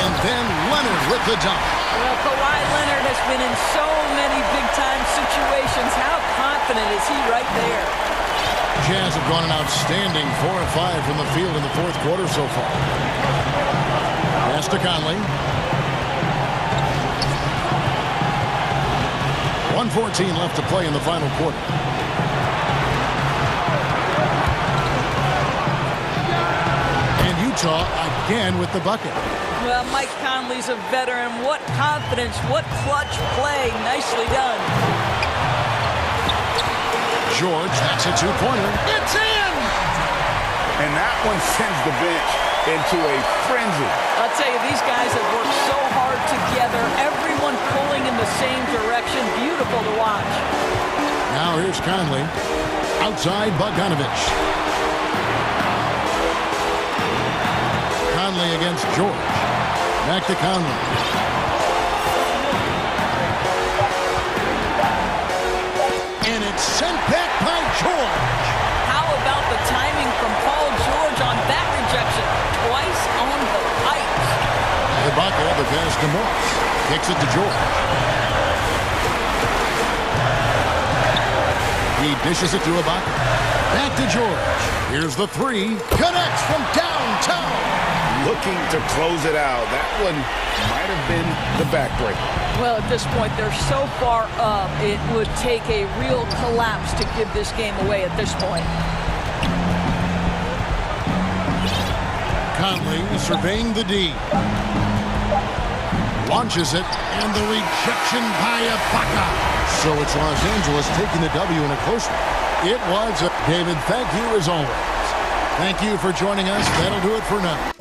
And then Leonard with the dunk. Well, Kawhi Leonard has been in so many big-time situations. How confident is he right there? Jazz have gone an outstanding 4 of 5 from the field in the 4th quarter so far. Pass to Conley. 1:14 left to play in the final quarter. Utah again with the bucket. Well, Mike Conley's a veteran. What confidence, what clutch play. Nicely done. George, that's a 2-pointer. It's in! And that one sends the bench into a frenzy. I'll tell you, these guys have worked so hard together. Everyone pulling in the same direction. Beautiful to watch. Now here's Conley. Outside Bogdanovich. Conley against George. Back to Conley. And it's sent back by George. How about the timing from Paul George on that rejection? Twice on the pipes. Ibaka, the pass to Morris. Kicks it to George. He dishes it to Ibaka. Back to George. Here's the 3. Connects from downtown. Looking to close it out. That one might have been the backbreaker. Well, at this point, they're so far up, it would take a real collapse to give this game away at this point. Conley surveying the D. Launches it, and the rejection by Ibaka. So it's Los Angeles taking the W in a close one. It was. David, thank you as always. Thank you for joining us. That'll do it for now.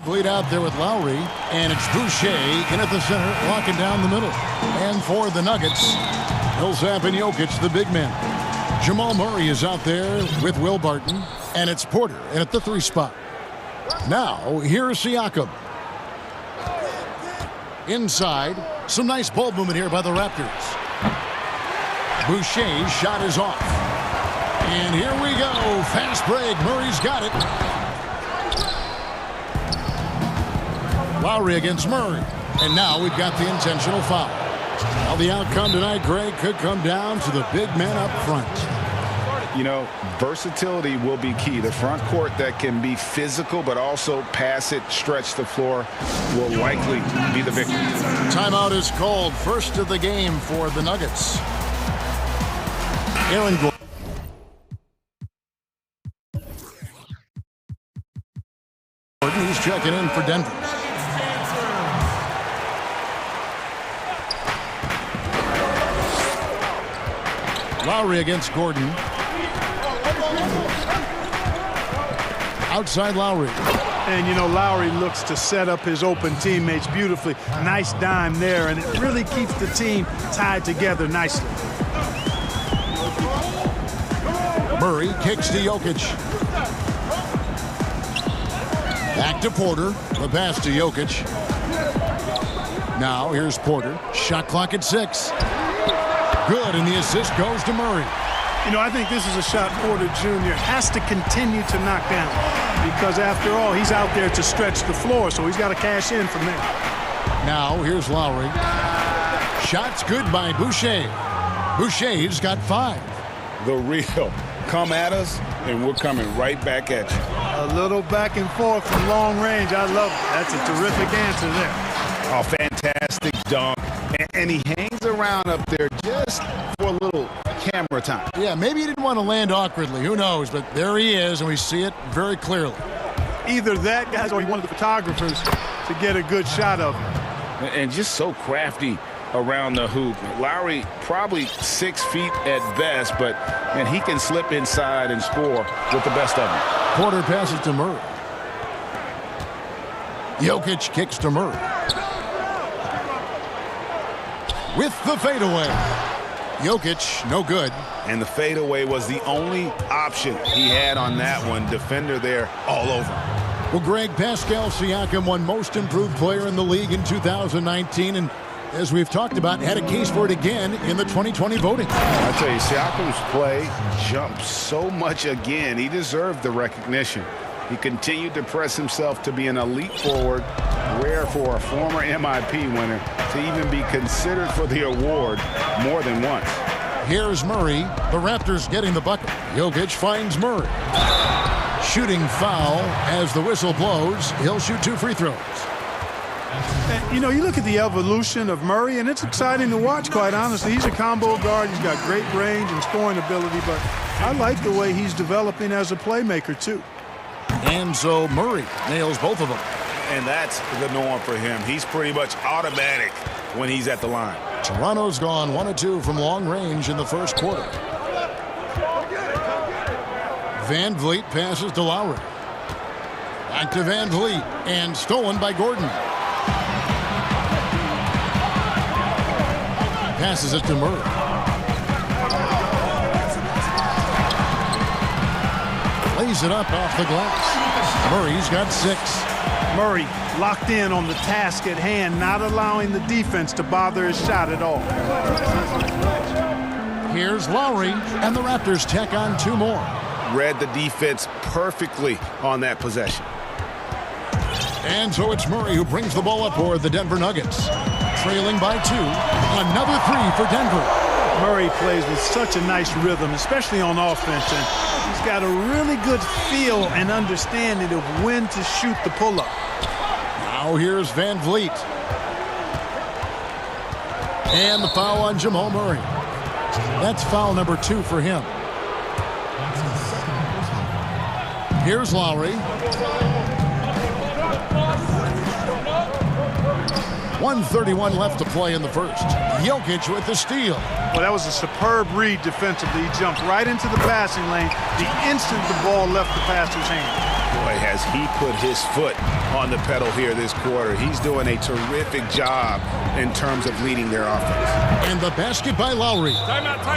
Lead out there with Lowry, and it's Boucher in at the center, locking down the middle. And for the Nuggets, Millsap and Jokic, the big men. Jamal Murray is out there with Will Barton, and it's Porter in at the 3 spot. Now, here's Siakam. Inside, some nice ball movement here by the Raptors. Boucher's shot is off. And here we go, fast break, Murray's got it. Lowry against Murray. And now we've got the intentional foul. Now the outcome tonight, Greg, could come down to the big men up front. You know, versatility will be key. The front court that can be physical but also pass it, stretch the floor will likely be the victory. Timeout is called. First of the game for the Nuggets. Aaron Gordon. He's checking in for Denver. Lowry against Gordon. Outside Lowry. And, you know, Lowry looks to set up his open teammates beautifully. Nice dime there, and it really keeps the team tied together nicely. Murray kicks to Jokic. Back to Porter. The pass to Jokic. Now here's Porter. Shot clock at 6. Good, and the assist goes to Murray. You know, I think this is a shot Porter Jr. has to continue to knock down because, after all, he's out there to stretch the floor, so he's got to cash in from there. Now here's Lowry. Shots good by Boucher. Boucher's got 5. The real. Come at us, and we're coming right back at you. A little back and forth from long range. I love it. That's a terrific answer there. Oh, fantastic dunk. And he hangs around up there just for a little camera time. Yeah, maybe he didn't want to land awkwardly. Who knows? But there he is, and we see it very clearly. Either that, guys, or he wanted the photographers to get a good shot of him. And just so crafty around the hoop. Lowry probably 6 feet at best, but man, he can slip inside and score with the best of them. Porter passes to Murray. Jokic kicks to Murray. With the fadeaway. Jokic, no good. And the fadeaway was the only option he had on that one. Defender there all over. Well, Greg, Pascal Siakam won Most Improved Player in the league in 2019, and as we've talked about, had a case for it again in the 2020 voting. I tell you, Siakam's play jumped so much again. He deserved the recognition. He continued to press himself to be an elite forward, rare for a former MIP winner to even be considered for the award more than once. Here's Murray. The Raptors getting the bucket. Jokic finds Murray. Shooting foul as the whistle blows. He'll shoot 2 free throws. And, you know, you look at the evolution of Murray, and it's exciting to watch, quite honestly. He's a combo guard. He's got great range and scoring ability, but I like the way he's developing as a playmaker, too. And so Murray nails both of them. And that's the norm for him. He's pretty much automatic when he's at the line. Toronto's gone 1 of 2 from long range in the first quarter. Van Vliet passes to Lowry. Back to Van Vliet, and stolen by Gordon. Passes it to Murray. Lays it up off the glass. Murray's got 6. Murray locked in on the task at hand, not allowing the defense to bother his shot at all. Here's Lowry, and the Raptors tack on 2 more. Read the defense perfectly on that possession. And so it's Murray who brings the ball up for the Denver Nuggets. Trailing by 2. Another 3 for Denver. Murray plays with such a nice rhythm, especially on offense, and he's got a really good feel and understanding of when to shoot the pull-up. Now here's Van Vliet. And the foul on Jamal Murray. That's foul number 2 for him. Here's Lowry. 1:31 left to play in the first. Jokic with the steal. Well, that was a superb read defensively. He jumped right into the passing lane the instant the ball left the passer's hand. Boy, has he put his foot on the pedal here this quarter. He's doing a terrific job in terms of leading their offense. And the basket by Lowry.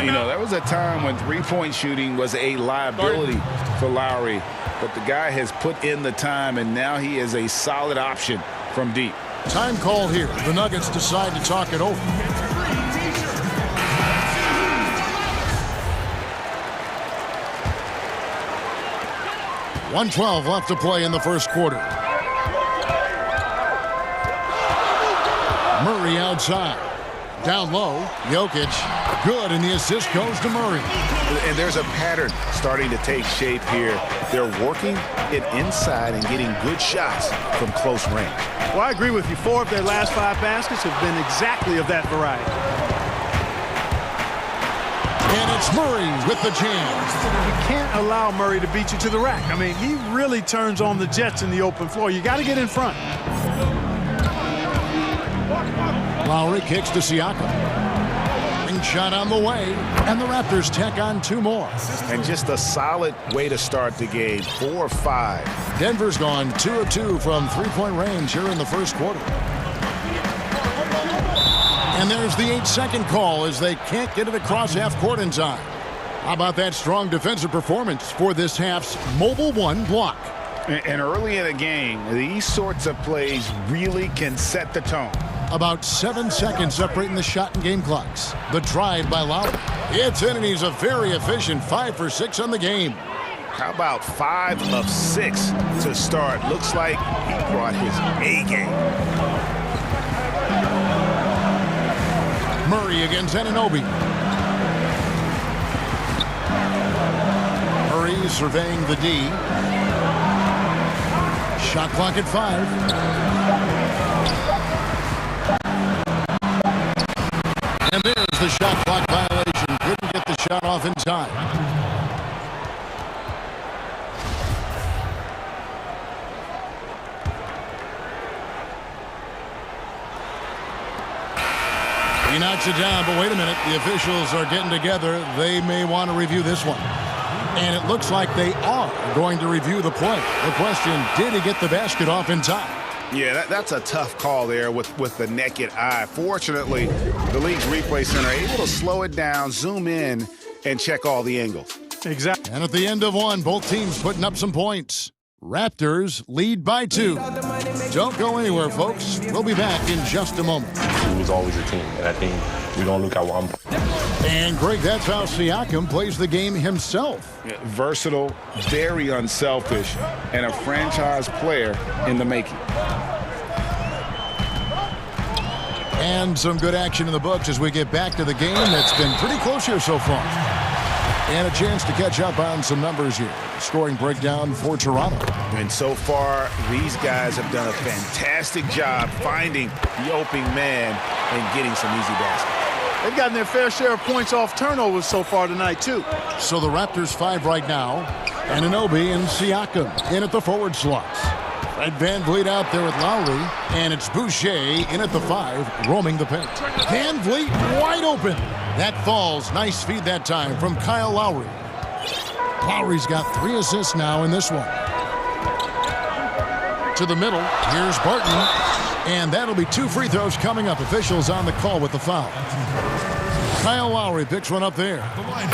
You know, there was a time when three-point shooting was a liability for Lowry, but the guy has put in the time, and now he is a solid option from deep. Time called here. The Nuggets decide to talk it over. .112 left to play in the first quarter. Murray outside. Down low, Jokic. Good, and the assist goes to Murray. And there's a pattern starting to take shape here. They're working it inside and getting good shots from close range. Well, I agree with you. 4 of their last 5 baskets have been exactly of that variety. And it's Murray with the jam. You can't allow Murray to beat you to the rack. I mean, he really turns on the Jets in the open floor. You got to get in front. Lowry kicks to Siakam. Shot on the way, and the Raptors tack on 2 more. And just a solid way to start the game. 4 of 5. Denver's gone 2 of 2 from three-point range here in the first quarter. And there's the 8-second call as they can't get it across half court in time. How about that strong defensive performance for this half's Mobile One block? And early in the game, these sorts of plays really can set the tone. About 7 seconds separating the shot and game clocks. The drive by Lowry. It's in, and he's a very efficient 5 for 6 on the game. How about 5 of 6 to start? Looks like he brought his A game. Murray against Anunoby. Murray surveying the D. Shot clock at 5. And there's the shot clock violation. Couldn't get the shot off in time. He knocks it down, but wait a minute. The officials are getting together. They may want to review this one. And it looks like they are going to review the play. The question, did he get the basket off in time? Yeah, that's a tough call there with the naked eye. Fortunately, the league's replay center able to slow it down, zoom in, and check all the angles. Exactly. And at the end of one, both teams putting up some points. Raptors lead by 2. Don't go anywhere, folks. We'll be back in just a moment. Team is always a team, and I think we don't look at one. And Greg, that's how Siakam plays the game himself. Yeah, versatile, very unselfish, and a franchise player in the making. And some good action in the books as we get back to the game that's been pretty close here so far. And a chance to catch up on some numbers here. Scoring breakdown for Toronto. And so far, these guys have done a fantastic job finding the opening man and getting some easy baskets. They've gotten their fair share of points off turnovers so far tonight, too. So the Raptors 5 right now. Anunoby and Siakam in at the forward slots. Fred VanVleet out there with Lowry. And it's Boucher in at the 5, roaming the paint. VanVleet wide open. That falls. Nice feed that time from Kyle Lowry. Lowry's got 3 assists now in this one. To the middle. Here's Barton. And that'll be 2 free throws coming up. Officials on the call with the foul. Kyle Lowry picks one up there.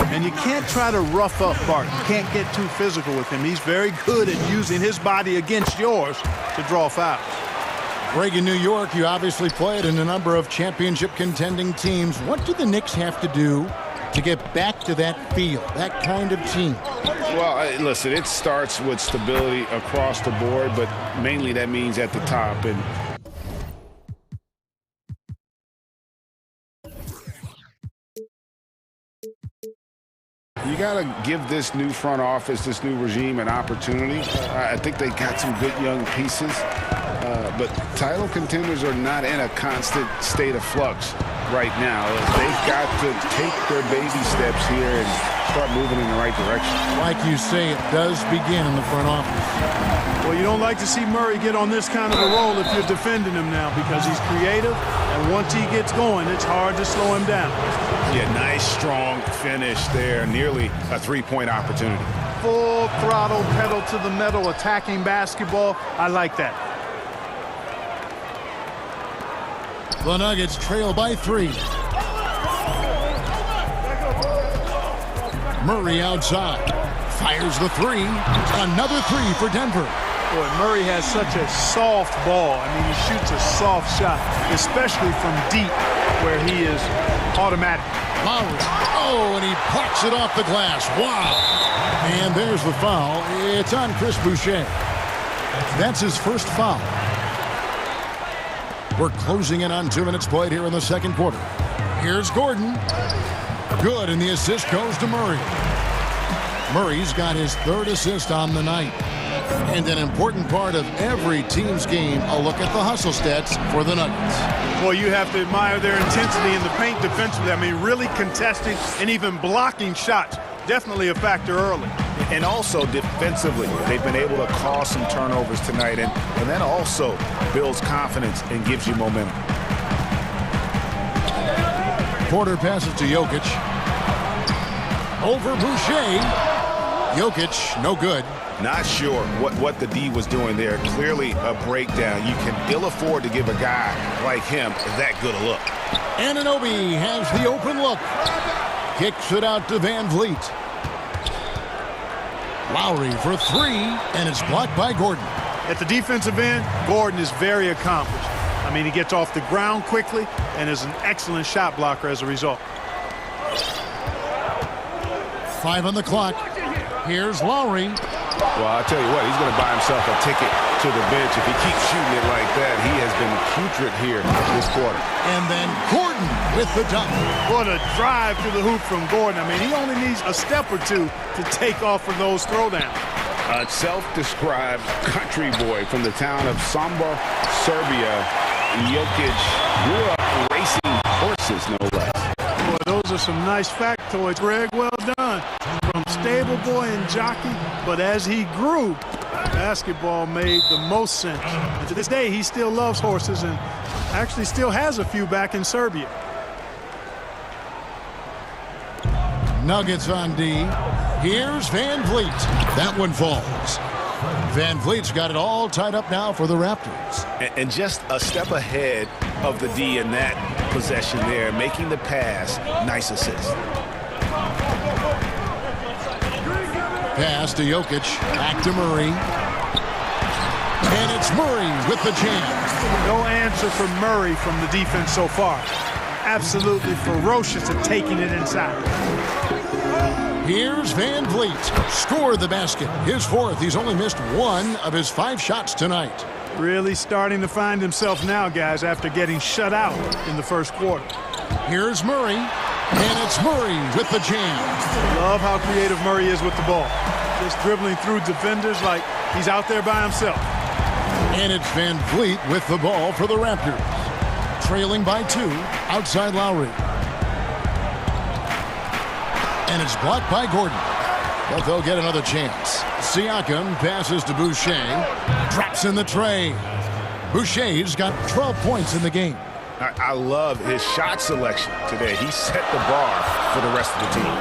And you can't try to rough up Barton. You can't get too physical with him. He's very good at using his body against yours to draw fouls. Greg, in New York, you obviously played in a number of championship contending teams. What do the Knicks have to do to get back to that feel, that kind of team? Well, listen, it starts with stability across the board, but mainly that means at the top. And you got to give this new front office, this new regime, an opportunity. I think they got some good young pieces, but title contenders are not in a constant state of flux right now. They've got to take their baby steps here and start moving in the right direction. Like you say, it does begin in the front office. Well, you don't like to see Murray get on this kind of a roll if you're defending him now, because he's creative, and once he gets going, it's hard to slow him down. Yeah, nice, strong finish there. Nearly a 3-point opportunity. full throttle, pedal to the metal, attacking basketball. I like that. The Nuggets trail by 3. Murray outside. Fires the 3. Another 3 for Denver. Boy, Murray has such a soft ball. I mean, he shoots a soft shot, especially from deep where he is automatic. Lowry. Oh, and he plucks it off the glass. Wow. And there's the foul. It's on Chris Boucher. That's his first foul. We're closing in on 2 minutes played here in the second quarter. Here's Gordon. Good, and the assist goes to Murray. Murray's got his 3rd assist on the night. And an important part of every team's game, a look at the hustle stats for the Nuggets. Well, you have to admire their intensity in the paint defensively. I mean, really contesting and even blocking shots. Definitely a factor early. And also defensively, they've been able to cause some turnovers tonight. And that also builds confidence and gives you momentum. Porter passes to Jokic. Over Boucher. Jokic, no good. Not sure what the D was doing there. Clearly a breakdown. You can ill afford to give a guy like him that good a look. Anunoby has the open look. Kicks it out to Van Vliet. Lowry for 3, and it's blocked by Gordon. At the defensive end, Gordon is very accomplished. I mean, he gets off the ground quickly and is an excellent shot blocker as a result. 5 on the clock. Here's Lowry. Well, I'll tell you what, he's going to buy himself a ticket to the bench. If he keeps shooting it like that, he has been putrid here this quarter. And then Gordon with the dunk. What a drive to the hoop from Gordon. I mean, he only needs a step or two to take off for those throwdowns. A self-described country boy from the town of Samba, Serbia. Jokic grew up racing horses, no less. Boy, those are some nice factoids, Greg. Well done. From stable boy and jockey, but as he grew, basketball made the most sense. And to this day, he still loves horses and actually still has a few back in Serbia. Nuggets on D. Here's Van Vliet. That one falls. Van Vliet's got it all tied up now for the Raptors. And just a step ahead of the D in that possession there, making the pass. Nice assist. Pass to Jokic. Back to Murray. And it's Murray with the jam. No answer for Murray from the defense so far. Absolutely ferocious at taking it inside. Here's Van Vliet. Scored the basket. His 4th. He's only missed 1 of his 5 shots tonight. Really starting to find himself now, guys, after getting shut out in the first quarter. Here's Murray. And it's Murray with the jam. Love how creative Murray is with the ball. Just dribbling through defenders like he's out there by himself. And it's Van Vliet with the ball for the Raptors. Trailing by 2, outside Lowry. And it's blocked by Gordon. But they'll get another chance. Siakam passes to Boucher. Drops in the tray. Boucher's got 12 points in the game. I love his shot selection today. He set the bar for the rest of the team.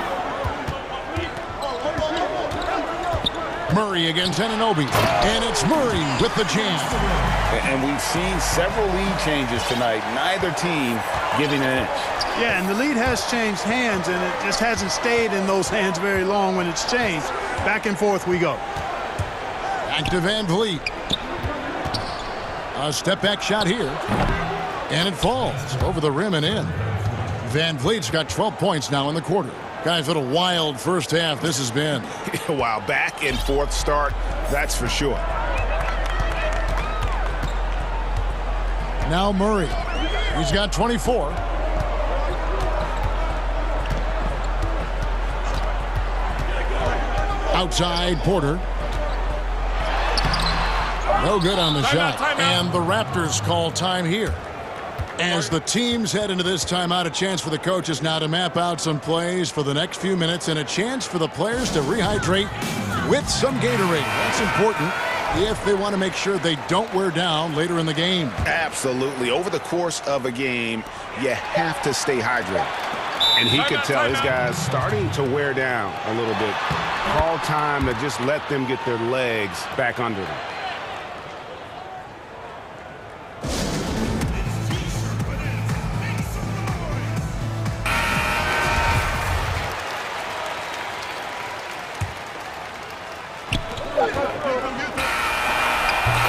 Murray against Anunoby. And it's Murray with the jam. And we've seen several lead changes tonight. Neither team giving an inch. Yeah, and the lead has changed hands, and it just hasn't stayed in those hands very long when it's changed. Back and forth we go. Back to Van Vliet. A step-back shot here. And it falls over the rim and in. Van Vliet's got 12 points now in the quarter. Guys, what a wild first half this has been. Wow, back and forth start, that's for sure. Now Murray. He's got 24. Outside Porter. No good on the shot. And the Raptors call time here. As the teams head into this timeout, a chance for the coaches now to map out some plays for the next few minutes and a chance for the players to rehydrate with some Gatorade. That's important if they want to make sure they don't wear down later in the game. Absolutely. Over the course of a game, you have to stay hydrated. And he could tell his guys starting to wear down a little bit. Call time to just let them get their legs back under them.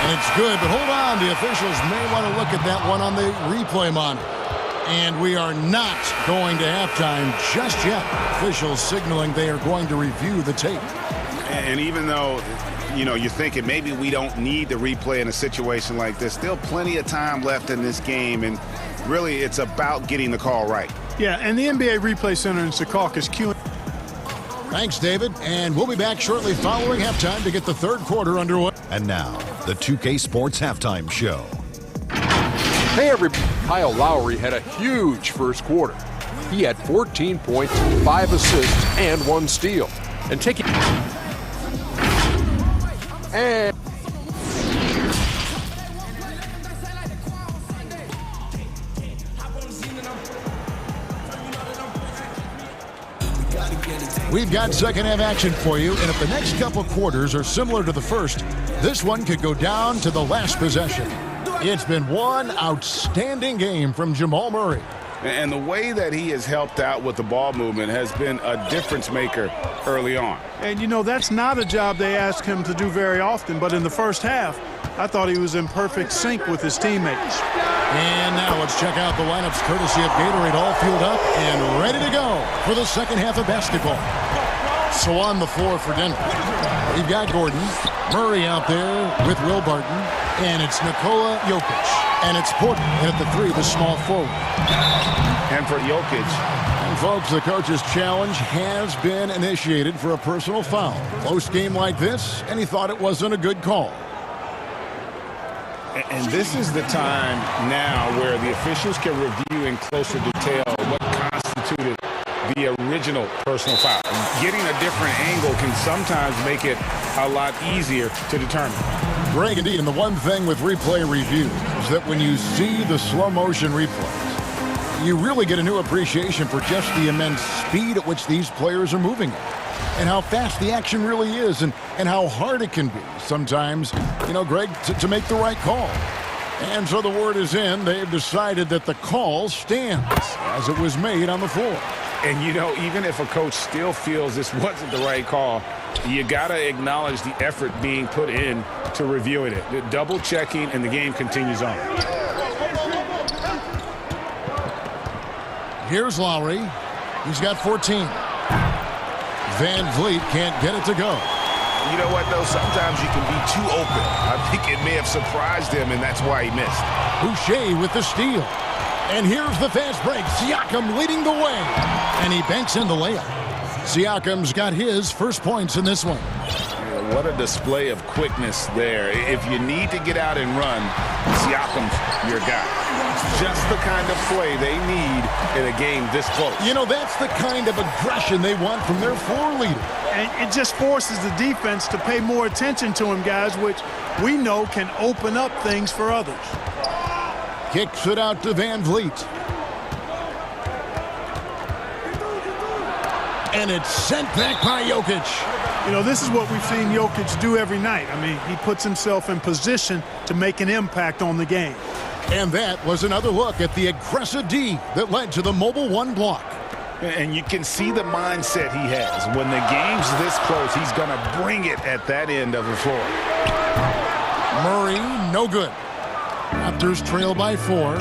And it's good, but hold on. The officials may want to look at that one on the replay monitor. And we are not going to halftime just yet. Officials signaling they are going to review the tape. And even though, you know, you're thinking maybe we don't need the replay in a situation like this, still plenty of time left in this game. And really, it's about getting the call right. Yeah, and the NBA Replay Center in Secaucus is queuing. Thanks, David. And we'll be back shortly following halftime to get the third quarter underway. And now, the 2K Sports Halftime Show. Hey, everybody. Kyle Lowry had a huge first quarter. He had 14 points, 5 assists, and 1 steal. And taking... And... We've got second half action for you, and if the next couple quarters are similar to the first, this one could go down to the last possession. It's been one outstanding game from Jamal Murray. And the way that he has helped out with the ball movement has been a difference maker early on. And, you know, that's not a job they ask him to do very often, but in the first half, I thought he was in perfect sync with his teammates. And now let's check out the lineups courtesy of Gatorade, all fueled up and ready to go for the second half of basketball. So on the floor for Denver, we've got Gordon, Murray out there with Will Barton, and it's Nikola Jokic. And it's Porter at the 3, the small forward. And for Jokic. And folks, the coach's challenge has been initiated for a personal foul. Close game like this, and he thought it wasn't a good call. And this is the time now where the officials can review in closer detail what constituted the original personal foul. Getting a different angle can sometimes make it a lot easier to determine. Greg, indeed, and the one thing with replay review is that when you see the slow motion replays, you really get a new appreciation for just the immense speed at which these players are moving and how fast the action really is and how hard it can be sometimes, you know, Greg, to make the right call. And so the word is in. They've decided that the call stands as it was made on the floor. And, you know, even if a coach still feels this wasn't the right call, you got to acknowledge the effort being put in to reviewing it. The double checking, and the game continues on. Here's Lowry. He's got 14. Van Vliet can't get it to go. You know what, though? Sometimes you can be too open. I think it may have surprised him, and that's why he missed. Boucher with the steal. And here's the fast break. Siakam leading the way. And he banks in the layup. Siakam's got his first points in this one. Yeah, what a display of quickness there. If you need to get out and run, Siakam's your guy. Just the kind of play they need in a game this close. You know, that's the kind of aggression they want from their floor leader. And it just forces the defense to pay more attention to him, guys, which we know can open up things for others. Kicks it out to Van Vliet. And it's sent back by Jokic. You know, this is what we've seen Jokic do every night. I mean, he puts himself in position to make an impact on the game. And that was another look at the aggressive D that led to the mobile one block. And you can see the mindset he has. When the game's this close, he's going to bring it at that end of the floor. Murray, no good. Raptors trail by 4.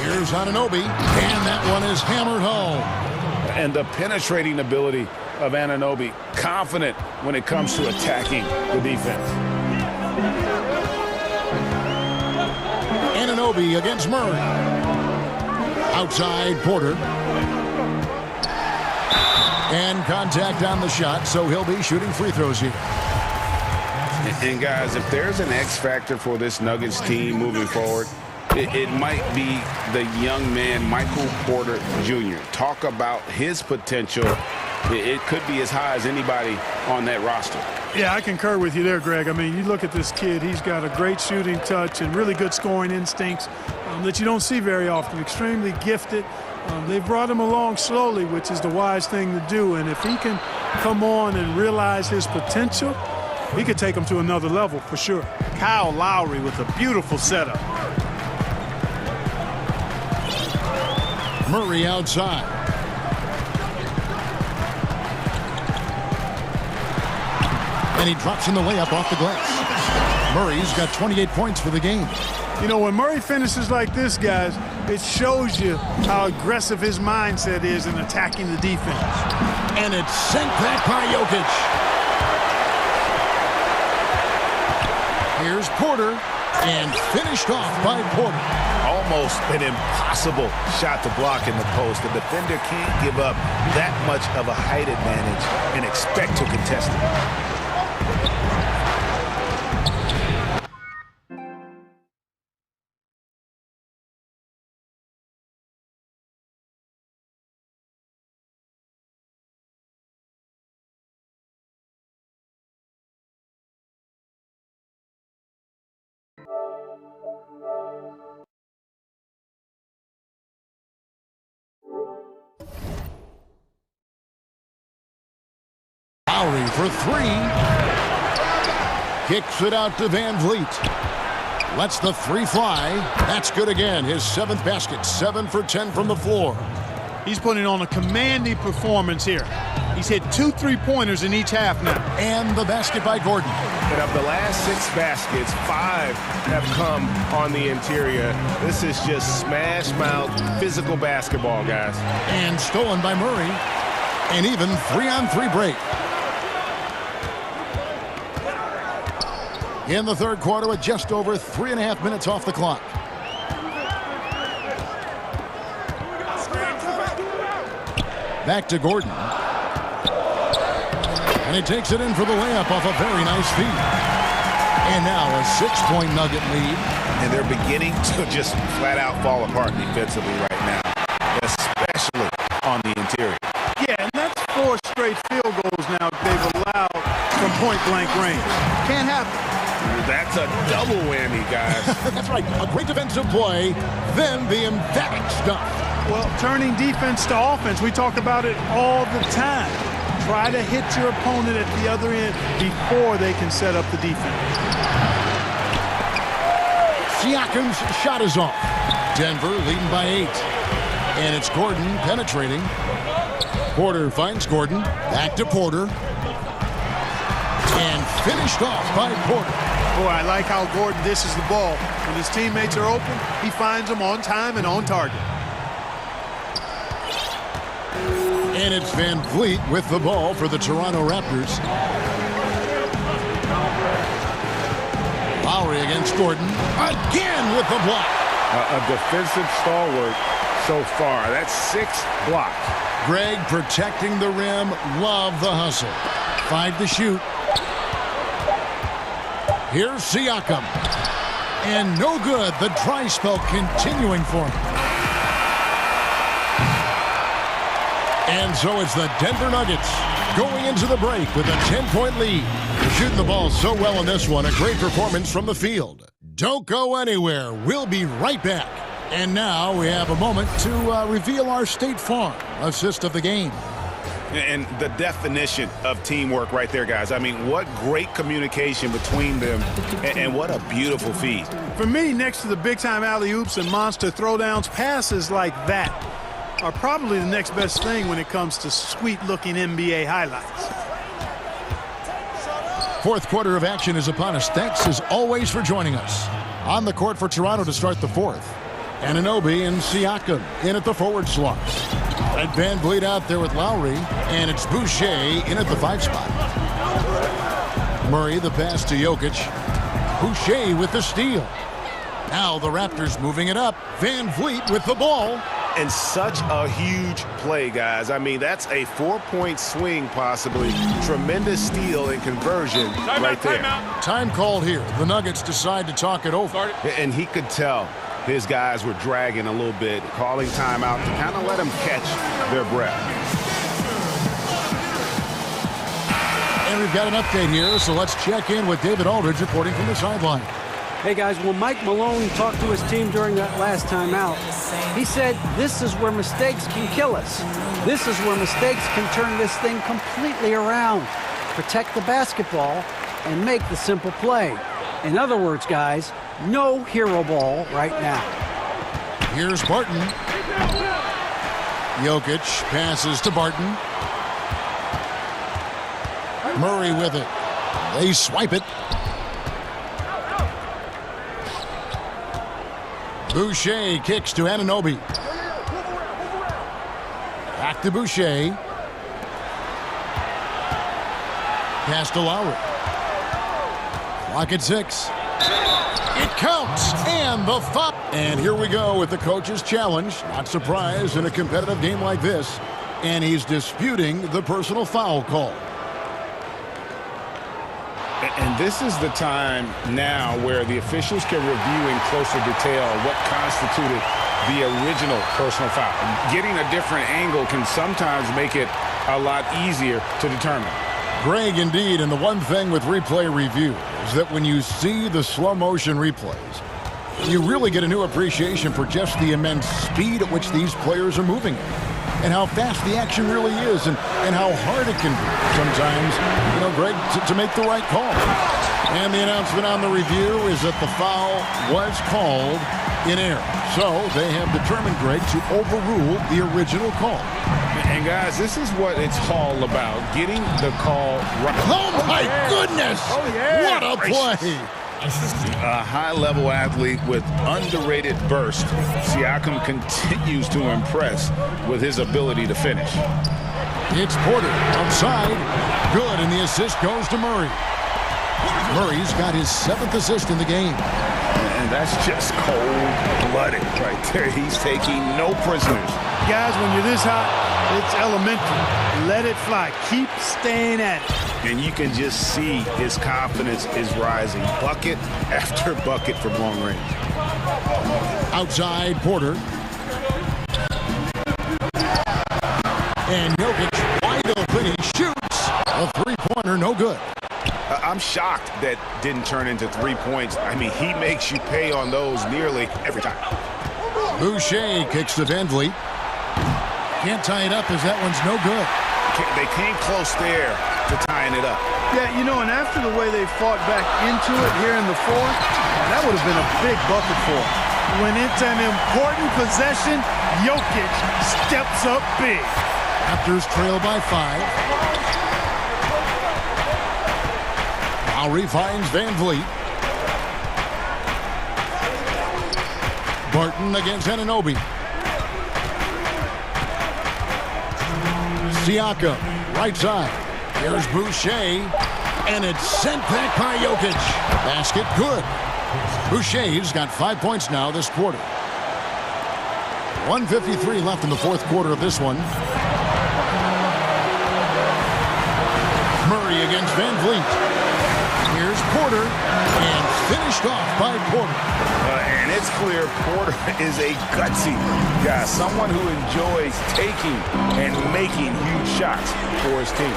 Here's Anunoby, and that one is hammered home. And the penetrating ability of Anunoby, confident when it comes to attacking the defense. Anunoby against Murray. Outside Porter. And contact on the shot, so he'll be shooting free throws here. And guys, if there's an X factor for this Nuggets team moving forward, it might be the young man, Michael Porter Jr. Talk about his potential. It could be as high as anybody on that roster. Yeah, I concur with you there, Greg. I mean, you look at this kid, he's got a great shooting touch and really good scoring instincts that you don't see very often. Extremely gifted, They brought him along slowly, which is the wise thing to do. And if he can come on and realize his potential, he could take him to another level for sure. Kyle Lowry with a beautiful setup. Murray outside. And he drops in the layup off the glass. Murray's got 28 points for the game. You know, when Murray finishes like this, guys, it shows you how aggressive his mindset is in attacking the defense. And it's sent back by Jokic. Here's Porter, and finished off by Porter. Almost an impossible shot to block in the post. The defender can't give up that much of a height advantage and expect to contest it. Lowry for three. Kicks it out to Van Vliet. Lets the three fly. That's good again. His 7th basket. 7 for 10 from the floor. He's putting on a commanding performance here. He's hit 2 3-pointers in each half now. And the basket by Gordon. And of the last 6 baskets, 5 have come on the interior. This is just smash mouth physical basketball, guys. And stolen by Murray. And even 3-on-3 break. In the third quarter with just over 3.5 minutes off the clock. Back to Gordon. And he takes it in for the layup off a very nice feed. And now a 6-point Nugget lead. And they're beginning to just flat out fall apart defensively right now, especially on the interior. Yeah, and that's 4 straight field goals now they've allowed from point-blank range. Can't happen. That's a double whammy, guys. That's right. A great defensive play, then the emphatic stuff. Well, turning defense to offense, we talk about it all the time. Try to hit your opponent at the other end before they can set up the defense. Siakam's shot is off. Denver leading by 8. And it's Gordon penetrating. Porter finds Gordon. Back to Porter. And finished off by Porter. Boy, I like how Gordon dishes the ball. When his teammates are open, he finds them on time and on target. And it's Van Vliet with the ball for the Toronto Raptors. Lowry against Gordon. Again with the block. A defensive stalwart so far. That's 6 blocks. Greg protecting the rim. Love the hustle. 5 to shoot. Here's Siakam. And no good. The dry spell continuing for him. And so it's the Denver Nuggets going into the break with a 10-point lead. Shooting the ball so well in this one. A great performance from the field. Don't go anywhere. We'll be right back. And now we have a moment to reveal our State Farm assist of the game. And the definition of teamwork right there, guys. I mean, what great communication between them, and what a beautiful feed. For me, next to the big-time alley-oops and monster throwdowns, passes like that are probably the next best thing when it comes to sweet-looking NBA highlights. Fourth quarter of action is upon us. Thanks, as always, for joining us. On the court for Toronto to start the fourth. Anunoby and Siakam in at the forward slots. And Van Vliet out there with Lowry, and it's Boucher in at the 5 spot. Murray the pass to Jokic. Boucher with the steal. Now the Raptors moving it up. Van Vliet with the ball. And such a huge play, guys. I mean, that's a 4-point swing possibly. Tremendous steal and conversion right there. Time called here. The Nuggets decide to talk it over. And he could tell his guys were dragging a little bit, calling timeout to kind of let them catch their breath. And we've got an update here, so let's check in with David Aldridge reporting from the sideline. Hey guys, when Mike Malone talked to his team during that last time out, he said, this is where mistakes can kill us. This is where mistakes can turn this thing completely around. Protect the basketball and make the simple play. In other words, guys, no hero ball right now. Here's Barton. Jokic passes to Barton. Murray with it. They swipe it. Boucher kicks to Anunoby. Back to Boucher. Pass to Lowry. Clock at 6. It counts, and the foul. And here we go with the coach's challenge. Not surprised in a competitive game like this. And he's disputing the personal foul call. And this is the time now where the officials can review in closer detail what constituted the original personal foul. Getting a different angle can sometimes make it a lot easier to determine. Greg, indeed, and the one thing with replay review is that when you see the slow motion replays, you really get a new appreciation for just the immense speed at which these players are moving and how fast the action really is and how hard it can be sometimes, you know, Greg, to make the right call. And the announcement on the review is that the foul was called in error. So they have determined, Greg, to overrule the original call. And guys, this is what it's all about, getting the call right. Oh my goodness! Oh yeah! What a play! A high-level athlete with underrated burst. Siakam continues to impress with his ability to finish. It's Porter outside. Good, and the assist goes to Murray. Murray's got his 7th assist in the game. And that's just cold-blooded right there. He's taking no prisoners. Guys, when you're this hot, it's elementary. Let it fly. Keep staying at it. And you can just see his confidence is rising. Bucket after bucket from long range. Outside, Porter. And Jokic wide open. He shoots. A three-pointer, no good. I'm shocked that didn't turn into 3 points. I mean, he makes you pay on those nearly every time. Boucher kicks to Van Vliet. Can't tie it up as that one's no good. They came close there to tying it up. Yeah, you know, and after the way they fought back into it here in the fourth, that would have been a big bucket for them. When it's an important possession, Jokic steps up big. Raptors trail by 5. Lowry finds Van Vliet. Barton against Anunoby. Siakam, right side. Here's Boucher, and it's sent back by Jokic. Basket, good. Boucher's got 5 points now this quarter. 1:53 left in the fourth quarter of this one. Murray against Van Vliet. Here's Porter, and finished off by Porter. And it's clear Porter is a gutsy guy, someone who enjoys taking and making huge shots for his team.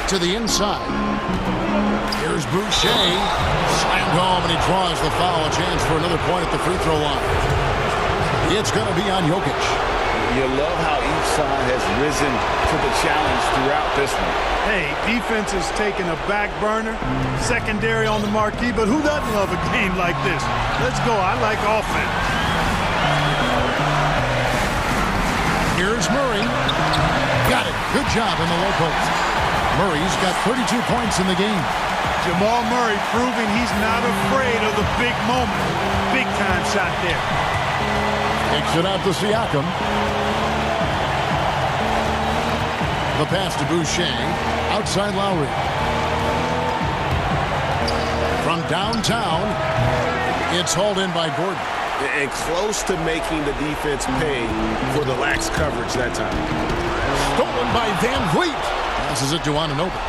To the inside. Here's Boucher. Slammed home, and he draws the foul. A chance for another point at the free throw line. It's going to be on Jokic. You love how each side has risen to the challenge throughout this one. Hey, defense is taking a back burner, secondary on the marquee, but who doesn't love a game like this? Let's go. I like offense. Here's Murray. Got it. Good job in the low post. Murray's got 32 points in the game. Jamal Murray proving he's not afraid of the big moment. Big time shot there. Takes it out to Siakam. The pass to Boucher. Outside Lowry. From downtown, it's hauled in by Gordon. And close to making the defense pay for the lax coverage that time. Stolen by Van Vliet. Passes it to Anunoby.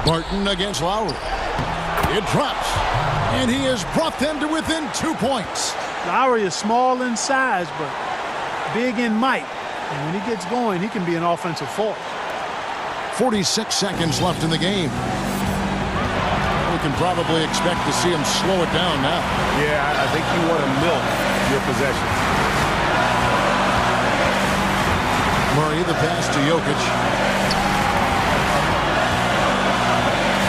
Barton against Lowry. It drops. And he has brought them to within 2 points. Lowry is small in size, but big in might. And when he gets going, he can be an offensive force. 46 seconds left in the game. We can probably expect to see him slow it down now. Yeah, I think you want to milk your possession. Murray, the pass to Jokic.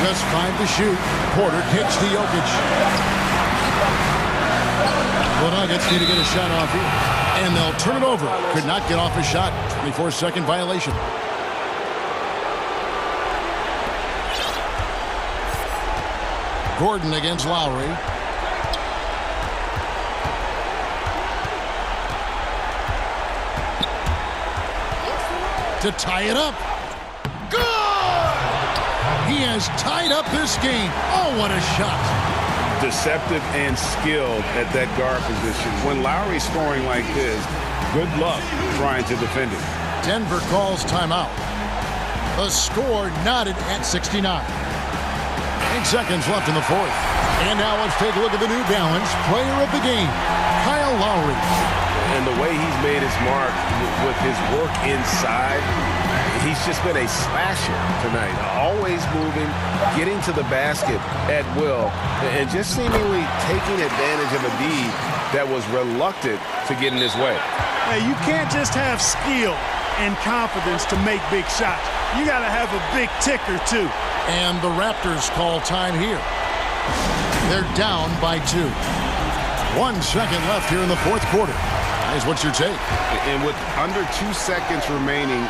Just 5 to shoot. Porter kicks to Jokic. The Nuggets need to get a shot off here. And they'll turn it over. Could not get off a shot. 24-second violation. Gordon against Lowry. To tie it up. Good! He has tied up this game. Oh, what a shot. Deceptive and skilled at that guard position. When Lowry's scoring like this, good luck trying to defend it. Denver calls timeout. The score knotted at 69. 8 seconds left in the fourth. And now let's take a look at the New Balance player of the game, Kyle Lowry. And the way he's made his mark with his work inside, he's just been a slasher tonight. Always moving, getting to the basket at will, and just seemingly taking advantage of a D that was reluctant to get in his way. Hey, you can't just have skill and confidence to make big shots. You got to have a big ticker, too. And the Raptors call time here. They're down by 2. 1 second left here in the fourth quarter. Guys, what's your take? And with under 2 seconds remaining,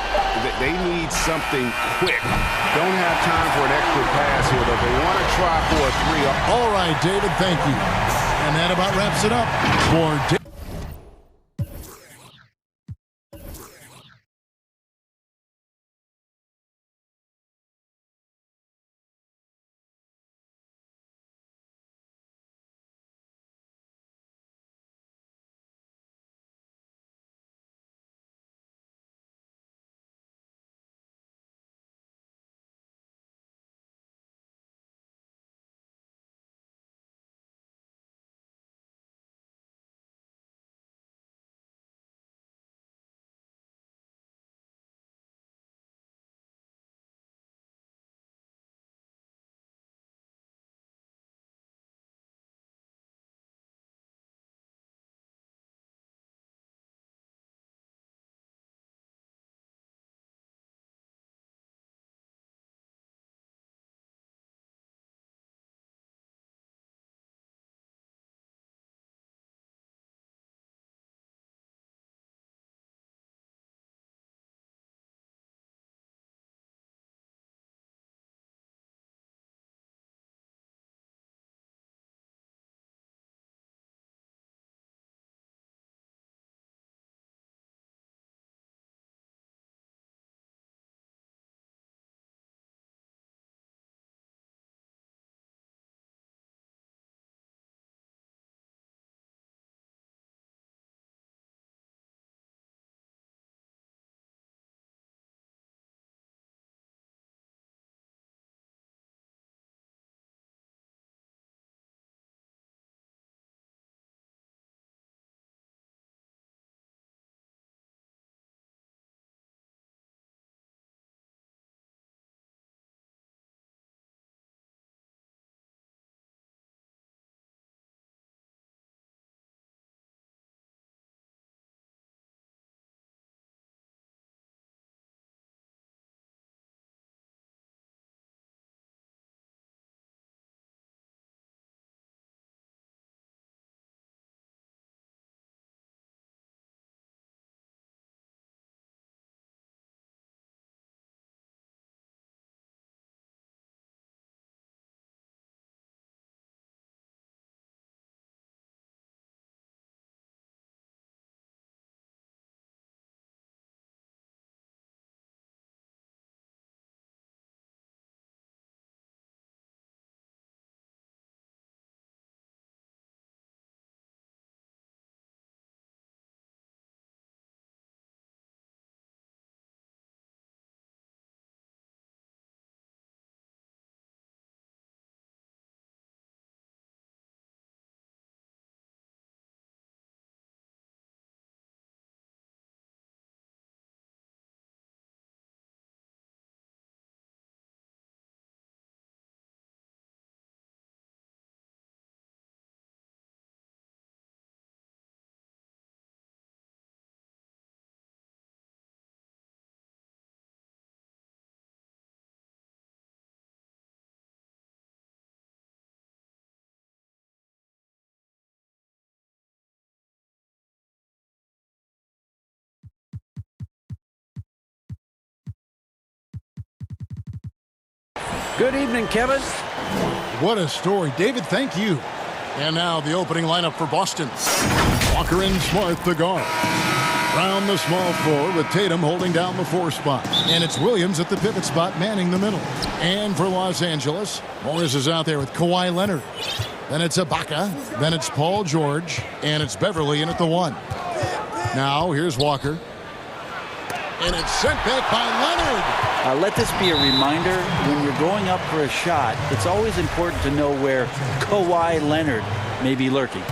they need something quick. Don't have time for an extra pass here, but they want to try for a 3. All right, David, thank you. And that about wraps it up for David. Good evening, Kevin. What a story. David, thank you. And now the opening lineup for Boston. Walker and Smart, the guard. Brown, the small forward, with Tatum holding down the 4 spot. And it's Williams at the pivot spot, manning the middle. And for Los Angeles, Morris is out there with Kawhi Leonard. Then it's Ibaka. Then it's Paul George. And it's Beverly in at the 1. Now, here's Walker. And it's sent back by Leonard. Let this be a reminder, when you're going up for a shot, it's always important to know where Kawhi Leonard may be lurking.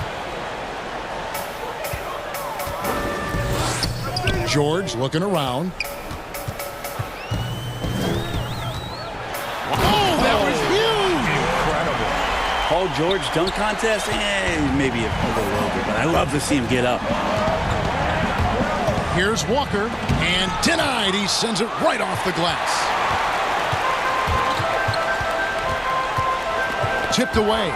George looking around. Oh, that was huge! Incredible. Paul George dunk contest? Maybe a little over, but I love to see him get up. Here's Walker, and denied. He sends it right off the glass. Tipped away.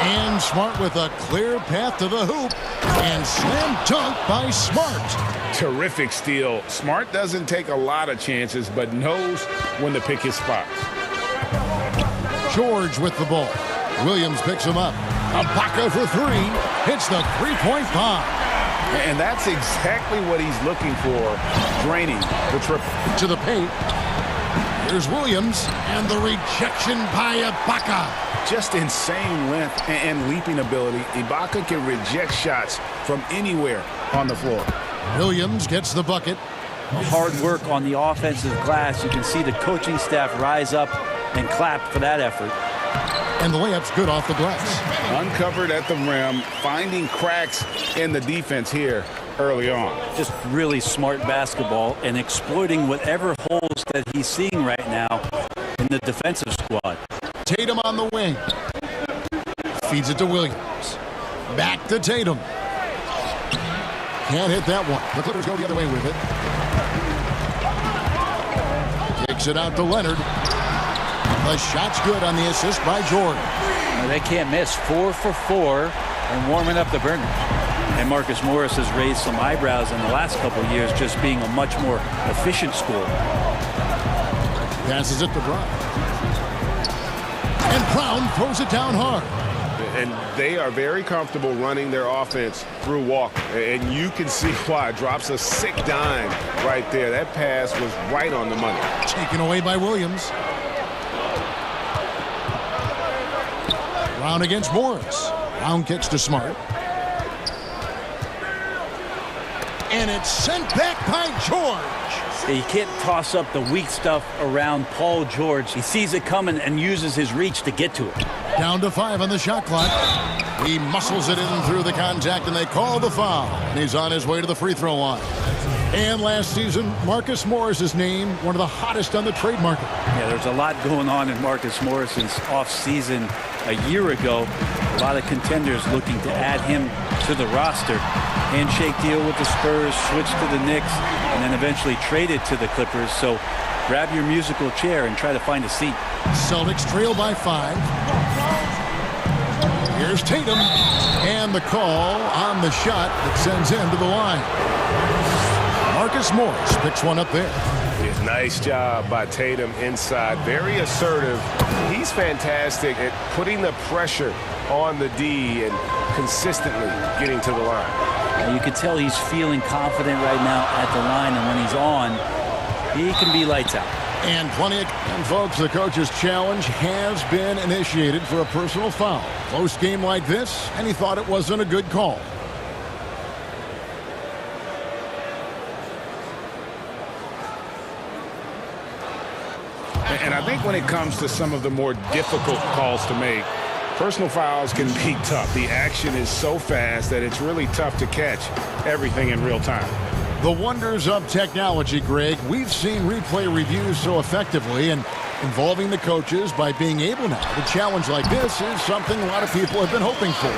And Smart with a clear path to the hoop. And slam dunk by Smart. Terrific steal. Smart doesn't take a lot of chances, but knows when to pick his spots. George with the ball. Williams picks him up. Ibaka for 3. Hits the three-point bomb. And that's exactly what he's looking for, draining the triple. To the paint. Here's Williams, and the rejection by Ibaka. Just insane length and leaping ability. Ibaka can reject shots from anywhere on the floor. Williams gets the bucket. Hard work on the offensive glass. You can see the coaching staff rise up and clap for that effort. And the layup's good off the glass. Uncovered at the rim, finding cracks in the defense here early on. Just really smart basketball and exploiting whatever holes that he's seeing right now in the defensive squad. Tatum on the wing. Feeds it to Williams. Back to Tatum. Can't hit that one. The Clippers go the other way with it. Kicks it out to Leonard. The shot's good on the assist by Jordan. They can't miss. 4 for 4 and warming up the burner. And Marcus Morris has raised some eyebrows in the last couple of years, just being a much more efficient scorer. Passes it to Brown. And Brown throws it down hard. And they are very comfortable running their offense through Walker. And you can see why. Drops a sick dime right there. That pass was right on the money. Taken away by Williams. Brown against Morris. Brown kicks to Smart. And it's sent back by George. You can't toss up the weak stuff around Paul George. He sees it coming and uses his reach to get to it. Down to 5 on the shot clock. He muscles it in through the contact, and they call the foul. And he's on his way to the free throw line. And last season, Marcus Morris is named one of the hottest on the trade market. Yeah, there's a lot going on in Marcus Morris's offseason. A year ago, a lot of contenders looking to add him to the roster. Handshake deal with the Spurs, switched to the Knicks, and then eventually traded to the Clippers. So grab your musical chair and try to find a seat. Celtics trail by 5. Here's Tatum. And the call on the shot that sends him to the line. Marcus Morris picks one up there. Nice job by Tatum inside. Very assertive. He's fantastic at putting the pressure on the D and consistently getting to the line. And you can tell he's feeling confident right now at the line, and when he's on, he can be lights out. And folks, the coach's challenge has been initiated for a personal foul. Close game like this, and he thought it wasn't a good call. And I think when it comes to some of the more difficult calls to make, personal fouls can be tough. The action is so fast that it's really tough to catch everything in real time. The wonders of technology, Greg. We've seen replay reviews so effectively, and involving the coaches by being able now to challenge like this is something a lot of people have been hoping for.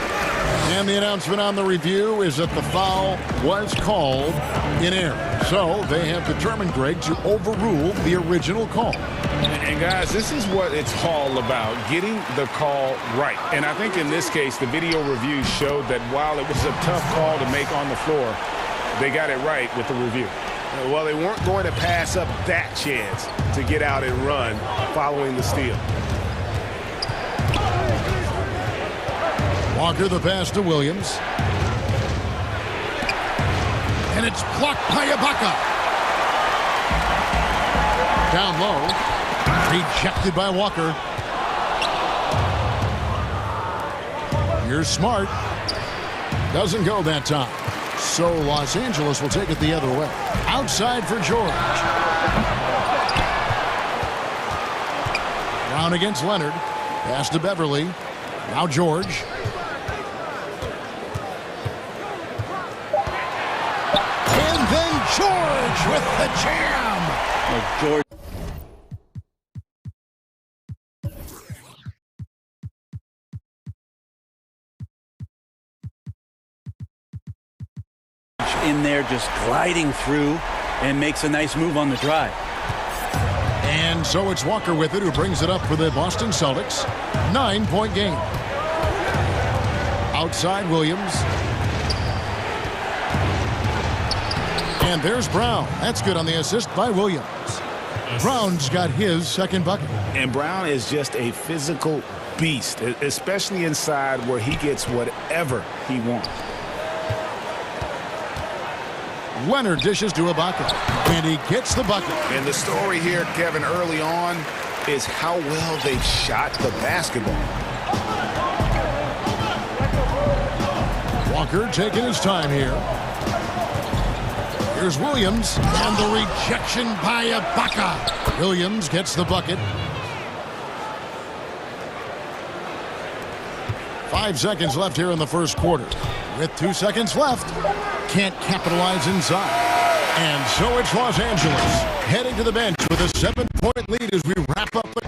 And the announcement on the review is that the foul was called in error. So they have determined, Greg, to overrule the original call. And guys, this is what it's all about, getting the call right. And I think in this case, the video review showed that while it was a tough call to make on the floor, they got it right with the review. Well, they weren't going to pass up that chance to get out and run following the steal. Walker the pass to Williams. And it's blocked by Ibaka. Down low. Rejected by Walker. Here's Smart. Doesn't go that time. So Los Angeles will take it the other way. Outside for George. Brown against Leonard. Pass to Beverly. Now George. And then George with the jam. George. In there just gliding through and makes a nice move on the drive. And so it's Walker with it who brings it up for the Boston Celtics. 9-point game. Outside Williams. And there's Brown. That's good on the assist by Williams. Brown's got his second bucket. And Brown is just a physical beast, especially inside where he gets whatever he wants. Leonard dishes to Ibaka, and he gets the bucket. And the story here, Kevin, early on is how well they've shot the basketball. Walker taking his time here. Here's Williams, and the rejection by Ibaka. Williams gets the bucket. 5 seconds left here in the first quarter. With 2 seconds left, can't capitalize inside. And so it's Los Angeles heading to the bench with a 7-point lead as we wrap up the...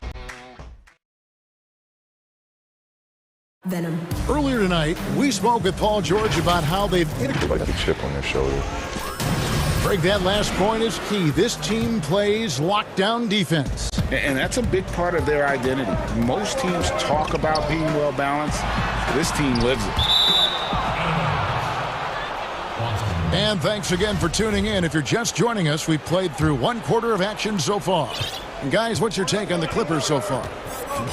Venom. Earlier tonight, we spoke with Paul George about how they've... Like a chip on their shoulder. Greg, that last point is key. This team plays lockdown defense. And that's a big part of their identity. Most teams talk about being well-balanced. This team lives it. And thanks again for tuning in. If you're just joining us, we played through 1 quarter of action so far. And guys, what's your take on the Clippers so far?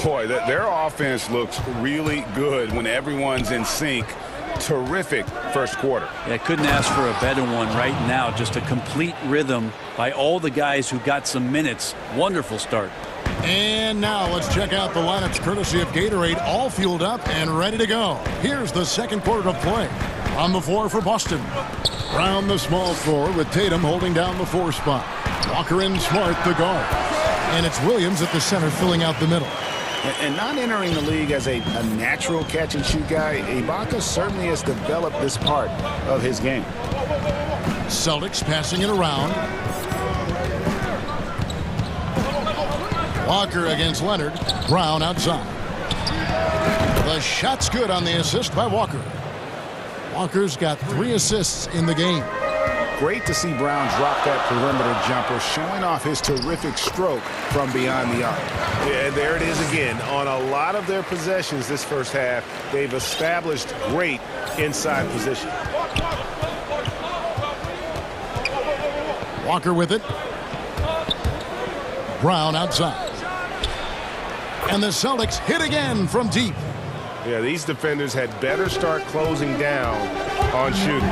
Boy, their offense looks really good when everyone's in sync. Terrific first quarter. Yeah, couldn't ask for a better one right now. Just a complete rhythm by all the guys who got some minutes. Wonderful start. And now let's check out the lineups courtesy of Gatorade, all fueled up and ready to go. Here's the second quarter of play. On the floor for Boston. Brown the small floor with Tatum holding down the 4 spot. Walker and Smart the guard. And it's Williams at the center filling out the middle. And not entering the league as a natural catch-and-shoot guy, Ibaka certainly has developed this part of his game. Celtics passing it around. Walker against Leonard. Brown outside. The shot's good on the assist by Walker. Walker's got 3 assists in the game. Great to see Brown drop that perimeter jumper, showing off his terrific stroke from beyond the arc. Yeah, there it is again. On a lot of their possessions this first half, they've established great inside position. Walker with it. Brown outside. And the Celtics hit again from deep. Yeah, these defenders had better start closing down on shooting.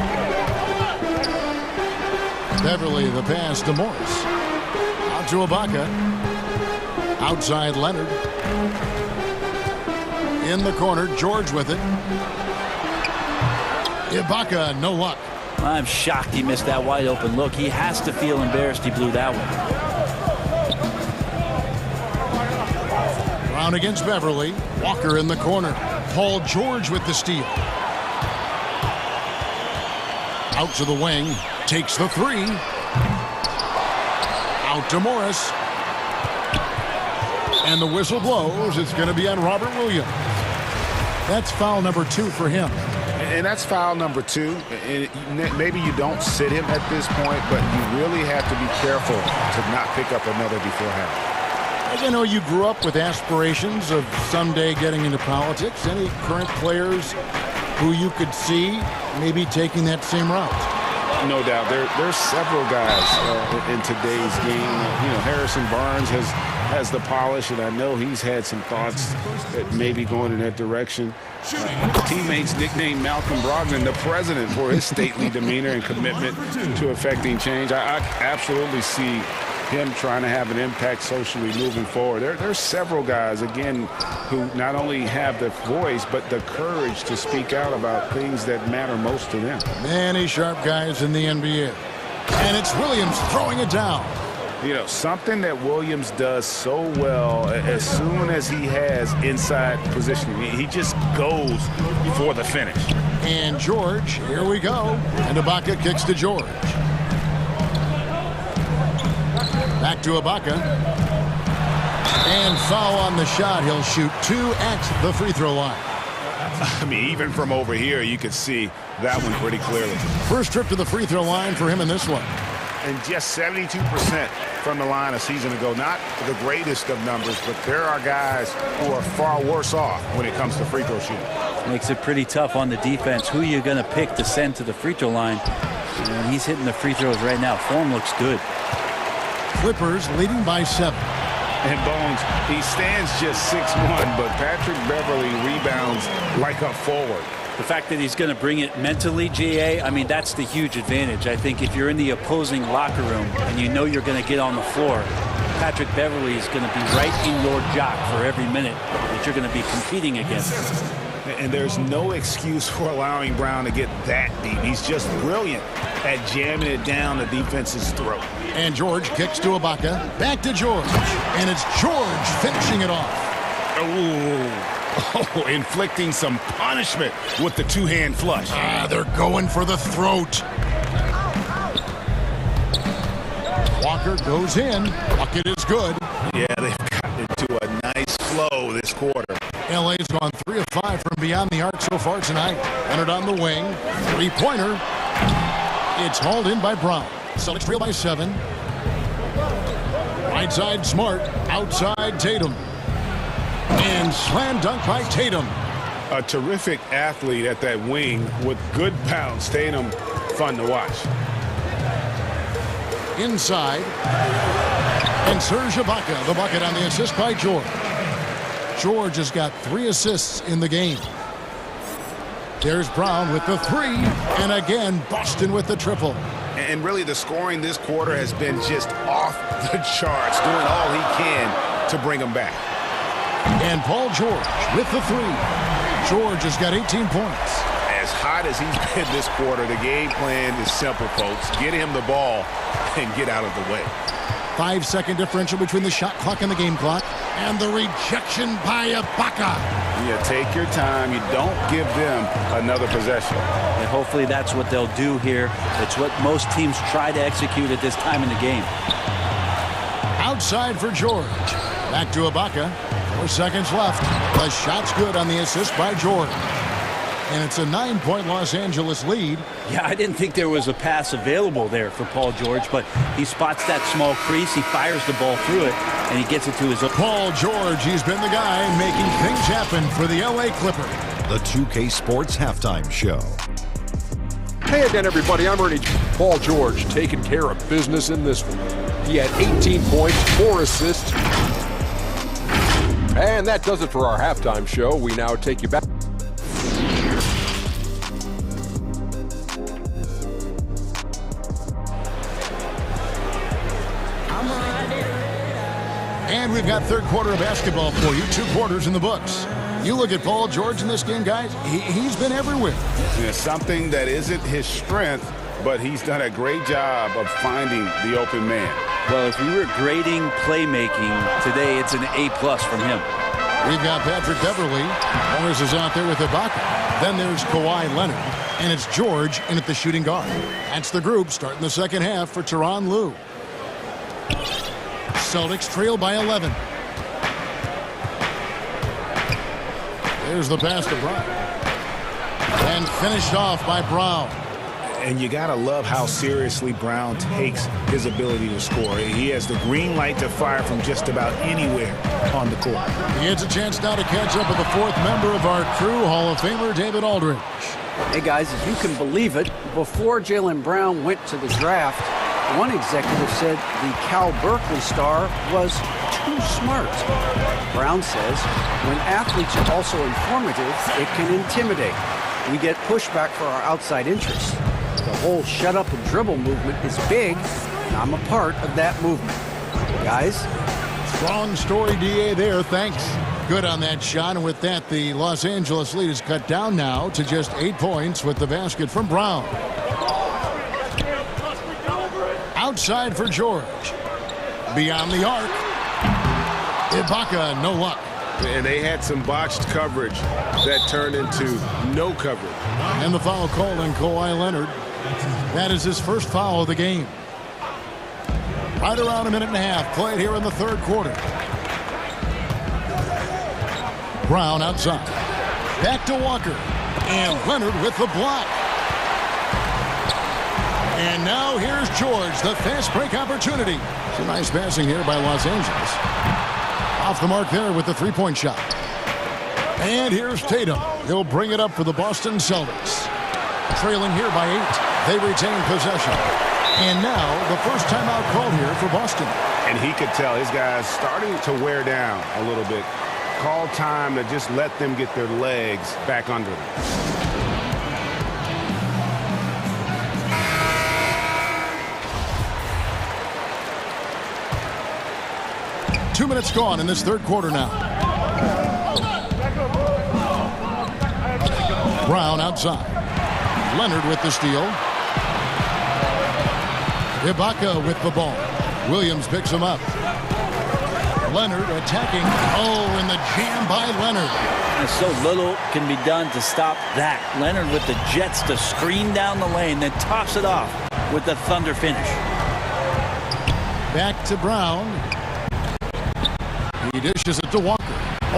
Beverly the pass to Morris. Out to Ibaka. Outside Leonard. In the corner, George with it. Ibaka, no luck. I'm shocked he missed that wide open look. He has to feel embarrassed he blew that one. Brown against Beverly. Walker in the corner. Paul George with the steal. Out to the wing. Takes the 3. Out to Morris. And the whistle blows. It's going to be on Robert Williams. That's foul number 2 for him. And that's foul number 2. Maybe you don't sit him at this point, but you really have to be careful to not pick up another beforehand. As I know, you grew up with aspirations of someday getting into politics. Any current players who you could see maybe taking that same route? No doubt. There's several guys in today's game. Harrison Barnes has the polish, and I know he's had some thoughts that maybe going in that direction. Teammates nicknamed Malcolm Brogdon the president for his stately demeanor and commitment to effecting change. I absolutely see him trying to have an impact socially moving forward. There's several guys, again, who not only have the voice, but the courage to speak out about things that matter most to them. Many sharp guys in the NBA. And it's Williams throwing it down. Something that Williams does so well, as soon as he has inside positioning, he just goes for the finish. And George, here we go. And Ibaka kicks to George. Back to Ibaka. And foul on the shot. He'll shoot 2 at the free throw line. I mean, even from over here, you could see that one pretty clearly. First trip to the free throw line for him in this one. And just 72% from the line a season ago. Not the greatest of numbers, but there are guys who are far worse off when it comes to free throw shooting. Makes it pretty tough on the defense. Who are you going to pick to send to the free throw line? And he's hitting the free throws right now. Form looks good. Clippers leading by 7. And Bones, he stands just 6'1", but Patrick Beverly rebounds like a forward. The fact that he's going to bring it mentally, GA, I mean, that's the huge advantage. I think if you're in the opposing locker room and you know you're going to get on the floor, Patrick Beverly is going to be right in your jock for every minute that you're going to be competing against. And there's no excuse for allowing Brown to get that deep. He's just brilliant at jamming it down the defense's throat. And George kicks to Ibaka. Back to George. And it's George finishing it off. Oh, inflicting some punishment with the two-hand flush. They're going for the throat. Walker goes in. Bucket is good. Yeah, they've gotten into a nice flow this quarter. LA's gone 3 of 5 from beyond the arc so far tonight. Leonard on the wing. Three-pointer. It's hauled in by Brown. Celtics trail by 7. Right side Smart. Outside Tatum. And slam dunk by Tatum. A terrific athlete at that wing with good bounce. Tatum, fun to watch. Inside. And Serge Ibaka, the bucket on the assist by George. George has got 3 assists in the game. There's Brown with the 3. And again, Boston with the triple. And really, the scoring this quarter has been just off the charts, doing all he can to bring them back. And Paul George with the 3. George has got 18 points. As hot as he's been this quarter, the game plan is simple, folks. Get him the ball and get out of the way. 5-second differential between the shot clock and the game clock. And the rejection by Ibaka. Yeah, take your time. You don't give them another possession. And hopefully that's what they'll do here. It's what most teams try to execute at this time in the game. Outside for George. Back to Ibaka. 4 seconds left. The shot's good on the assist by George. And it's a 9-point Los Angeles lead. Yeah, I didn't think there was a pass available there for Paul George, but he spots that small crease, he fires the ball through it, and he gets it to his... Paul George, he's been the guy making things happen for the LA Clippers. The 2K Sports Halftime Show. Hey again, everybody, I'm Ernie. Paul George taking care of business in this one. He had 18 points, 4 assists. And that does it for our halftime show. We now take you back. And we've got third quarter of basketball for you. 2 quarters in the books. You look at Paul George in this game, guys. He's been everywhere. Yeah, something that isn't his strength, but he's done a great job of finding the open man. Well, if we were grading playmaking today, it's an A+ from him. We've got Patrick Beverly. Morris is out there with Ibaka. Then there's Kawhi Leonard. And it's George in at the shooting guard. That's the group starting the second half for Tyronn Lue. Celtics trail by 11. There's the pass to Brown. And finished off by Brown. And you got to love how seriously Brown takes his ability to score. He has the green light to fire from just about anywhere on the court. He gets a chance now to catch up with the 4th member of our crew, Hall of Famer David Aldridge. Hey guys, if you can believe it, before Jaylen Brown went to the draft, one executive said the Cal Berkeley star was too smart. Brown says when athletes are also informative, it can intimidate. We get pushback for our outside interests. The whole shut up and dribble movement is big, and I'm a part of that movement. Guys? Strong story, DA, there. Thanks. Good on that shot, and with that, the Los Angeles lead is cut down now to just 8 points with the basket from Brown. Outside for George. Beyond the arc. Ibaka, no luck. And they had some botched coverage that turned into no coverage. And the foul called on Kawhi Leonard. That is his first foul of the game. Right around a minute and a half played here in the third quarter. Brown outside. Back to Walker. And Leonard with the block. And now here's George, the fast break opportunity. Some nice passing here by Los Angeles. Off the mark there with the three-point shot. And here's Tatum. He'll bring it up for the Boston Celtics. Trailing here by 8. They retain possession. And now the first timeout called here for Boston. And he could tell his guys starting to wear down a little bit. Call time to just let them get their legs back under them. Two minutes gone in this third quarter now. Brown outside. Leonard with the steal. Ibaka with the ball. Williams picks him up. Leonard attacking. Oh, and the jam by Leonard. And so little can be done to stop that. Leonard with the jets to screen down the lane, then toss it off with the thunder finish. Back to Brown. He dishes it to Walker.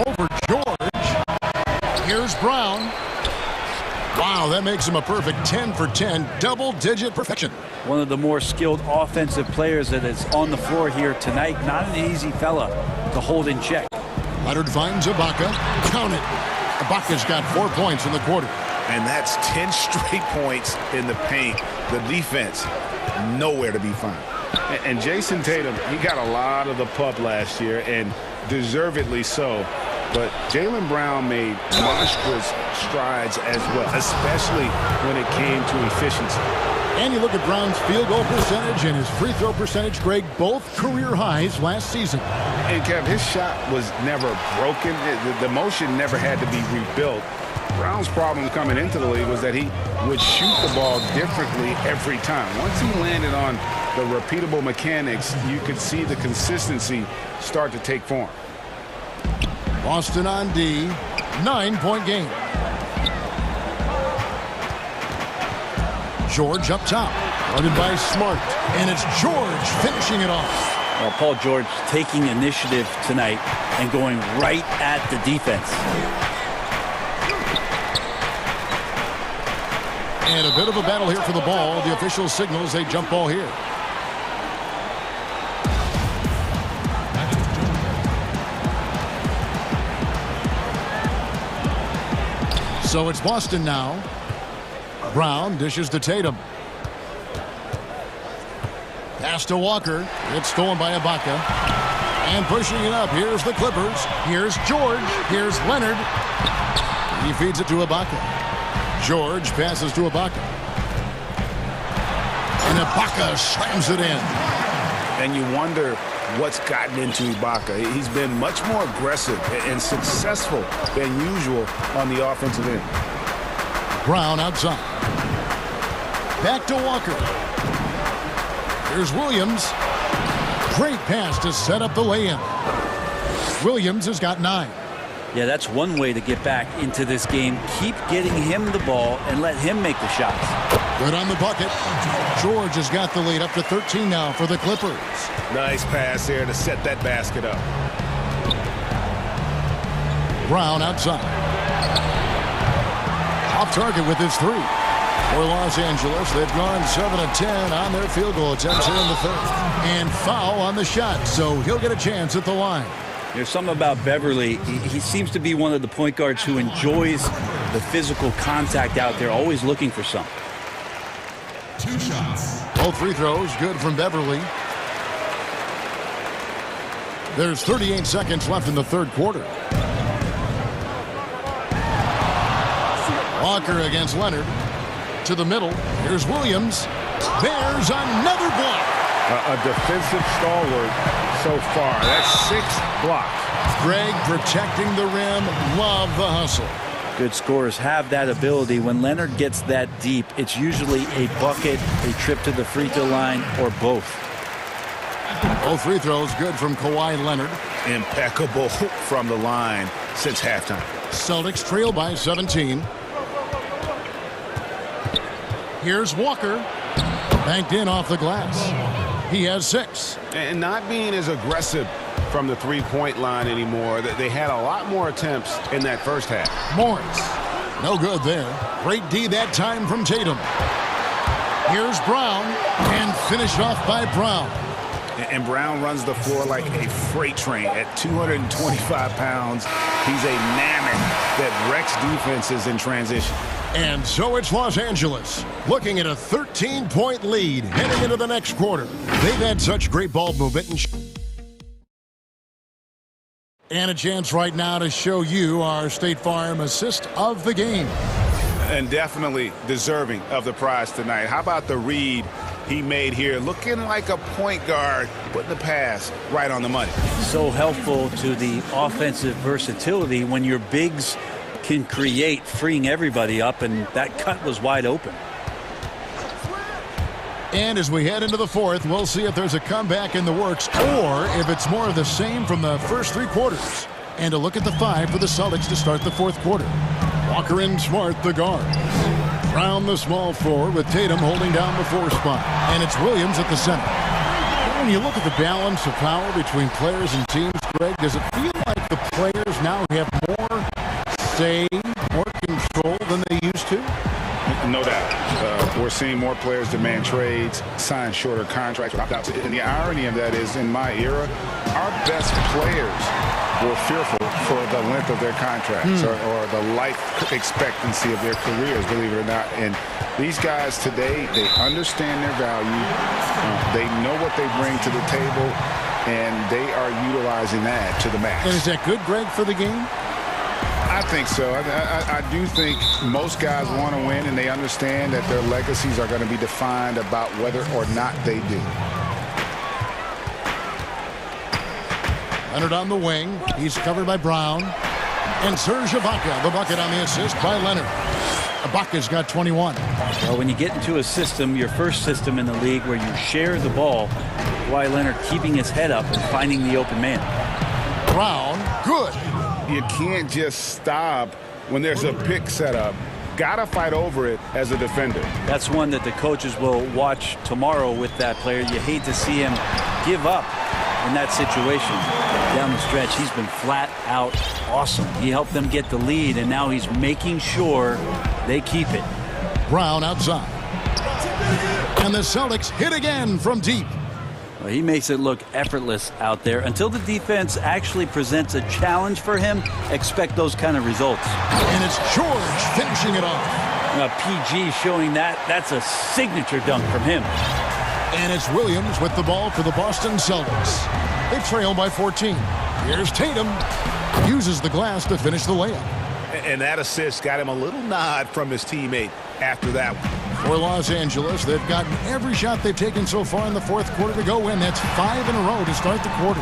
Over George. Here's Brown. Wow, that makes him a perfect 10 for 10, double-digit perfection. One of the more skilled offensive players that is on the floor here tonight. Not an easy fella to hold in check. Leonard finds Ibaka. Count it. Ibaka's got 4 points in the quarter. And that's 10 straight points in the paint. The defense, nowhere to be found. And Jason Tatum, he got a lot of the pub last year, and deservedly so. But Jaylen Brown made monstrous strides as well, especially when it came to efficiency. And you look at Brown's field goal percentage and his free throw percentage, Greg, both career highs last season. And Kev, his shot was never broken. The motion never had to be rebuilt. Brown's problem coming into the league was that he would shoot the ball differently every time. Once he landed on the repeatable mechanics, you could see the consistency start to take form. Boston on D, 9-point game. George up top, guarded by Smart, and it's George finishing it off. Well, Paul George taking initiative tonight and going right at the defense. And a bit of a battle here for the ball. The official signals a jump ball here. So it's Boston now. Brown dishes to Tatum. Pass to Walker. It's stolen by Ibaka. And pushing it up. Here's the Clippers. Here's George. Here's Leonard. He feeds it to Ibaka. George passes to Ibaka. And Ibaka slams it in. And you wonder what's gotten into Ibaka. He's been much more aggressive and successful than usual on the offensive end. Brown outside. Back to Walker. Here's Williams. Great pass to set up the lay-in. Williams has got 9. Yeah, that's one way to get back into this game. Keep getting him the ball and let him make the shots. Good on the bucket. George has got the lead up to 13 now for the Clippers. Nice pass there to set that basket up. Brown outside. Off target with his 3. For Los Angeles, they've gone 7 of 10 on their field goal attempts here in the third. And foul on the shot, so he'll get a chance at the line. There's something about Beverly. He seems to be one of the point guards who enjoys the physical contact out there, always looking for something. 2 shots. Both free throws good from Beverly. There's 38 seconds left in the third quarter. Walker against Leonard. To the middle. Here's Williams. There's another block. A defensive stalwart so far. That's 6 blocks. Greg protecting the rim. Love the hustle. Good scorers have that ability. When Leonard gets that deep, it's usually a bucket, a trip to the free throw line, or both. Both free throws good from Kawhi Leonard. Impeccable from the line since halftime. Celtics trail by 17. Here's Walker. Banked in off the glass. He has 6. And not being as aggressive from the three-point line anymore. They had a lot more attempts in that first half. Morris. No good there. Great D that time from Tatum. Here's Brown. And finished off by Brown. And Brown runs the floor like a freight train at 225 pounds. He's a mammoth that wrecks defenses in transition. And so it's Los Angeles looking at a 13-point lead heading into the next quarter. They've had such great ball movement. And a chance right now to show you our State Farm assist of the game. And definitely deserving of the prize tonight. How about the read he made here? Looking like a point guard, putting the pass right on the money. So helpful to the offensive versatility when your bigs can create, freeing everybody up, and that cut was wide open. And as we head into the fourth, we'll see if there's a comeback in the works or if it's more of the same from the first 3 quarters. And a look at the 5 for the Celtics to start the fourth quarter. Walker and Smart, the guard. Brown, the small forward, with Tatum holding down the 4 spot. And it's Williams at the center. When you look at the balance of power between players and teams, Greg, does it feel like the players now have more say, more control than they used to? No doubt. We're seeing more players demand trades, sign shorter contracts, opt-outs. And the irony of that is, in my era, our best players were fearful for the length of their contracts or the life expectancy of their careers, believe it or not. And these guys today, they understand their value. They know what they bring to the table, and they are utilizing that to the max. And is that good, Greg, for the game? I think so. I do think most guys want to win, and they understand that their legacies are going to be defined about whether or not they do. Leonard on the wing. He's covered by Brown. And Serge Ibaka, the bucket on the assist by Leonard. Ibaka's got 21. Well, when you get into a system, your first system in the league where you share the ball, Kawhi Leonard keeping his head up and finding the open man. Brown, good. You can't just stop when there's a pick set up. Gotta fight over it as a defender. That's one that the coaches will watch tomorrow with that player. You hate to see him give up in that situation. Down the stretch, he's been flat out awesome. He helped them get the lead, and now he's making sure they keep it. Brown outside. And the Celtics hit again from deep. Well, he makes it look effortless out there. Until the defense actually presents a challenge for him, expect those kind of results. And it's George finishing it off. PG showing that's a signature dunk from him. And it's Williams with the ball for the Boston Celtics. They trail by 14. Here's Tatum. Uses the glass to finish the layup. And that assist got him a little nod from his teammate after that one. For Los Angeles, they've gotten every shot they've taken so far in the fourth quarter to go in. That's 5 in a row to start the quarter.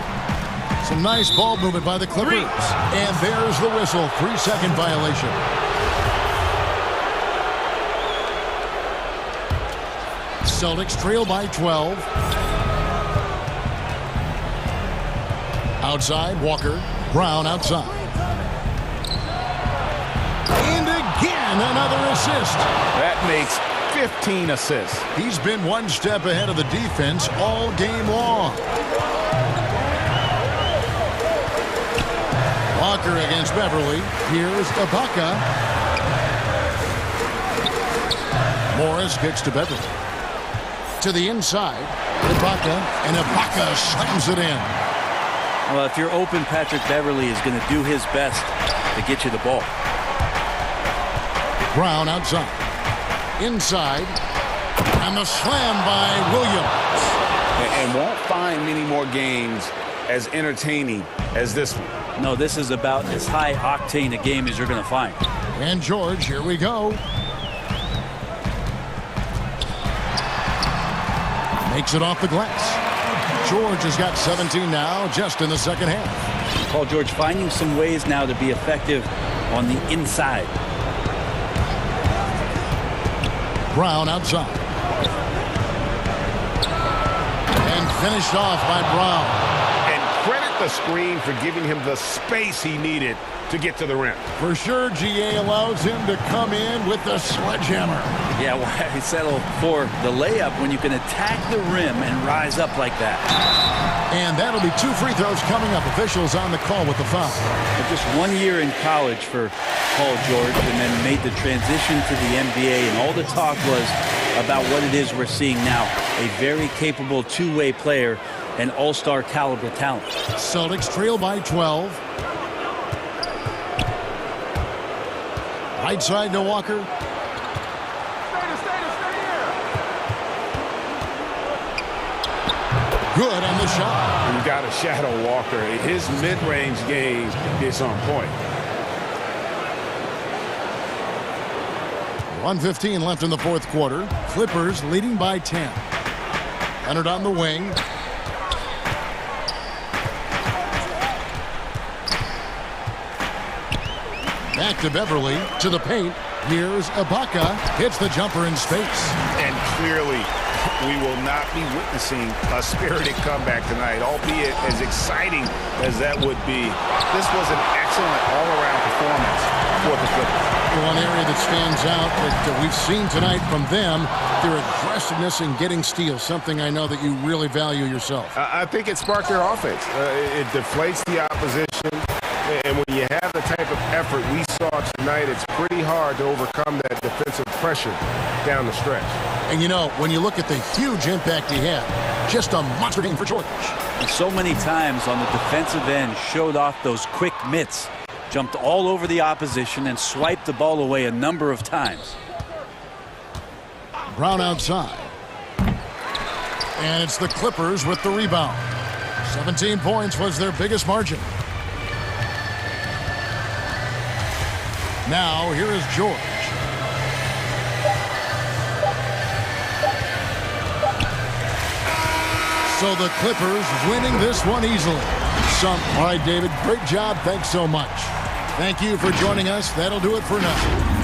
Some nice ball movement by the Clippers. And there's the whistle. 3-second violation. Celtics trail by 12. Outside, Walker. Brown outside. And again, another assist. That makes 15 assists. He's been one step ahead of the defense all game long. Walker against Beverly. Here's Ibaka. Morris kicks to Beverly. To the inside. Ibaka, and Ibaka slams it in. Well, if you're open, Patrick Beverly is going to do his best to get you the ball. Brown outside. Inside. And the slam by Williams. And won't find many more games as entertaining as this one. No, this is about as high octane a game as you're going to find. And George, here we go. Makes it off the glass. George has got 17 now, just in the second half. Paul George finding some ways now to be effective on the inside. Brown outside. And finished off by Brown. And credit the screen for giving him the space he needed to get to the rim. For sure, GA allows him to come in with the sledgehammer. Yeah, why settle for the layup when you can attack the rim and rise up like that? And that'll be 2 free throws coming up. Officials on the call with the foul. Just 1 year in college for Paul George, and then made the transition to the NBA, and all the talk was about what it is we're seeing now. A very capable two-way player and all-star caliber talent. Celtics trail by 12. Right side to Walker. Good on the shot. You got to shadow Walker. His mid-range game is on point. 1:15 left in the fourth quarter. Clippers leading by 10. Leonard on the wing. Back to Beverly, to the paint. Here's Ibaka, hits the jumper in space. And clearly, we will not be witnessing a spirited comeback tonight, albeit as exciting as that would be. This was an excellent all-around performance for the Clippers. One area that stands out that we've seen tonight from them, their aggressiveness in getting steals, something I know that you really value yourself. I think it sparked their offense. It deflates the opposition. And when you have the type of effort we saw tonight, it's pretty hard to overcome that defensive pressure down the stretch. And you know, when you look at the huge impact he had, just a monster game for George. And so many times on the defensive end, showed off those quick mitts, jumped all over the opposition and swiped the ball away a number of times. Brown outside. And it's the Clippers with the rebound. 17 points was their biggest margin. Now, here is George. So the Clippers winning this one easily. All right, David, great job. Thanks so much. Thank you for joining us. That'll do it for now.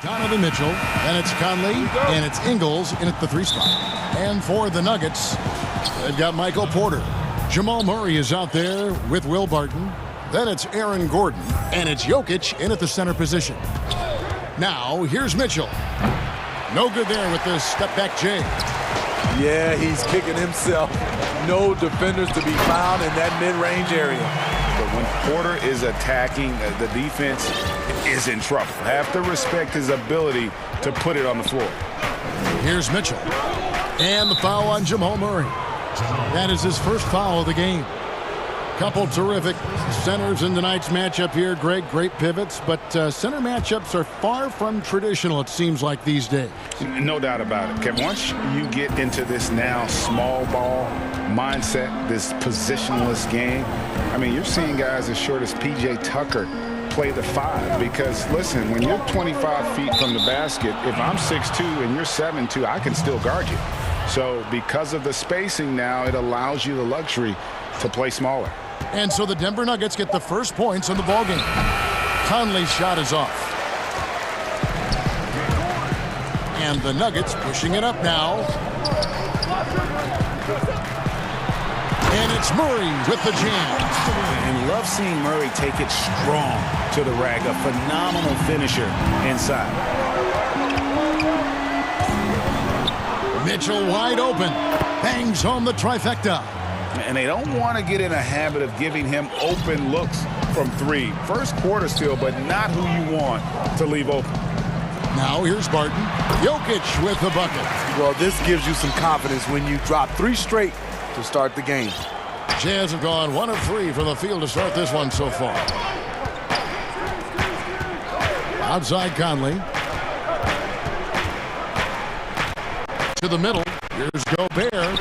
Donovan Mitchell, then it's Conley, and it's Ingles in at the 3 spot. And for the Nuggets, they've got Michael Porter. Jamal Murray is out there with Will Barton. Then it's Aaron Gordon, and it's Jokic in at the center position. Now, here's Mitchell. No good there with the step-back J. Yeah, he's kicking himself. No defenders to be found in that mid-range area. But when Porter is attacking, the defense is in trouble. Have to respect his ability to put it on the floor. Here's Mitchell. And the foul on Jamal Murray. That is his first foul of the game. Couple terrific centers in tonight's matchup here. Greg, great pivots, but center matchups are far from traditional, it seems like, these days. No doubt about it, Kevin. Once you get into this now small ball mindset, this positionless game, I mean, you're seeing guys as short as P.J. Tucker play the 5 because, listen, when you're 25 feet from the basket, if I'm 6'2" and you're 7'2", I can still guard you. So because of the spacing now, it allows you the luxury to play smaller. And so the Denver Nuggets get the first points in the ballgame. Conley's shot is off. And the Nuggets pushing it up now. And it's Murray with the jam. And love seeing Murray take it strong to the rack. A phenomenal finisher inside. Mitchell wide open. Bangs home the trifecta. And they don't want to get in a habit of giving him open looks from 3. First quarter still, but not who you want to leave open. Now here's Barton. Jokic with the bucket. Well, this gives you some confidence when you drop 3 straight to start the game. Jazz have gone 1 of 3 from the field to start this one so far. Outside Conley. To the middle. Here's Gobert.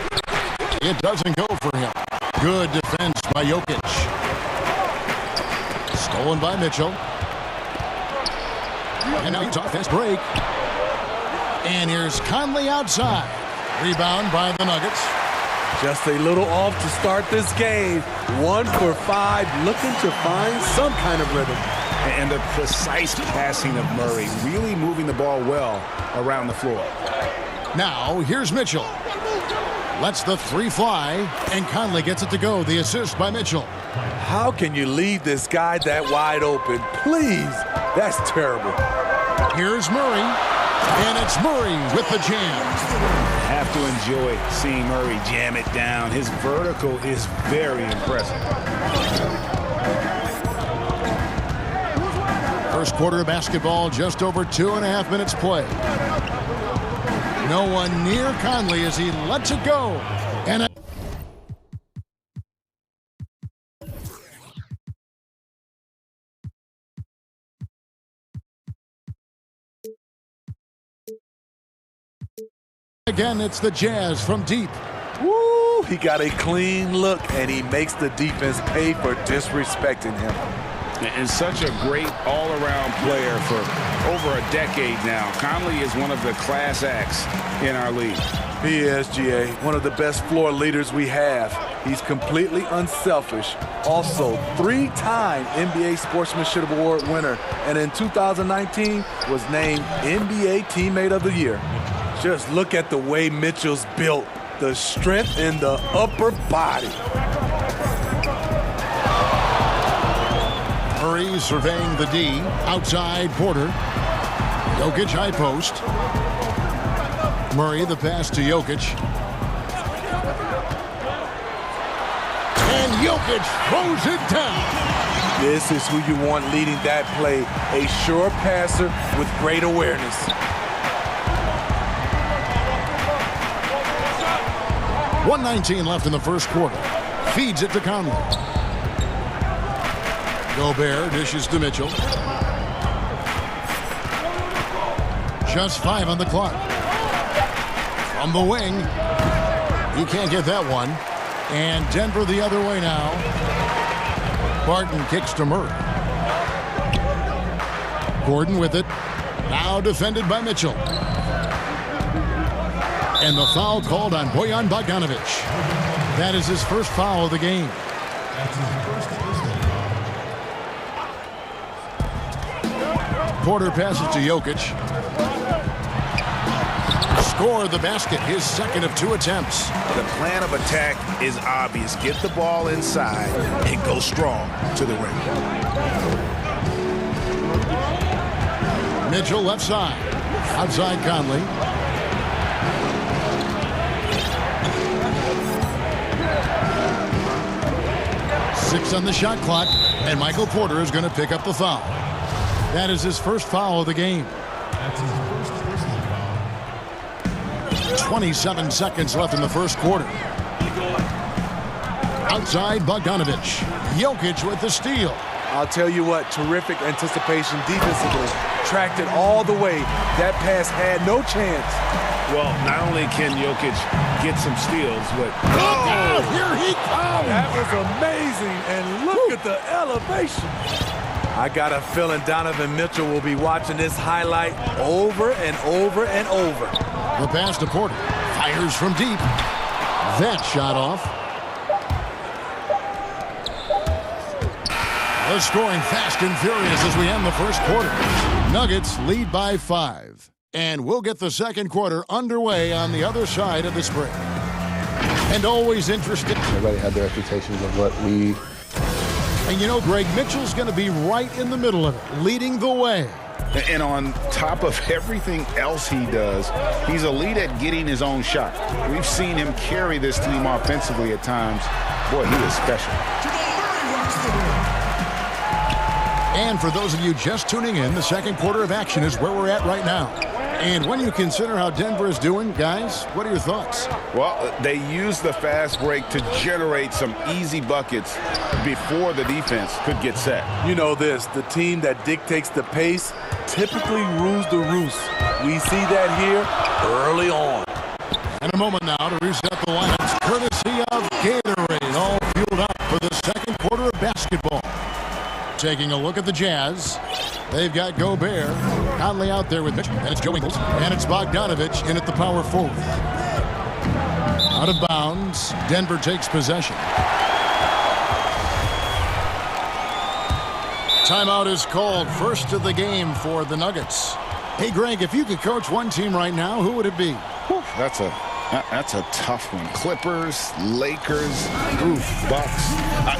It doesn't go for him. Good defense by Jokic. Stolen by Mitchell. And now Utah fast break. And here's Conley outside. Rebound by the Nuggets. Just a little off to start this game. 1 for 5, looking to find some kind of rhythm. And the precise passing of Murray, really moving the ball well around the floor. Now here's Mitchell. Lets the 3 fly, and Conley gets it to go. The assist by Mitchell. How can you leave this guy that wide open? Please, that's terrible. Here's Murray, and it's Murray with the jam. Have to enjoy seeing Murray jam it down. His vertical is very impressive. First quarter of basketball, just over 2.5 minutes play. No one near Conley as he lets it go. And again, it's the Jazz from deep. Woo! He got a clean look, and he makes the defense pay for disrespecting him. And such a great all-around player for over a decade now. Conley is one of the class acts in our league. He is, GA, one of the best floor leaders we have. He's completely unselfish. Also, 3-time NBA Sportsmanship Award winner, and in 2019 was named NBA Teammate of the Year. Just look at the way Mitchell's built, the strength in the upper body. Murray surveying the D. Outside Porter. Jokic high post. Murray the pass to Jokic. And Jokic throws it down. This is who you want leading that play. A sure passer with great awareness. .119 left in the first quarter. Feeds it to Conley. Gobert dishes to Mitchell. Just 5 on the clock. From the wing. He can't get that one. And Denver the other way now. Barton kicks to Murray. Gordon with it. Now defended by Mitchell. And the foul called on Bojan Bogdanovic. That is his first foul of the game. That's his first personal. Porter passes to Jokic. score the basket, his second of 2 attempts. The plan of attack is obvious. Get the ball inside and go strong to the rim. Mitchell left side. Outside Conley. Six on the shot clock, and Michael Porter is going to pick up the foul. That is his first foul of the game. That's his first personal foul. 27 seconds left in the first quarter. Outside Bogdanovich. Jokic with the steal. I'll tell you what, terrific anticipation defensively. Tracked it all the way. That pass had no chance. Well, not only can Jokic get some steals, but... Oh, here he comes! That was amazing, and look at the elevation. I got a feeling Donovan Mitchell will be watching this highlight over and over and over. The pass to Porter. Fires from deep. That shot off. The scoring fast and furious as we end the first quarter. Nuggets lead by 5. And we'll get the second quarter underway on the other side of this break. And always interested. Everybody had their expectations of what we... And you know, Greg, Mitchell's going to be right in the middle of it, leading the way. And on top of everything else he does, he's elite at getting his own shot. We've seen him carry this team offensively at times. Boy, he is special. And for those of you just tuning in, the second quarter of action is where we're at right now. And when you consider how Denver is doing, guys, what are your thoughts? Well, they use the fast break to generate some easy buckets before the defense could get set. You know this, the team that dictates the pace typically rules the roost. We see that here early on. And a moment now to reset the lineups, courtesy of Gatorade, all fueled up for the second quarter of basketball. Taking a look at the Jazz. They've got Gobert. Conley out there with Mitchell. And it's Joe Ingles. And it's Bogdanovich in at the power forward. Out of bounds. Denver takes possession. Timeout is called. First of the game for the Nuggets. Hey, Greg, if you could coach one team right now, who would it be? That's a tough one. Clippers, Lakers, Bucks.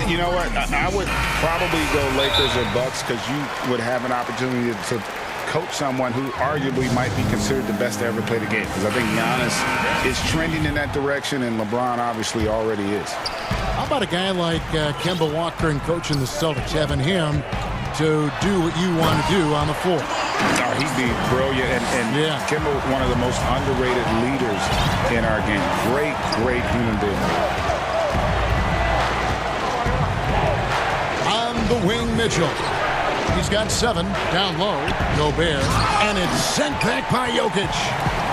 You know what? I would probably go Lakers or Bucks because you would have an opportunity to coach someone who arguably might be considered the best to ever play the game. Because I think Giannis is trending in that direction, and LeBron obviously already is. How about a guy like Kemba Walker and coaching the Celtics, having him to do what you want to do on the floor? No, he'd be brilliant, and yeah. Kemba, one of the most underrated leaders in our game. Great human being. On the wing, Mitchell. He's got 7 down low. Gobert, and it's sent back by Jokic.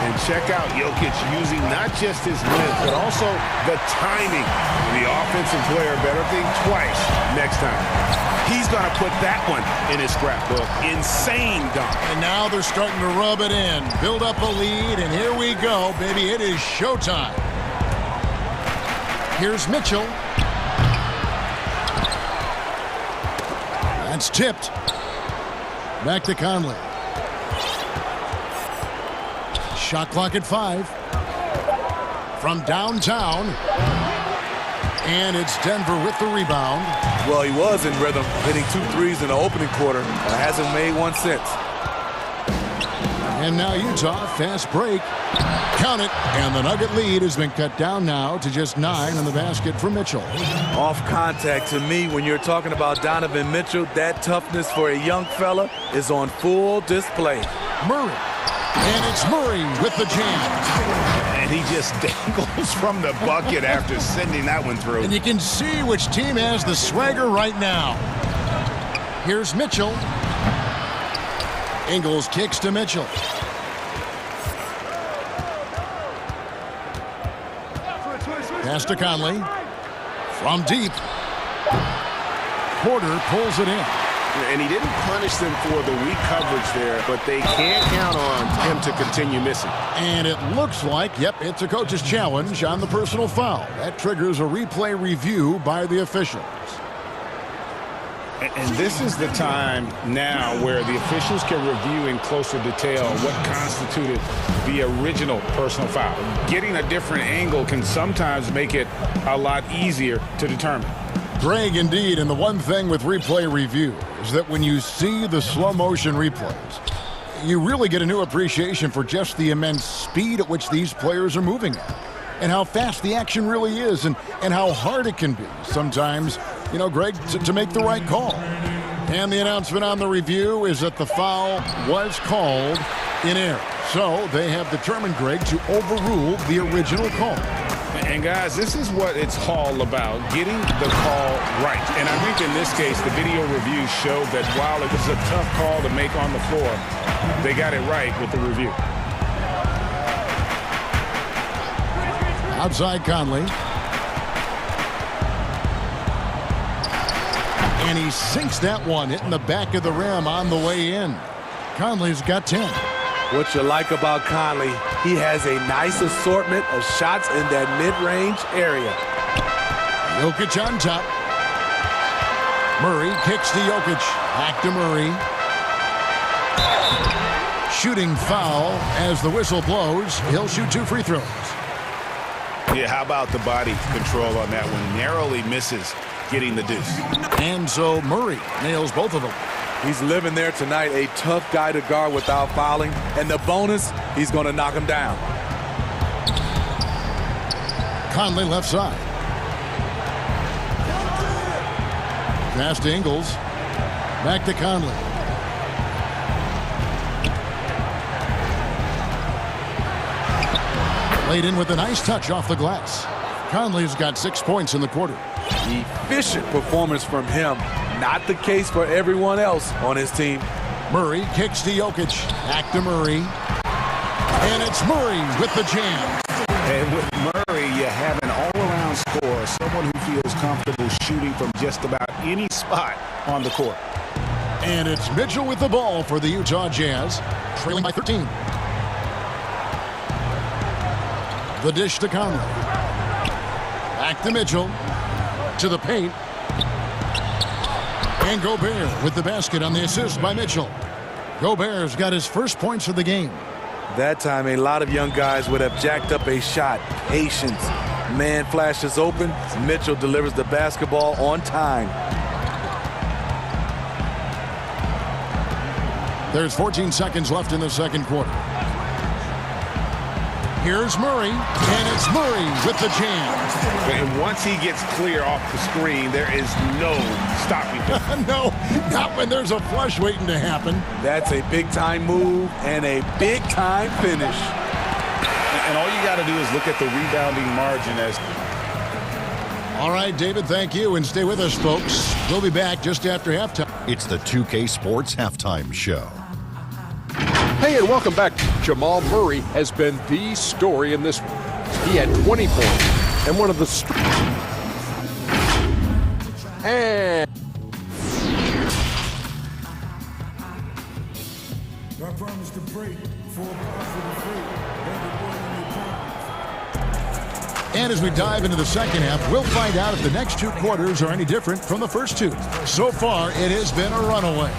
And check out Jokic using not just his length, but also the timing. The offensive player better think twice next time. He's going to put that one in his scrapbook. Insane dunk. And now they're starting to rub it in. Build up a lead, and here we go, baby. It is showtime. Here's Mitchell. That's tipped. Back to Conley. Shot clock at 5. From downtown. And it's Denver with the rebound. Well, he was in rhythm, hitting 2 threes in the opening quarter, and hasn't made one since. And now Utah, fast break. Count it. And the Nugget lead has been cut down now to just 9 in the basket for Mitchell. Off contact, to me, when you're talking about Donovan Mitchell, that toughness for a young fella is on full display. Murray. And it's Murray with the jam. And he just dangles from the bucket after sending that one through. And you can see which team has the swagger right now. Here's Mitchell. Ingles kicks to Mitchell. Pass to Conley. From deep. Porter pulls it in. And he didn't punish them for the weak coverage there, but they can't count on him to continue missing. And it looks like, yep, it's a coach's challenge on the personal foul. That triggers a replay review by the officials. And this is the time now where the officials can review in closer detail what constituted the original personal foul. Getting a different angle can sometimes make it a lot easier to determine. Greg, indeed, and the one thing with replay review is that when you see the slow motion replays, you really get a new appreciation for just the immense speed at which these players are moving at, and how fast the action really is, and how hard it can be sometimes, you know, Greg, to make the right call. And the announcement on the review is that the foul was called in error. So they have determined, Greg, to overrule the original call. And guys, this is what it's all about, getting the call right. And I think in this case, the video review showed that while it was a tough call to make on the floor, they got it right with the review. Outside Conley. And he sinks that one, hitting the back of the rim on the way in. Conley's got 10. What you like about Conley, he has a nice assortment of shots in that mid-range area. Jokic on top. Murray kicks to Jokic. Back to Murray. Shooting foul as the whistle blows. He'll shoot 2 free throws. Yeah, how about the body control on that one? Narrowly misses getting the deuce. And so Murray nails both of them. He's living there tonight, a tough guy to guard without fouling. And the bonus, he's going to knock him down. Conley left side. Pass to Ingles. Back to Conley. Laid in with a nice touch off the glass. Conley's got 6 points in the quarter. Efficient performance from him. Not the case for everyone else on his team. Murray kicks to Jokic. Back to Murray. And it's Murray with the jam. And with Murray, you have an all-around scorer, someone who feels comfortable shooting from just about any spot on the court. And it's Mitchell with the ball for the Utah Jazz, trailing by 13. The dish to Conley. Back to Mitchell. To the paint. And Gobert with the basket on the assist by Mitchell. Gobert's got his first points of the game. That time, a lot of young guys would have jacked up a shot. Patience. Man flashes open. Mitchell delivers the basketball on time. There's 14 seconds left in the second quarter. Here's Murray, and it's Murray with the jam. And once he gets clear off the screen, there is no stopping him. No, not when there's a flush waiting to happen. That's a big-time move and a big-time finish. And all you got to do is look at the rebounding margin as... All right, David, thank you, and stay with us, folks. We'll be back just after halftime. It's the 2K Sports Halftime Show. Hey, and welcome back. Jamal Murray has been the story in this one. He had 20 points and one of the... And... I promise to break for a positive fate. And as we dive into the second half, we'll find out if the next 2 quarters are any different from the first 2. So far, it has been a runaway.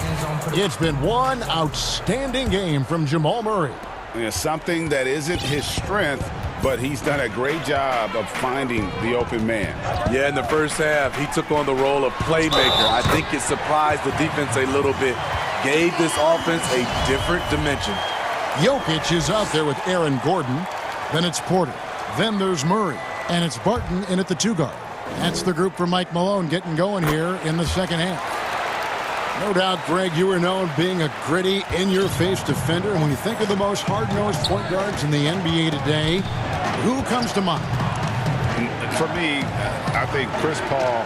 It's been one outstanding game from Jamal Murray. Yeah, something that isn't his strength, but he's done a great job of finding the open man. Yeah, in the first half, he took on the role of playmaker. I think it surprised the defense a little bit. Gave this offense a different dimension. Jokic is out there with Aaron Gordon. Then it's Porter. Then there's Murray. And it's Barton in at the 2 guard. That's the group for Mike Malone getting going here in the second half. No doubt, Greg, you are known being a gritty, in-your-face defender. And when you think of the most hard-nosed point guards in the NBA today, who comes to mind? For me, I think Chris Paul,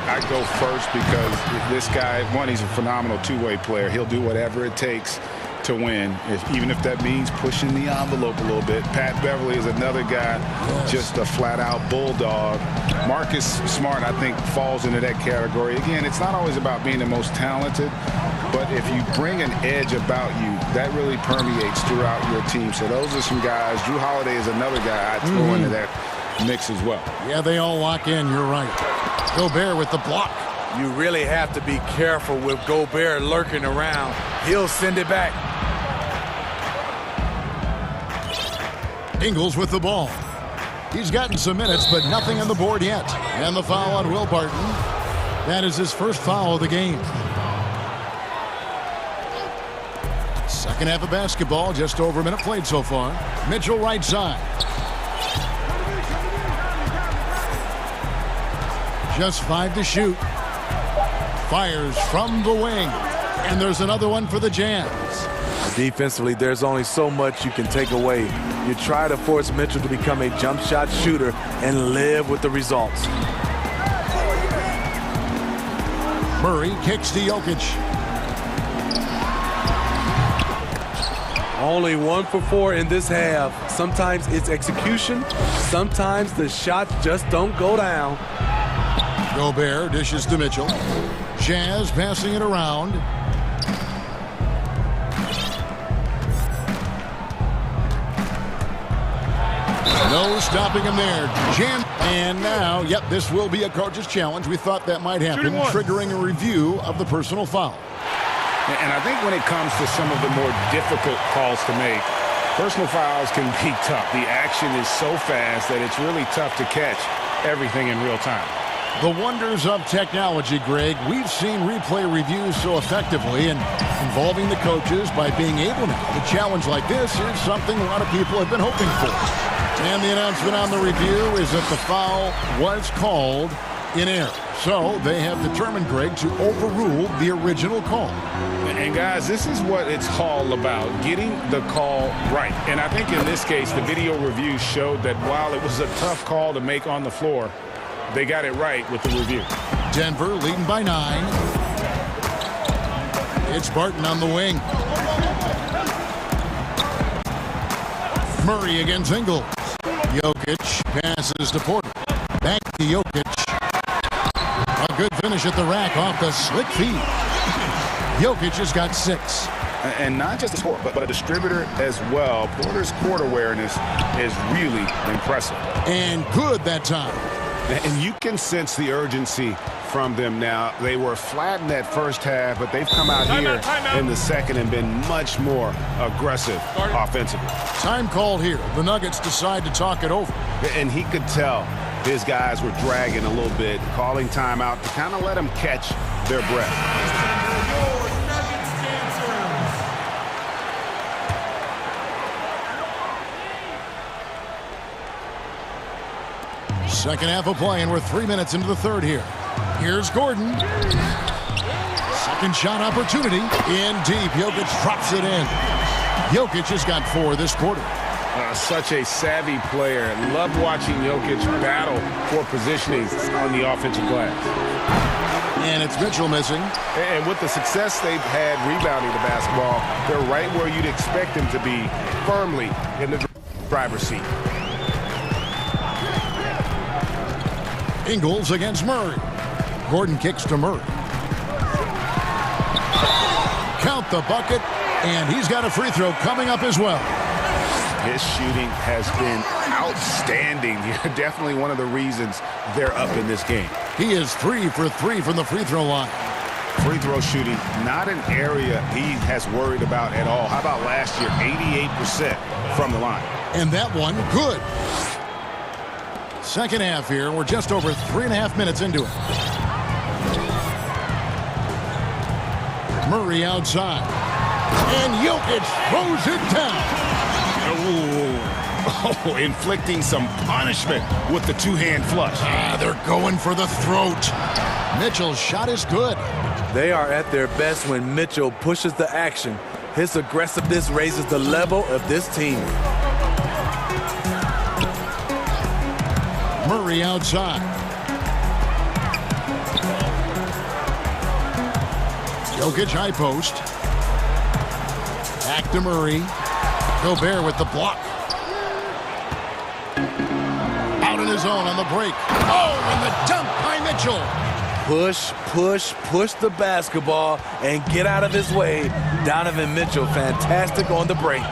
I go first because this guy, one, he's a phenomenal two-way player. He'll do whatever it takes to win, even if that means pushing the envelope a little bit. Pat Beverly is another guy, just a flat-out bulldog. Marcus Smart, I think, falls into that category. Again, it's not always about being the most talented, but if you bring an edge about you, that really permeates throughout your team. So those are some guys. Drew Holiday is another guy I'd throw into that mix as well. Yeah, they all lock in. You're right. Gobert with the block. You really have to be careful with Gobert lurking around. He'll send it back. Ingles with the ball. He's gotten some minutes, but nothing on the board yet. And the foul on Will Barton. That is his first foul of the game. Second half of basketball, just over a minute played so far. Mitchell right side. Just 5 to shoot. Fires from the wing. And there's another one for the Jazz. Defensively, there's only so much you can take away. You try to force Mitchell to become a jump shot shooter and live with the results. Murray kicks to Jokic. Only 1 for 4 in this half. Sometimes it's execution. Sometimes the shots just don't go down. Gobert dishes to Mitchell. Jazz passing it around. No stopping him there. Jam. And now, yep, this will be a coach's challenge. We thought that might happen, triggering a review of the personal foul. And I think when it comes to some of the more difficult calls to make, personal fouls can be tough. The action is so fast that it's really tough to catch everything in real time. The wonders of technology, Greg. We've seen replay reviews so effectively, and involving the coaches by being able now to challenge like this is something a lot of people have been hoping for. And the announcement on the review is that the foul was called in error. So they have determined, Greg, to overrule the original call. And guys, this is what it's all about, getting the call right. And I think in this case, the video review showed that while it was a tough call to make on the floor, they got it right with the review. Denver leading by 9. It's Barton on the wing. Murray against Ingles. Jokic passes to Porter. Back to Jokic. A good finish at the rack off the slick feed. Jokic has got 6. And not just a scorer, but a distributor as well. Porter's court awareness is really impressive. And good that time. And you can sense the urgency from them now. They were flat in that first half, but they've come out here in the second and been much more aggressive offensively. Time called here. The Nuggets decide to talk it over. And he could tell his guys were dragging a little bit, calling timeout to kind of let them catch their breath. Second half of play, and we're 3 minutes into the third here. Here's Gordon. Second shot opportunity. In deep. Jokic drops it in. Jokic has got 4 this quarter. Such a savvy player. Love watching Jokic battle for positioning on the offensive glass. And it's Mitchell missing. And with the success they've had rebounding the basketball, they're right where you'd expect them to be, firmly in the driver's seat. Ingles against Murray. Gordon kicks to Murray. Count the bucket, and he's got a free throw coming up as well. His shooting has been outstanding. Definitely one of the reasons they're up in this game. He is 3 for 3 from the free throw line. Free throw shooting, not an area he has worried about at all. How about last year? 88% from the line. And that one, good. Second half here. We're just over 3.5 minutes into it. Murray outside. And Jokic throws it down. Oh, inflicting some punishment with the two-hand flush. They're going for the throat. Mitchell's shot is good. They are at their best when Mitchell pushes the action. His aggressiveness raises the level of this team. Murray outside. Jokic high post. Back to Murray. Gobert with the block. Out in his own on the break. Oh, and the dunk by Mitchell. Push, push, push the basketball and get out of his way. Donovan Mitchell, fantastic on the break.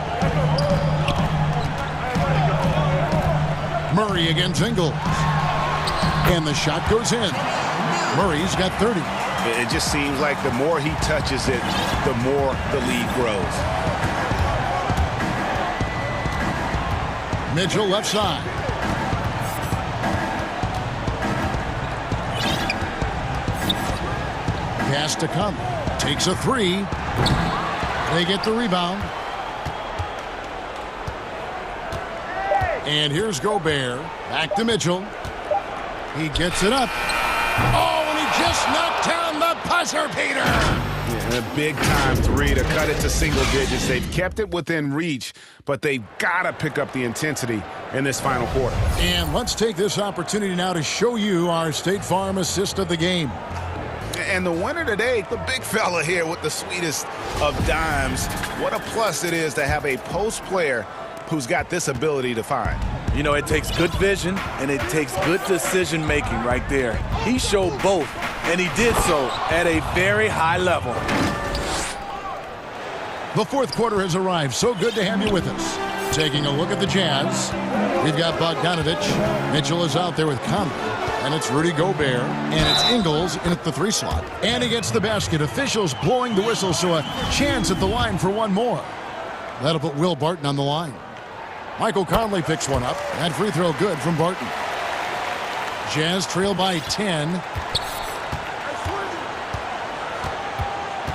Murray against Ingles. And the shot goes in. Murray's got 30. It just seems like the more he touches it, the more the lead grows. Mitchell left side. Pass to Conley. Takes a three. They get the rebound. And here's Gobert. Back to Mitchell. He gets it up. Oh, and he just knocked down the buzzer beater. Yeah, a big-time three to cut it to single digits. They've kept it within reach, but they've got to pick up the intensity in this final quarter. And let's take this opportunity now to show you our State Farm assist of the game. And the winner today, the big fella here with the sweetest of dimes. What a plus it is to have a post player who's got this ability to find. You know, it takes good vision and it takes good decision making right there. He showed both, and he did so at a very high level. The fourth quarter has arrived. So good to have you with us. Taking a look at the Jazz. We've got Bogdanovich. Mitchell is out there with Conley. And it's Rudy Gobert. And it's Ingles in at the 3 slot. And he gets the basket. Officials blowing the whistle, so a chance at the line for one more. That'll put Will Barton on the line. Michael Conley picks one up. That free throw good from Barton. Jazz trail by 10.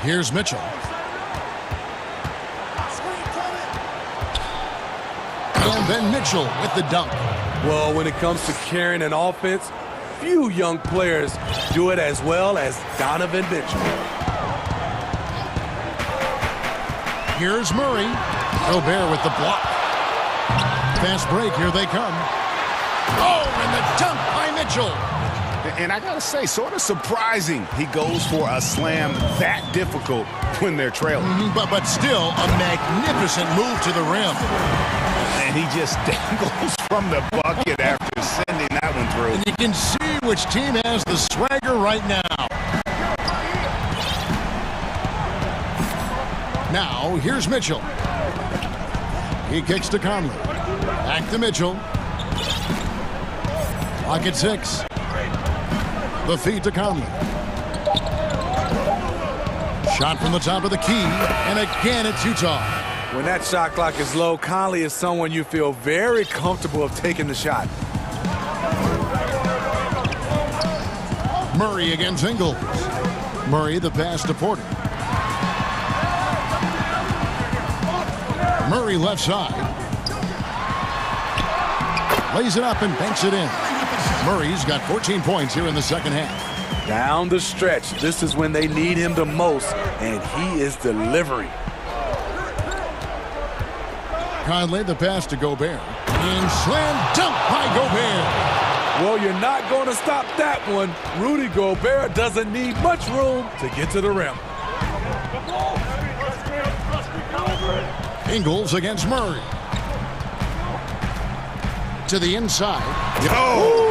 Here's Mitchell. And then Mitchell with the dunk. Well, when it comes to carrying an offense, few young players do it as well as Donovan Mitchell. Here's Murray. Gobert with the block. Fast break, here they come. Oh, and the dunk by Mitchell. And I gotta say, sort of surprising he goes for a slam that difficult when they're trailing. But still a magnificent move to the rim. And he just dangles from the bucket after sending that one through. And you can see which team has the swagger right now. Now, here's Mitchell. He kicks to Conley. Back to Mitchell. Clock at 6. The feed to Conley. Shot from the top of the key. And again, it's Utah. When that shot clock is low, Conley is someone you feel very comfortable of taking the shot. Murray against Ingles. Murray the pass to Porter. Murray left side. Lays it up and banks it in. Murray's got 14 points here in the second half. Down the stretch, this is when they need him the most, and he is delivering. Conley the pass to Gobert. And slam dunk by Gobert. Well, you're not going to stop that one. Rudy Gobert doesn't need much room to get to the rim. Ingles against Murray. To the inside. Oh!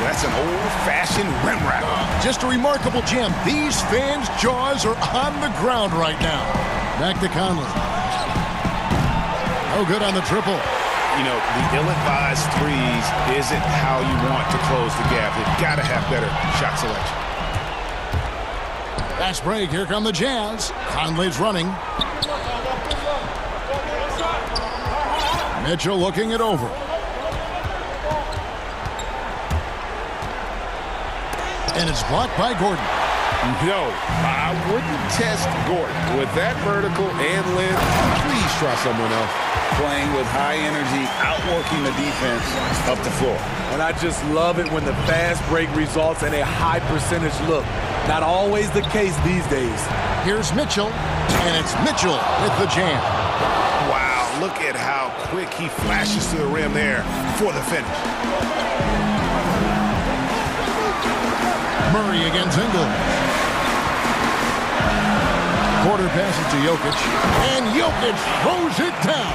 That's an old-fashioned rim wrap. Just a remarkable jam. These fans' jaws are on the ground right now. Back to Conley. No good on the triple. You know, the ill-advised threes isn't how you want to close the gap. They've got to have better shot selection. Fast break. Here come the Jazz. Conley's running. Mitchell looking it over. And it's blocked by Gordon. No, I wouldn't test Gordon. With that vertical and length, please try someone else. Playing with high energy, outworking the defense up the floor. And I just love it when the fast break results in a high percentage look. Not always the case these days. Here's Mitchell, and it's Mitchell with the jam. Wow, look at how quick he flashes to the rim there for the finish. Murray against Ingles. Porter passes to Jokic, and Jokic throws it down.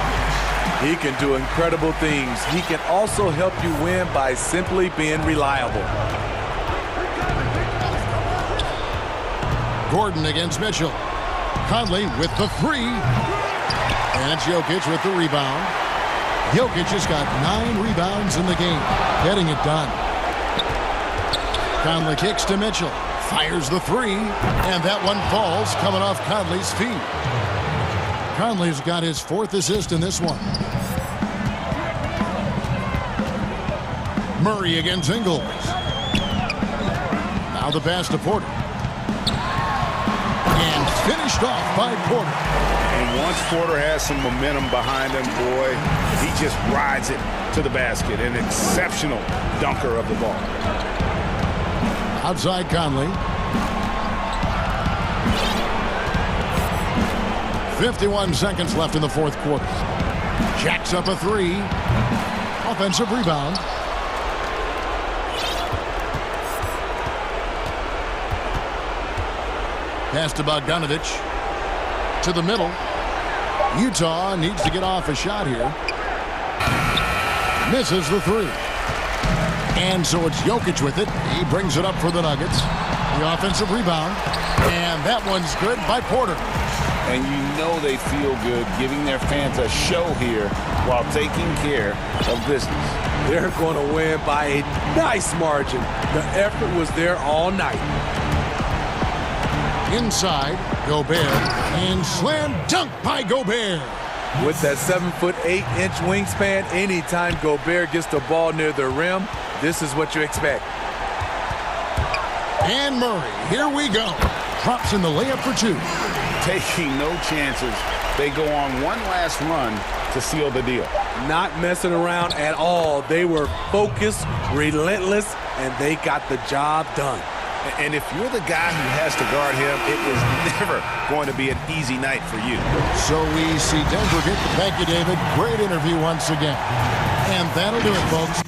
He can do incredible things. He can also help you win by simply being reliable. Gordon against Mitchell. Conley with the three. And it's Jokic with the Jokic has got 9 rebounds in the game, getting it done. Conley kicks to Mitchell. Fires the three. And that one falls coming off Conley's feet. Conley's got his 4th assist in this one. Murray against Ingles. Now the pass to Porter. And finished off by Porter. And once Porter has some momentum behind him, boy, he just rides it to the basket. An exceptional dunker of the ball. Outside Conley. 51 seconds left in the 4th quarter. Jacks up a three. Offensive rebound. Pass to Bogdanovich. To the middle. Utah needs to get off a shot here. Misses the three. And so it's Jokic with it. He brings it up for the Nuggets. The offensive rebound. And that one's good by Porter. And you know they feel good giving their fans a show here while taking care of business. They're going to win by a nice margin. The effort was there all night. Inside, Gobert, and slam dunk by Gobert. With that 7'8" wingspan, anytime Gobert gets the ball near the rim, this is what you expect. And Murray, here we go. Drops in the layup for 2. Taking no chances. They go on one last run to seal the deal. Not messing around at all. They were focused, relentless, and they got the job done. And if you're the guy who has to guard him, it is never going to be an easy night for you. So we see Denver get the thank you, David. Great interview once again. And that'll do it, folks.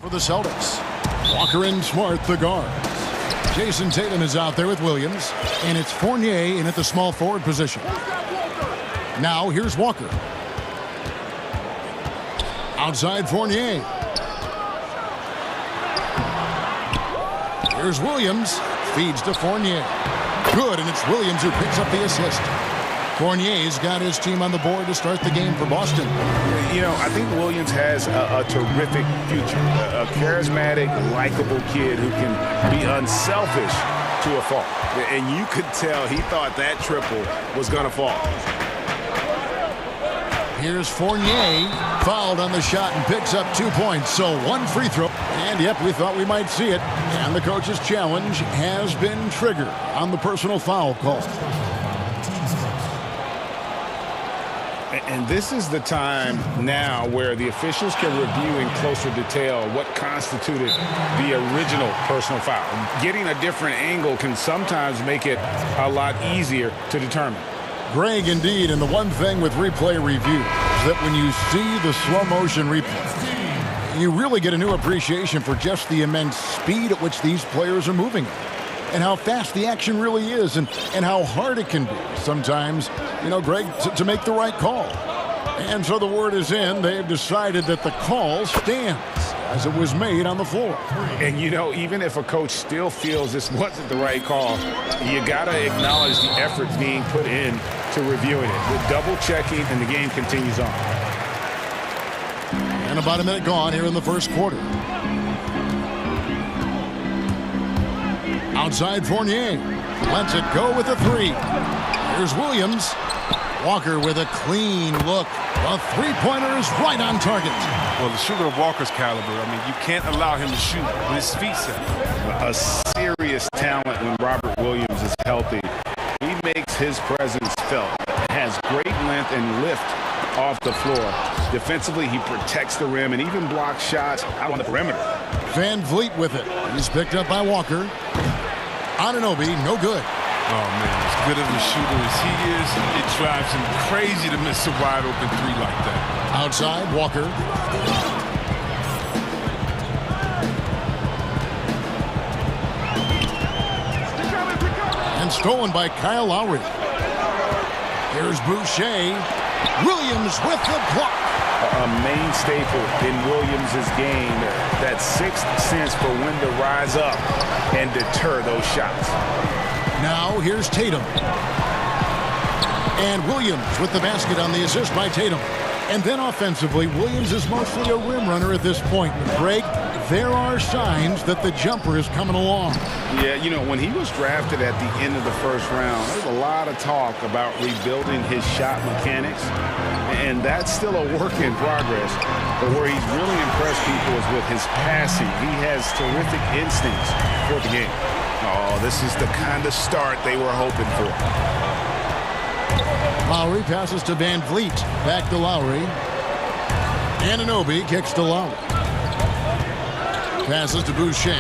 For the Celtics, Walker and Smart, the guards. Jason Tatum is out there with Williams, and it's Fournier in at the small forward position. Now here's Walker. Outside Fournier. Here's Williams. Feeds to Fournier. Good, and it's Williams who picks up the assist. Fournier's got his team on the board to start the game for Boston. You know, I think Williams has a terrific future. A charismatic, likable kid who can be unselfish to a fault. And you could tell he thought that triple was going to fall. Here's Fournier, fouled on the shot and picks up 2 points. So one free throw. And yep, we thought we might see it. And the coach's challenge has been triggered on the personal foul call. And this is the time now where the officials can review in closer detail what constituted the original personal foul. Getting a different angle can sometimes make it a lot easier to determine. Greg, indeed, and the one thing with replay review is that when you see the slow motion replay, you really get a new appreciation for just the immense speed at which these players are moving and how fast the action really is and how hard it can be sometimes, you know, Greg, to make the right call. And so the word is in. They've decided that the call stands as it was made on the floor. And, you know, even if a coach still feels this wasn't the right call, you got to acknowledge the effort being put in to reviewing it. The double checking, and the game continues on. And about a minute gone here in the first quarter. Outside Fournier. Lets it go with a three. Here's Williams. Walker with a clean look. A three-pointer is right on target. Well, the shooter of Walker's caliber, I mean, you can't allow him to shoot with his feet set. A serious talent when Robert Williams is healthy. He makes his presence felt. Has great length and lift off the floor. Defensively, he protects the rim and even blocks shots out on the perimeter. Van Vliet with it. He's picked up by Walker. Anunoby, no good. Oh, man, as good of a shooter as he is, it drives him crazy to miss a wide-open three like that. Outside, Walker. And stolen by Kyle Lowry. Here's Boucher. Williams with the block. A main staple in Williams' game, that sixth sense for when to rise up and deter those shots. Now here's Tatum. And Williams with the basket on the assist by Tatum. And then offensively, Williams is mostly a rim runner at this point. Greg, there are signs that the jumper is coming along. Yeah, you know, when he was drafted at the end of the first round, there was a lot of talk about rebuilding his shot mechanics. And that's still a work in progress. But where he's really impressed people is with his passing. He has terrific instincts for the game. Oh, this is the kind of start they were hoping for. Lowry passes to Van Vliet. Back to Lowry. Anunoby kicks to Lowry. Passes to Boucher.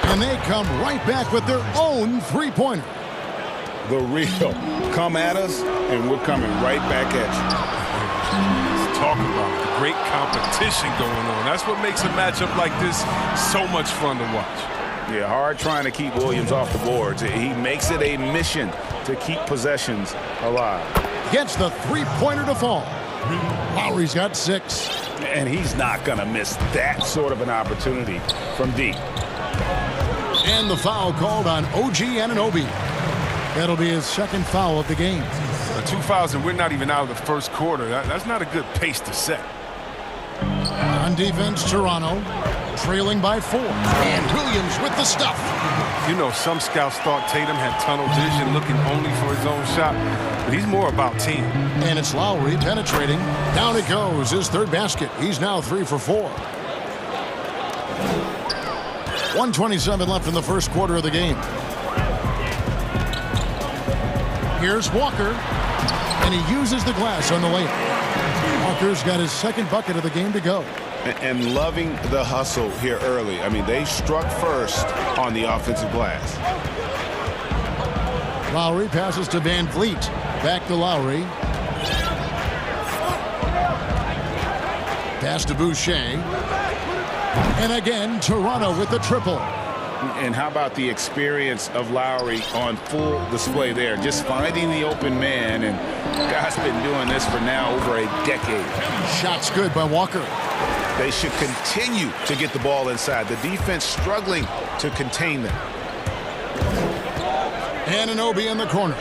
And they come right back with their own three-pointer. The real. Come at us, and we're coming right back at you. Let's talk about it. Great competition going on. That's what makes a matchup like this so much fun to watch. Yeah, hard trying to keep Williams off the boards. He makes it a mission to keep possessions alive. Gets the three-pointer to fall. Lowry's got 6. And he's not going to miss that sort of an opportunity from deep. And the foul called on OG Anunoby. That'll be his second foul of the game. 2 fouls, and we're not even out of the first quarter. That's not a good pace to set. On defense, Toronto trailing by 4. And Williams with the stuff. You know, some scouts thought Tatum had tunnel vision, looking only for his own shot, but he's more about team. And it's Lowry penetrating. Down it goes, his third basket. He's now 3 for 4. 1:27 left in the first quarter of the game. Here's Walker, and he uses the glass on the layup. Walker's got his second bucket of the game to go. And loving the hustle here early. I mean, they struck first on the offensive glass. Lowry passes to Van Vliet. Back to Lowry. Pass to Boucher. And again, Toronto with the triple. And how about the experience of Lowry on full display there? Just finding the open man, and guy's been doing this for now over a decade. Shot's good by Walker. They should continue to get the ball inside. The defense struggling to contain them. Anunoby in the corner.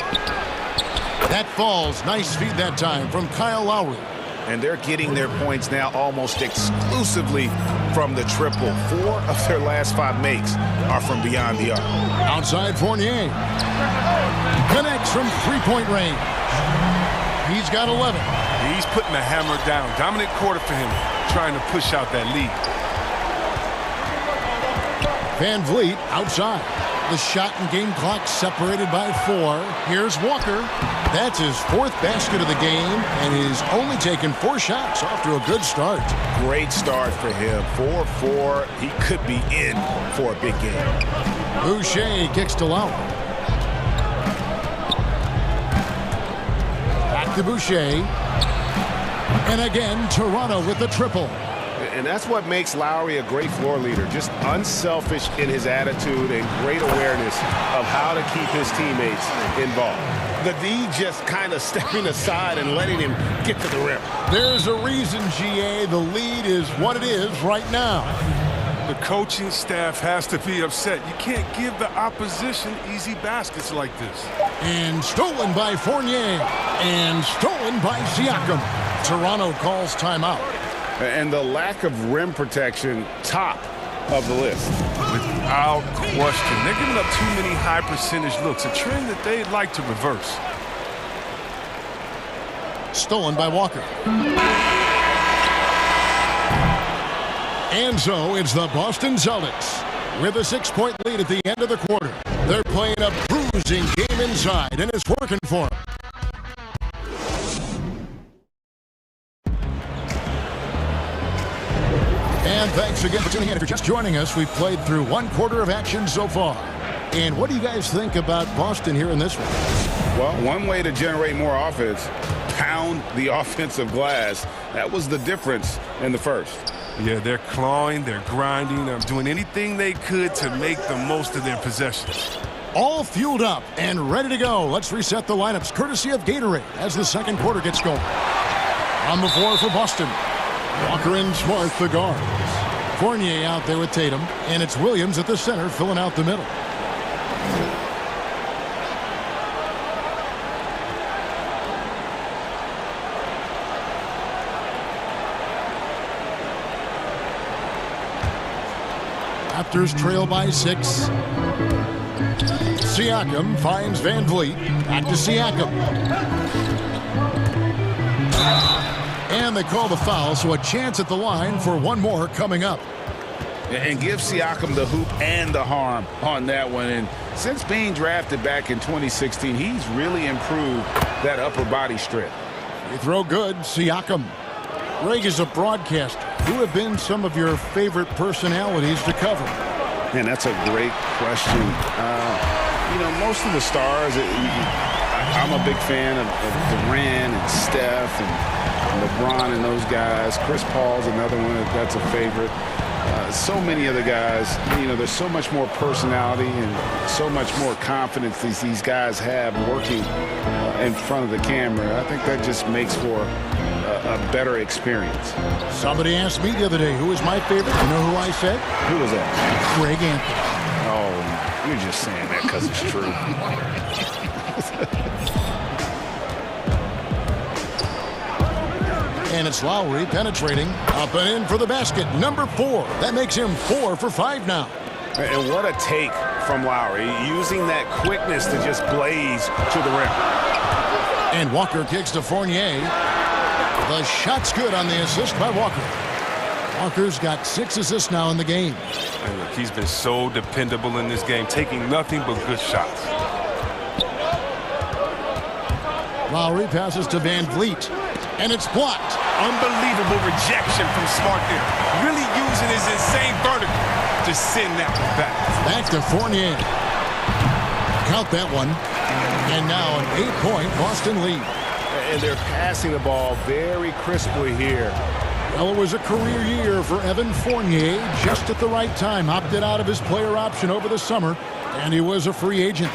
That falls. Nice feed that time from Kyle Lowry. And they're getting their points now almost exclusively from the triple. 4 of their last 5 makes are from beyond the arc. Outside Fournier. Connects from three-point range. He's got 11. He's putting the hammer down. Dominant quarter for him, trying to push out that lead. Van Vliet outside. The shot and game clock separated by 4. Here's Walker. That's his 4th basket of the game, and he's only taken 4 shots. Off to a good start. Great start for him. 4-4. He could be in for a big game. Boucher kicks to Lowry. Back to Boucher. And again, Toronto with the triple. And that's what makes Lowry a great floor leader. Just unselfish in his attitude and great awareness of how to keep his teammates involved. The D just kind of stepping aside and letting him get to the rim. There's a reason, GA. The lead is what it is right now. The coaching staff has to be upset. You can't give the opposition easy baskets like this. And stolen by Fournier. And stolen by Siakam. Toronto calls timeout. And the lack of rim protection, top of the list. Without question. They're giving up too many high percentage looks, a trend that they'd like to reverse. Stolen by Walker. And so it's the Boston Celtics with a 6-point lead at the end of the quarter. They're playing a bruising game inside, and it's working for them. And thanks again for tuning in. If you're just joining us, we've played through 1 quarter of action so far. And what do you guys think about Boston here in this one? Well, one way to generate more offense, pound the offensive glass. That was the difference in the first. Yeah, they're clawing, they're grinding, doing anything they could to make the most of their possessions. All fueled up and ready to go. Let's reset the lineups courtesy of Gatorade as the second quarter gets going. On the floor for Boston. Walker and Smart, the guards. Fournier out there with Tatum, and it's Williams at the center filling out the middle. Raptors trail by 6. Siakam finds Van Vliet. Back to Siakam. And they call the foul, so a chance at the line for one more coming up. And give Siakam the hoop and the harm on that one. And since being drafted back in 2016, he's really improved that upper body strength. Free throw good, Siakam. Greg is a broadcaster. Who have been some of your favorite personalities to cover? Man, that's a great question. Most of the stars, I'm a big fan of Durant and Steph and LeBron and those guys. Chris Paul's another one that's a favorite. So many other guys, there's so much more personality and so much more confidence these guys have working in front of the camera. I think that just makes for a better experience. Somebody asked me the other day, who was my favorite? You know who I said? Who was that? Greg Anthony. Oh, you're just saying that because it's true. And it's Lowry penetrating up and in for the basket. Number 4. That makes him 4 for 5 now. And what a take from Lowry, using that quickness to just blaze to the rim. And Walker kicks to Fournier. The shot's good on the assist by Walker. Walker's got 6 assists now in the game. And look, he's been so dependable in this game, taking nothing but good shots. Lowry passes to Van Vliet. And it's blocked. Unbelievable rejection from Smart there. Really using his insane vertical to send that one back. Back to Fournier. Count that one. And now an 8-point Boston lead. And they're passing the ball very crisply here. Well, it was a career year for Evan Fournier, just at the right time. Opted out of his player option over the summer, and he was a free agent.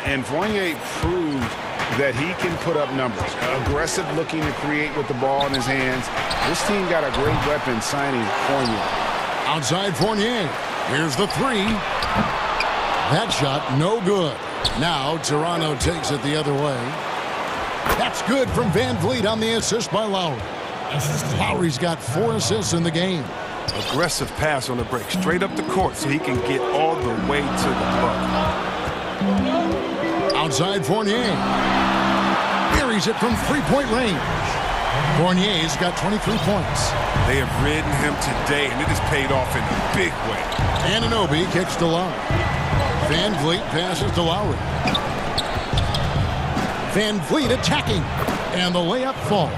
And Fournier proved that he can put up numbers. Aggressive looking to create with the ball in his hands. This team got a great weapon signing Fournier. Outside Fournier. Here's the three. That shot, no good. Now Toronto takes it the other way. That's good from Van Vliet on the assist by Lowry. Lowry's got 4 assists in the game. Aggressive pass on the break, straight up the court so he can get all the way to the buck. Outside Fournier. Buries it from three-point range. Fournier's got 23 points. They have ridden him today, and it has paid off in a big way. Anunoby kicks to Lowry. Van Vliet passes to Lowry. Van Vliet attacking, and the layup falls.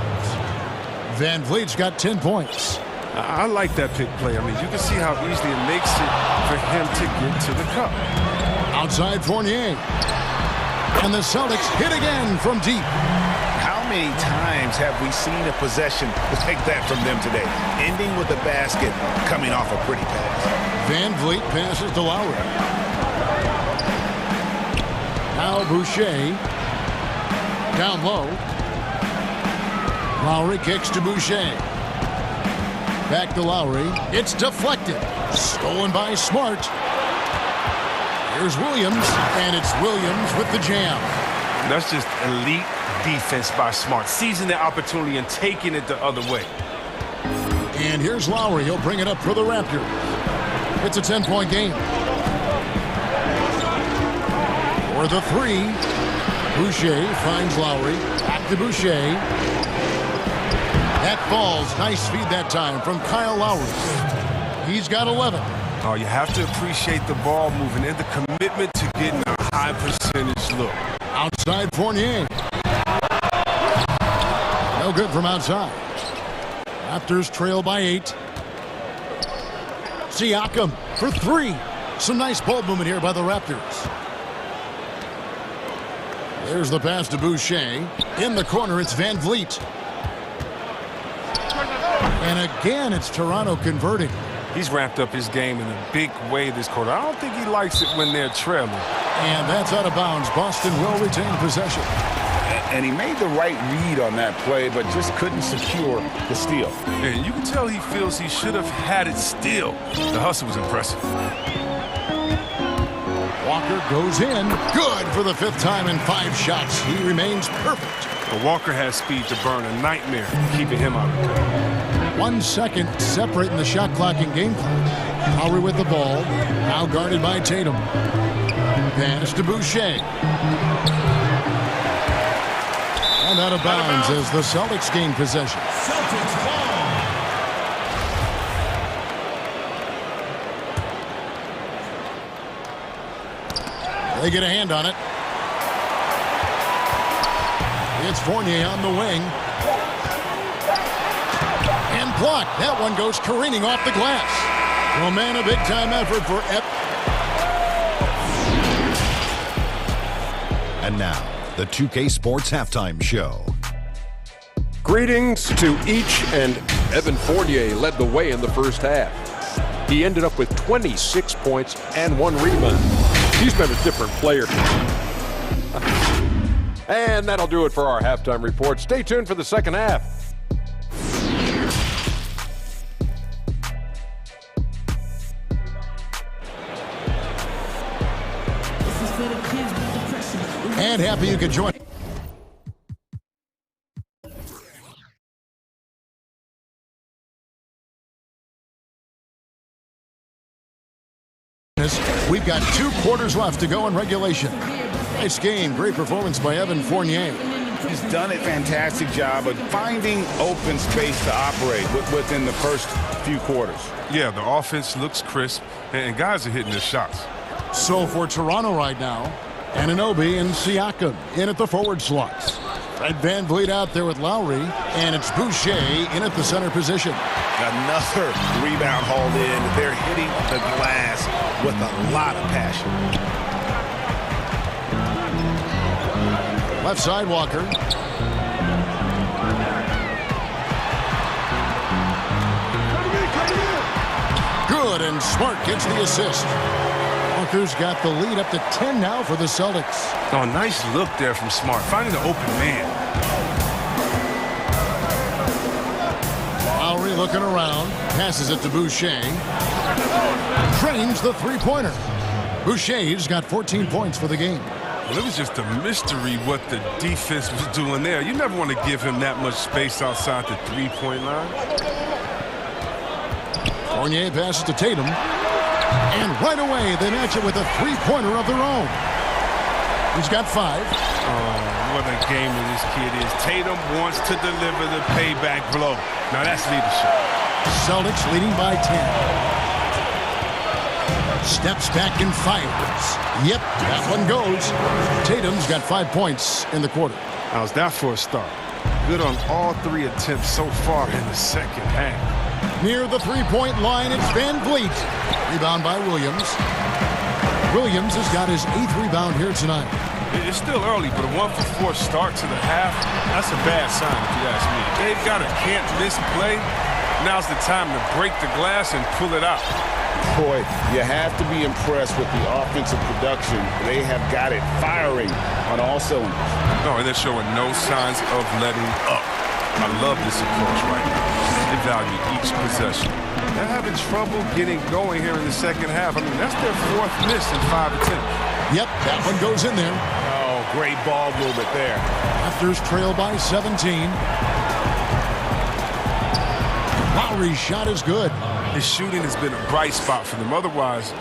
Van Vliet's got 10 points. I like that pick play. I mean, you can see how easily it makes it for him to get to the cup. Outside Fournier. And the Celtics hit again from deep. How many times have we seen a possession like that from them today? Ending with a basket, coming off a pretty pass. Van Vliet passes to Lowry. Now Boucher. Down low. Lowry kicks to Boucher. Back to Lowry. It's deflected. Stolen by Smart. Here's Williams, and it's Williams with the jam. That's just elite defense by Smart, seizing the opportunity and taking it the other way. And here's Lowry. He'll bring it up for the Raptors. It's a 10-point game. For the three, Boucher finds Lowry. Back to Boucher. That falls. Nice feed that time from Kyle Lowry. He's got 11. Oh, you have to appreciate the ball moving and the commitment to getting a high percentage look. Outside Fournier. No good from outside. Raptors trail by 8. Siakam for 3. Some nice ball movement here by the Raptors. There's the pass to Boucher. In the corner, it's Van Vliet. And again, it's Toronto converting. He's ramped up his game in a big way this quarter. I don't think he likes it when they're trailing. And that's out of bounds. Boston will retain possession. And he made the right read on that play, but just couldn't secure the steal. And you can tell he feels he should have had it still. The hustle was impressive. Walker goes in. Good for the 5th time in 5 shots. He remains perfect. But Walker has speed to burn, a nightmare keeping him out of the paint. 1 second separating the shot clock and game clock. Lowry with the ball. Now guarded by Tatum. Pass to Boucher. And out of bounds as the Celtics gain possession. Celtics ball. They get a hand on it. It's Fournier on the wing. And blocked. That one goes careening off the glass. Well, man, a big-time effort for And now, the 2K Sports Halftime Show. Greetings to each, and Evan Fournier led the way in the first half. He ended up with 26 points and 1 rebound. He's been a different player. And that'll do it for our halftime report. Stay tuned for the second half. And happy you could join. We've got 2 quarters left to go in regulation. Nice game, great performance by Evan Fournier. He's done a fantastic job of finding open space to operate within the first few quarters. Yeah, the offense looks crisp, and guys are hitting their shots. So for Toronto right now, Anunoby and Siakam in at the forward slots. Fred Van Vliet out there with Lowry, and it's Boucher in at the center position. Another rebound hauled in. They're hitting the glass with a lot of passion. Left side, Walker. Good, and Smart gets the assist. Walker's got the lead up to 10 now for the Celtics. Oh, nice look there from Smart, finding the open man. Lowry looking around, passes it to Boucher. Drains the three-pointer. Boucher's got 14 points for the game. Well, it was just a mystery what the defense was doing there. You never want to give him that much space outside the three-point line. Fournier passes to Tatum. And right away, they match it with a three-pointer of their own. He's got 5. Oh, what a gamer this kid is. Tatum wants to deliver the payback blow. Now that's leadership. Celtics leading by 10. Steps back and fires. Yep, that one goes. Tatum's got 5 points in the quarter. How's that for a start? Good on all 3 attempts so far in the second half. Near the three-point line, it's Van Vliet. Rebound by Williams. Williams has got his 8th rebound here tonight. It's still early, but a 1-for-4 start to the half, that's a bad sign if you ask me. They've got a can't-miss play. Now's the time to break the glass and pull it out. Boy, you have to be impressed with the offensive production. They have got it firing on all cylinders. No, and they're showing no signs of letting up. I love this approach right now. They value each possession. They're having trouble getting going here in the second half. I mean, that's their 4th miss in 5 attempts. Yep, that one goes in there. Oh, great ball movement there. Raptors trail by 17. Lowry's shot is good. His shooting has been a bright spot for them. Otherwise,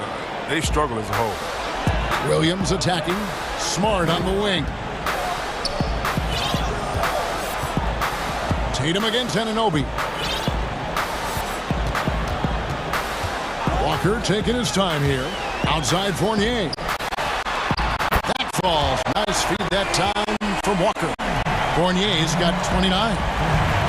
they've struggled as a whole. Williams attacking. Smart on the wing. Tatum against Anunoby. Walker taking his time here. Outside Fournier. That falls. Nice feed that time from Walker. Fournier's got 29.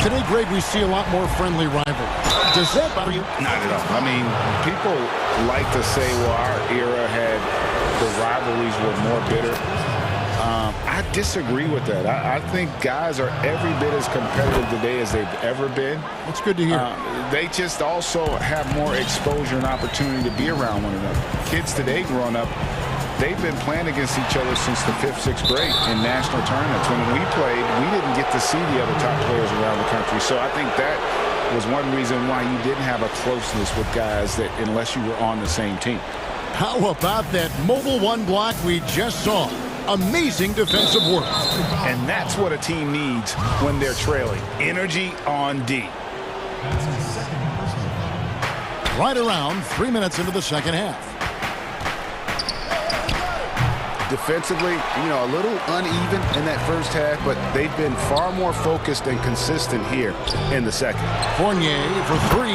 Today, Greg, we see a lot more friendly rivalry. Does that bother you? Not at all. I mean, people like to say, well, our era had the rivalries were more bitter. I disagree with that. I think guys are every bit as competitive today as they've ever been. That's good to hear. They just also have more exposure and opportunity to be around one another. Kids today growing up, they've been playing against each other since the 5th, 6th grade in national tournaments. When we played, we didn't get to see the other top players around the country. So I think that was one reason why you didn't have a closeness with guys that unless you were on the same team. How about that mobile one block we just saw? Amazing defensive work. And that's what a team needs when they're trailing. Energy on D. Right around 3 minutes into the second half. Defensively, a little uneven in that first half, but they've been far more focused and consistent here in the second. Fournier for 3,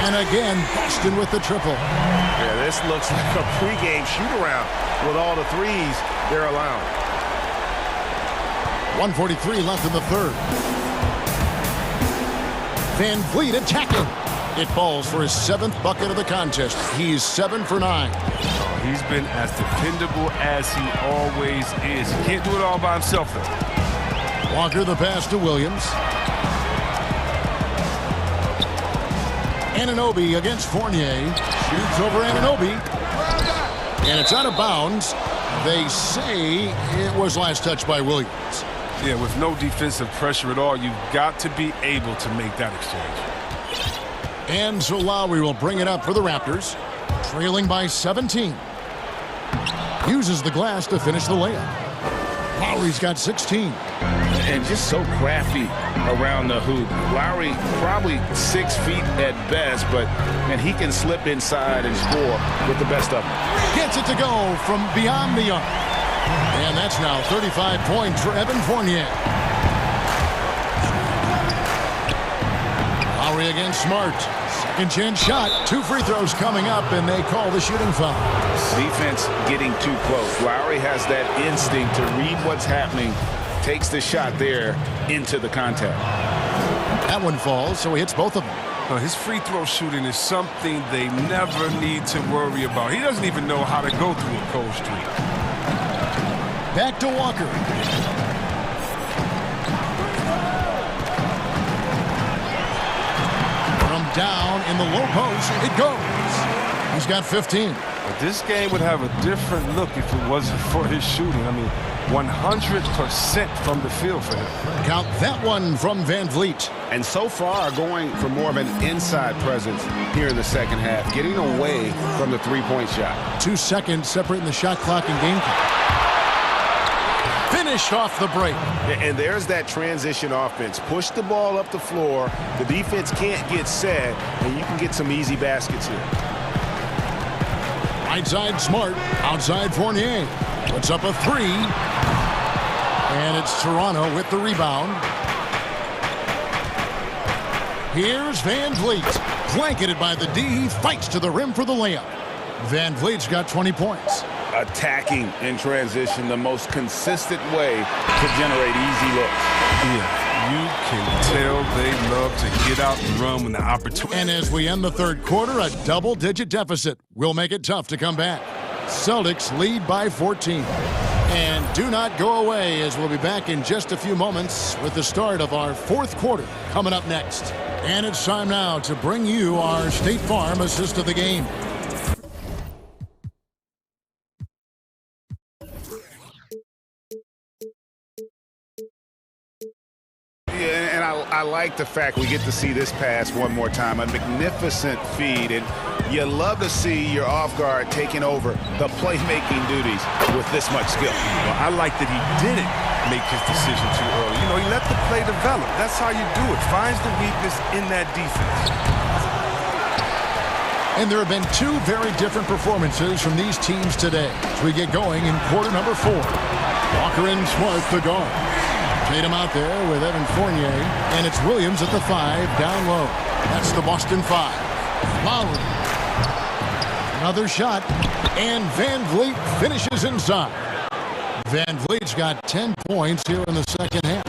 and again, Boston with the triple. Yeah, this looks like a pregame shoot-around with all the threes they're allowing. 1:43 left in the third. Van Vliet attacking. It falls for his 7th bucket of the contest. He's 7 for 9. He's been as dependable as he always is. He can't do it all by himself, though. Walker the pass to Williams. Anunoby against Fournier. Shoots over Anunoby. And it's out of bounds. They say it was last touched by Williams. Yeah, with no defensive pressure at all, you've got to be able to make that exchange. And so Lowry will bring it up for the Raptors. Trailing by 17. Uses the glass to finish the layup. Lowry's got 16. And just so crafty around the hoop. Lowry probably 6 feet at best, but he can slip inside and score with the best of them. Gets it to go from beyond the arc. And that's now 35 points for Evan Fournier. Lowry against Smart. Second chance shot. 2 free throws coming up, and they call the shooting foul. Defense getting too close. Lowry has that instinct to read what's happening. Takes the shot there into the contact. That one falls, so he hits both of them. His free throw shooting is something they never need to worry about. He doesn't even know how to go through a cold streak. Back to Walker. From down in the low post, it goes. He's got 15. But this game would have a different look if it wasn't for his shooting. I mean, 100% from the field for him. Count that one from Van Vliet. And so far, going for more of an inside presence here in the second half, getting away from the three-point shot. 2 seconds separating the shot clock and game clock. Finish off the break. And there's that transition offense. Push the ball up the floor. The defense can't get set, and you can get some easy baskets here. Right side Smart, outside Fournier. Puts up a three. And it's Toronto with the rebound. Here's Van Vliet. Blanketed by the D. He fights to the rim for the layup. Van Vliet's got 20 points. Attacking in transition, the most consistent way to generate easy looks. Yeah, you can tell they love to get out and run when the opportunity. And as we end the third quarter, a double-digit deficit will make it tough to come back. Celtics lead by 14. And do not go away, as we'll be back in just a few moments with the start of our fourth quarter coming up next. And it's time now to bring you our State Farm assist of the game. Yeah, and I like the fact we get to see this pass one more time. A magnificent feed, and you love to see your off guard taking over the playmaking duties with this much skill. Well, I like that he didn't make his decision too early. You know, he let the play develop. That's how you do it. Finds the weakness in that defense. And there have been two very different performances from these teams today as we get going in quarter number 4. Walker and Smart, the guard. Tatum out there with Evan Fournier, and it's Williams at the 5, down low. That's the Boston 5. Lowry. Another shot, and Van Vliet finishes inside. Van Vliet's got 10 points here in the second half.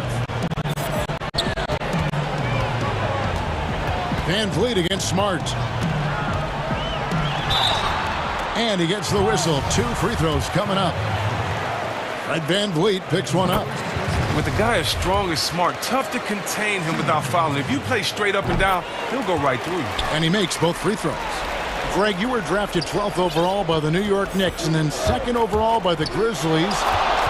Van Vliet against Smart. And he gets the whistle. 2 free throws coming up. Fred Van Vliet picks one up. With a guy as strong as Smart, tough to contain him without fouling. If you play straight up and down, he'll go right through you. And he makes both free throws. Greg, you were drafted 12th overall by the New York Knicks and then 2nd overall by the Grizzlies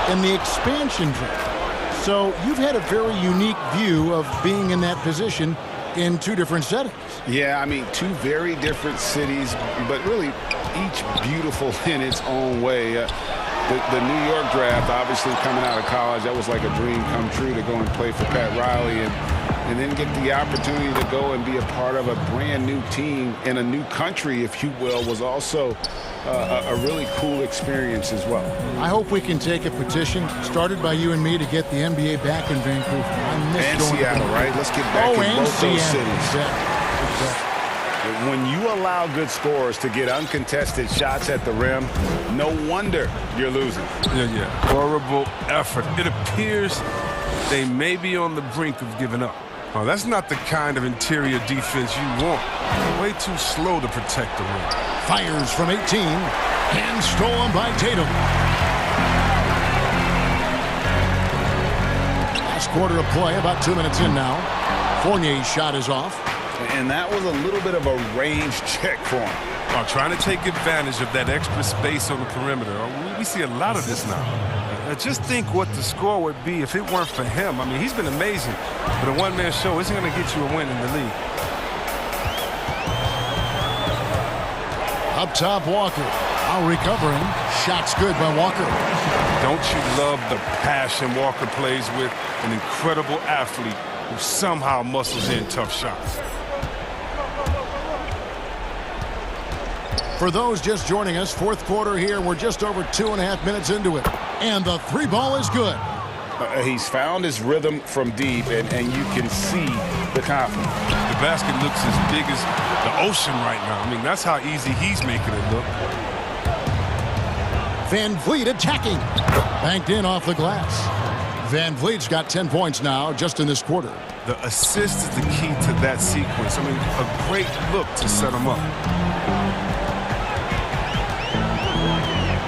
in the expansion draft. So you've had a very unique view of being in that position in 2 different settings. Yeah, I mean, 2 very different cities, but really each beautiful in its own way. The New York draft, obviously coming out of college, that was like a dream come true to go and play for Pat Riley and then get the opportunity to go and be a part of a brand new team in a new country, if you will, was also a really cool experience as well. I hope we can take a petition started by you and me to get the NBA back in Vancouver. And Seattle, right? Let's get back in both those cities. Exactly. When you allow good scorers to get uncontested shots at the rim, no wonder you're losing. Yeah. Horrible effort. It appears they may be on the brink of giving up. Oh, that's not the kind of interior defense you want. Way too slow to protect the rim. Fires from 18 and stolen by Tatum. Last quarter of play, about 2 minutes in now. Fournier's shot is off. And that was a little bit of a range check for him. Trying to take advantage of that extra space on the perimeter. We see a lot of this now. Just think what the score would be if it weren't for him. I mean, he's been amazing. But a one-man show isn't going to get you a win in the league. Up top, Walker. Now recovering. Shots good by Walker. Don't you love the passion Walker plays with? An incredible athlete who somehow muscles in tough shots. For those just joining us, fourth quarter here. We're just over 2.5 minutes into it. And the 3 ball is good. He's found his rhythm from deep, and you can see the confidence. The basket looks as big as the ocean right now. I mean, that's how easy he's making it look. Van Vliet attacking. Banked in off the glass. Van Vliet's got 10 points now just in this quarter. The assist is the key to that sequence. I mean, a great look to set him up.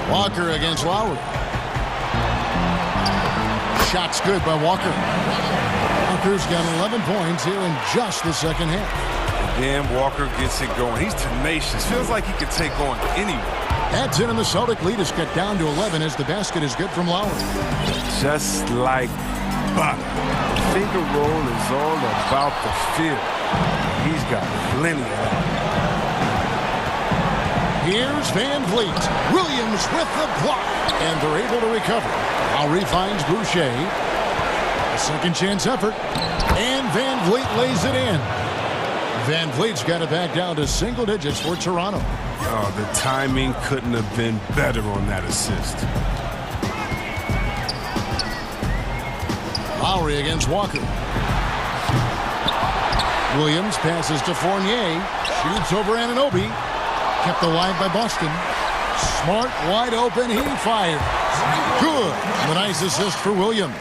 Walker against Lowry. Shots good by Walker. Walker's got 11 points here in just the second half. Again, Walker gets it going. He's tenacious. Feels like he could take on anyone. That's it, and the Celtic lead is cut down to 11 as the basket is good from Lowry. Just like butter. Finger roll is all about the feel. He's got plenty of that. Here's Van Vliet. Williams with the block, and they're able to recover. Lowry finds Boucher. A second chance effort, and Van Vliet lays it in. Van Vliet's got it back down to single digits for Toronto. Oh, the timing couldn't have been better on that assist. Lowry against Walker. Williams passes to Fournier. Shoots over Anunoby. Kept alive by Boston. Smart, wide open. He fires. Good. The nice assist for Williams.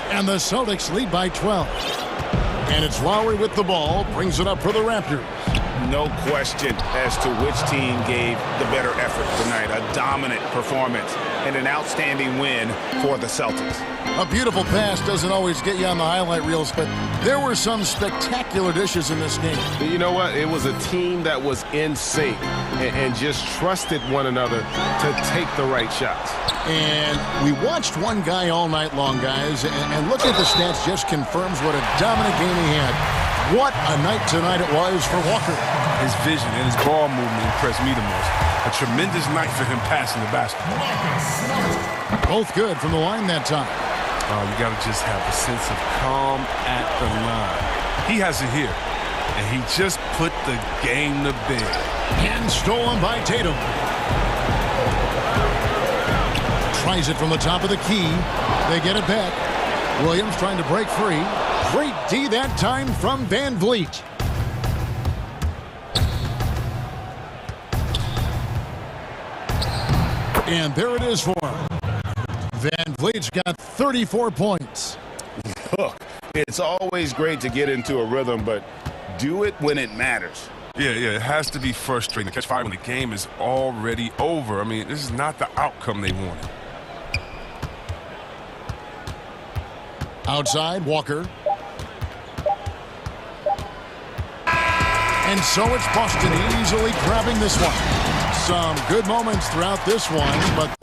And the Celtics lead by 12. And it's Lowry with the ball. Brings it up for the Raptors. No question as to which team gave the better effort tonight. A dominant performance and an outstanding win for the Celtics. A beautiful pass doesn't always get you on the highlight reels, but there were some spectacular dishes in this game. You know what? It was a team that was in sync and just trusted one another to take the right shots. And we watched one guy all night long, guys, and looking at the stats just confirms what a dominant game he had. What a night tonight it was for Walker. His vision and his ball movement impressed me the most. A tremendous night for him passing the basketball. Both good from the line that time. You got to just have a sense of calm at the line. He has it here, and he just put the game to bed. And stolen by Tatum. Tries it from the top of the key. They get it back. Williams trying to break free. Great D that time from Van Vliet. And there it is for him. Van Vliet's got 34 points. Look, it's always great to get into a rhythm, but do it when it matters. Yeah, it has to be frustrating to catch fire when the game is already over. I mean, this is not the outcome they wanted. Outside, Walker. And so it's Boston easily grabbing this one. Some good moments throughout this one, but